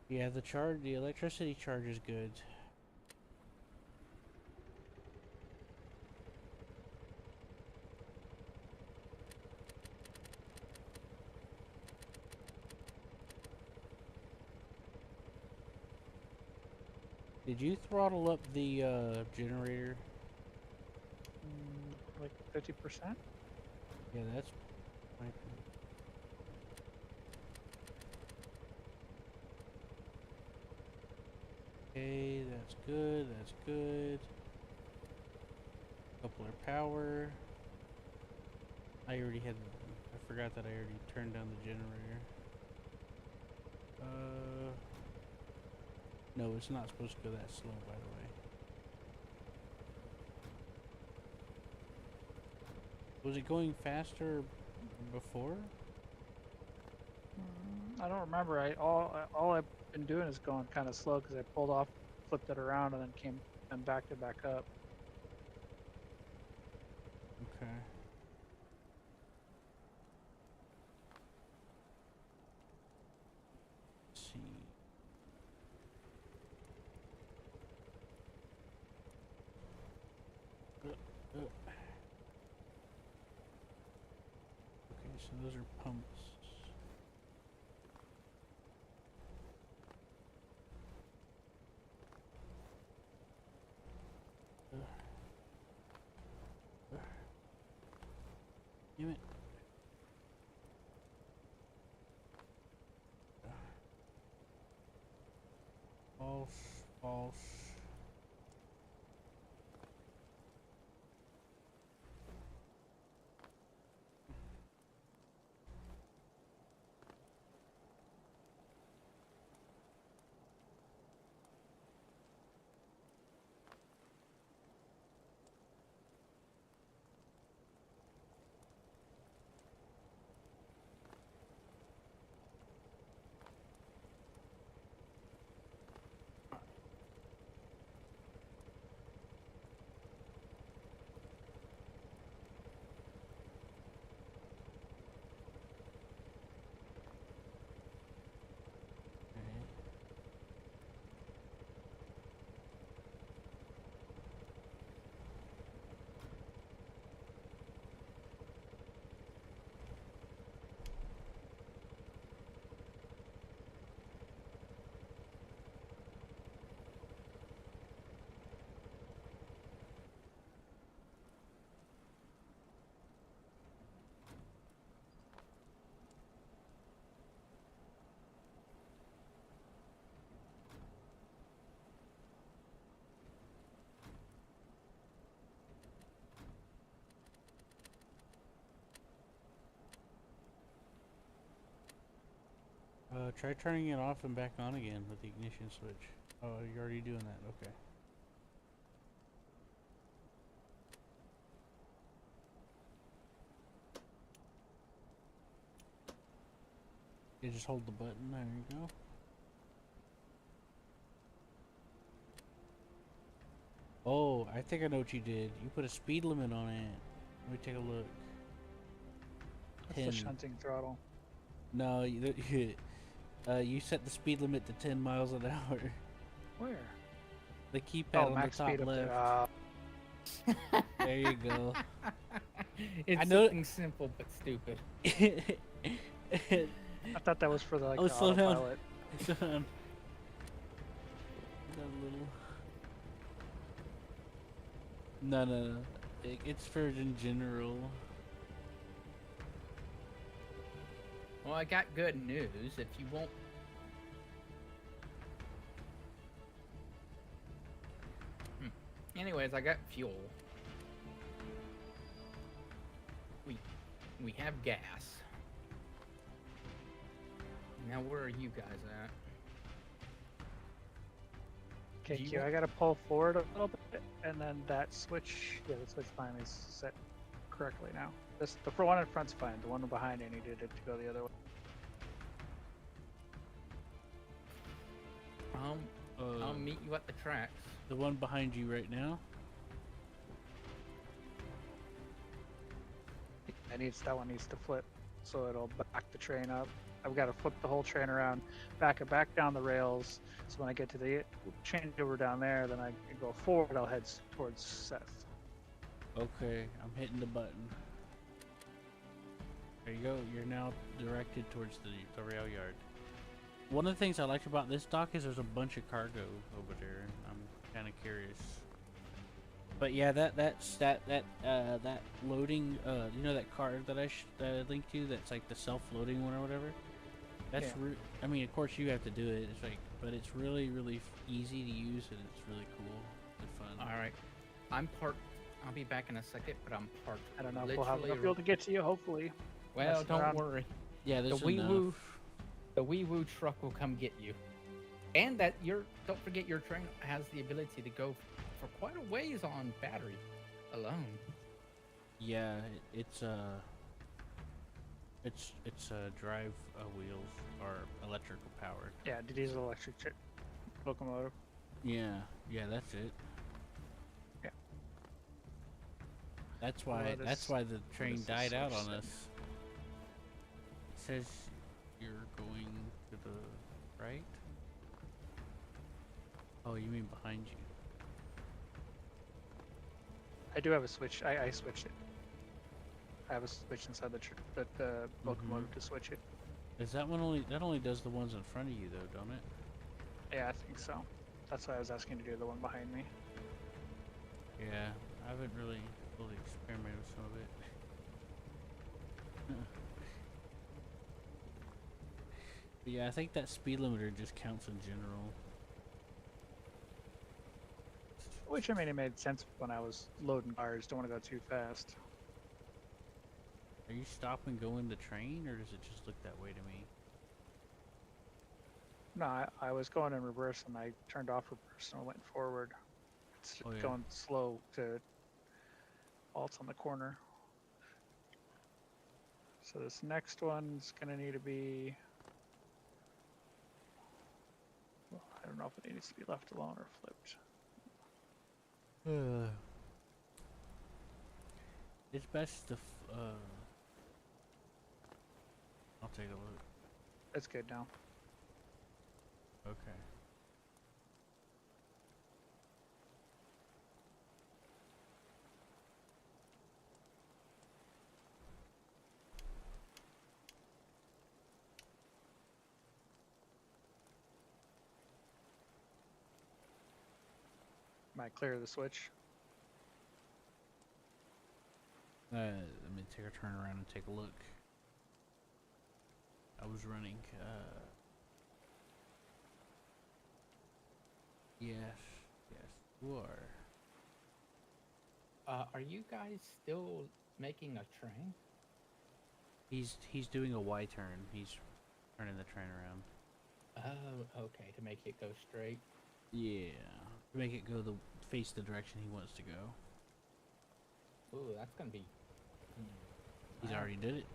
Yeah, the electricity charge is good. Did you throttle up the generator? Like 50%? Yeah, that's. Okay, that's good. That's good. Coupler power. I already had. I forgot that I already turned down the generator. No, it's not supposed to go that slow, by the way. Was it going faster before? I don't remember. All I've been doing is going kind of slow because I pulled off, flipped it around, and then came and backed it back up. Okay. Let's see. Okay, so those are pumps. Damn it. False, false. Try turning it off and back on again with the ignition switch. Oh, you're already doing that. Okay. You just hold the button. There you go. Oh, I think I know what you did. You put a speed limit on it. Let me take a look. That's the 10. shunting throttle. No, you set the speed limit to 10 miles an hour. Where? The keypad Oh, on the max top speed up left. there. There you go. It's I know- something simple but stupid. I thought that was for the, like, Oh, the slow down. autopilot. Slow down. A little. No. It's for in general. Well, I got good news. If you won't... Anyways, I got fuel. We have gas. Now, where are you guys at? Okay, Do you Q, want- I gotta pull forward a little bit, and then that switch, yeah, the switch finally is set correctly now. The one in front's fine. The one behind I needed it to go the other way. I'll meet you at the tracks. The one behind you right now. That one needs to flip, so it'll back the train up. I've got to flip the whole train around, back it back down the rails. So when I get to the changeover down there, then I can go forward. I'll head towards Seth. Okay, I'm hitting the button. There you go. You're now directed towards the rail yard. One of the things I liked about this dock is there's a bunch of cargo over there. I'm kind of curious. But yeah, that loading, you know, that card that I linked to, that's like the self-loading one or whatever. That's Yeah. I mean, of course you have to do it. It's like, but it's really easy to use and it's really cool and fun. All right. I'm parked. I'll be back in a second, but I'm parked. I don't know if we'll have literally enough fuel to get to you. Hopefully. Well, messing don't around. worry. Yeah, there's The wee enough. woo. The wee woo truck will come get you. And that don't forget your train has the ability to go for quite a ways on battery alone. Yeah, it's drive wheels are electrical powered. Yeah, diesel electric locomotive. Yeah, that's it. Yeah. That's why Let us- the train us the died out switch on then. us. It says you're going to the right. Oh, you mean behind you? I do have a switch. I switched it. I have a switch inside the locomotive to switch it. Is that one only does the ones in front of you though, don't it? Yeah, I think so. That's why I was asking to do the one behind me. Yeah, I haven't really fully experimented with some of it. But yeah, I think that speed limiter just counts in general. Which, I mean, it made sense when I was loading cars. Don't want to go too fast. Are you stopping going the train, or does it just look that way to me? No, I was going in reverse and I turned off reverse and I went forward. It's Oh, yeah. going slow to halt on the corner. So this next one's going to need to be... Well, I don't know if it needs to be left alone or flipped. It's best to I'll take a look. It's good now. Okay. Might clear the switch. Let me take a turn around and take a look. I was running. Yes, you are. Are you guys still making a train? He's doing a Y turn. He's turning the train around. Oh, okay, to make it go straight. Yeah, to make it go face the direction he wants to go. Ooh, that's gonna be. He's Wow. already did it.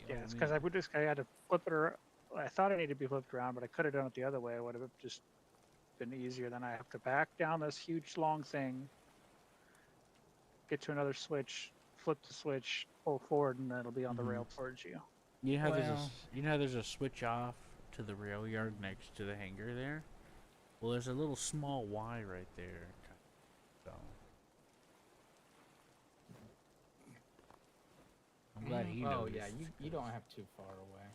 Yeah, Oh, it's because I had to flip it around. I thought it needed to be flipped around, but I could have done it the other way. It would have just been easier. Then I have to back down this huge long thing, get to another switch, flip the switch, pull forward, and then it'll be on the rail towards you. You know how Well, you know how there's a switch off to the rail yard next to the hangar there? Well, there's a little small Y right there. So I'm glad he oh noticed. yeah, you don't have too far away.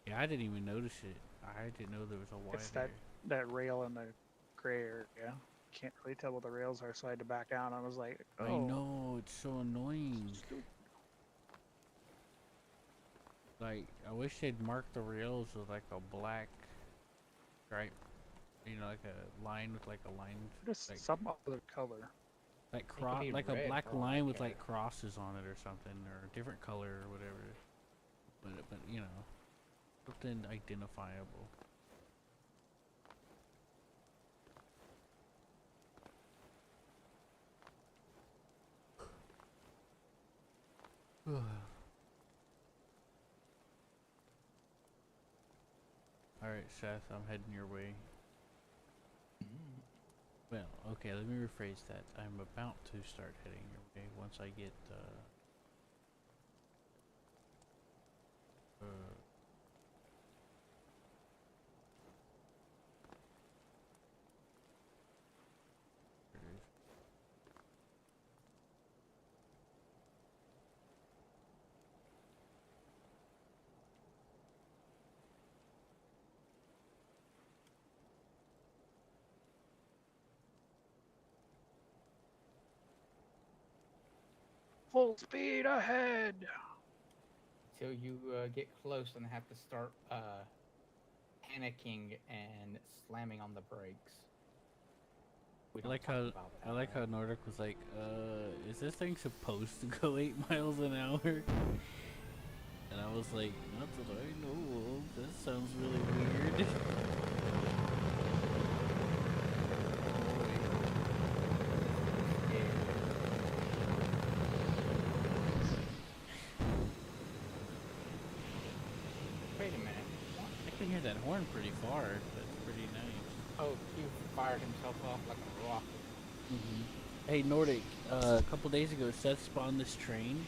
Yeah, I didn't even notice it. I didn't know there was a Y It's there. that rail in the gray area. Can't really tell what the rails are, so I had to back down. I was like, I oh, know, it's so annoying. stupid. Like, I wish they'd mark the rails with like a black stripe. You know, like a line with like a line, Just like some other color. be like red a black for all I line with care. like crosses on it or something, or a different color or whatever. But you know, something identifiable. Alright, Seth, I'm heading your way. Well, okay, let me rephrase that. I'm about to start heading your way once I get, there it is. Full speed ahead. Till you get close and have to start panicking and slamming on the brakes. We I don't like talk how about that, I like how right? Nordic was like, is this thing supposed to go 8 miles an hour? And I was like, not that I know of. That sounds really weird. Wait a minute. I can hear that horn pretty far. That's pretty nice. Oh, he fired himself off like a rocket. Hey Nordic, a couple days ago Seth spawned this train,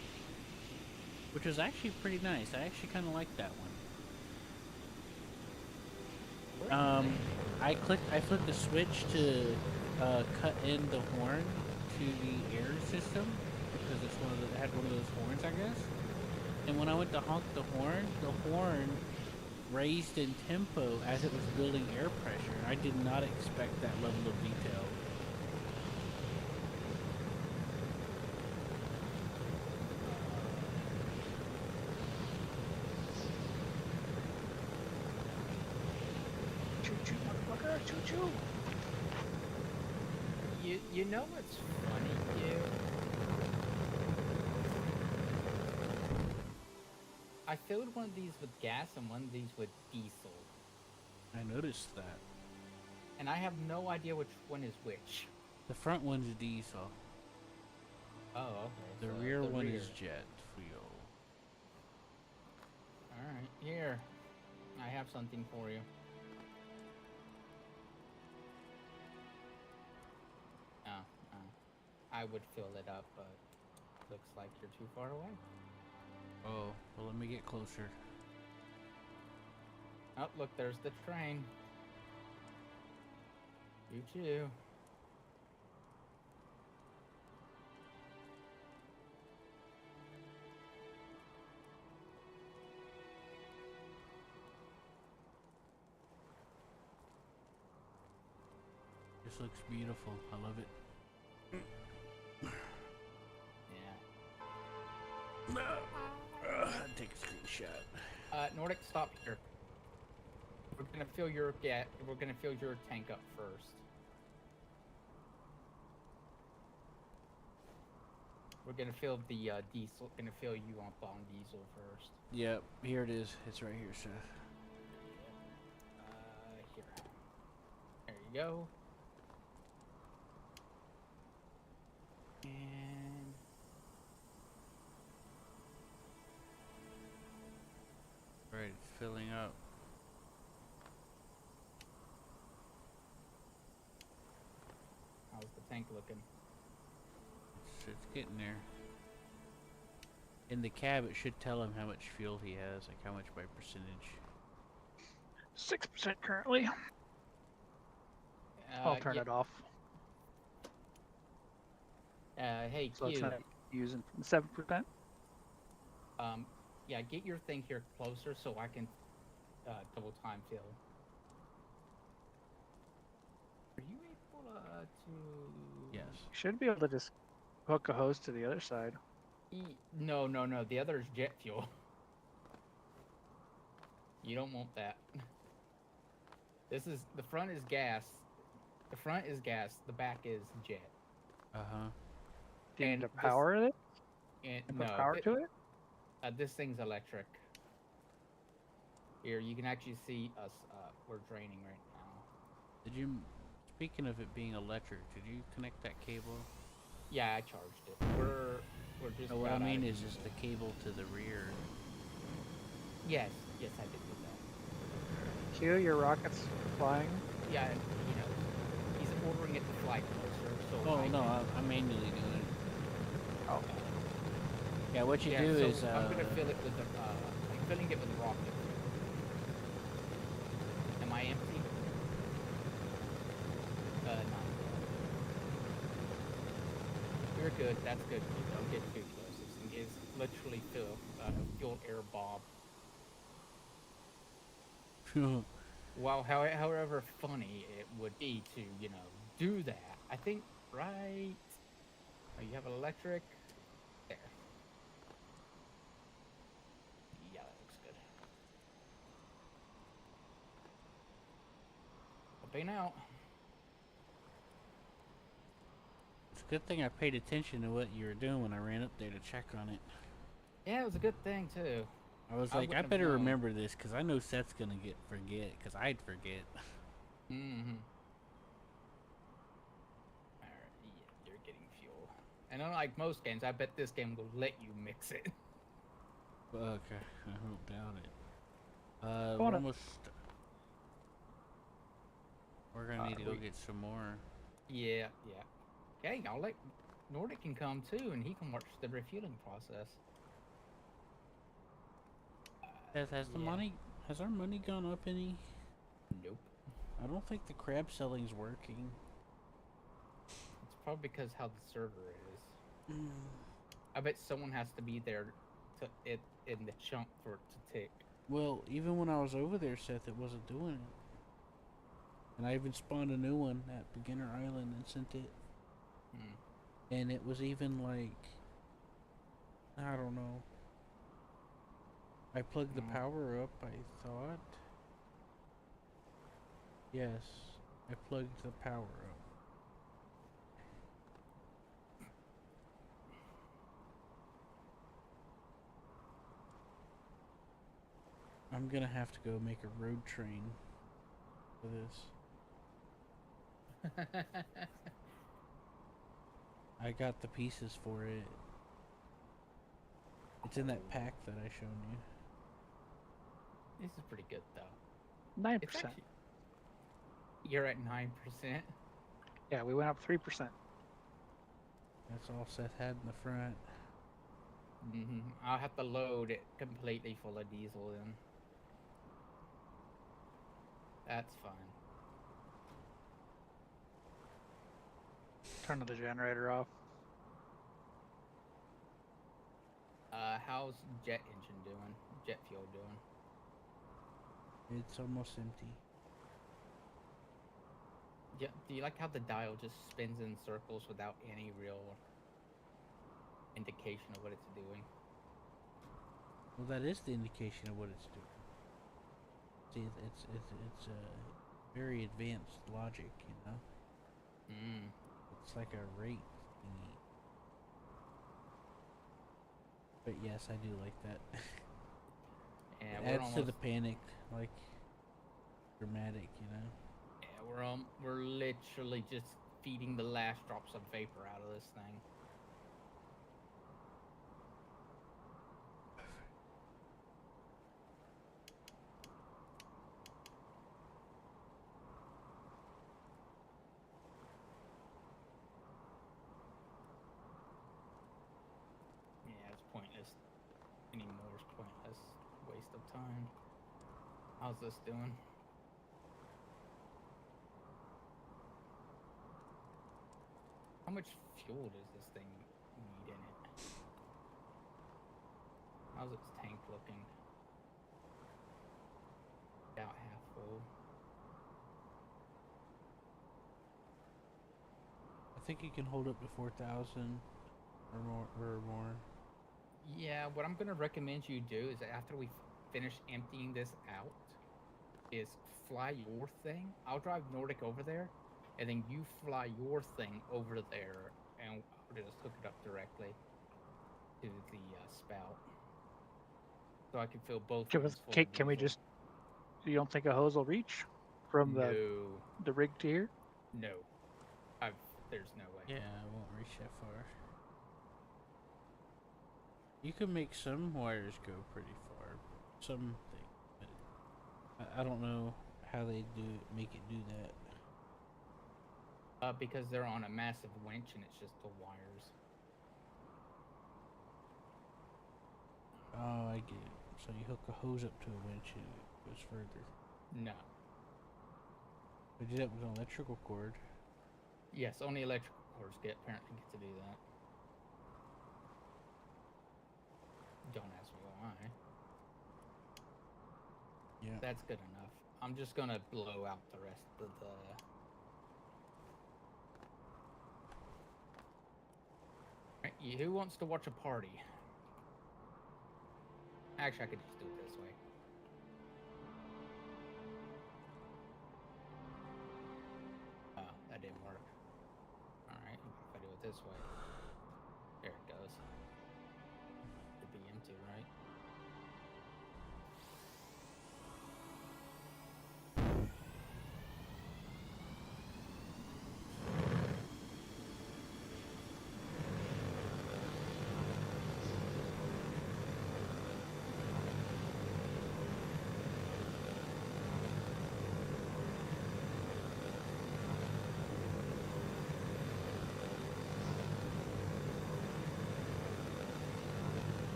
which was actually pretty nice. I actually kind of liked that one. I flipped the switch to cut in the horn to the air system because it's it had one of those horns, I guess. And when I went to honk the horn raised in tempo as it was building air pressure. I did not expect that level of detail. Choo choo, motherfucker, choo choo. You know what's funny, you? I filled one of these with gas and one of these with diesel. I noticed that. And I have no idea which one is which. The front one's diesel. Oh, okay. The so rear the one rear. is jet fuel. Alright, here. I have something for you. Oh. I would fill it up, but looks like you're too far away. Oh, well let me get closer. Oh, look, there's the train. You too. This looks beautiful. I love it. Yeah. Take a screenshot. Nordic, stop here. We're gonna fill your We're gonna fill your tank up first. We're gonna fill the diesel. Gonna fill you up on diesel first. Yep, here it is. It's right here, Seth. we go. And Right, it's filling up. how's the tank looking? It's getting there. In the cab, it should tell him how much fuel he has, like how much by percentage. 6% currently. I'll turn Yeah, it off. hey, So it's Q. not using 7%. Yeah, get your thing here closer so I can double time fill. Are you able to? Yes. You should be able to just hook a hose to the other side. No, no, no. The other is jet fuel. You don't want that. This is the front is gas. The front is gas. The back is jet. Uh-huh. Do you need And to this- power it? And And no, put power to it? this thing's electric. Here, you can actually see us. We're draining right now. Did you, speaking of it being electric, did you connect that cable? Yeah, I charged it. We're just. No, what I about out mean of is just the cable to the rear. Yes, yes, I did do that. Q, your rocket's flying. Yeah, and, he's ordering it to fly closer. So Oh, I no, can- I'm manually doing it. Oh. Yeah, what you yeah, do so is, I'm gonna fill it with the. I'm filling it with rocket. Am I empty? Not yet. You're good. That's good. You don't get too close. This thing is literally fuel air bomb. Well, however funny it would be to, do that. I think, right? Oh, you have electric. There. Yeah, that looks good. Helping out. It's a good thing I paid attention to what you were doing when I ran up there to check on it. Yeah, it was a good thing too. I was I like, I wouldn't have better known. remember this, because I know Seth's gonna forget, because I'd forget. Mm-hmm. Alright, yeah, you're getting fuel. And unlike most games, I bet this game will let you mix it. Okay, I don't doubt it. Go on We're up. almost... We're gonna need to go get some more. Yeah, yeah. Okay, I'll let Nordic can come too, and he can watch the refueling process. Seth, has our money gone up any? Nope. I don't think the crab selling's working. It's probably because how the server is. I bet someone has to be there in the chunk for it to tick. Well, even when I was over there, Seth, it wasn't doing it. And I even spawned a new one at Beginner Island and sent it. And it was even like, I don't know. I plugged the power up, I thought. Yes, I plugged the power up. I'm gonna have to go make a road train for this. I got the pieces for it. It's in that pack that I shown you. This is pretty good though. 9%. It's actually, you're at 9%. Yeah, we went up 3%. That's all Seth had in the front. I'll have to load it completely full of diesel then. That's fine. Turn the generator off. How's jet engine doing? Jet fuel doing? It's almost empty. Yeah. Do you like how the dial just spins in circles without any real indication of what it's doing? Well, that is the indication of what it's doing. See, it's very advanced logic, you know. It's like a rate thingy. But yes, I do like that. Yeah, It we're adds almost, to the panic, like dramatic, you know. yeah, we're literally just feeding the last drops of vapor out of this thing. Yeah, it's pointless. Any more is pointless. Waste of time. How's this doing? How much fuel does this thing need in it? How's its tank looking? About half full. I think it can hold up to 4,000 or more. Yeah, what I'm gonna recommend you do is that after we finish emptying this out, is fly your thing. I'll drive Nordic over there, and then you fly your thing over there, and I'll just hook it up directly to the spout, so I can fill both. Can, ones full of can we diesel. just? You don't think a hose will reach from No, the rig to here? no, there's no way. Yeah, it won't reach that far. You can make some wires go pretty far, some things, but I don't know how they make it do that. Because they're on a massive winch and it's just the wires. Oh, I get it. So you hook a hose up to a winch and it goes further. No. We did that with an electrical cord. Yes, only electrical cords apparently get to do that. Don't ask me why. Yeah. That's good enough. I'm just gonna blow out the rest of the... Right, who wants to watch a party? Actually, I could just do it this way. Oh, that didn't work. Alright, if I do it this way. There it goes. It'd be empty, right?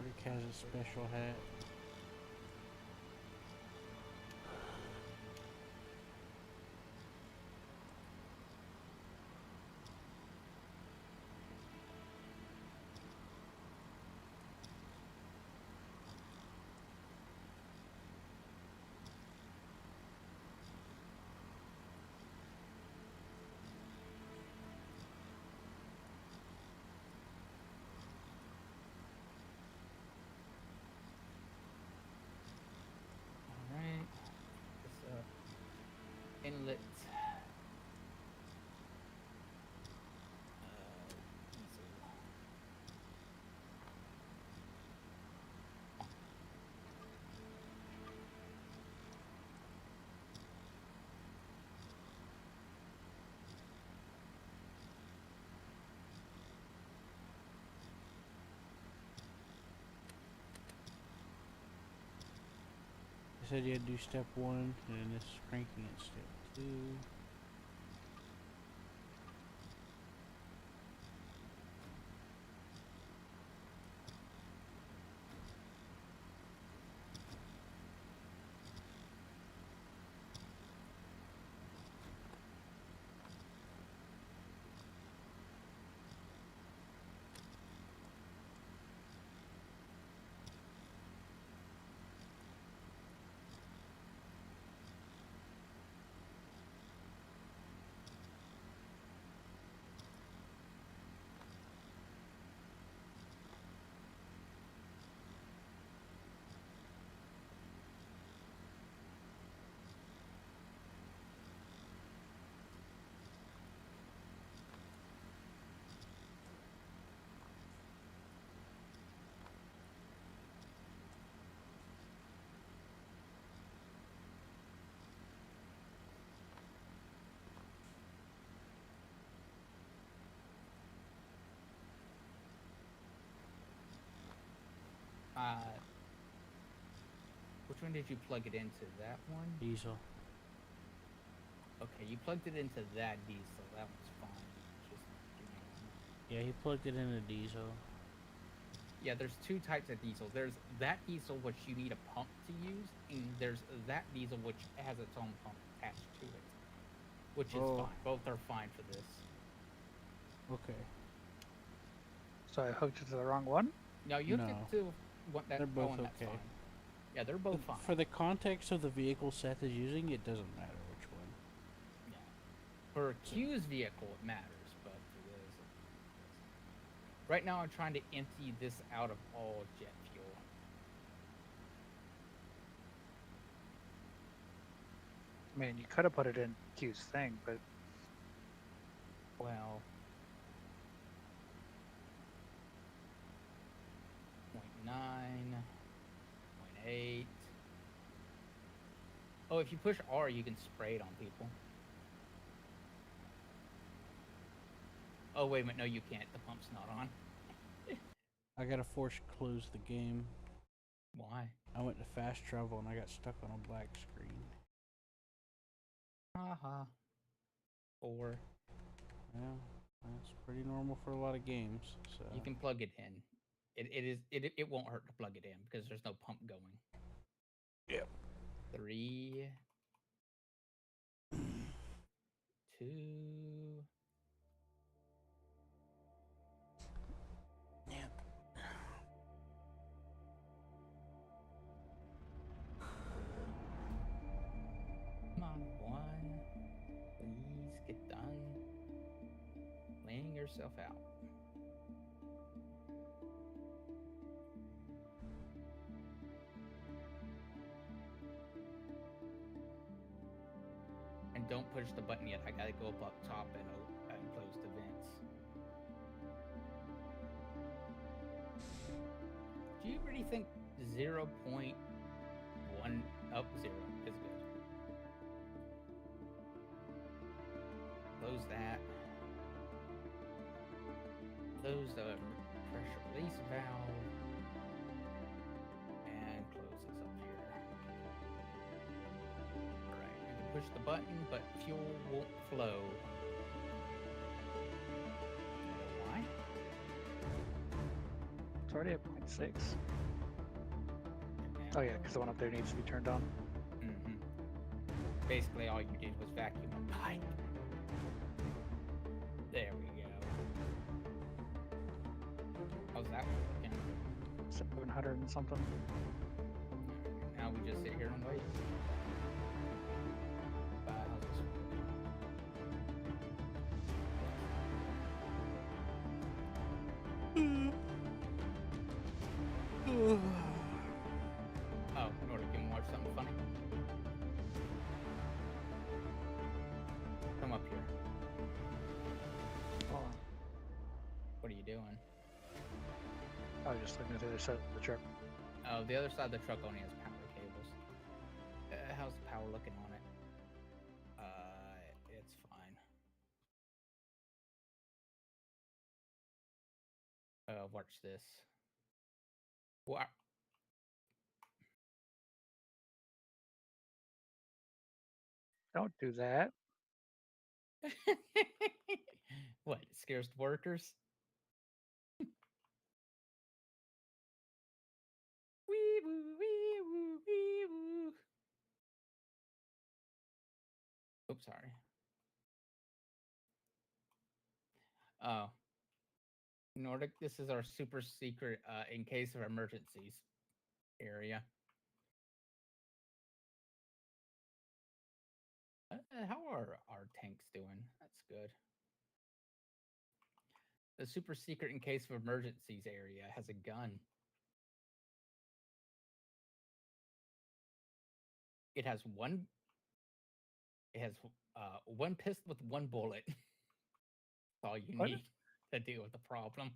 Rick has a special hat. I said you had to do step 1, and then this is cranking at step 2. Which one did you plug it into? That one? Diesel. Okay, you plugged it into that diesel. That one's fine. Just give me a moment. Yeah, he plugged it in a diesel. Yeah, there's two types of diesel. There's that diesel which you need a pump to use, and there's that diesel which has its own pump attached to it, which is Oh. fine. Both are fine for this. Okay. So I hooked it to the wrong one? No, you hooked No. it to what that They're both one, that's okay. fine. Yeah, they're both fine. For the context of the vehicle Seth is using, it doesn't matter which one. Yeah. For Q's vehicle, it matters, but for this, it doesn't. Right now, I'm trying to empty this out of all jet fuel. I mean, you could have put it in Q's thing, but Well, 0.9, 0.8. Oh, if you push R, you can spray it on people. Oh, wait a minute. No, you can't. The pump's not on. I gotta force close the game. Why? I went to fast travel and I got stuck on a black screen. Haha. 4. Yeah, that's pretty normal for a lot of games. So You can plug it in. It won't hurt to plug it in because there's no pump going. Yep. 3, 2. Yep. Come on, 1. Please get done. Laying yourself out. And don't push the button yet. I gotta go up top and close the vents. Do you really think 0.1 up 0 is good? Close that. Close the pressure release valve. And close this up here. Alright, you can push the button, but fuel won't flow. You know why? it's already at 0.6. Oh yeah, because the one up there needs to be turned on. Mm-hmm. Basically, all you did was vacuum a pipe. There we go. How's that working? 700 and something. Now we just sit here and wait. How's this working? Oh, in order to watch something funny. Come up here. Hold on. What are you doing? I was just looking at the other side of the truck. Oh, the other side of the truck only has power cables. How's the power looking on it? It's fine. Watch this. What? Don't do that. What? It scares the workers? Wee woo, wee woo, wee woo. Oops, sorry. Oh, Nordic, this is our super secret in case of emergencies area. How are our tanks doing? That's good. The super secret in case of emergencies area has a gun. It has one. It has one pistol with one bullet. That's all you What? need to deal with the problem.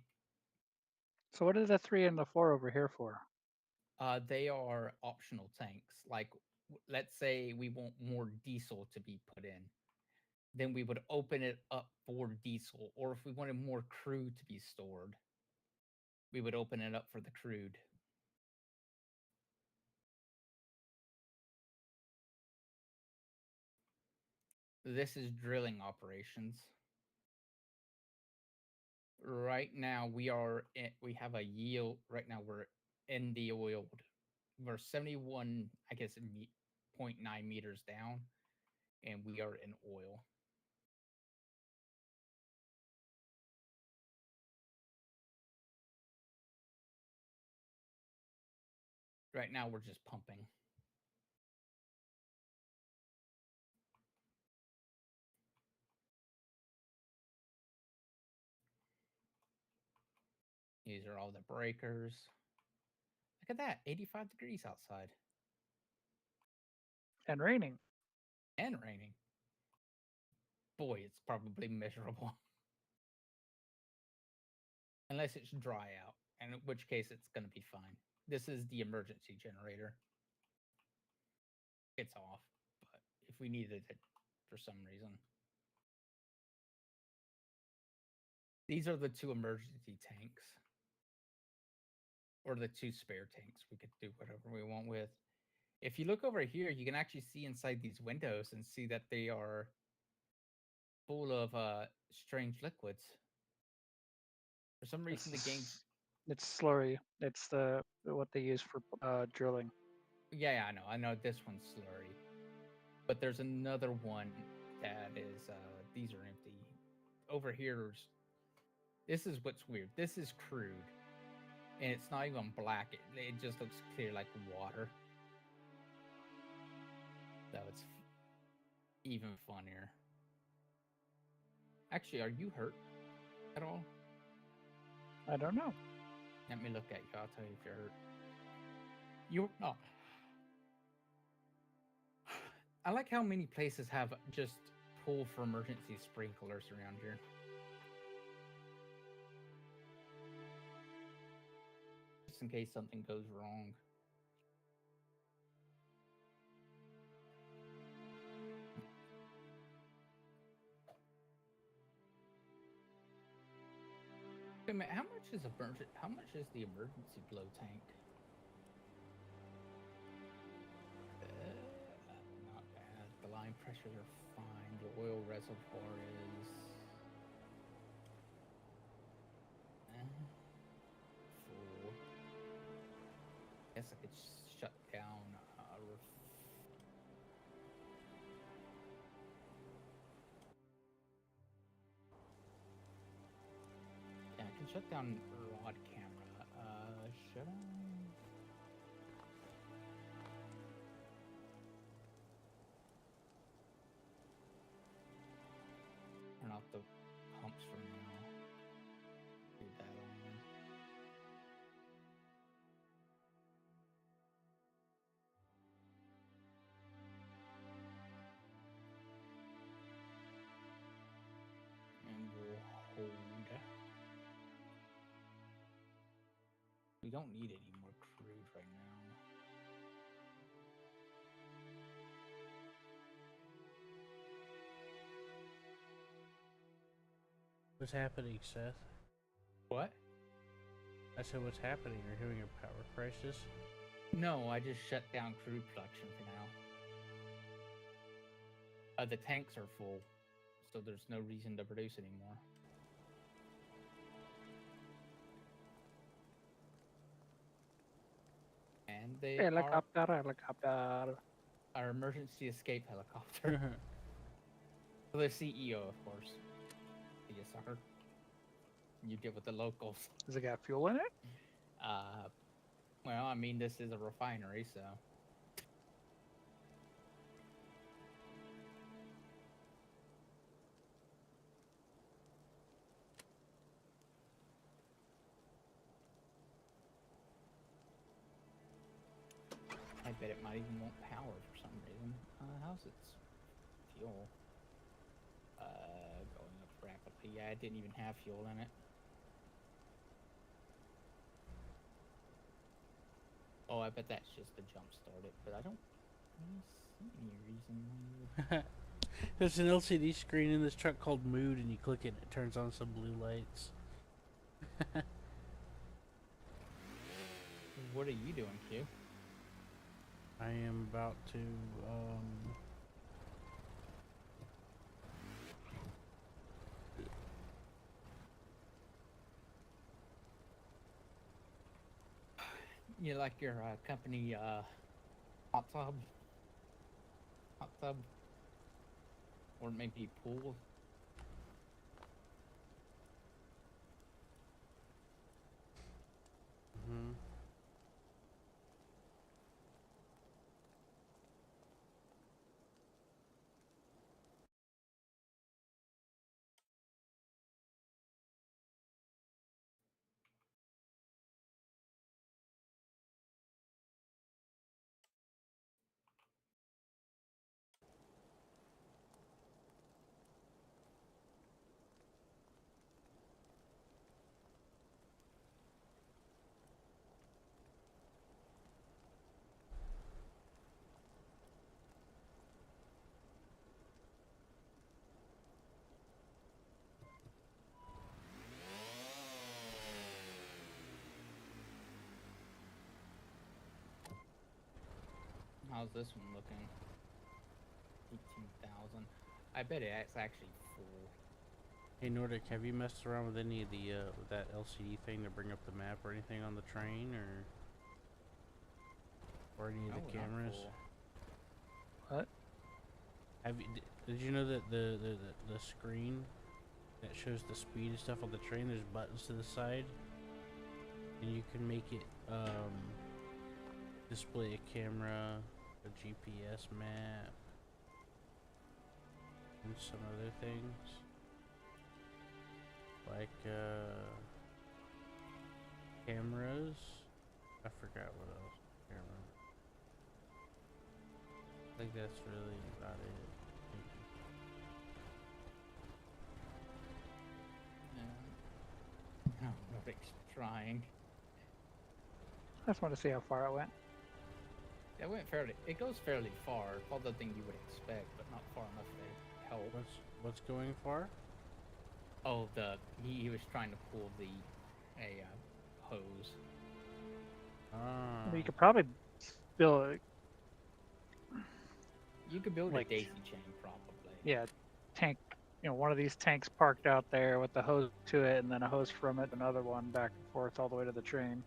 So what are the 3 and the 4 over here for? They are optional tanks. Like, let's say we want more diesel to be put in, then we would open it up for diesel. Or if we wanted more crude to be stored, we would open it up for the crude. This is drilling operations. Right now we have a yield. Right now we're in the oiled. We're 71, I guess, 0.9 meters down, and we are in oil. Right now we're just pumping. These are all the breakers. Look at that, 85 degrees outside. And raining. And raining. Boy, it's probably miserable. Unless it's dry out, and in which case it's going to be fine. This is the emergency generator. It's off, but if we needed it for some reason. These are the 2 emergency tanks. Or the 2 spare tanks. We could do whatever we want with. If you look over here, you can actually see inside these windows and see that they are full of strange liquids. For some reason, the game's... It's slurry. It's what they use for drilling. Yeah, I know this one's slurry. But there's another one that is, these are empty. Over here's, this is what's weird. This is crude. And it's not even black. It just looks clear like water. So it's even funnier. Actually, are you hurt at all? I don't know. Let me look at you. I'll tell you if you're hurt. You're not. I like how many places have just pull for emergency sprinklers around here. Just in case something goes wrong. Wait a minute, how much is the emergency blow tank? Not bad. The line pressures are fine. The oil reservoir is full. Guess I could shut down yeah, I can shut down rod camera. Should I? Turn off the pumps for now. Do that on. And we'll hold. We don't need any more crude right now. What's happening, Seth? What? I said, what's happening? You're having a power crisis? No, I just shut down crude production for The tanks are full, so there's no reason to produce anymore. And they are Helicopter. our emergency escape helicopter. For the CEO, of course. You sucker. You get with the locals. Does it got fuel in it? Well, I mean, this is a refinery, so. I bet it might even want power for some reason. How's its fuel? Going up rapidly. Yeah, it didn't even have fuel in it. Oh, I bet that's just to jump start it, but I don't really see any reason why you would. There's an LCD screen in this truck called Mood, and you click it, and it turns on some blue lights. What are you doing, Q? I am about to, You like your company hot tub? Hot tub? Or maybe pool? mhm. How's this one looking? 18,000. I bet it's actually full. Hey Nordic, have you messed around with any of the with that LCD thing to bring up the map or anything on the train, or any of No, the we're not cameras? full. What? Have you did you know that the screen that shows the speed and stuff on the train, there's buttons to the side, and you can make it display a camera, a GPS map, and some other things like cameras. I forgot what else. Camera. I think that's really about it. No, Nordic trying. I just want to see how far it went. It goes fairly far, farther than you would expect, but not far enough to help. What's going far? Oh, he was trying to pull a hose. Ah. You could probably build, You could build like- a daisy chain, probably. yeah, tank. One of these tanks parked out there with the hose to it, and then a hose from it, another one back and forth all the way to the train.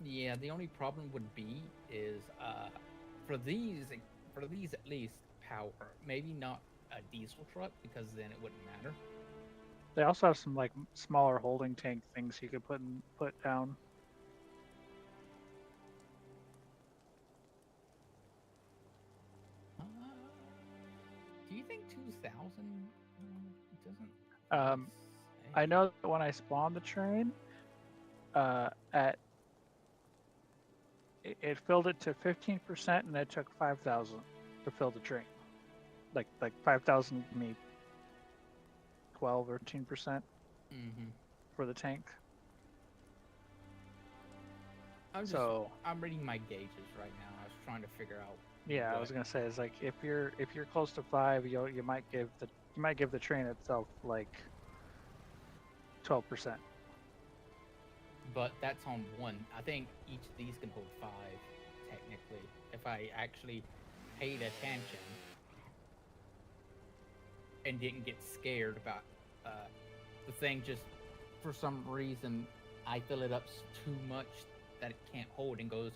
Yeah, the only problem would be is for these at least power. Maybe not a diesel truck because then it wouldn't matter. They also have some like smaller holding tank things you could put down. Do you think 2,000 doesn't? Um, I know that when I spawned the train, it filled it to 15%, and it took 5,000 to fill the train. Like 5,000 me 12 or 13% Mm-hmm. for the tank. I'm reading my gauges right now. I was trying to figure out. Yeah, I was gonna say is like if you're close to 5, you might give the train itself like 12%. But that's on one. I think each of these can hold 5, technically. If I actually paid attention. and didn't get scared about the thing. Just for some reason, I fill it up too much that it can't hold and goes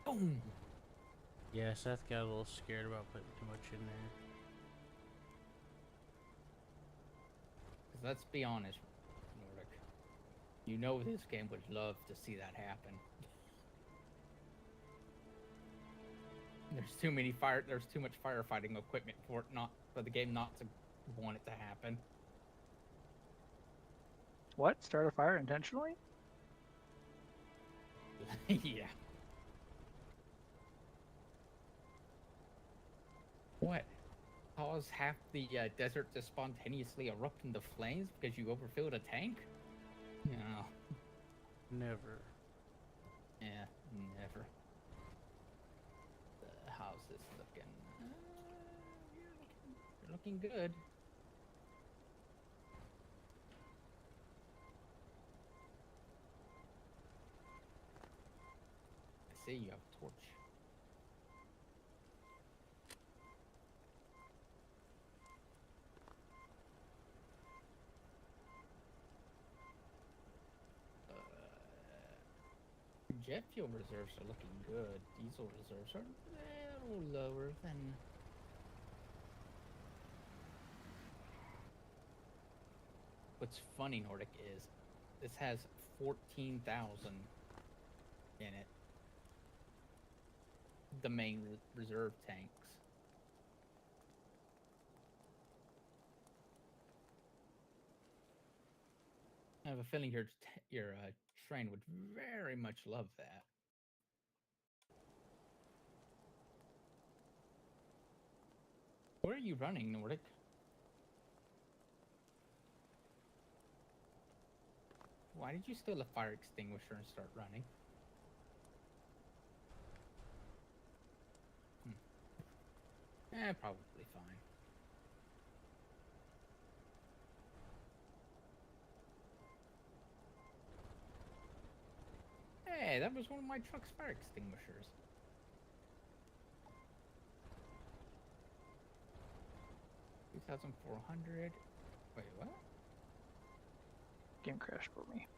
boom. Yeah, Seth got a little scared about putting too much in there. 'Cause let's be honest, Nordic, you know this game would love to see that happen. There's too much firefighting equipment for the game not to want it to happen. What? Start a fire intentionally? Yeah. What? Cause half the desert to spontaneously erupt into flames because you overfilled a tank? No. Never. Yeah, never. How's this looking? You're looking good. I see you have a torch. Jet fuel reserves are looking good. Diesel reserves are a little lower than. What's funny, Nordic, is this has 14,000 in it. The main reserve tanks. I have a feeling your train would very much love that. Where are you running, Nordic? Why did you steal a fire extinguisher and start running? Probably fine. Hey, that was one of my truck's fire extinguishers. $2,400. Wait, what? Game crashed for me.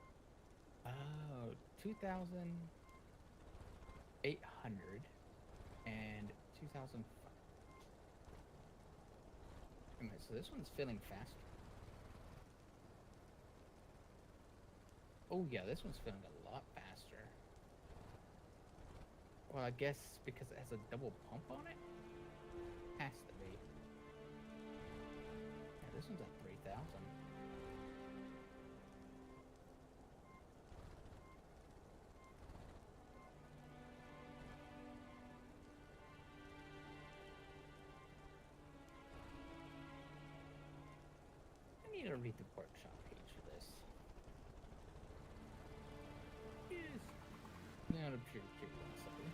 Oh, 2,800 and 2,000. Wait a minute, so this one's filling faster. Oh yeah, this one's filling a lot faster. Well, I guess because it has a double pump on it? Has to be. Yeah, this one's at 3,000. I need to read the workshop page for this. Yes. Now to pure curiosity.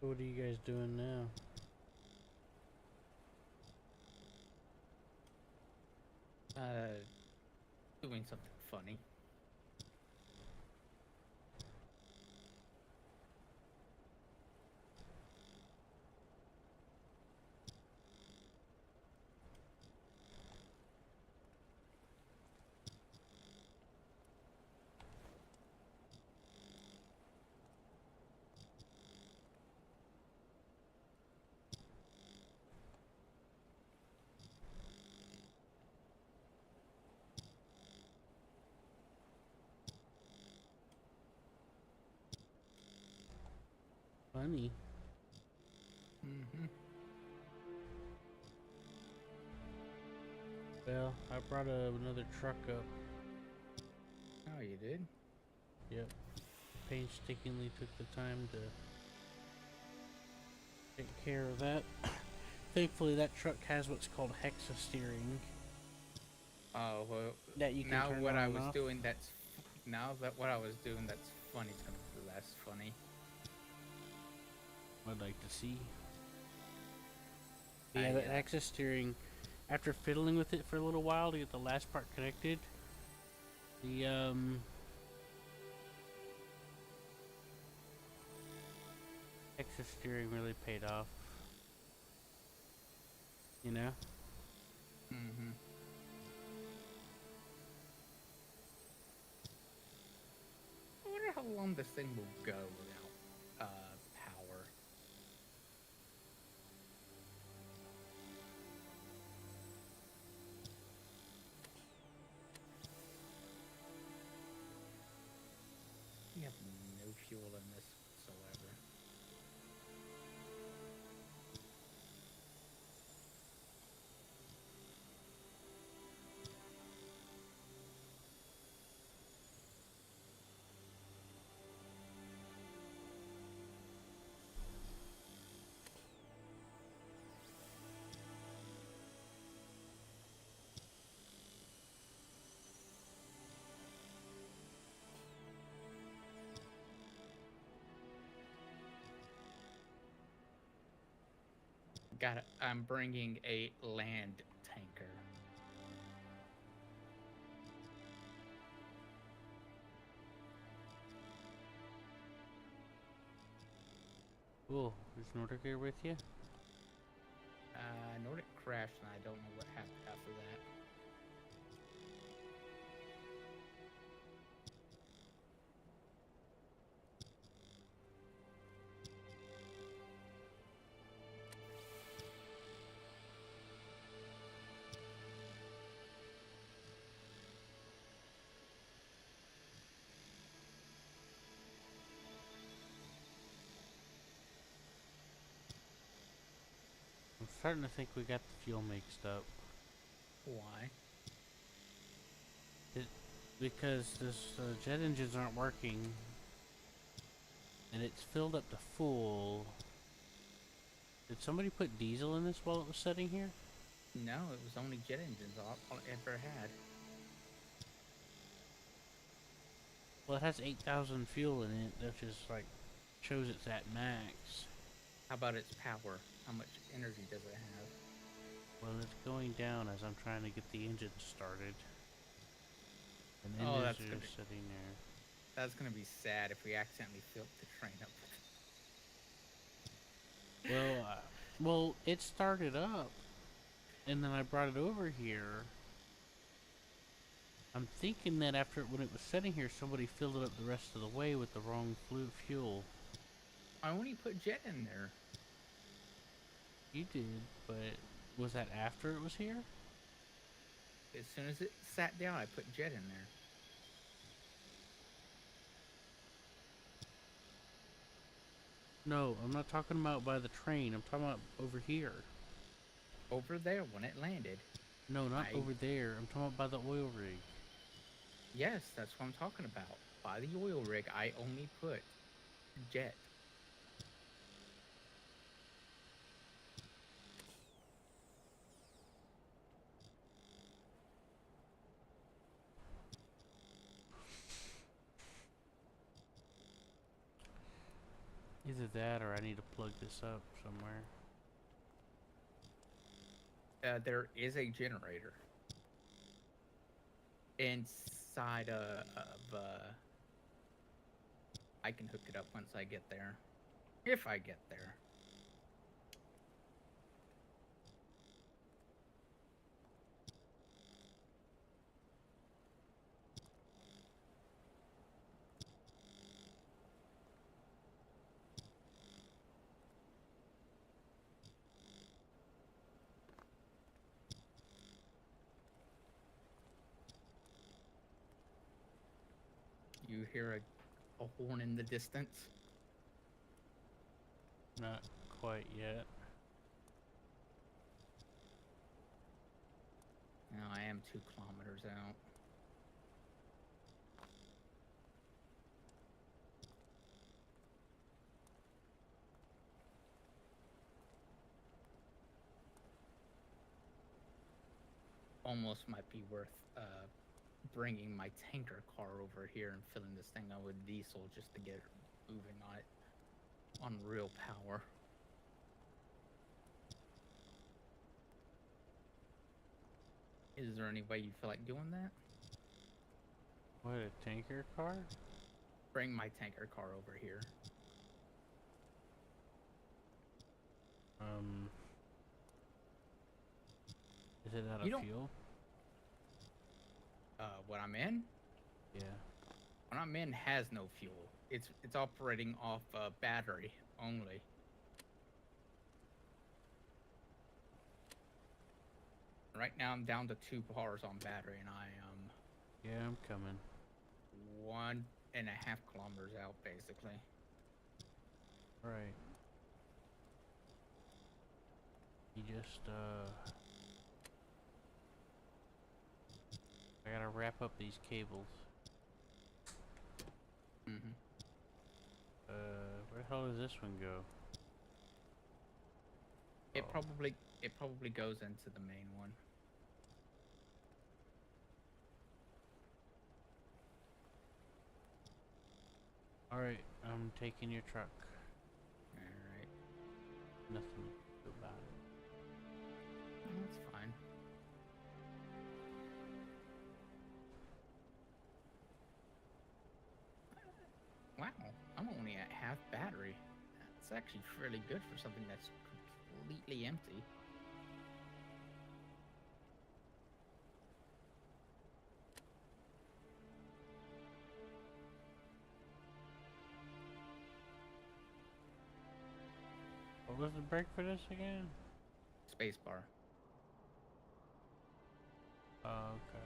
So what are you guys doing now? Doing something funny. Funny. Mm-hmm. Well, I brought another truck up. Oh, you did? Yep. Painstakingly took the time to take care of that. Thankfully, that truck has what's called hexa steering. Oh, well, That you can now turn what on I and was off. doing that's now that what I was doing that's funny is gonna be less funny. I'd like to see. I, Yeah, that uh, hexa steering, after fiddling with it for a little while to get the last part connected, the hexa steering really paid off. You know? Mm-hmm. I wonder how long this thing will go without power. We have no fuel in this whatsoever. Got it. I'm bringing a land tanker. Cool. Is Nordic here with you? Nordic crashed, and I don't know what happened after that. I'm starting to think we got the fuel mixed up. Why? Because this jet engines aren't working, and it's filled up to full. Did somebody put diesel in this while it was sitting here? No, it was only jet engines all I ever had. Well, it has 8,000 fuel in it, which is like, shows it's at max. How about its power? How much energy does it have? Well, it's going down as I'm trying to get the engine started. And the Oh, engines that's are gonna just sitting there. that's gonna be sad if we accidentally filled the train up. Well, it started up, and then I brought it over here. I'm thinking that after when it was sitting here, somebody filled it up the rest of the way with the wrong fuel. I only put jet in there. You did, but was that after it was here? As soon as it sat down, I put jet in there. No, I'm not talking about by the train. I'm talking about over here. Over there when it landed. No, not over there. I'm talking about by the oil rig. Yes, that's what I'm talking about. By the oil rig, I only put jet. Either that or I need to plug this up somewhere. There is a generator inside of. I can hook it up once I get there, if I get there. You hear a horn in the distance? Not quite yet. Now I am 2 kilometers out. Almost might be worth bringing my tanker car over here and filling this thing up with diesel just to get it moving on it on real power. Is there any way you feel like doing that? What, a tanker car? Bring my tanker car over here. Is it out You of don't- fuel? What I'm in? Yeah. What I'm in has no fuel. It's operating off battery only. Right now I'm down to 2 bars on battery, and I am Yeah, I'm coming. 1.5 kilometers out, basically. Right. You just, I gotta wrap up these cables. Mm-hmm. Where the hell does this one go? It Oh. probably goes into the main one. Alright, I'm taking your truck. Alright. Nothing about it. That's fine. Wow, I'm only at half battery. That's actually fairly good for something that's completely empty. What was the break for this again? Spacebar. Oh, okay.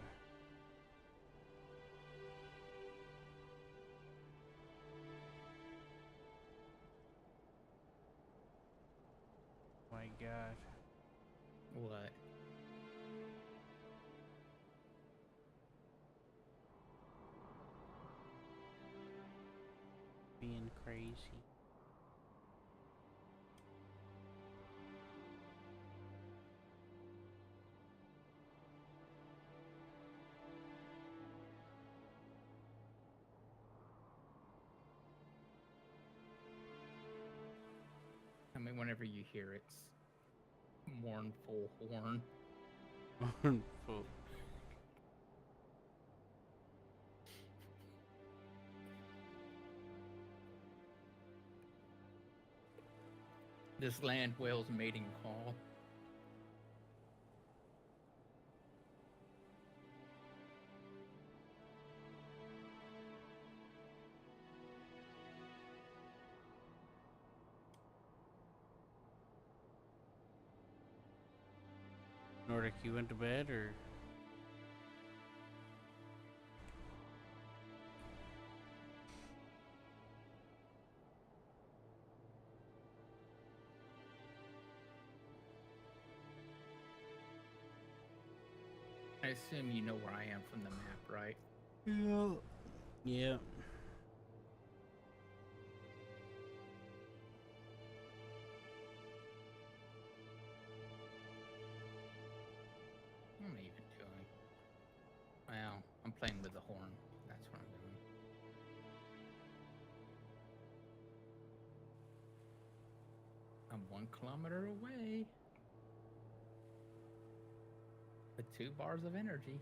My God. What? Being crazy. Tell me whenever you hear its mournful horn. Full. This land whale's mating call. Nordic, you went to bed or? I assume you know where I am from the map, right? Yeah. Yeah. What am I even doing? Well, I'm playing with the horn. That's what I'm doing. I'm 1 kilometer away. With 2 bars of energy.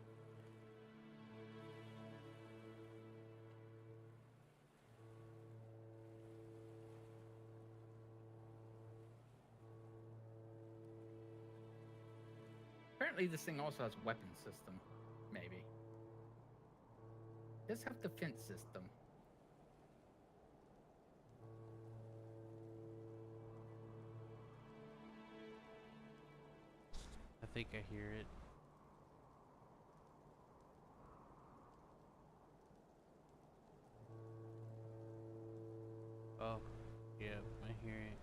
Apparently this thing also has weapon system. Maybe. Does have defense system. I think I hear it. Oh, yeah, I hear it.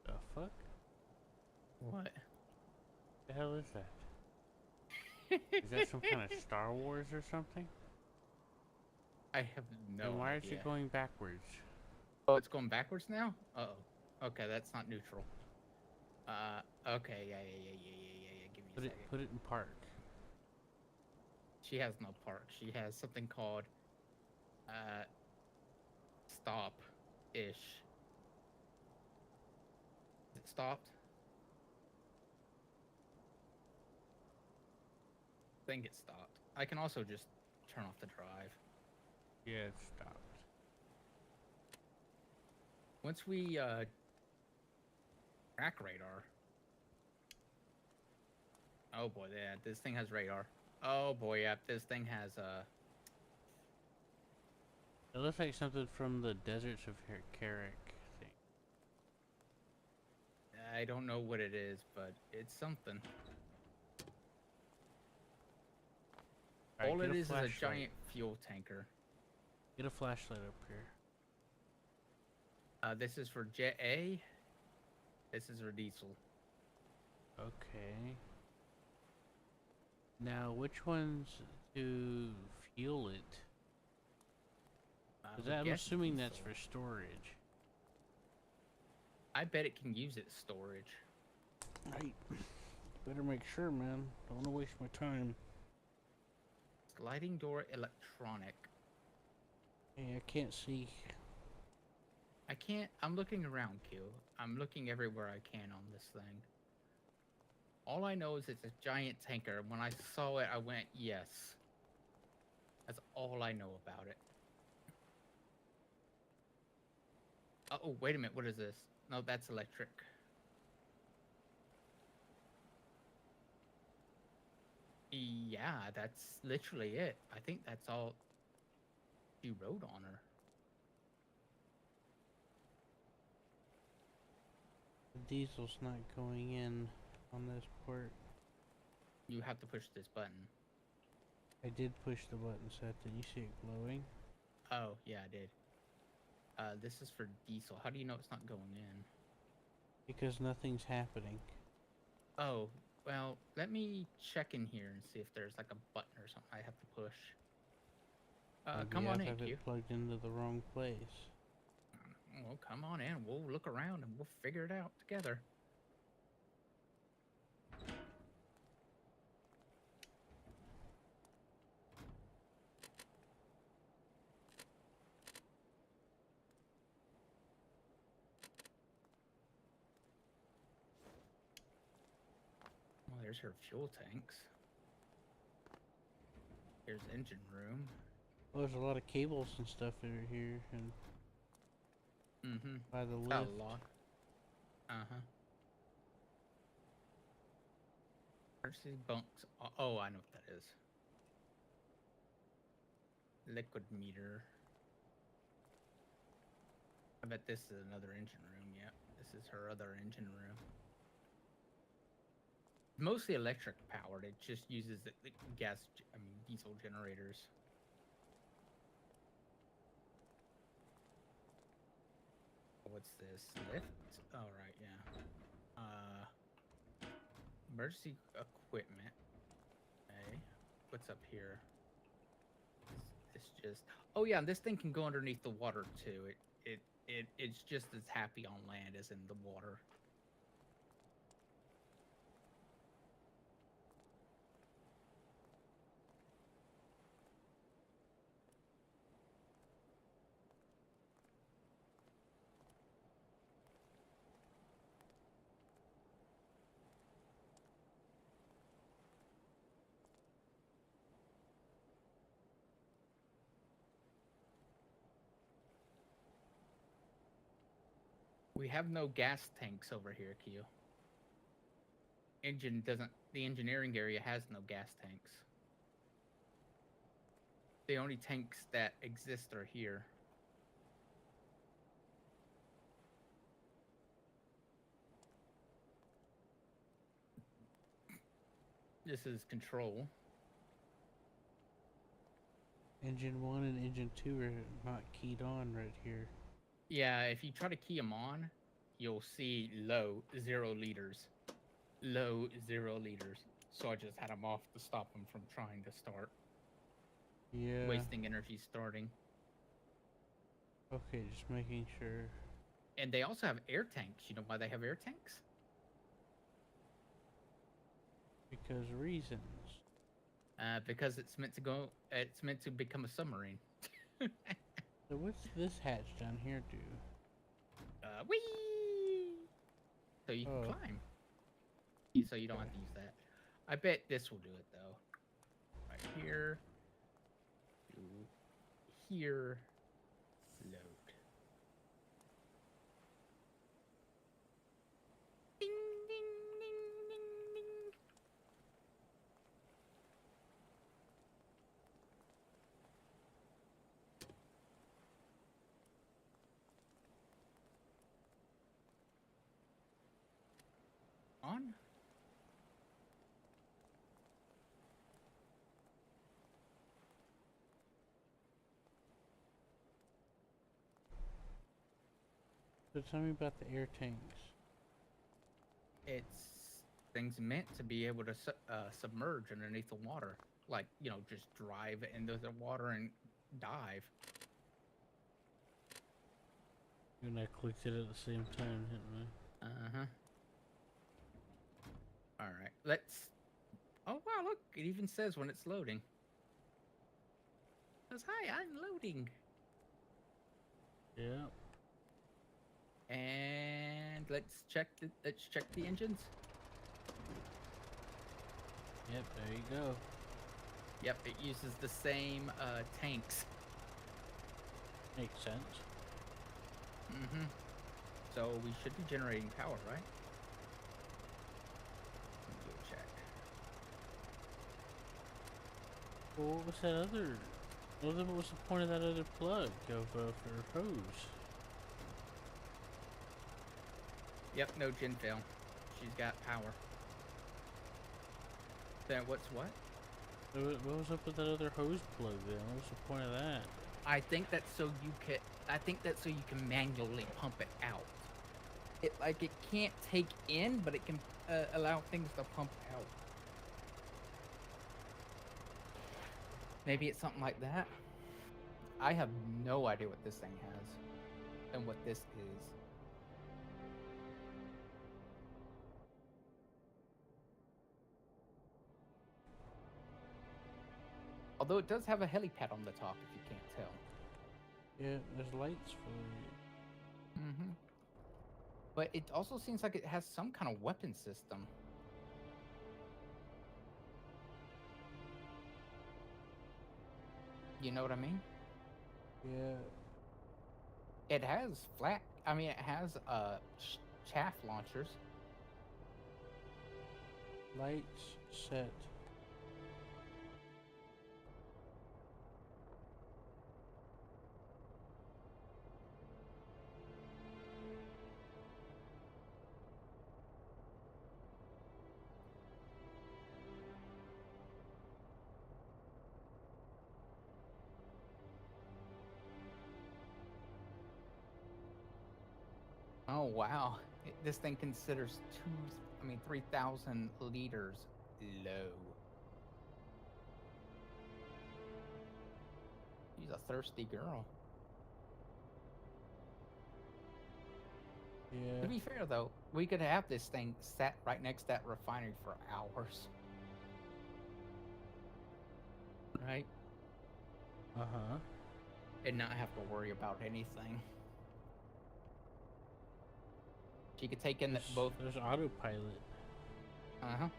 The fuck? What? The hell is that? Is that some kind of Star Wars or something? I have no Then why idea. is it going backwards? Oh, it's going backwards now? Uh-oh. Okay, that's not neutral. Okay, yeah. Give me a second. Put it in park. She has no park. She has something called, stop-ish. Is it stopped? I think it stopped. I can also just turn off the drive. Yeah, it stopped. Once we, track radar. Oh boy, yeah, this thing has radar. Oh boy, yeah, this thing has, It looks like something from the deserts of Carrick thing. I don't know what it is, but it's something. Alright, All get it a is a flashlight. giant fuel tanker. Get a flashlight up here. This is for Jet A. This is for Diesel. Okay. Now, which ones to fuel it? Because I'm guess assuming that's Diesel. for storage. I bet it can use its storage. Right. Better make sure, man. Don't want to waste my time. Sliding door electronic. Hey, I can't see. I can't. I'm looking around, Q. I'm looking everywhere I can on this thing. All I know is it's a giant tanker. When I saw it, I went, yes. That's all I know about it. Oh, wait a minute. What is this? No, that's electric. Yeah, that's literally it. I think that's all she wrote on her. The diesel's not going in on this port. You have to push this button. I did push the button set. Did you see it glowing? Oh, yeah, I did. This is for diesel. How do you know it's not going in? Because nothing's happening. Oh, well, let me check in here and see if there's like a button or something I have to push. Maybe Come I on in, have Q. it plugged into the wrong place. Well, come on in. We'll look around and we'll figure it out together. Well, there's her fuel tanks. Here's engine room. Well, there's a lot of cables and stuff over here, and Mm-hmm. by the Got lift. a lot. Uh-huh. Emergency bunks. Oh, I know what that is. Liquid meter. I bet this is another engine room. Yeah, this is her other engine room. Mostly electric powered. It just uses the diesel generators. What's this? Lift? Oh, right, yeah. Emergency equipment. Okay. What's up here? It's just. Oh yeah, this thing can go underneath the water too. It's just as happy on land as in the water. We have no gas tanks over here, Q. The engineering area has no gas tanks. The only tanks that exist are here. This is control. Engine 1 and Engine 2 are not keyed on right here. Yeah, if you try to key them on, you'll see low 0 liters. Low 0 liters. So I just had them off to stop them from trying to start. Yeah. Wasting energy starting. Okay, just making sure. And they also have air tanks. You know why they have air tanks? Because reasons. Because it's meant to go. It's meant to become a submarine. So what's this hatch down here do? Whee! So you can Oh. climb. So you don't have to use that. I bet this will do it though. Right here. Here. Load. Ding, ding, ding, ding, ding. On. So tell me about the air tanks. It's things meant to be able to submerge underneath the water, like just drive into the water and dive. You and I clicked it at the same time, didn't we? Uh-huh. All right, let's. Oh wow! Look, it even says when it's loading. It says, "Hi, I'm loading." Yeah. And let's check the engines. Yep, there you go. Yep, it uses the same tanks. Makes sense. Mm-hmm. So we should be generating power, right? Let me do a check. Well, what was that other... What was the point of that other plug for hose? Yep, no gen fail. She's got power. Then what? What was up with that other hose plug then? What was the point of that? I think that's so you can manually pump it out. It can't take in, but it can allow things to pump out. Maybe it's something like that. I have no idea what this thing has and what this is. Although it does have a helipad on the top, if you can't tell. Yeah, there's lights for it. Mm-hmm. But it also seems like it has some kind of weapon system. You know what I mean? Yeah. It has it has chaff launchers. Lights set. Oh wow. This thing considers 3,000 liters low. She's a thirsty girl. Yeah. To be fair though, we could have this thing sat right next to that refinery for hours. Right? Uh-huh. And not have to worry about anything. She could take in both. There's autopilot. Uh-huh.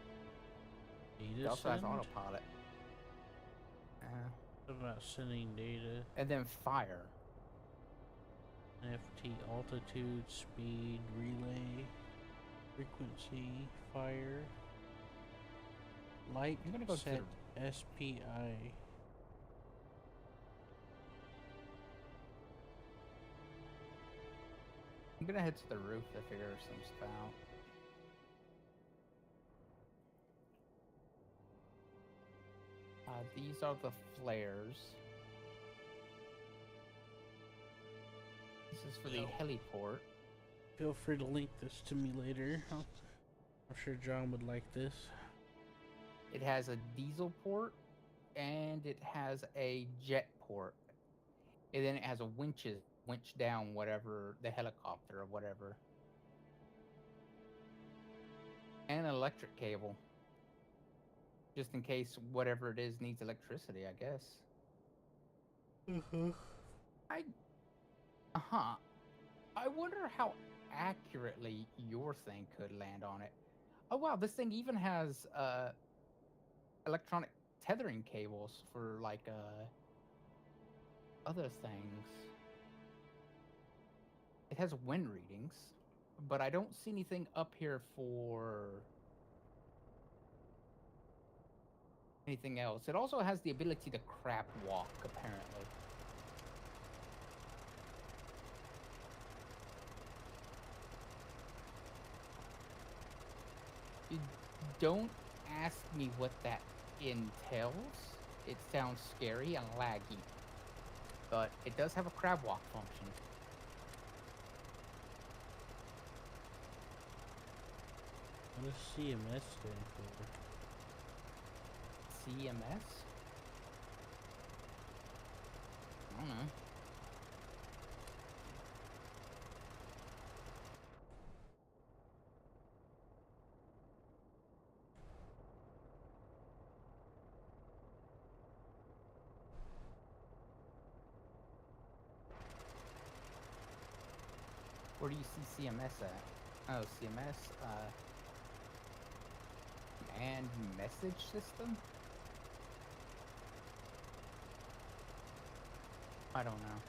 It Data also has send? autopilot. What about sending data? And then fire. FT altitude, speed, relay, frequency, fire, light I'm gonna go to set SPI. I'm gonna head to the roof to figure some stuff out. These are the flares. This is for the heliport. Feel free to link this to me later. I'm sure John would like this. It has a diesel port and it has a jet port. And then it has a winch down whatever, the helicopter or whatever. And an electric cable. Just in case whatever it is needs electricity, I guess. Mm-hmm. I wonder how accurately your thing could land on it. Oh wow, this thing even has electronic tethering cables for like other things. It has wind readings, but I don't see anything up here for anything else. It also has the ability to crap walk, apparently. Don't ask me what that entails. It sounds scary and laggy, but it does have a crab walk function. What does CMS stand for? CMS? I don't know. Where do you see CMS at? Oh, CMS, and message system? I don't know.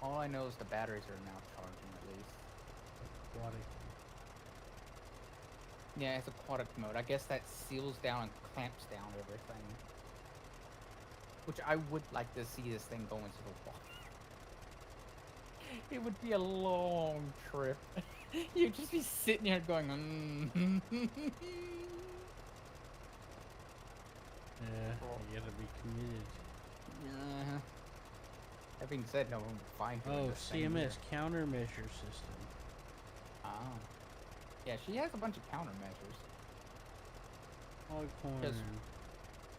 All I know is the batteries are now charging at least. Aquatic. Yeah, it's aquatic mode. I guess that seals down and clamps down everything. Which I would like to see this thing go into the water. It would be a long trip. You'd just be sitting here going, Yeah, you gotta be committed. That being said, no one would find you. Oh, CMS, countermeasure system. Oh. Yeah, she has a bunch of countermeasures. Foghorn.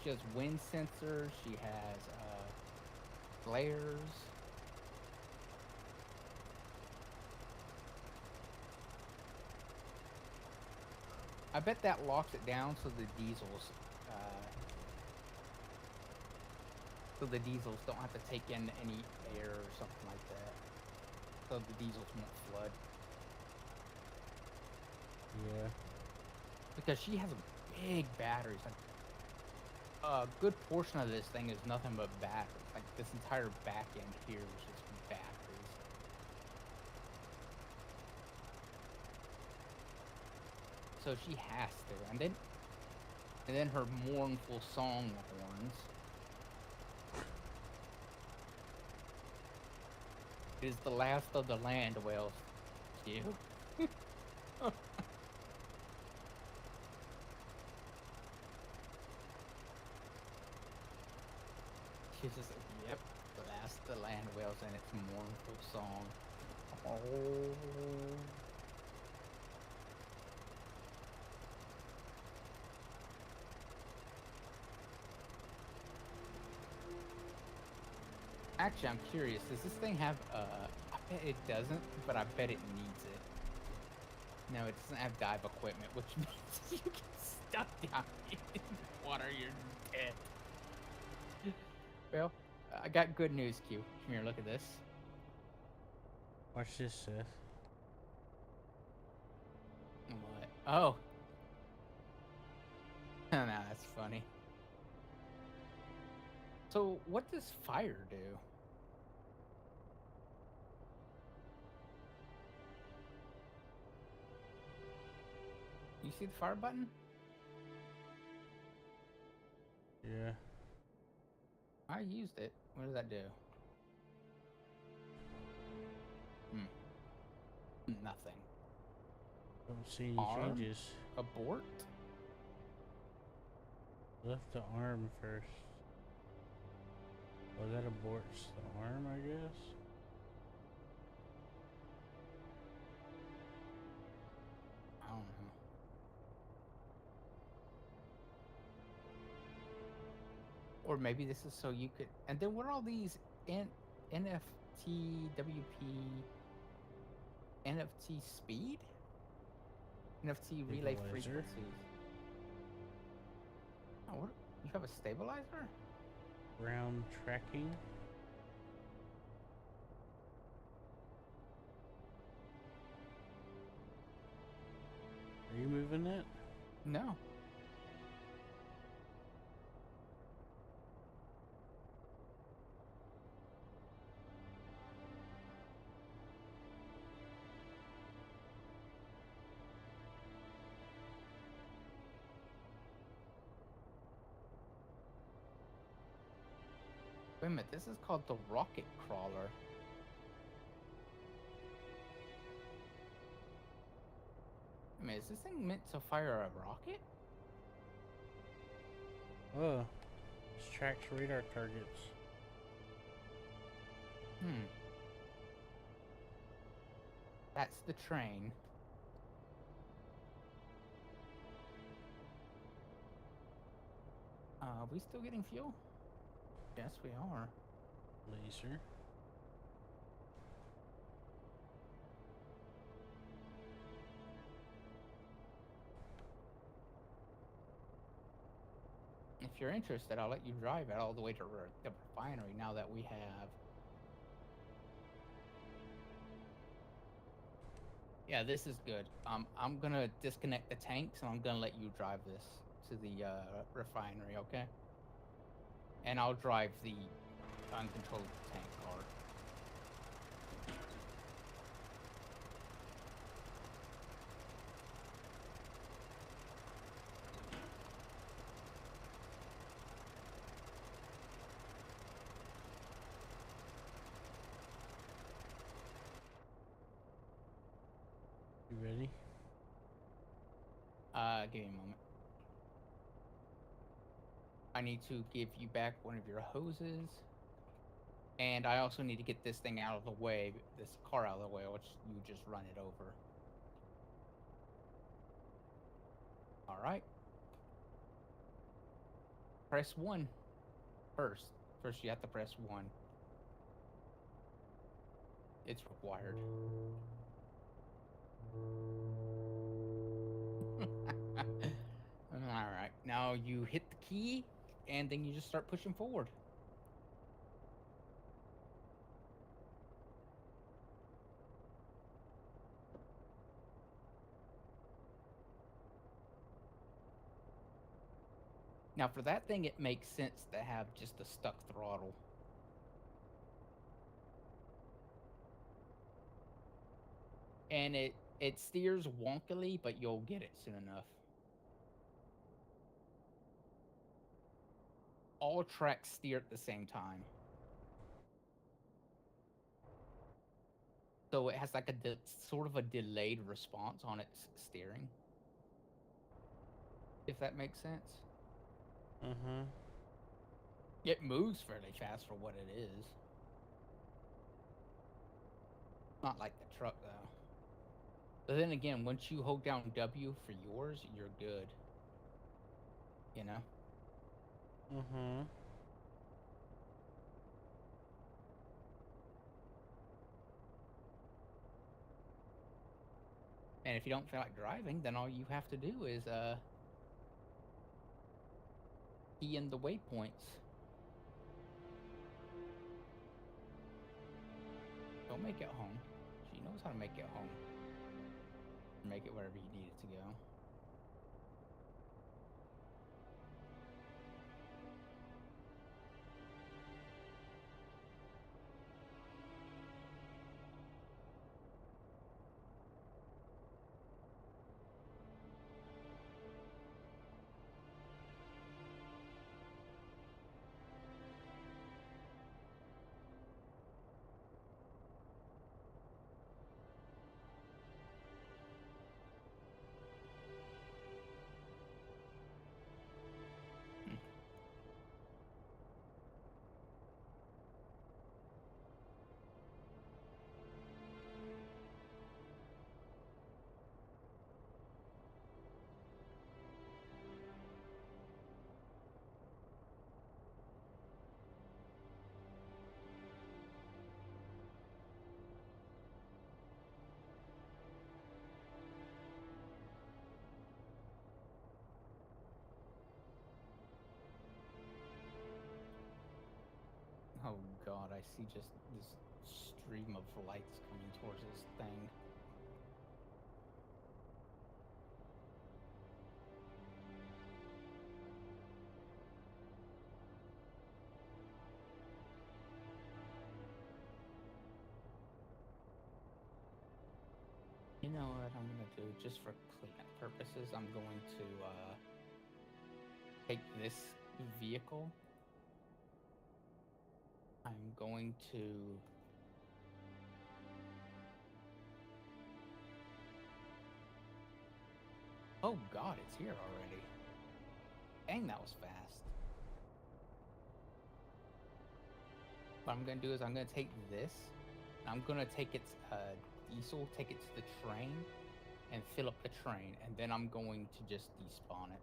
She has wind sensors. She has flares. I bet that locks it down so the diesels don't have to take in any air or something like that. So the diesels won't flood. Yeah. Because she has big batteries. Like, a good portion of this thing is nothing but batteries. Like this entire back end here is just batteries. So she has to. And then her mournful song horns. Is the last of the land whales. You. She's just like, yep, the last of the land whales and its mournful song. Oh. Actually, I'm curious. Does this thing have I bet it doesn't, but I bet it needs it. No, it doesn't have dive equipment, which means you get stuck down in the water, you're dead. Well, I got good news, Q. Come here, look at this. Watch this, Seth. What? Oh. Oh, no, that's funny. So, what does fire do? You see the fire button? Yeah. I used it. What does that do? Nothing. Don't see any Arm? changes. Abort? Left the arm first. Well, that aborts the arm, I guess. I don't know. Or maybe this is so you could. And then what are all these NFT, WP, NFT speed? NFT relay Stabilizer. frequencies. Oh, what? You have a stabilizer? Ground tracking. Are you moving it? No. Wait a minute, this is called the rocket crawler. I mean, is this thing meant to fire a rocket? Oh. This tracks radar targets. That's the train. Are we still getting fuel? Yes, we are. Laser. If you're interested, I'll let you drive it all the way to the refinery now that we have. Yeah, this is good. I'm gonna disconnect the tanks and I'm gonna let you drive this to the refinery, okay? And I'll drive the uncontrolled tank car. You ready? Give me a moment. I need to give you back one of your hoses. And I also need to get this thing out of the way, this car out of the way, which you just run it over. All right. Press 1 first. First, you have to press 1. It's required. All right. Now you hit the key, and then you just start pushing forward. Now, for that thing, it makes sense to have just a stuck throttle. And it steers wonkily, but you'll get it soon enough. All tracks steer at the same time. So it has like a sort of a delayed response on its steering. If that makes sense. Uh-huh. It moves fairly fast for what it is. Not like the truck, though. But then again, once you hold down W for yours, you're good. You know? Uh-huh. And if you don't feel like driving, then all you have to do is key in the waypoints. Don't make it home. She knows how to make it home. Make it wherever you need it to go. Oh god, I see just this stream of lights coming towards this thing. You know what I'm gonna do, just for cleanup purposes, I'm going to take this vehicle. I'm going to oh god, it's here already. Dang, that was fast. What I'm gonna do is I'm gonna take this, and I'm gonna take its diesel, take it to the train, and fill up the train, and then I'm going to just despawn it.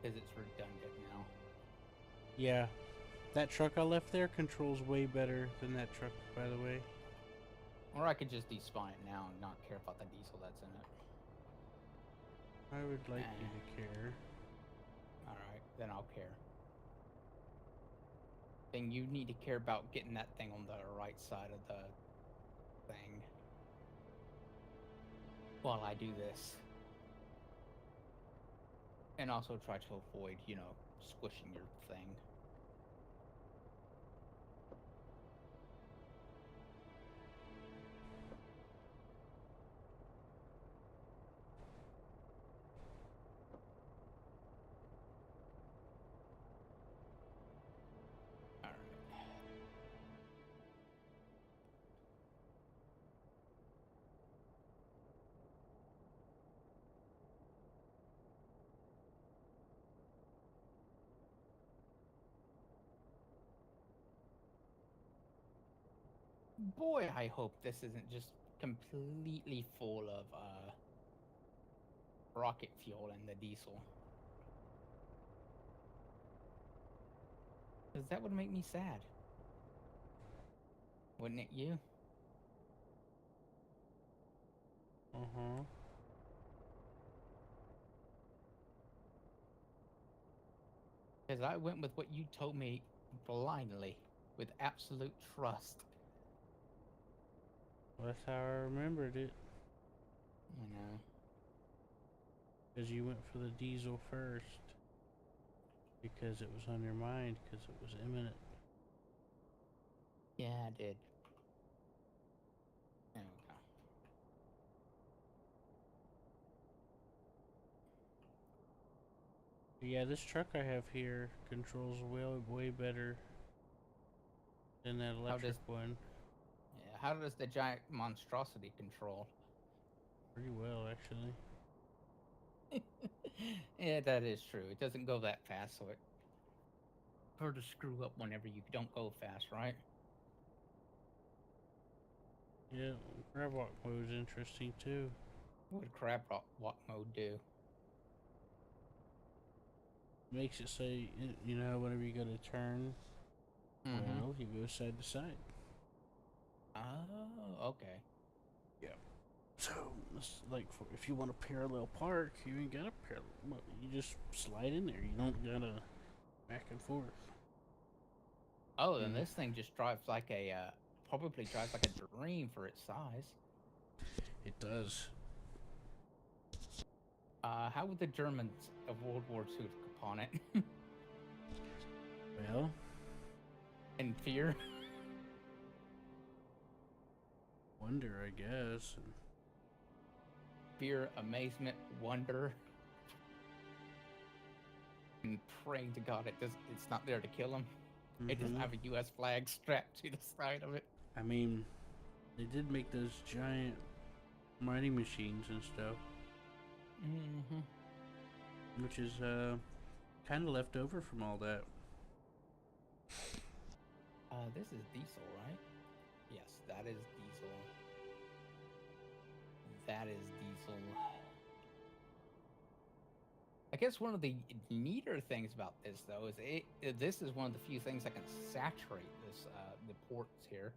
Because it's redundant now. Yeah. That truck I left there controls way better than that truck, by the way. Or I could just despawn it now and not care about the diesel that's in it. I would like you to care. Alright, then I'll care. Then you need to care about getting that thing on the right side of the thing. While I do this. And also try to avoid, you know, squishing your thing. Alright. Boy, I hope this isn't just completely full of rocket fuel in the diesel. Because that would make me sad. Wouldn't it you? Uh-huh. Because I went with what you told me blindly, with absolute trust. That's how I remembered it. You know. Because you went for the diesel first. Because it was on your mind, because it was imminent. Yeah, I did. There we go. Yeah, this truck I have here controls way better than that electric one. Yeah, how does the giant monstrosity control? Pretty well, actually. Yeah, that is true. It doesn't go that fast, so it sort of screw up whenever you don't go fast, right? Yeah, crab walk mode is interesting too. What would crab walk mode do? Makes it say, you know, whenever you go to turn, well, you go side to side. Oh, okay. Yeah. So, it's like, if you want a parallel park, you ain't got a parallel. You just slide in there. You don't gotta back and forth. Oh, then this thing just drives like a, probably drives like a dream for its size. It does. How would the Germans of World War II look upon it? Well, in fear? Wonder, I guess. Fear, amazement, wonder. And praying to God it's not there to kill him. It doesn't have a U.S. flag strapped to the side of it. I mean, they did make those giant mining machines and stuff. Which is kind of left over from all that. This is diesel, right? Yes, that is diesel. That is diesel. I guess one of the neater things about this, though, is this is one of the few things that can saturate this the ports here.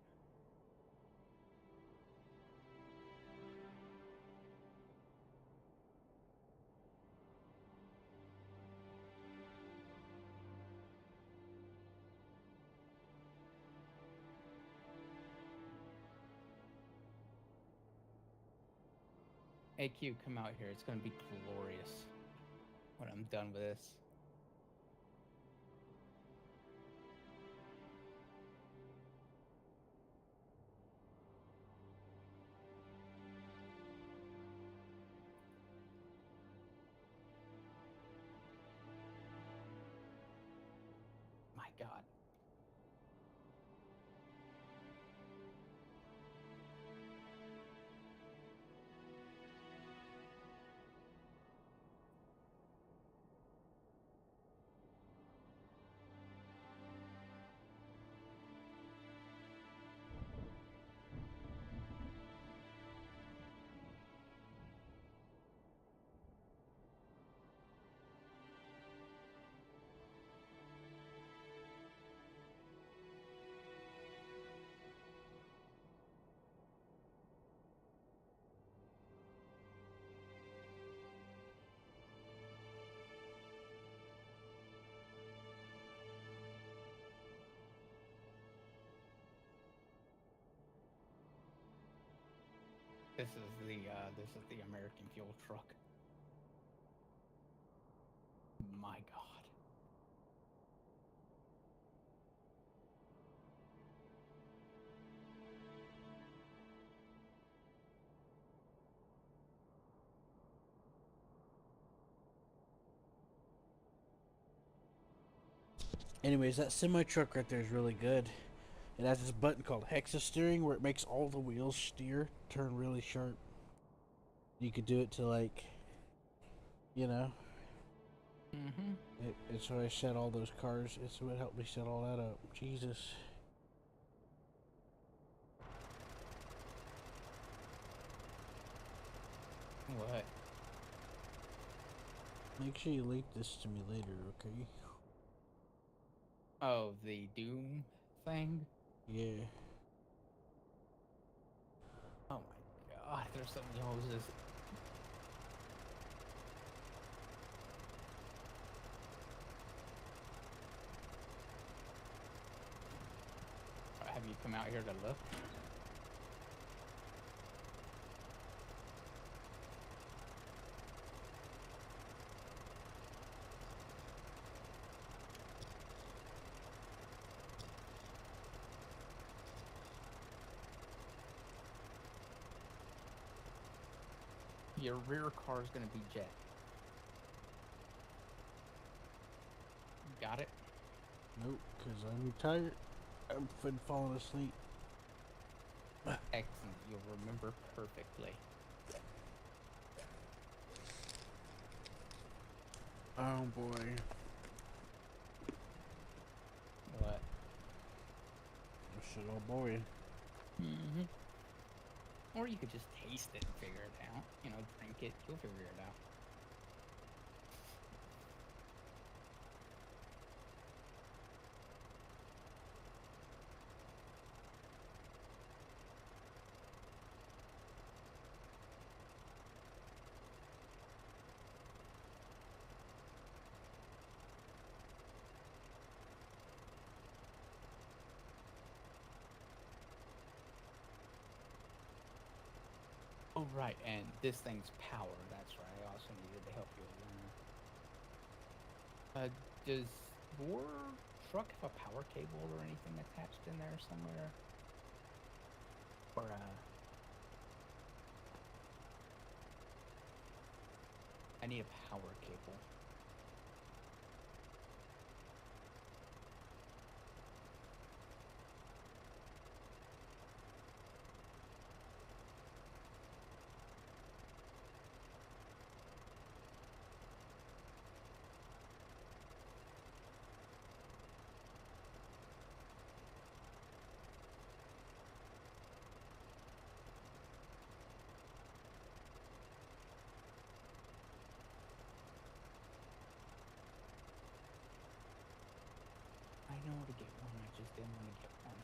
AQ, come out here. It's gonna be glorious when I'm done with this. My God. This is the American fuel truck. My God. Anyways, that semi truck right there is really good. It has this button called hexa steering where it makes all the wheels steer, turn really sharp. You could do it to like, you know. Mm-hmm. It's what I set all those cars. It's what helped me set all that up. Jesus. What? Make sure you link this to me later, okay? Oh, the Doom thing? Yeah. Oh my God, there's so many hoses. Have you come out here to look? Your rear car is gonna be jet. Got it? Nope, because I'm tired. I've been falling asleep. Excellent. You'll remember perfectly. Oh boy. What? I said, oh boy. Mm-hmm. Or you could just taste it and figure it out. You know, drink it. You'll figure it out. Oh, right, and this thing's power. That's right. I also needed to help you with that. Does your truck have a power cable or anything attached in there somewhere? Or, I need a power cable. I know where to get one. I just didn't want to get one.